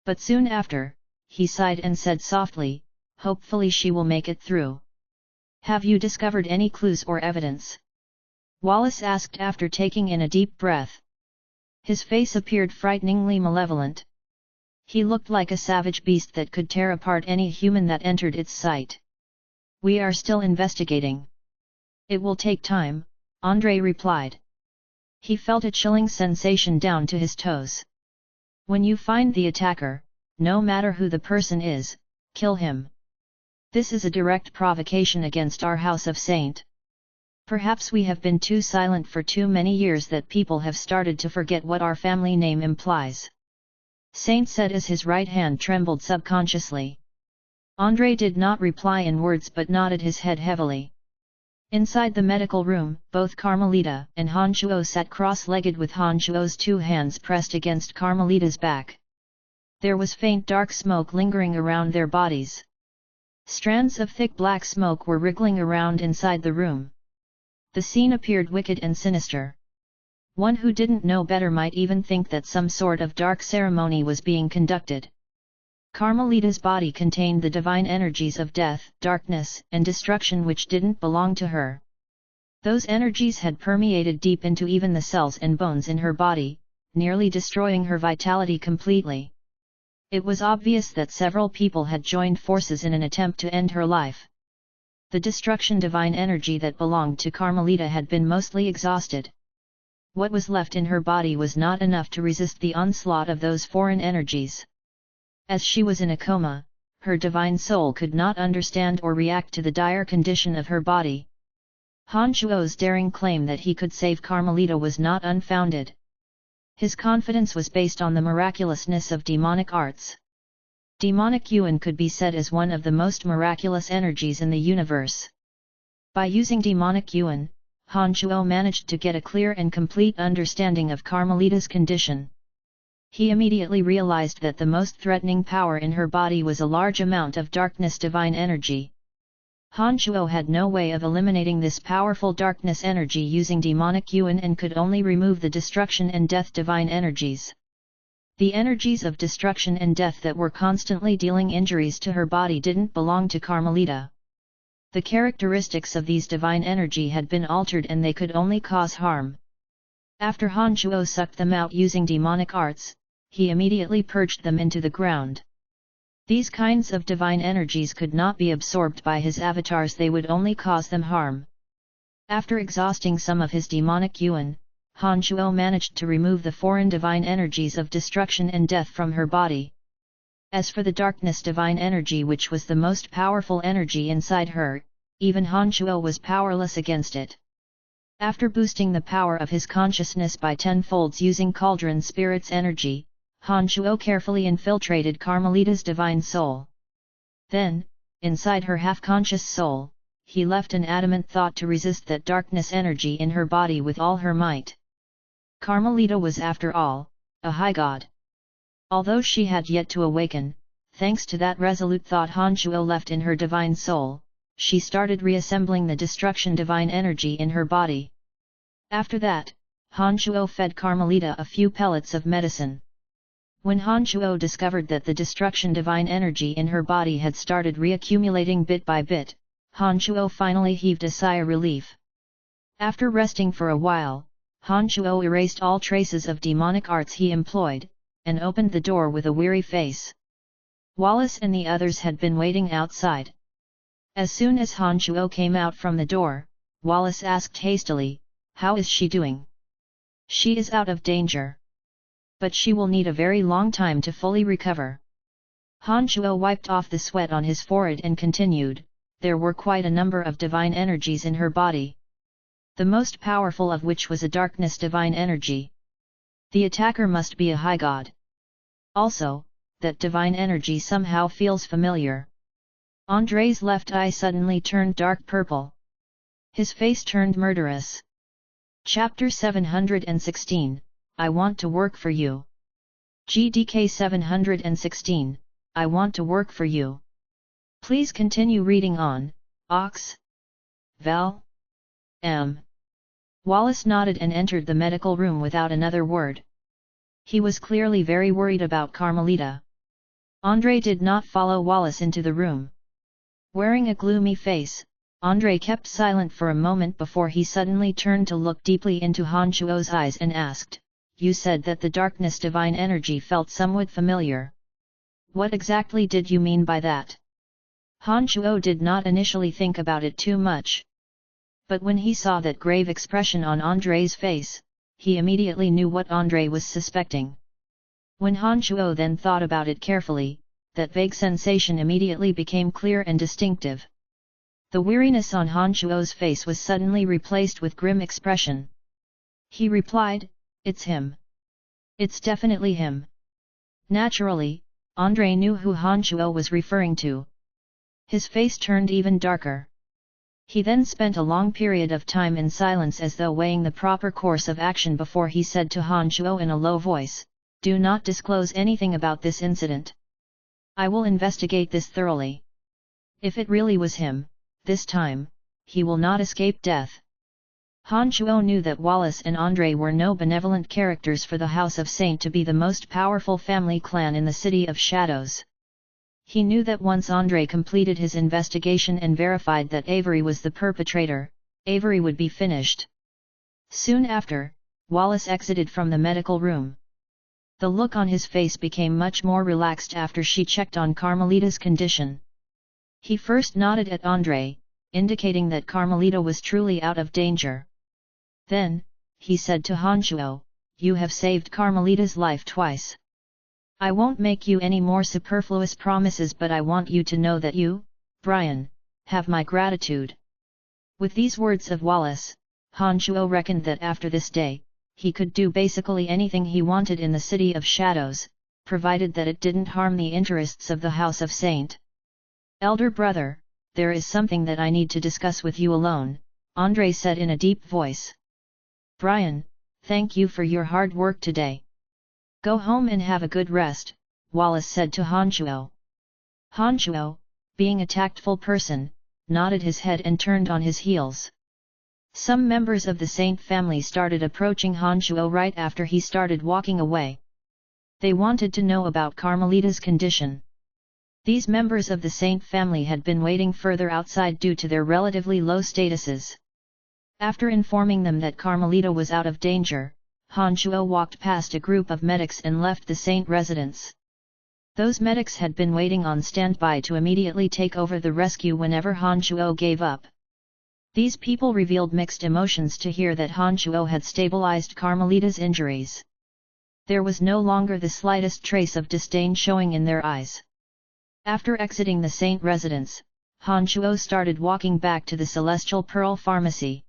But soon after, he sighed and said softly, "Hopefully she will make it through." "Have you discovered any clues or evidence?" Wallace asked after taking in a deep breath. His face appeared frighteningly malevolent. He looked like a savage beast that could tear apart any human that entered its sight. "We are still investigating. It will take time," Andre replied. He felt a chilling sensation down to his toes. "When you find the attacker, no matter who the person is, kill him. This is a direct provocation against our House of Saint. Perhaps we have been too silent for too many years that people have started to forget what our family name implies." Saint said as his right hand trembled subconsciously. Andre did not reply in words but nodded his head heavily. Inside the medical room, both Carmelita and Han Shuo sat cross-legged with Han Shuo's two hands pressed against Carmelita's back. There was faint dark smoke lingering around their bodies. Strands of thick black smoke were wriggling around inside the room. The scene appeared wicked and sinister. One who didn't know better might even think that some sort of dark ceremony was being conducted. Carmelita's body contained the divine energies of death, darkness, and destruction which didn't belong to her. Those energies had permeated deep into even the cells and bones in her body, nearly destroying her vitality completely. It was obvious that several people had joined forces in an attempt to end her life. The destruction divine energy that belonged to Carmelita had been mostly exhausted. What was left in her body was not enough to resist the onslaught of those foreign energies. As she was in a coma, her divine soul could not understand or react to the dire condition of her body. Han Shuo's daring claim that he could save Carmelita was not unfounded. His confidence was based on the miraculousness of demonic arts. Demonic Yuan could be said as one of the most miraculous energies in the universe. By using demonic Yuan, Han Shuo managed to get a clear and complete understanding of Carmelita's condition. He immediately realized that the most threatening power in her body was a large amount of darkness divine energy. Han Shuo had no way of eliminating this powerful darkness energy using demonic Yuan and could only remove the destruction and death divine energies. The energies of destruction and death that were constantly dealing injuries to her body didn't belong to Carmelita. The characteristics of these divine energy had been altered and they could only cause harm. After Han Shuo sucked them out using demonic arts, he immediately purged them into the ground. These kinds of divine energies could not be absorbed by his avatars, they would only cause them harm. After exhausting some of his demonic Yuan, Han Shuo managed to remove the foreign divine energies of destruction and death from her body. As for the darkness divine energy, which was the most powerful energy inside her, even Han Shuo was powerless against it. After boosting the power of his consciousness by 10 folds using Cauldron Spirit's energy, Han Shuo carefully infiltrated Carmelita's divine soul. Then, inside her half-conscious soul, he left an adamant thought to resist that darkness energy in her body with all her might. Carmelita was, after all, a high god. Although she had yet to awaken, thanks to that resolute thought Han Shuo left in her divine soul, she started reassembling the destruction divine energy in her body. After that, Han Shuo fed Carmelita a few pellets of medicine. When Han Shuo discovered that the destruction divine energy in her body had started reaccumulating bit by bit, Han Shuo finally heaved a sigh of relief. After resting for a while, Han Shuo erased all traces of demonic arts he employed, and opened the door with a weary face. Wallace and the others had been waiting outside. As soon as Han Shuo came out from the door, Wallace asked hastily, "How is she doing?" "She is out of danger. But she will need a very long time to fully recover." Han Shuo wiped off the sweat on his forehead and continued, "There were quite a number of divine energies in her body. The most powerful of which was a darkness divine energy. The attacker must be a high god. Also, that divine energy somehow feels familiar." Andre's left eye suddenly turned dark purple. His face turned murderous. Chapter 716, I Want to Work for You. GDK 716, I Want to Work for You. Please continue reading on, Ox. Val. M. Wallace nodded and entered the medical room without another word. He was clearly very worried about Carmelita. Andre did not follow Wallace into the room. Wearing a gloomy face, Andre kept silent for a moment before he suddenly turned to look deeply into Han Shuo's eyes and asked, "You said that the darkness divine energy felt somewhat familiar. What exactly did you mean by that?" Han Shuo did not initially think about it too much. But when he saw that grave expression on Andre's face, he immediately knew what Andre was suspecting. When Han Shuo then thought about it carefully, that vague sensation immediately became clear and distinctive. The weariness on Han Shuo's face was suddenly replaced with grim expression. He replied, "It's him. It's definitely him." Naturally, Andre knew who Han Shuo was referring to. His face turned even darker. He then spent a long period of time in silence as though weighing the proper course of action before he said to Han Shuo in a low voice, "Do not disclose anything about this incident. I will investigate this thoroughly. If it really was him, this time, he will not escape death." Han Shuo knew that Wallace and Andre were no benevolent characters for the House of Saint to be the most powerful family clan in the City of Shadows. He knew that once Andre completed his investigation and verified that Avery was the perpetrator, Avery would be finished. Soon after, Wallace exited from the medical room. The look on his face became much more relaxed after she checked on Carmelita's condition. He first nodded at Andre, indicating that Carmelita was truly out of danger. Then, he said to Han Shuo, "You have saved Carmelita's life twice. I won't make you any more superfluous promises, but I want you to know that you, Brian, have my gratitude." With these words of Wallace, Han Shuo reckoned that after this day, he could do basically anything he wanted in the City of Shadows, provided that it didn't harm the interests of the House of Saint. "Elder brother, there is something that I need to discuss with you alone," Andre said in a deep voice. "Brian, thank you for your hard work today. Go home and have a good rest," Wallace said to Han Shuo. Han Shuo, being a tactful person, nodded his head and turned on his heels. Some members of the Saint family started approaching Han Shuo right after he started walking away. They wanted to know about Carmelita's condition. These members of the Saint family had been waiting further outside due to their relatively low statuses. After informing them that Carmelita was out of danger, Han Shuo walked past a group of medics and left the Saint residence. Those medics had been waiting on standby to immediately take over the rescue whenever Han Shuo gave up. These people revealed mixed emotions to hear that Han Shuo had stabilized Carmelita's injuries. There was no longer the slightest trace of disdain showing in their eyes. After exiting the Saint residence, Han Shuo started walking back to the Celestial Pearl Pharmacy.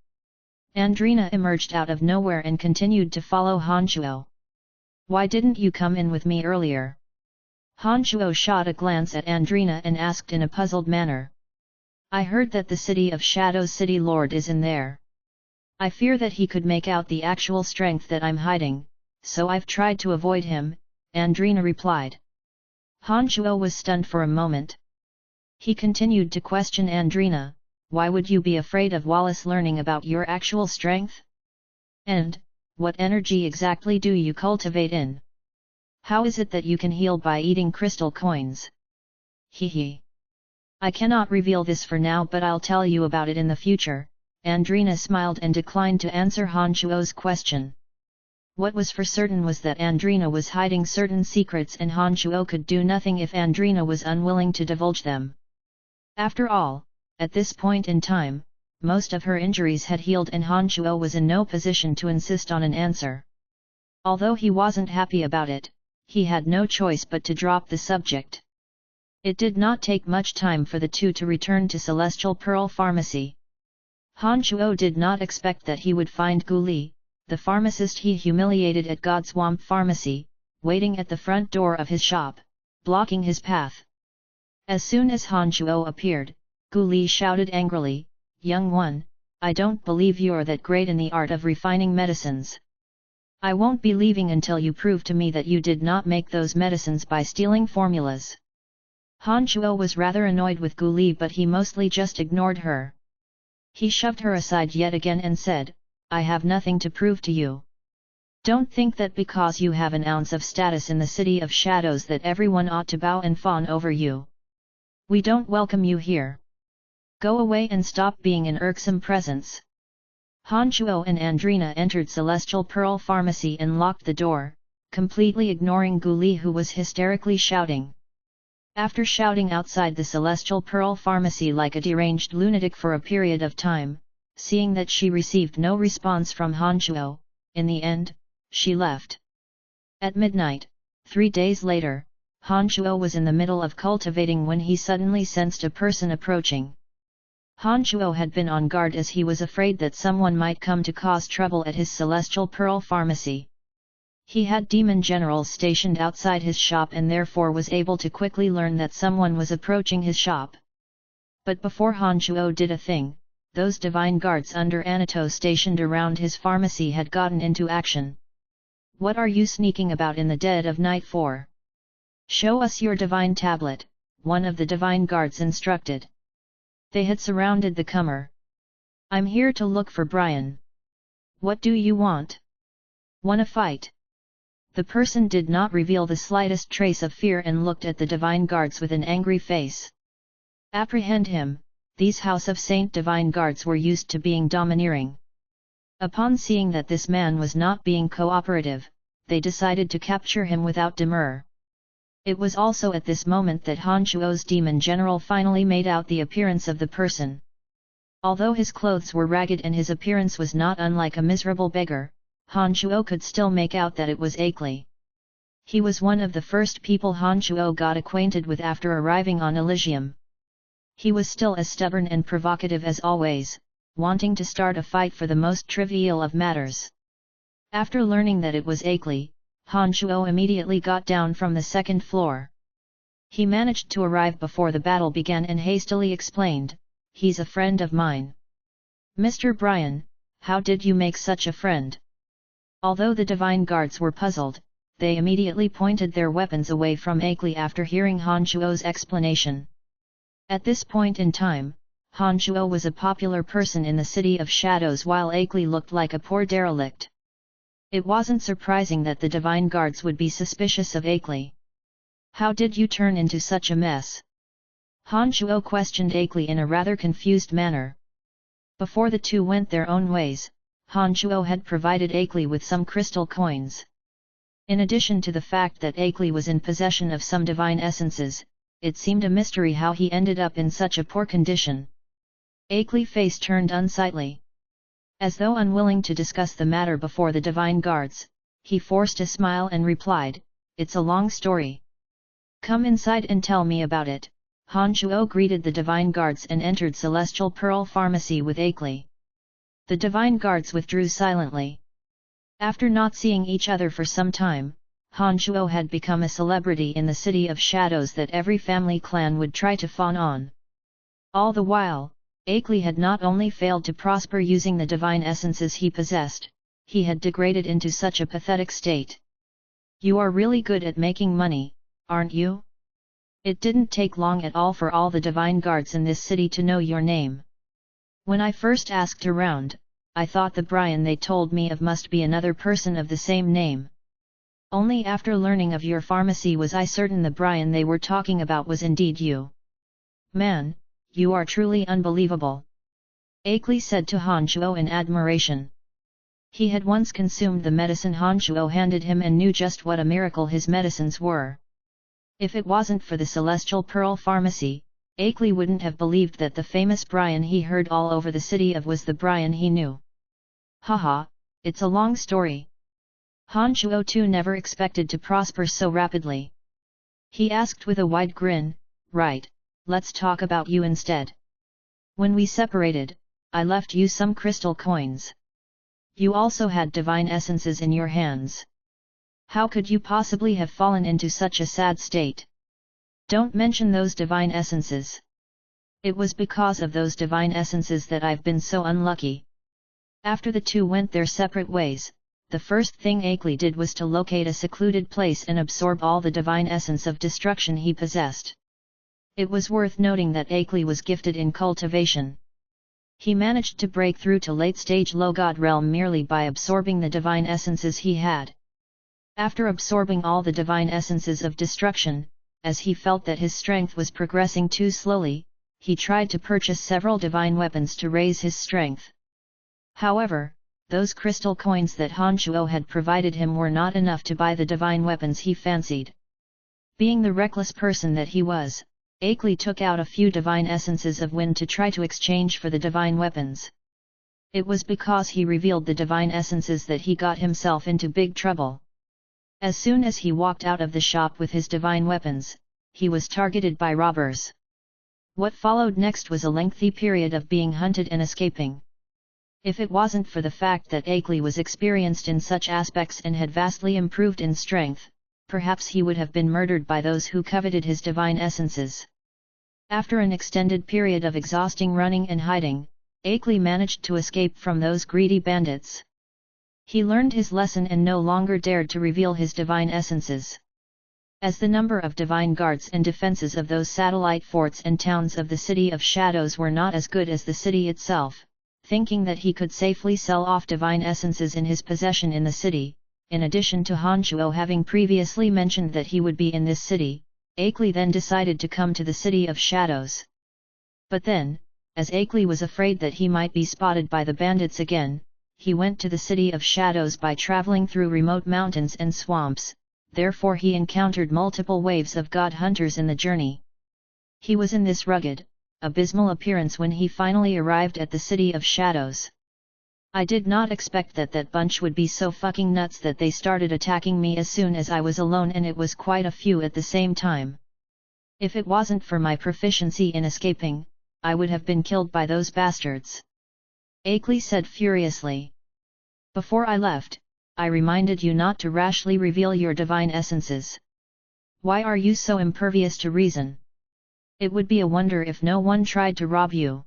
Andrina emerged out of nowhere and continued to follow Han Shuo. "Why didn't you come in with me earlier?" Han Shuo shot a glance at Andrina and asked in a puzzled manner. "I heard that the City of Shadows City Lord is in there. I fear that he could make out the actual strength that I'm hiding, so I've tried to avoid him," Andrina replied. Han Shuo was stunned for a moment. He continued to question Andrina, "Why would you be afraid of Wallace learning about your actual strength? And, what energy exactly do you cultivate in? How is it that you can heal by eating crystal coins?" He. "I cannot reveal this for now, but I'll tell you about it in the future," Andrina smiled and declined to answer Han Shuo's question. What was for certain was that Andrina was hiding certain secrets and Han Shuo could do nothing if Andrina was unwilling to divulge them. After all, at this point in time, most of her injuries had healed and Han Shuo was in no position to insist on an answer. Although he wasn't happy about it, he had no choice but to drop the subject. It did not take much time for the two to return to Celestial Pearl Pharmacy. Han Shuo did not expect that he would find Gu Li, the pharmacist he humiliated at Godswamp Pharmacy, waiting at the front door of his shop, blocking his path. As soon as Han Shuo appeared, Gu Li shouted angrily, "Young one, I don't believe you're that great in the art of refining medicines. I won't be leaving until you prove to me that you did not make those medicines by stealing formulas." Han Shuo was rather annoyed with Gu Li, but he mostly just ignored her. He shoved her aside yet again and said, "I have nothing to prove to you. Don't think that because you have an ounce of status in the City of Shadows that everyone ought to bow and fawn over you. We don't welcome you here. Go away and stop being an irksome presence." Han Shuo and Andrina entered Celestial Pearl Pharmacy and locked the door, completely ignoring Gu Li, who was hysterically shouting. After shouting outside the Celestial Pearl Pharmacy like a deranged lunatic for a period of time, seeing that she received no response from Han Shuo, in the end, she left. At midnight, 3 days later, Han Shuo was in the middle of cultivating when he suddenly sensed a person approaching. Han Shuo had been on guard as he was afraid that someone might come to cause trouble at his Celestial Pearl Pharmacy. He had demon generals stationed outside his shop and therefore was able to quickly learn that someone was approaching his shop. But before Han Shuo did a thing, those divine guards under Anato stationed around his pharmacy had gotten into action. "What are you sneaking about in the dead of night for? Show us your divine tablet," one of the divine guards instructed. They had surrounded the comer. "I'm here to look for Brian. What do you want? Wanna fight?" The person did not reveal the slightest trace of fear and looked at the divine guards with an angry face. "Apprehend him." These House of Saint divine guards were used to being domineering. Upon seeing that this man was not being cooperative, they decided to capture him without demur. It was also at this moment that Han Shuo's demon general finally made out the appearance of the person. Although his clothes were ragged and his appearance was not unlike a miserable beggar, Han Shuo could still make out that it was Akeley. He was one of the first people Han Shuo got acquainted with after arriving on Elysium. He was still as stubborn and provocative as always, wanting to start a fight for the most trivial of matters. After learning that it was Akeley, Han Shuo immediately got down from the second floor. He managed to arrive before the battle began and hastily explained, "He's a friend of mine." "Mr. Brian, how did you make such a friend?" Although the divine guards were puzzled, they immediately pointed their weapons away from Akeley after hearing Han Shuo's explanation. At this point in time, Han Shuo was a popular person in the City of Shadows while Akeley looked like a poor derelict. It wasn't surprising that the divine guards would be suspicious of Akeley. "How did you turn into such a mess?" Han Shuo questioned Akeley in a rather confused manner. Before the two went their own ways, Han Shuo had provided Akeley with some crystal coins. In addition to the fact that Akeley was in possession of some divine essences, it seemed a mystery how he ended up in such a poor condition. Akeley's face turned unsightly. As though unwilling to discuss the matter before the divine guards, he forced a smile and replied, "It's a long story. Come inside and tell me about it." Han Shuo greeted the divine guards and entered Celestial Pearl Pharmacy with Akeley. The divine guards withdrew silently. After not seeing each other for some time, Han Shuo had become a celebrity in the City of Shadows that every family clan would try to fawn on. All the while, Akeley had not only failed to prosper using the divine essences he possessed, he had degraded into such a pathetic state. "You are really good at making money, aren't you?" It didn't take long at all for all the divine guards in this city to know your name. When I first asked around, I thought the Brian they told me of must be another person of the same name. Only after learning of your pharmacy was I certain the Brian they were talking about was indeed you. Man, you are truly unbelievable," Akeley said to Han Shuo in admiration. He had once consumed the medicine Han Shuo handed him and knew just what a miracle his medicines were. If it wasn't for the Celestial Pearl Pharmacy, Akeley wouldn't have believed that the famous Brian he heard all over the city of was the Brian he knew. Haha, it's a long story. Han Shuo too never expected to prosper so rapidly. He asked with a wide grin, "Right, let's talk about you instead. When we separated, I left you some crystal coins. You also had divine essences in your hands. How could you possibly have fallen into such a sad state? Don't mention those divine essences. It was because of those divine essences that I've been so unlucky." After the two went their separate ways, the first thing Akeley did was to locate a secluded place and absorb all the divine essence of destruction he possessed. It was worth noting that Akeley was gifted in cultivation. He managed to break through to late-stage low-god realm merely by absorbing the divine essences he had. After absorbing all the divine essences of destruction, as he felt that his strength was progressing too slowly, he tried to purchase several divine weapons to raise his strength. However, those crystal coins that Han Shuo had provided him were not enough to buy the divine weapons he fancied. Being the reckless person that he was, Akeley took out a few divine essences of wind to try to exchange for the divine weapons. It was because he revealed the divine essences that he got himself into big trouble. As soon as he walked out of the shop with his divine weapons, he was targeted by robbers. What followed next was a lengthy period of being hunted and escaping. If it wasn't for the fact that Akeley was experienced in such aspects and had vastly improved in strength, perhaps he would have been murdered by those who coveted his divine essences. After an extended period of exhausting running and hiding, Akeley managed to escape from those greedy bandits. He learned his lesson and no longer dared to reveal his divine essences. As the number of divine guards and defenses of those satellite forts and towns of the City of Shadows were not as good as the city itself, thinking that he could safely sell off divine essences in his possession in the city, in addition to Han Shuo having previously mentioned that he would be in this city, Akeley then decided to come to the City of Shadows. But then, as Akeley was afraid that he might be spotted by the bandits again, he went to the City of Shadows by traveling through remote mountains and swamps, therefore he encountered multiple waves of god hunters in the journey. He was in this rugged, abysmal appearance when he finally arrived at the City of Shadows. "I did not expect that bunch would be so fucking nuts that they started attacking me as soon as I was alone, and it was quite a few at the same time. If it wasn't for my proficiency in escaping, I would have been killed by those bastards," Akeley said furiously. "Before I left, I reminded you not to rashly reveal your divine essences. Why are you so impervious to reason? It would be a wonder if no one tried to rob you.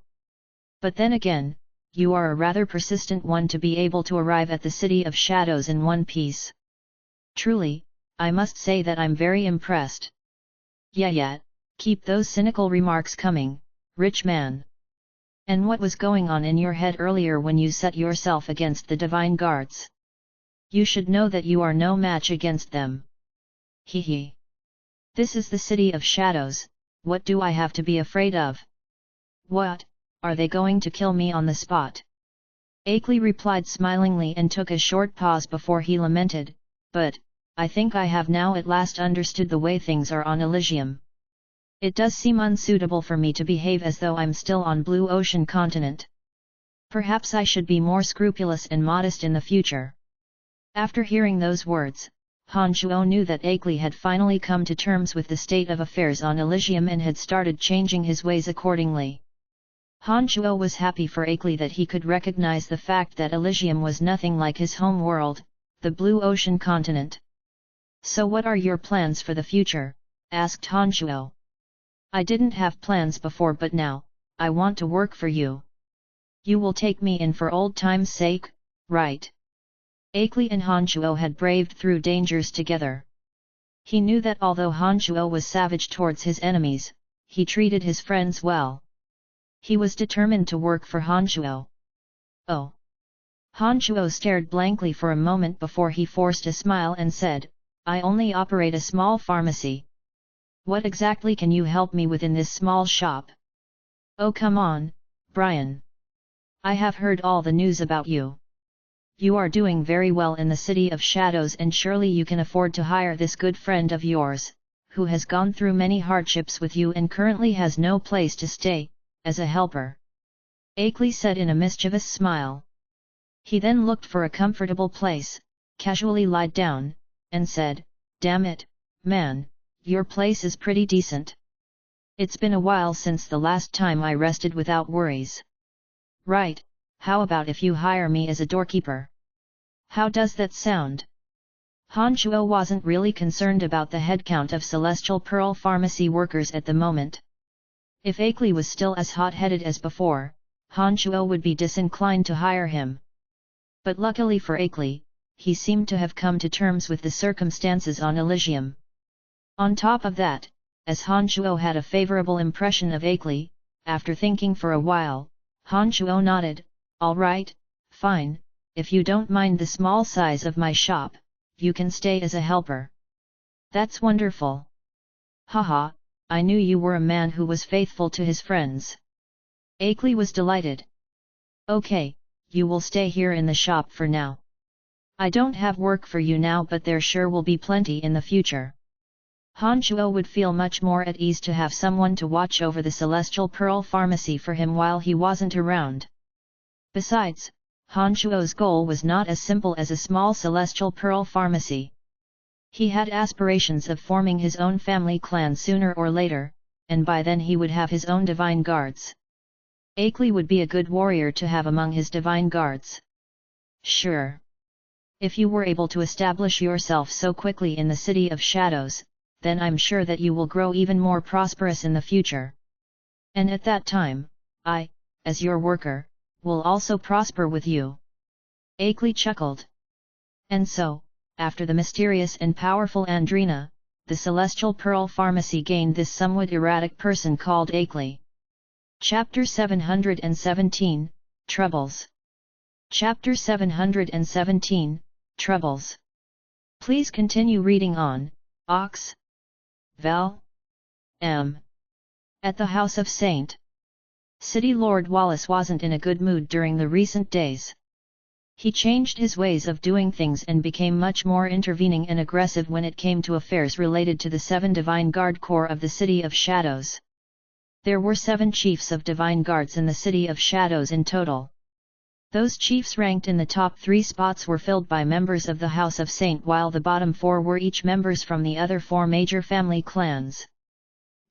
But then again, you are a rather persistent one to be able to arrive at the City of Shadows in one piece. Truly, I must say that I'm very impressed." Yeah, keep those cynical remarks coming, rich man. And what was going on in your head earlier when you set yourself against the divine guards? You should know that you are no match against them. Hee. This is the City of Shadows, what do I have to be afraid of? What, are they going to kill me on the spot? Akeley replied smilingly and took a short pause before he lamented, "But, I think I have now at last understood the way things are on Elysium. It does seem unsuitable for me to behave as though I'm still on Blue Ocean continent. Perhaps I should be more scrupulous and modest in the future. After hearing those words, Han Shuo knew that Akeley had finally come to terms with the state of affairs on Elysium and had started changing his ways accordingly. Han Shuo was happy for Akeley that he could recognize the fact that Elysium was nothing like his home world, the Blue Ocean continent. "So what are your plans for the future?" asked Han Shuo. "I didn't have plans before, but now, I want to work for you. You will take me in for old time's sake, right?" Akeley and Han Shuo had braved through dangers together. He knew that although Han Shuo was savage towards his enemies, he treated his friends well. He was determined to work for Han Shuo. "Oh!" Han Shuo stared blankly for a moment before he forced a smile and said, "I only operate a small pharmacy. What exactly can you help me with in this small shop?" "Oh come on, Brian. I have heard all the news about you. You are doing very well in the City of Shadows, and surely you can afford to hire this good friend of yours, who has gone through many hardships with you and currently has no place to stay, as a helper." Akeley said in a mischievous smile. He then looked for a comfortable place, casually lied down, and said, "Damn it, man, your place is pretty decent. It's been a while since the last time I rested without worries." "Right, how about if you hire me as a doorkeeper? How does that sound?" Han Shuo wasn't really concerned about the headcount of Celestial Pearl Pharmacy workers at the moment. If Akeley was still as hot-headed as before, Han Shuo would be disinclined to hire him. But luckily for Akeley, he seemed to have come to terms with the circumstances on Elysium. On top of that, as Han Shuo had a favorable impression of Akeley, after thinking for a while, Han Shuo nodded, "All right, fine, if you don't mind the small size of my shop, you can stay as a helper." "That's wonderful. Haha, I knew you were a man who was faithful to his friends." Akeley was delighted. "Okay, you will stay here in the shop for now. I don't have work for you now, but there sure will be plenty in the future." Han Shuo would feel much more at ease to have someone to watch over the Celestial Pearl Pharmacy for him while he wasn't around. Besides, Han Shuo's goal was not as simple as a small Celestial Pearl Pharmacy. He had aspirations of forming his own family clan sooner or later, and by then he would have his own divine guards. Akeley would be a good warrior to have among his divine guards. "Sure. If you were able to establish yourself so quickly in the City of Shadows, then I'm sure that you will grow even more prosperous in the future. And at that time, I, as your worker, will also prosper with you." Akeley chuckled. And so, after the mysterious and powerful Andrina, the Celestial Pearl Pharmacy gained this somewhat erratic person called Akeley. Chapter 717, Troubles. Chapter 717, Troubles. Please continue reading on, Ox. Val. M. At the House of St. City, Lord Wallace wasn't in a good mood during the recent days. He changed his ways of doing things and became much more intervening and aggressive when it came to affairs related to the 7 Divine Guard Corps of the City of Shadows. There were 7 chiefs of Divine Guards in the City of Shadows in total. Those chiefs ranked in the top 3 spots were filled by members of the House of Saint, while the bottom 4 were each members from the other 4 major family clans.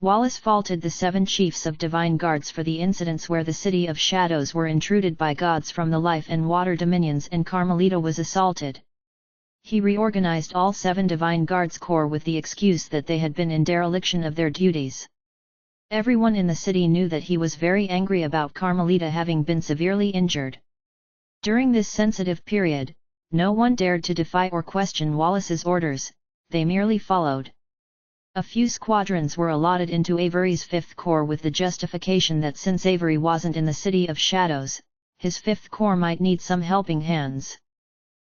Wallace faulted the 7 chiefs of Divine Guards for the incidents where the City of Shadows were intruded by gods from the Life and Water Dominions and Carmelita was assaulted. He reorganized all 7 Divine Guards Corps with the excuse that they had been in dereliction of their duties. Everyone in the city knew that he was very angry about Carmelita having been severely injured. During this sensitive period, no one dared to defy or question Wallace's orders, they merely followed. A few squadrons were allotted into Avery's 5th Corps with the justification that since Avery wasn't in the City of Shadows, his 5th Corps might need some helping hands.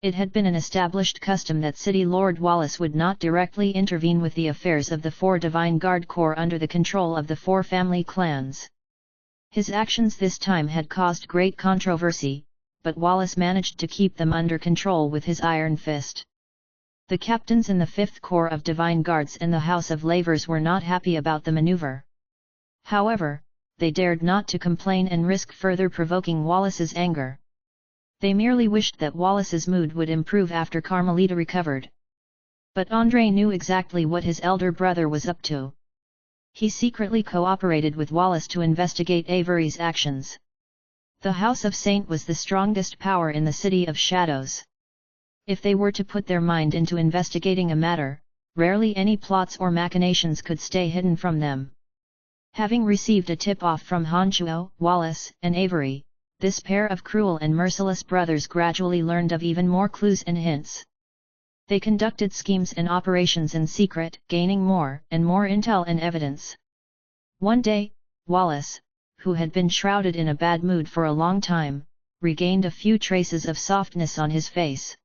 It had been an established custom that City Lord Wallace would not directly intervene with the affairs of the 4 Divine Guard Corps under the control of the 4 family clans. His actions this time had caused great controversy, but Wallace managed to keep them under control with his iron fist. The captains in the 5th Corps of Divine Guards and the House of Lavers were not happy about the maneuver. However, they dared not to complain and risk further provoking Wallace's anger. They merely wished that Wallace's mood would improve after Carmelita recovered. But André knew exactly what his elder brother was up to. He secretly cooperated with Wallace to investigate Avery's actions. The House of Saint was the strongest power in the City of Shadows. If they were to put their mind into investigating a matter, rarely any plots or machinations could stay hidden from them. Having received a tip-off from Honchuo, Wallace, and Avery, this pair of cruel and merciless brothers gradually learned of even more clues and hints. They conducted schemes and operations in secret, gaining more and more intel and evidence. One day, Wallace, who had been shrouded in a bad mood for a long time, regained a few traces of softness on his face.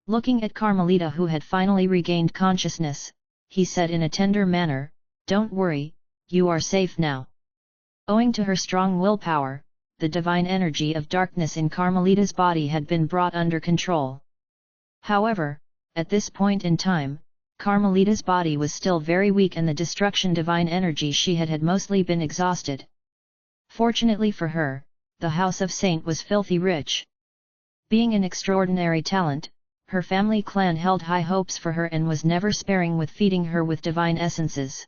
Looking at Carmelita, who had finally regained consciousness, he said in a tender manner, "Don't worry, you are safe now." Owing to her strong willpower, the divine energy of darkness in Carmelita's body had been brought under control. However, at this point in time, Carmelita's body was still very weak and the destruction divine energy she had mostly been exhausted. Fortunately for her, the House of Saint was filthy rich. Being an extraordinary talent, her family clan held high hopes for her and was never sparing with feeding her with divine essences.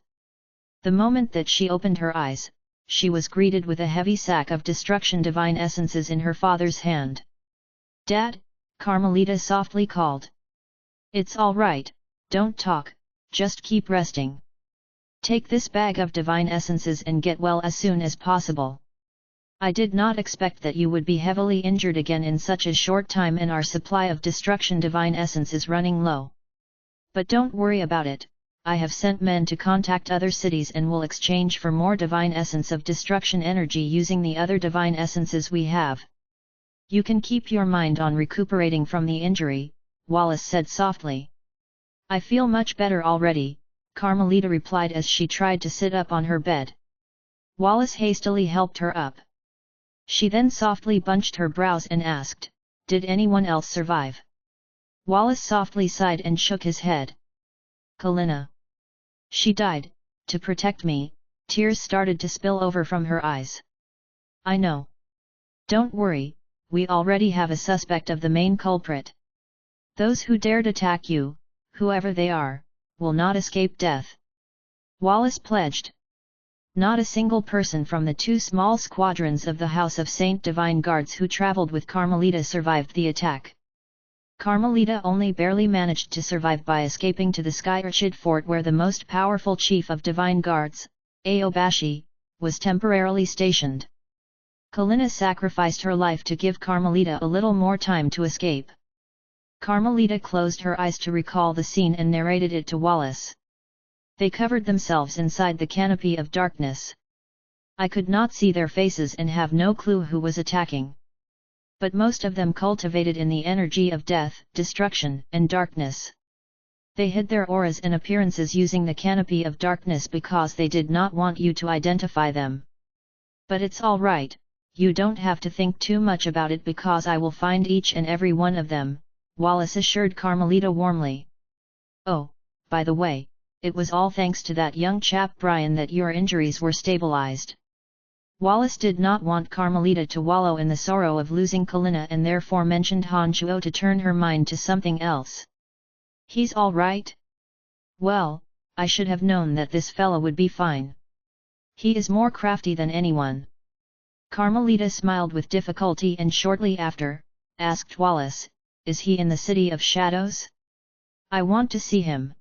The moment that she opened her eyes, she was greeted with a heavy sack of destruction divine essences in her father's hand. "Dad," Carmelita softly called. "It's all right, don't talk, just keep resting. Take this bag of divine essences and get well as soon as possible. I did not expect that you would be heavily injured again in such a short time and our supply of destruction divine essence is running low. But don't worry about it, I have sent men to contact other cities and will exchange for more divine essence of destruction energy using the other divine essences we have. You can keep your mind on recuperating from the injury," Wallace said softly. "I feel much better already," Carmelita replied as she tried to sit up on her bed. Wallace hastily helped her up. She then softly bunched her brows and asked, "Did anyone else survive?" Wallace softly sighed and shook his head. "Kalina. She died, to protect me." Tears started to spill over from her eyes. "I know. Don't worry, we already have a suspect of the main culprit. Those who dared attack you, whoever they are, will not escape death," Wallace pledged. Not a single person from the 2 small squadrons of the House of Saint Divine Guards who traveled with Carmelita survived the attack. Carmelita only barely managed to survive by escaping to the Sky Orchid Fort where the most powerful chief of Divine Guards, Aobashi, was temporarily stationed. Kalina sacrificed her life to give Carmelita a little more time to escape. Carmelita closed her eyes to recall the scene and narrated it to Wallace. They covered themselves inside the canopy of darkness. I could not see their faces and have no clue who was attacking. But most of them cultivated in the energy of death, destruction, and darkness. They hid their auras and appearances using the canopy of darkness because they did not want you to identify them. But it's all right, you don't have to think too much about it because I will find each and every one of them, Wallace assured Carmelita warmly. "Oh, by the way, it was all thanks to that young chap Brian that your injuries were stabilized." Wallace did not want Carmelita to wallow in the sorrow of losing Kalina and therefore mentioned Honchuo to turn her mind to something else. "He's all right? Well, I should have known that this fella would be fine. He is more crafty than anyone." Carmelita smiled with difficulty and shortly after, asked Wallace, "Is he in the City of Shadows? I want to see him."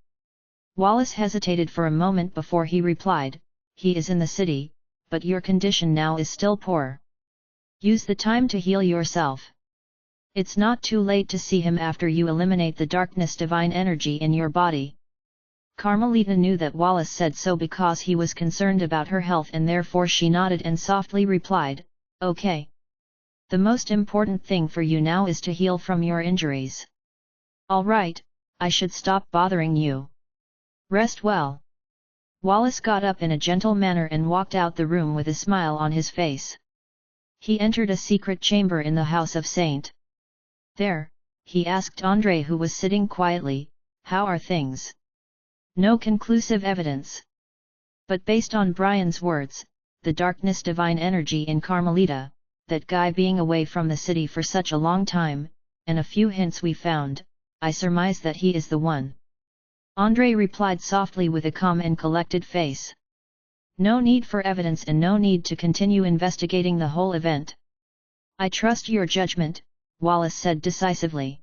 Wallace hesitated for a moment before he replied, "He is in the city, but your condition now is still poor. Use the time to heal yourself. It's not too late to see him after you eliminate the darkness divine energy in your body." Carmelita knew that Wallace said so because he was concerned about her health and therefore she nodded and softly replied, "Okay. The most important thing for you now is to heal from your injuries. All right, I should stop bothering you. Rest well." Wallace got up in a gentle manner and walked out the room with a smile on his face. He entered a secret chamber in the House of Saint. There, he asked André, who was sitting quietly, how are things? No conclusive evidence. But based on Brian's words, the darkness divine energy in Carmelita, that guy being away from the city for such a long time, and a few hints we found, I surmise that he is the one. Andre replied softly with a calm and collected face. No need for evidence and no need to continue investigating the whole event. I trust your judgment, Wallace said decisively.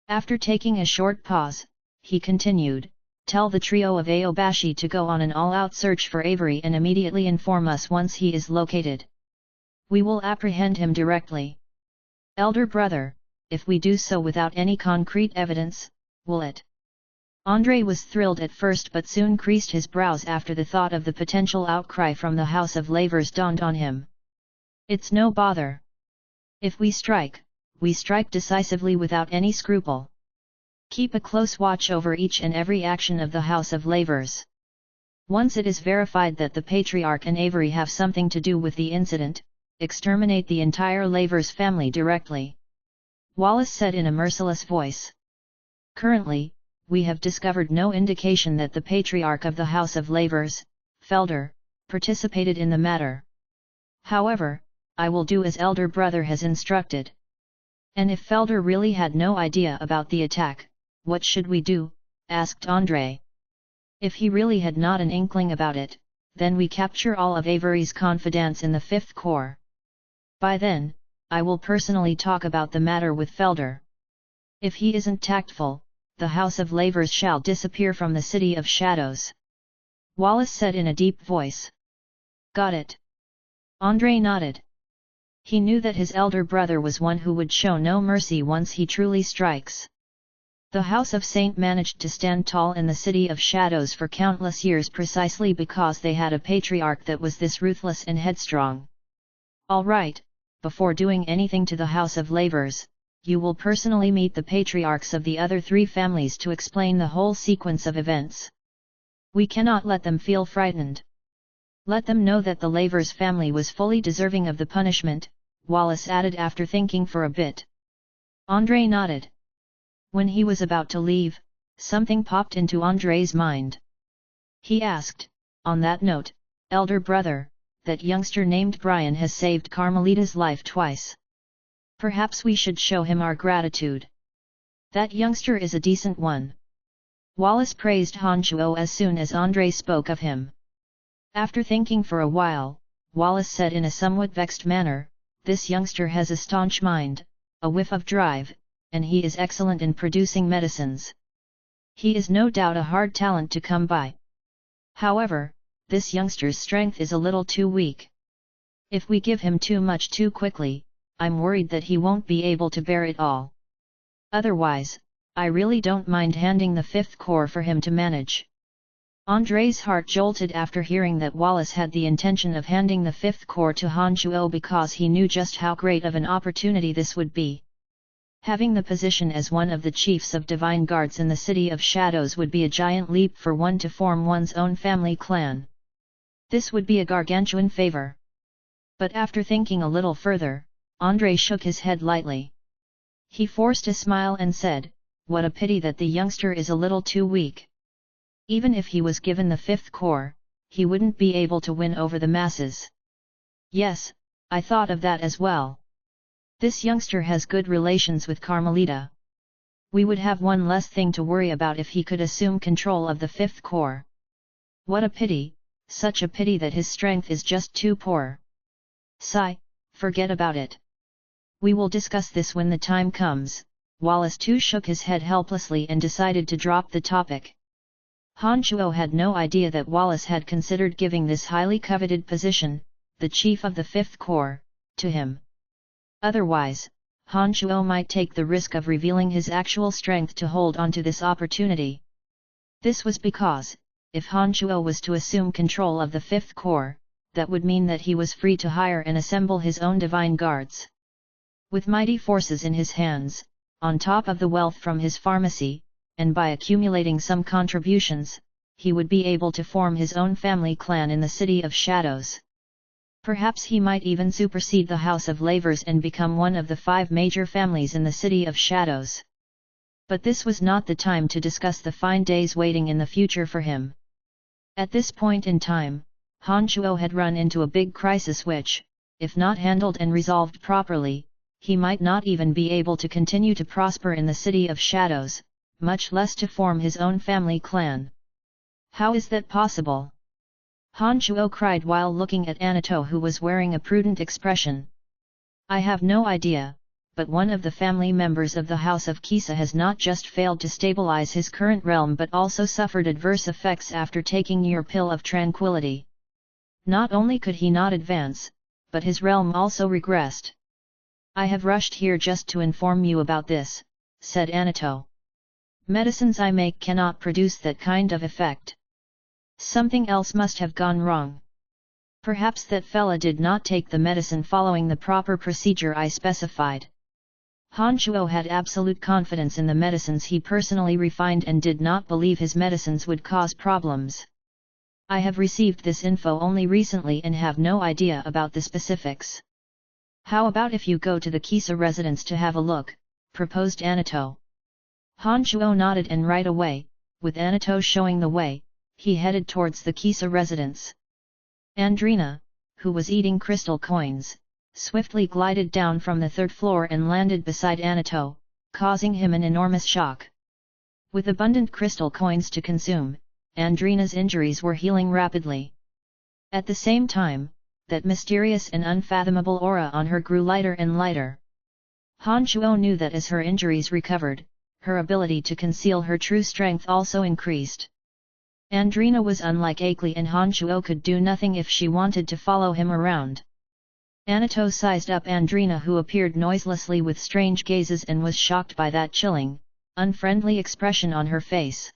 After taking a short pause, he continued, tell the trio of Aobashi to go on an all-out search for Avery and immediately inform us once he is located. We will apprehend him directly. Elder brother, if we do so without any concrete evidence, will it? Andre was thrilled at first but soon creased his brows after the thought of the potential outcry from the House of Lavers dawned on him. It's no bother. If we strike decisively without any scruple. Keep a close watch over each and every action of the House of Lavers. Once it is verified that the Patriarch and Avery have something to do with the incident, exterminate the entire Lavers family directly. Wallace said in a merciless voice. Currently, we have discovered no indication that the Patriarch of the House of Lavers, Felder, participated in the matter. However, I will do as Elder Brother has instructed. And if Felder really had no idea about the attack, what should we do? Asked Andre. If he really had not an inkling about it, then we capture all of Avery's confidants in the Fifth Corps. By then, I will personally talk about the matter with Felder. If he isn't tactful, the House of Lavers shall disappear from the City of Shadows. Wallace said in a deep voice. Got it. Andre nodded. He knew that his elder brother was one who would show no mercy once he truly strikes. The House of Saint managed to stand tall in the City of Shadows for countless years precisely because they had a patriarch that was this ruthless and headstrong. All right, before doing anything to the House of Lavers, you will personally meet the patriarchs of the other three families to explain the whole sequence of events. We cannot let them feel frightened. Let them know that the Lavers family was fully deserving of the punishment, Wallace added after thinking for a bit. Andre nodded. When he was about to leave, something popped into Andre's mind. He asked, on that note, elder brother, that youngster named Brian has saved Carmelita's life twice. Perhaps we should show him our gratitude. That youngster is a decent one. Wallace praised Hanchuo as soon as Andre spoke of him. After thinking for a while, Wallace said in a somewhat vexed manner, this youngster has a staunch mind, a whiff of drive, and he is excellent in producing medicines. He is no doubt a hard talent to come by. However, this youngster's strength is a little too weak. If we give him too much too quickly, I'm worried that he won't be able to bear it all. Otherwise, I really don't mind handing the Fifth Corps for him to manage. Andre's heart jolted after hearing that Wallace had the intention of handing the Fifth Corps to Hanchuo because he knew just how great of an opportunity this would be. Having the position as one of the chiefs of Divine Guards in the City of Shadows would be a giant leap for one to form one's own family clan. This would be a gargantuan favor. But after thinking a little further, Andre shook his head lightly. He forced a smile and said, what a pity that the youngster is a little too weak. Even if he was given the Fifth Corps, he wouldn't be able to win over the masses. Yes, I thought of that as well. This youngster has good relations with Carmelita. We would have one less thing to worry about if he could assume control of the Fifth Corps. What a pity, such a pity that his strength is just too poor. Sigh, forget about it. We will discuss this when the time comes. Wallace too shook his head helplessly and decided to drop the topic. Hanchuo had no idea that Wallace had considered giving this highly coveted position, the chief of the Fifth Corps, to him. Otherwise, Hanchuo might take the risk of revealing his actual strength to hold onto this opportunity. This was because, if Hanchuo was to assume control of the Fifth Corps, that would mean that he was free to hire and assemble his own divine guards. With mighty forces in his hands, on top of the wealth from his pharmacy, and by accumulating some contributions, he would be able to form his own family clan in the City of Shadows. Perhaps he might even supersede the House of Lavers and become one of the 5 major families in the City of Shadows. But this was not the time to discuss the fine days waiting in the future for him. At this point in time, Han Chuo had run into a big crisis which, if not handled and resolved properly, he might not even be able to continue to prosper in the City of Shadows, much less to form his own family clan. How is that possible? Han Chuo cried while looking at Anato, who was wearing a prudent expression. I have no idea, but one of the family members of the House of Kisa has not just failed to stabilize his current realm but also suffered adverse effects after taking your pill of tranquility. Not only could he not advance, but his realm also regressed. I have rushed here just to inform you about this, said Anato. Medicines I make cannot produce that kind of effect. Something else must have gone wrong. Perhaps that fella did not take the medicine following the proper procedure I specified. Han Chuo had absolute confidence in the medicines he personally refined and did not believe his medicines would cause problems. I have received this info only recently and have no idea about the specifics. How about if you go to the Kisa residence to have a look, proposed Anato. Han Chuo nodded and right away, with Anato showing the way, he headed towards the Kisa residence. Andrina, who was eating crystal coins, swiftly glided down from the third floor and landed beside Anato, causing him an enormous shock. With abundant crystal coins to consume, Andrina's injuries were healing rapidly. At the same time, that mysterious and unfathomable aura on her grew lighter and lighter. Han Chuo knew that as her injuries recovered, her ability to conceal her true strength also increased. Andrina was unlike Akely, and Han Chuo could do nothing if she wanted to follow him around. Anato sized up Andrina, who appeared noiselessly with strange gazes and was shocked by that chilling, unfriendly expression on her face.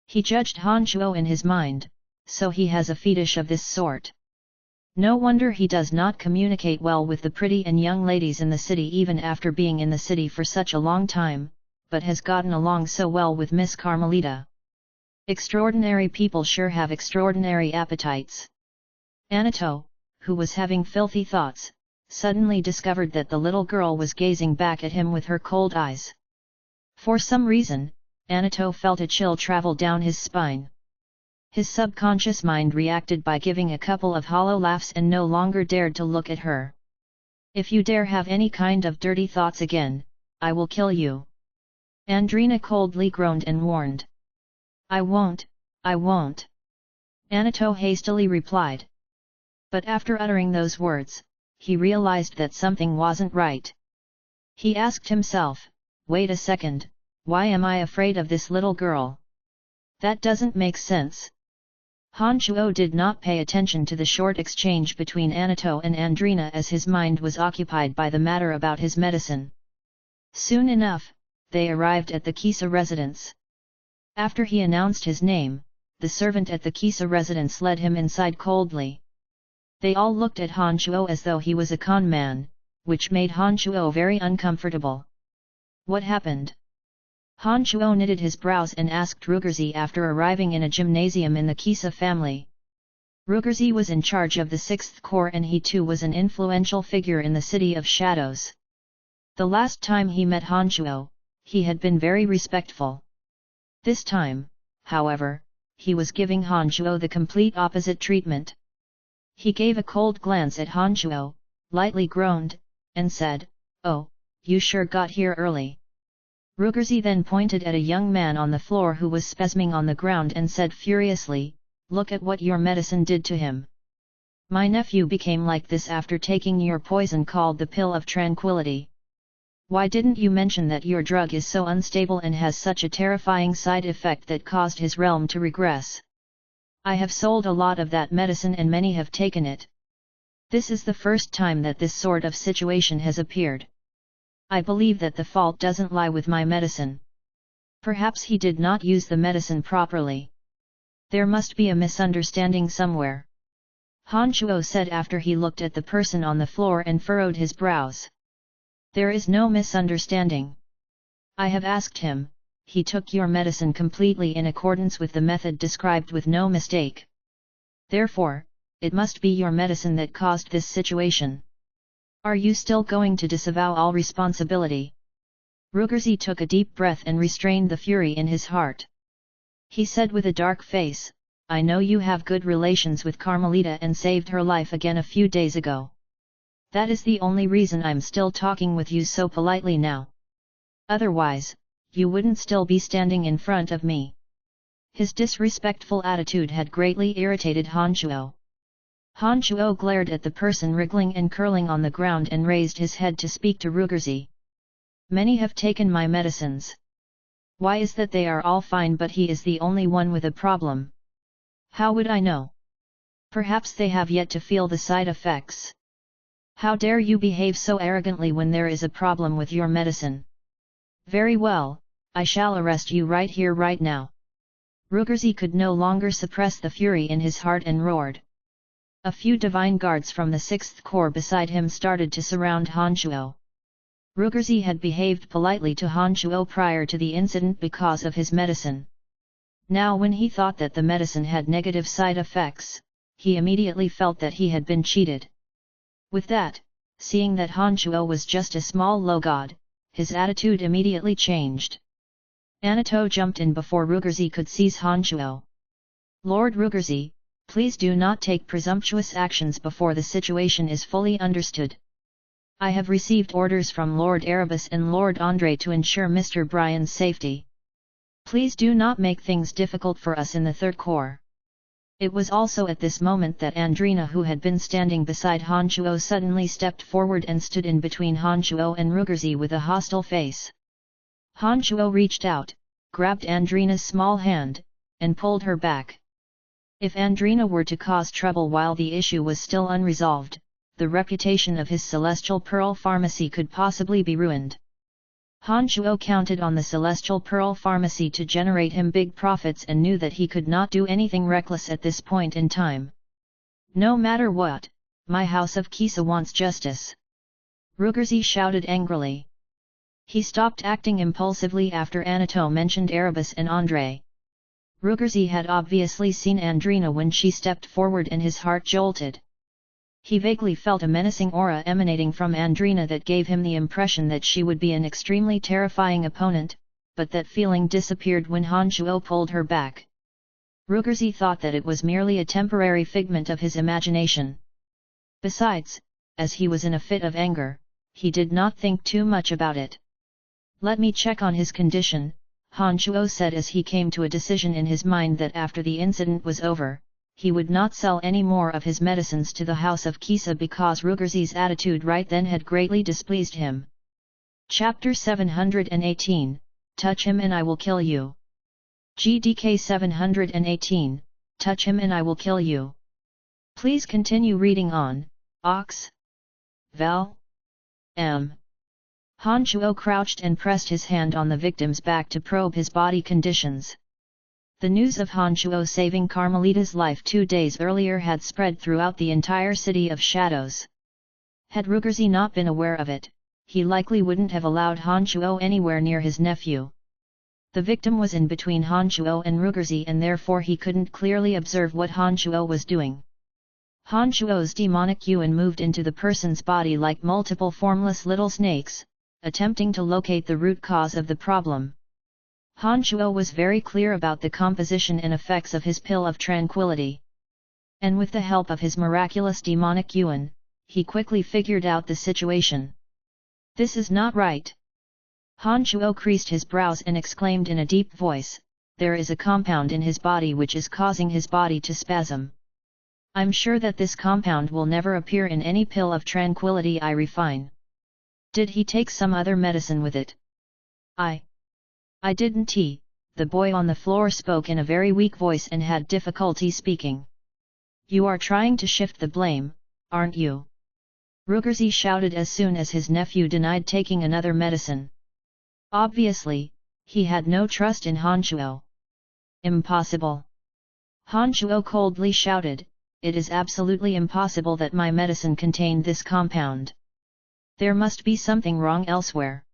He judged Han Chuo in his mind, so he has a fetish of this sort. No wonder he does not communicate well with the pretty and young ladies in the city even after being in the city for such a long time, but has gotten along so well with Miss Carmelita. Extraordinary people sure have extraordinary appetites. Anato, who was having filthy thoughts, suddenly discovered that the little girl was gazing back at him with her cold eyes. For some reason, Anato felt a chill travel down his spine. His subconscious mind reacted by giving a couple of hollow laughs and no longer dared to look at her. If you dare have any kind of dirty thoughts again, I will kill you. Andrina coldly groaned and warned. I won't, I won't. Anato hastily replied. But after uttering those words, he realized that something wasn't right. He asked himself, wait a second, why am I afraid of this little girl? That doesn't make sense. Han Chuo did not pay attention to the short exchange between Anato and Andrina as his mind was occupied by the matter about his medicine. Soon enough, they arrived at the Kisa residence. After he announced his name, the servant at the Kisa residence led him inside coldly. They all looked at Han Chuo as though he was a con man, which made Han Chuo very uncomfortable. What happened? Han Chuo knitted his brows and asked Rugerzi after arriving in a gymnasium in the Kisa family. Rugerzi was in charge of the 6th Corps and he too was an influential figure in the City of Shadows. The last time he met Han Chuo, he had been very respectful. This time, however, he was giving Han Chuo the complete opposite treatment. He gave a cold glance at Han Chuo, lightly groaned, and said, "Oh, you sure got here early." Rugerzi then pointed at a young man on the floor who was spasming on the ground and said furiously, "Look at what your medicine did to him. My nephew became like this after taking your poison called the pill of tranquility. Why didn't you mention that your drug is so unstable and has such a terrifying side effect that caused his realm to regress? I have sold a lot of that medicine and many have taken it. This is the first time that this sort of situation has appeared. I believe that the fault doesn't lie with my medicine. Perhaps he did not use the medicine properly. There must be a misunderstanding somewhere." Han Chuo said after he looked at the person on the floor and furrowed his brows. "There is no misunderstanding. I have asked him, he took your medicine completely in accordance with the method described with no mistake. Therefore, it must be your medicine that caused this situation. Are you still going to disavow all responsibility?" Rugerzi took a deep breath and restrained the fury in his heart. He said with a dark face, "I know you have good relations with Carmelita and saved her life again a few days ago. That is the only reason I'm still talking with you so politely now. Otherwise, you wouldn't still be standing in front of me." His disrespectful attitude had greatly irritated Han Shuo. Han Shuo glared at the person wriggling and curling on the ground and raised his head to speak to Rugerzi. "Many have taken my medicines. Why is that they are all fine but he is the only one with a problem? How would I know? Perhaps they have yet to feel the side effects. How dare you behave so arrogantly when there is a problem with your medicine? Very well, I shall arrest you right here right now." Rugerzi could no longer suppress the fury in his heart and roared. A few divine guards from the 6th Corps beside him started to surround Han Shuo. Rugerzi had behaved politely to Han Shuo prior to the incident because of his medicine. Now when he thought that the medicine had negative side effects, he immediately felt that he had been cheated. With that, seeing that Han Shuo was just a small low god, his attitude immediately changed. Anato jumped in before Rugerzi could seize Han Shuo. "Lord Rugerzi, please do not take presumptuous actions before the situation is fully understood. I have received orders from Lord Erebus and Lord Andre to ensure Mr. Brian's safety. Please do not make things difficult for us in the 3rd Corps." It was also at this moment that Andrina, who had been standing beside Han Shuo, suddenly stepped forward and stood in between Han Shuo and Rugerzi with a hostile face. Han Shuo reached out, grabbed Andrina's small hand, and pulled her back. If Andrina were to cause trouble while the issue was still unresolved, the reputation of his Celestial Pearl Pharmacy could possibly be ruined. Han Shuo counted on the Celestial Pearl Pharmacy to generate him big profits and knew that he could not do anything reckless at this point in time. "No matter what, my House of Kisa wants justice!" Rugerzi shouted angrily. He stopped acting impulsively after Anato mentioned Erebus and Andre. Rugerzi had obviously seen Andrina when she stepped forward and his heart jolted. He vaguely felt a menacing aura emanating from Andrina that gave him the impression that she would be an extremely terrifying opponent, but that feeling disappeared when Han Shuo pulled her back. Rugerzi thought that it was merely a temporary figment of his imagination. Besides, as he was in a fit of anger, he did not think too much about it. "Let me check on his condition," Han Shuo said as he came to a decision in his mind that after the incident was over, he would not sell any more of his medicines to the House of Kisa because Rugerzi's attitude right then had greatly displeased him. Chapter 718, Touch him and I will kill you. GDK 718, Touch him and I will kill you. Please continue reading on, Ox. Val. M. Han Shuo crouched and pressed his hand on the victim's back to probe his body conditions. The news of Han Shuo saving Carmelita's life 2 days earlier had spread throughout the entire City of Shadows. Had Rugerzi not been aware of it, he likely wouldn't have allowed Han Shuo anywhere near his nephew. The victim was in between Han Shuo and Rugerzi and therefore he couldn't clearly observe what Han Shuo was doing. Han Shuo's demonic yuan moved into the person's body like multiple formless little snakes, attempting to locate the root cause of the problem. Han Shuo was very clear about the composition and effects of his pill of tranquility. And with the help of his miraculous demonic yuan, he quickly figured out the situation. "This is not right." Han Shuo creased his brows and exclaimed in a deep voice, "There is a compound in his body which is causing his body to spasm. I'm sure that this compound will never appear in any pill of tranquility I refine. Did he take some other medicine with it?" I didn't." The boy on the floor spoke in a very weak voice and had difficulty speaking. "You are trying to shift the blame, aren't you?" Rugerzi shouted as soon as his nephew denied taking another medicine. Obviously, he had no trust in Han Shuo. "Impossible!" Han Shuo coldly shouted, "It is absolutely impossible that my medicine contained this compound. There must be something wrong elsewhere."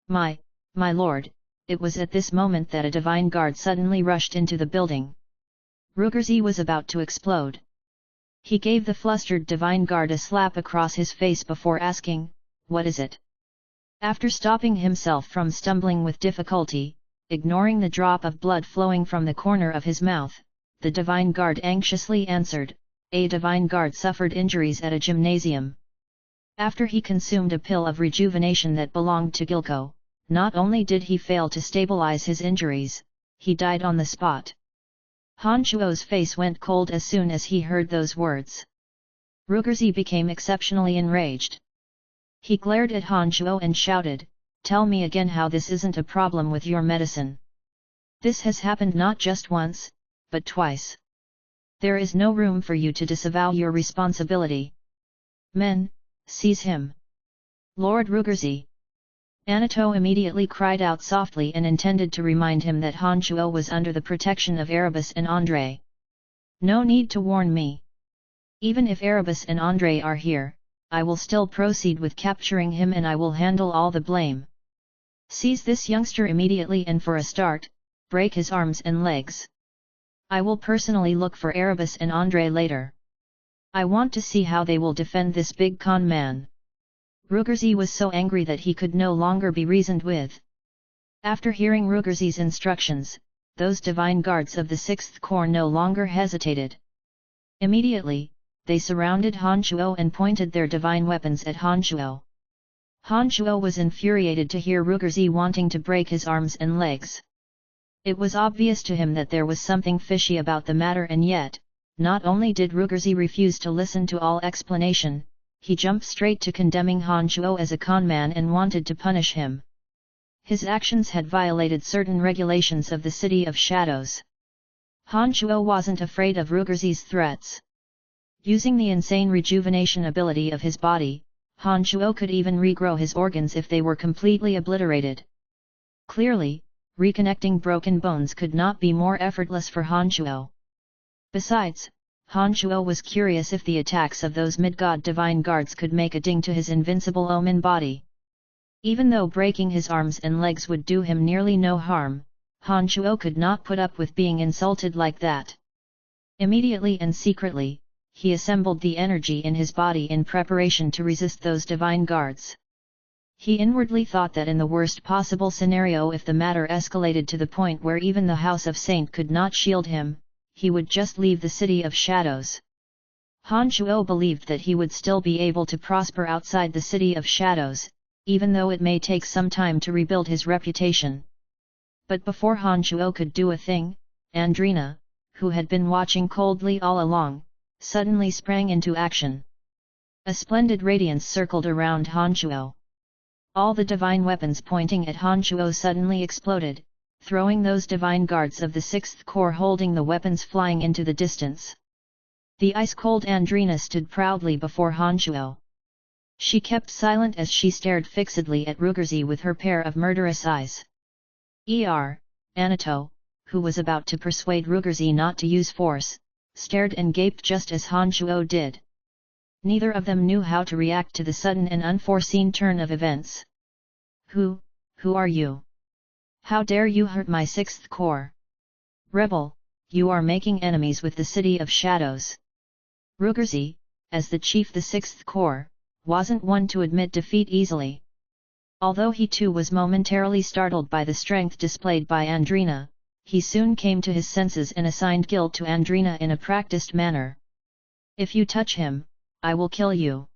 My lord," it was at this moment that a divine guard suddenly rushed into the building. Rugerzi was about to explode. He gave the flustered divine guard a slap across his face before asking, "What is it?" After stopping himself from stumbling with difficulty, ignoring the drop of blood flowing from the corner of his mouth, the Divine Guard anxiously answered, "A Divine Guard suffered injuries at a gymnasium. After he consumed a pill of rejuvenation that belonged to Gilko, not only did he fail to stabilize his injuries, he died on the spot." Han Shuo's face went cold as soon as he heard those words. Rugerzi became exceptionally enraged. He glared at Han Shuo and shouted, "Tell me again how this isn't a problem with your medicine. This has happened not just once, but twice. There is no room for you to disavow your responsibility. Men, seize him." "Lord Rugerzi!" Anato immediately cried out softly and intended to remind him that Han Shuo was under the protection of Erebus and Andre. "No need to warn me. Even if Erebus and Andre are here, I will still proceed with capturing him and I will handle all the blame. Seize this youngster immediately and for a start, break his arms and legs. I will personally look for Erebus and Andre later. I want to see how they will defend this big con man." Rugerzi was so angry that he could no longer be reasoned with. After hearing Rugerzi's instructions, those Divine Guards of the 6th Corps no longer hesitated. Immediately, they surrounded Han Shuo and pointed their divine weapons at Han Shuo. Han Shuo was infuriated to hear Rugerzi wanting to break his arms and legs. It was obvious to him that there was something fishy about the matter, and yet, not only did Rugerzi refuse to listen to all explanation, he jumped straight to condemning Han Shuo as a conman and wanted to punish him. His actions had violated certain regulations of the City of Shadows. Han Shuo wasn't afraid of Rugerzi's threats. Using the insane rejuvenation ability of his body, Han Shuo could even regrow his organs if they were completely obliterated. Clearly, reconnecting broken bones could not be more effortless for Han Shuo. Besides, Han Shuo was curious if the attacks of those mid-god Divine Guards could make a ding to his invincible omen body. Even though breaking his arms and legs would do him nearly no harm, Han Shuo could not put up with being insulted like that. Immediately and secretly, he assembled the energy in his body in preparation to resist those Divine Guards. He inwardly thought that in the worst possible scenario, if the matter escalated to the point where even the House of Saint could not shield him, he would just leave the City of Shadows. Han Shuo believed that he would still be able to prosper outside the City of Shadows, even though it may take some time to rebuild his reputation. But before Han Shuo could do a thing, Andrina, who had been watching coldly all along, suddenly sprang into action. A splendid radiance circled around Han Shuo. All the divine weapons pointing at Han Shuo suddenly exploded, throwing those Divine Guards of the 6th Corps holding the weapons flying into the distance. The ice-cold Andrina stood proudly before Han Shuo. She kept silent as she stared fixedly at Rugerzi with her pair of murderous eyes. Anato, who was about to persuade Rugerzi not to use force, stared and gaped just as Han Shuo did. Neither of them knew how to react to the sudden and unforeseen turn of events. Who are you? How dare you hurt my 6th Corps? Rebel, you are making enemies with the City of Shadows. Rugerzi, as the chief of the 6th Corps, wasn't one to admit defeat easily. Although he too was momentarily startled by the strength displayed by Andrina, he soon came to his senses and assigned guilt to Andrina in a practiced manner. "If you touch him, I will kill you,"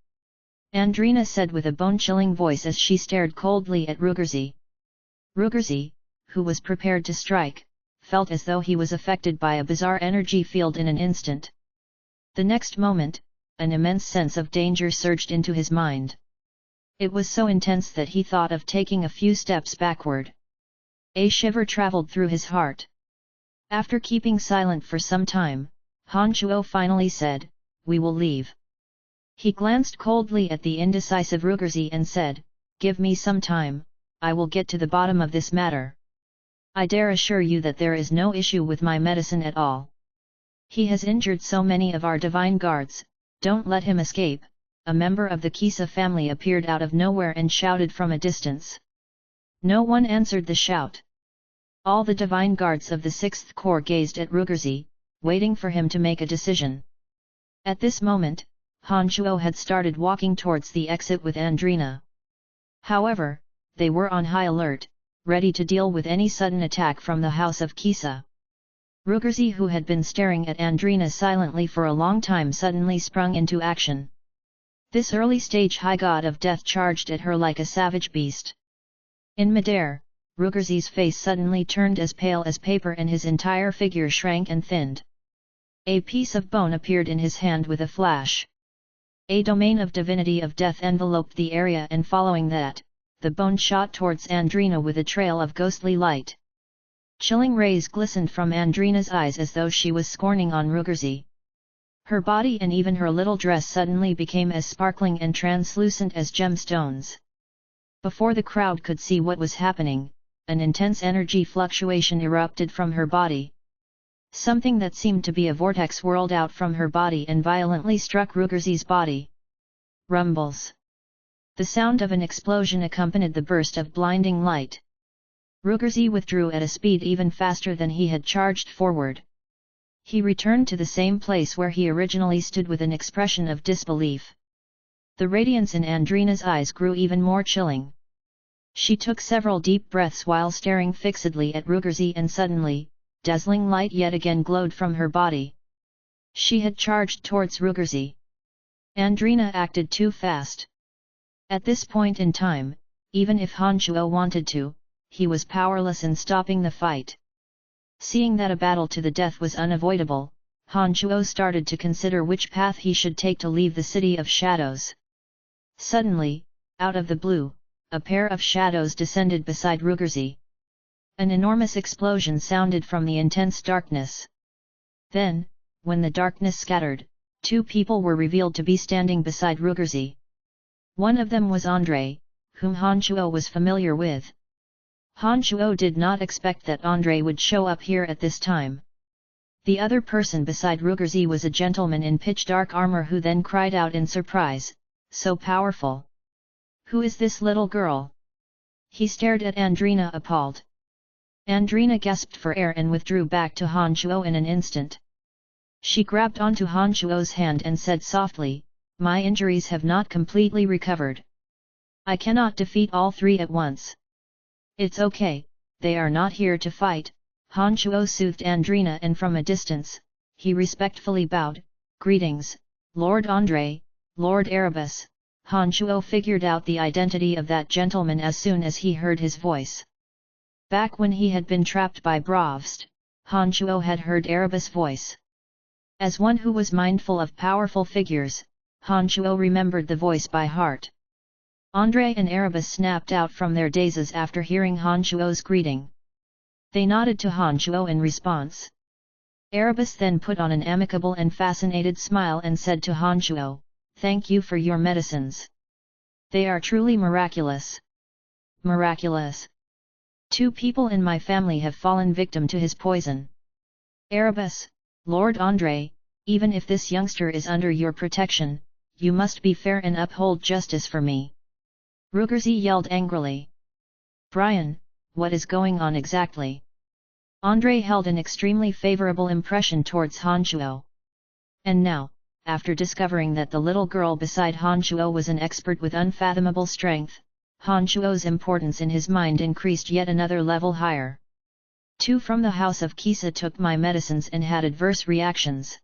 Andrina said with a bone-chilling voice as she stared coldly at Rugerzi. Rugerzi, who was prepared to strike, felt as though he was affected by a bizarre energy field in an instant. The next moment, an immense sense of danger surged into his mind. It was so intense that he thought of taking a few steps backward. A shiver traveled through his heart. After keeping silent for some time, Han Shuo finally said, "We will leave." He glanced coldly at the indecisive Rugerzi and said, "Give me some time, I will get to the bottom of this matter. I dare assure you that there is no issue with my medicine at all. He has injured so many of our Divine Guards, don't let him escape." A member of the Kisa family appeared out of nowhere and shouted from a distance. No one answered the shout. All the Divine Guards of the 6th Corps gazed at Rugerzi, waiting for him to make a decision. At this moment, Han Shuo had started walking towards the exit with Andrina. However, they were on high alert, ready to deal with any sudden attack from the house of Kisa. Rugerzi, who had been staring at Andrina silently for a long time, suddenly sprung into action. This early-stage high god of death charged at her like a savage beast. In midair, Rugerzi's face suddenly turned as pale as paper and his entire figure shrank and thinned. A piece of bone appeared in his hand with a flash. A domain of divinity of death enveloped the area, and following that, the bone shot towards Andrina with a trail of ghostly light. Chilling rays glistened from Andrina's eyes as though she was scorning on Rugerzi. Her body and even her little dress suddenly became as sparkling and translucent as gemstones. Before the crowd could see what was happening, an intense energy fluctuation erupted from her body. Something that seemed to be a vortex whirled out from her body and violently struck Rugerzi's body. Rumbles. The sound of an explosion accompanied the burst of blinding light. Rugerzi withdrew at a speed even faster than he had charged forward. He returned to the same place where he originally stood with an expression of disbelief. The radiance in Andrina's eyes grew even more chilling. She took several deep breaths while staring fixedly at Rugerzi, and suddenly, dazzling light yet again glowed from her body. She had charged towards Rugerzi. Andrina acted too fast. At this point in time, even if Han Shuo wanted to, he was powerless in stopping the fight. Seeing that a battle to the death was unavoidable, Han Shuo started to consider which path he should take to leave the City of Shadows. Suddenly, out of the blue, a pair of shadows descended beside Rugerzi. An enormous explosion sounded from the intense darkness. Then, when the darkness scattered, two people were revealed to be standing beside Rugerzi. One of them was Andrei, whom Han Shuo was familiar with. Han Shuo did not expect that Andrei would show up here at this time. The other person beside Rugerzi was a gentleman in pitch-dark armor who then cried out in surprise, "So powerful! Who is this little girl?" He stared at Andrina appalled. Andrina gasped for air and withdrew back to Han Shuo in an instant. She grabbed onto Han Shuo's hand and said softly, "My injuries have not completely recovered. I cannot defeat all three at once." "It's okay, they are not here to fight," Han Shuo soothed Andrina, and from a distance, he respectfully bowed, "Greetings, Lord Andrei, Lord Erebus." Han Shuo figured out the identity of that gentleman as soon as he heard his voice. Back when he had been trapped by Brovst, Han Shuo had heard Erebus' voice. As one who was mindful of powerful figures, Han Shuo remembered the voice by heart. Andrei and Erebus snapped out from their dazes after hearing Han Shuo's greeting. They nodded to Han Shuo in response. Erebus then put on an amicable and fascinated smile and said to Han Shuo, "Thank you for your medicines. They are truly miraculous." "Miraculous? 2 people in my family have fallen victim to his poison." "Erebus, Lord Andrei, even if this youngster is under your protection, you must be fair and uphold justice for me." Rugerzi yelled angrily. "Brian, what is going on exactly?" Andrei held an extremely favorable impression towards Han Shuo. And now, after discovering that the little girl beside Han Shuo was an expert with unfathomable strength, Han Shuo's importance in his mind increased yet another level higher. 2 from the house of Kisa took my medicines and had adverse reactions.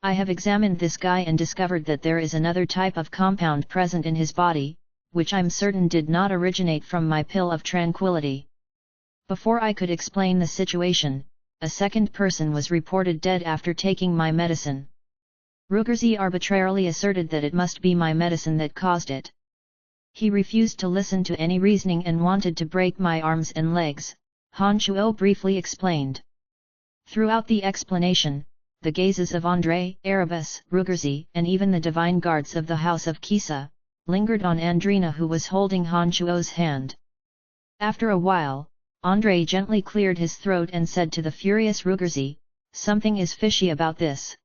I have examined this guy and discovered that there is another type of compound present in his body, which I'm certain did not originate from my pill of tranquility. Before I could explain the situation, a second person was reported dead after taking my medicine. Rugerzi arbitrarily asserted that it must be my medicine that caused it. He refused to listen to any reasoning and wanted to break my arms and legs, Han Shuo briefly explained. Throughout the explanation, the gazes of Andrei, Erebus, Rugerzi, and even the divine guards of the house of Kisa, lingered on Andrina, who was holding Han Shuo's hand. After a while, Andrei gently cleared his throat and said to the furious Rugerzi, "Something is fishy about this.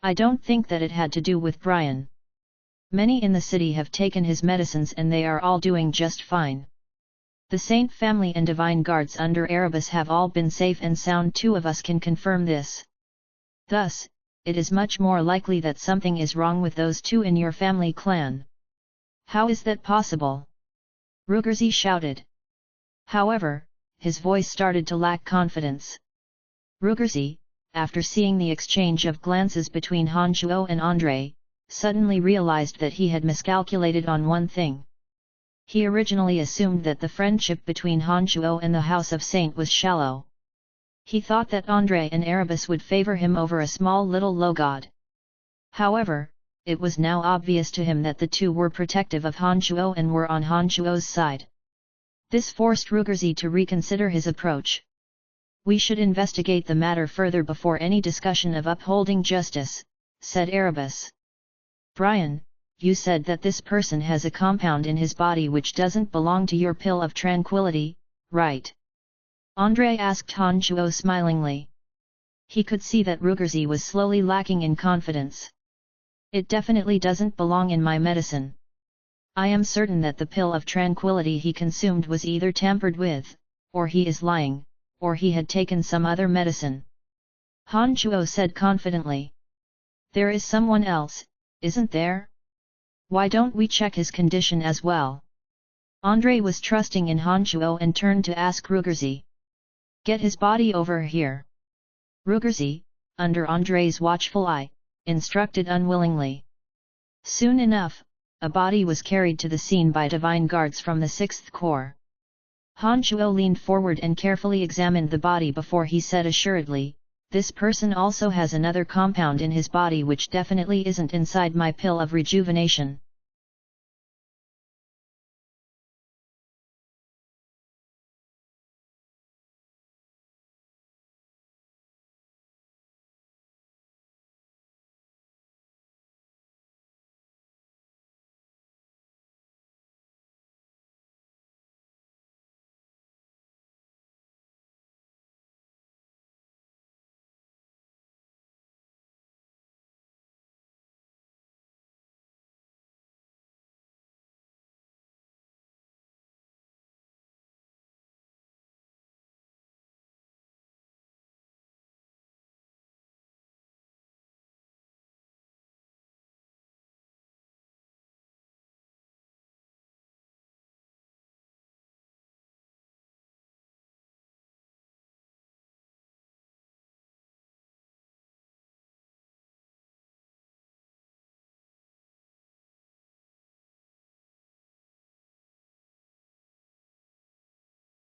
I don't think that it had to do with Brian. Many in the city have taken his medicines and they are all doing just fine. The Saint family and divine guards under Erebus have all been safe and sound. 2 of us can confirm this. Thus, it is much more likely that something is wrong with those 2 in your family clan." "How is that possible?" Rugerzi shouted. However, his voice started to lack confidence. Rugerzi, after seeing the exchange of glances between Han Shuo and Andrei, suddenly realized that he had miscalculated on one thing. He originally assumed that the friendship between Han Shuo and the House of Saint was shallow. He thought that Andrei and Erebus would favor him over a small little low god. However, it was now obvious to him that the two were protective of Han Shuo and were on Han Shuo's side. This forced Rugerzi to reconsider his approach. "We should investigate the matter further before any discussion of upholding justice," said Erebus. "Brian, you said that this person has a compound in his body which doesn't belong to your pill of tranquility, right?" Andrei asked Han Shuo smilingly. He could see that Rugerzi was slowly lacking in confidence. "It definitely doesn't belong in my medicine. I am certain that the pill of tranquility he consumed was either tampered with, or he is lying, or he had taken some other medicine," Han Shuo said confidently. "There is someone else, isn't there? Why don't we check his condition as well?" Andrei was trusting in Han Shuo and turned to ask Rugerzi. "Get his body over here." Rugerzi, under Andrei's watchful eye, instructed unwillingly. Soon enough, a body was carried to the scene by divine guards from the 6th Corps. Han Shuo leaned forward and carefully examined the body before he said assuredly, "This person also has another compound in his body which definitely isn't inside my pill of rejuvenation."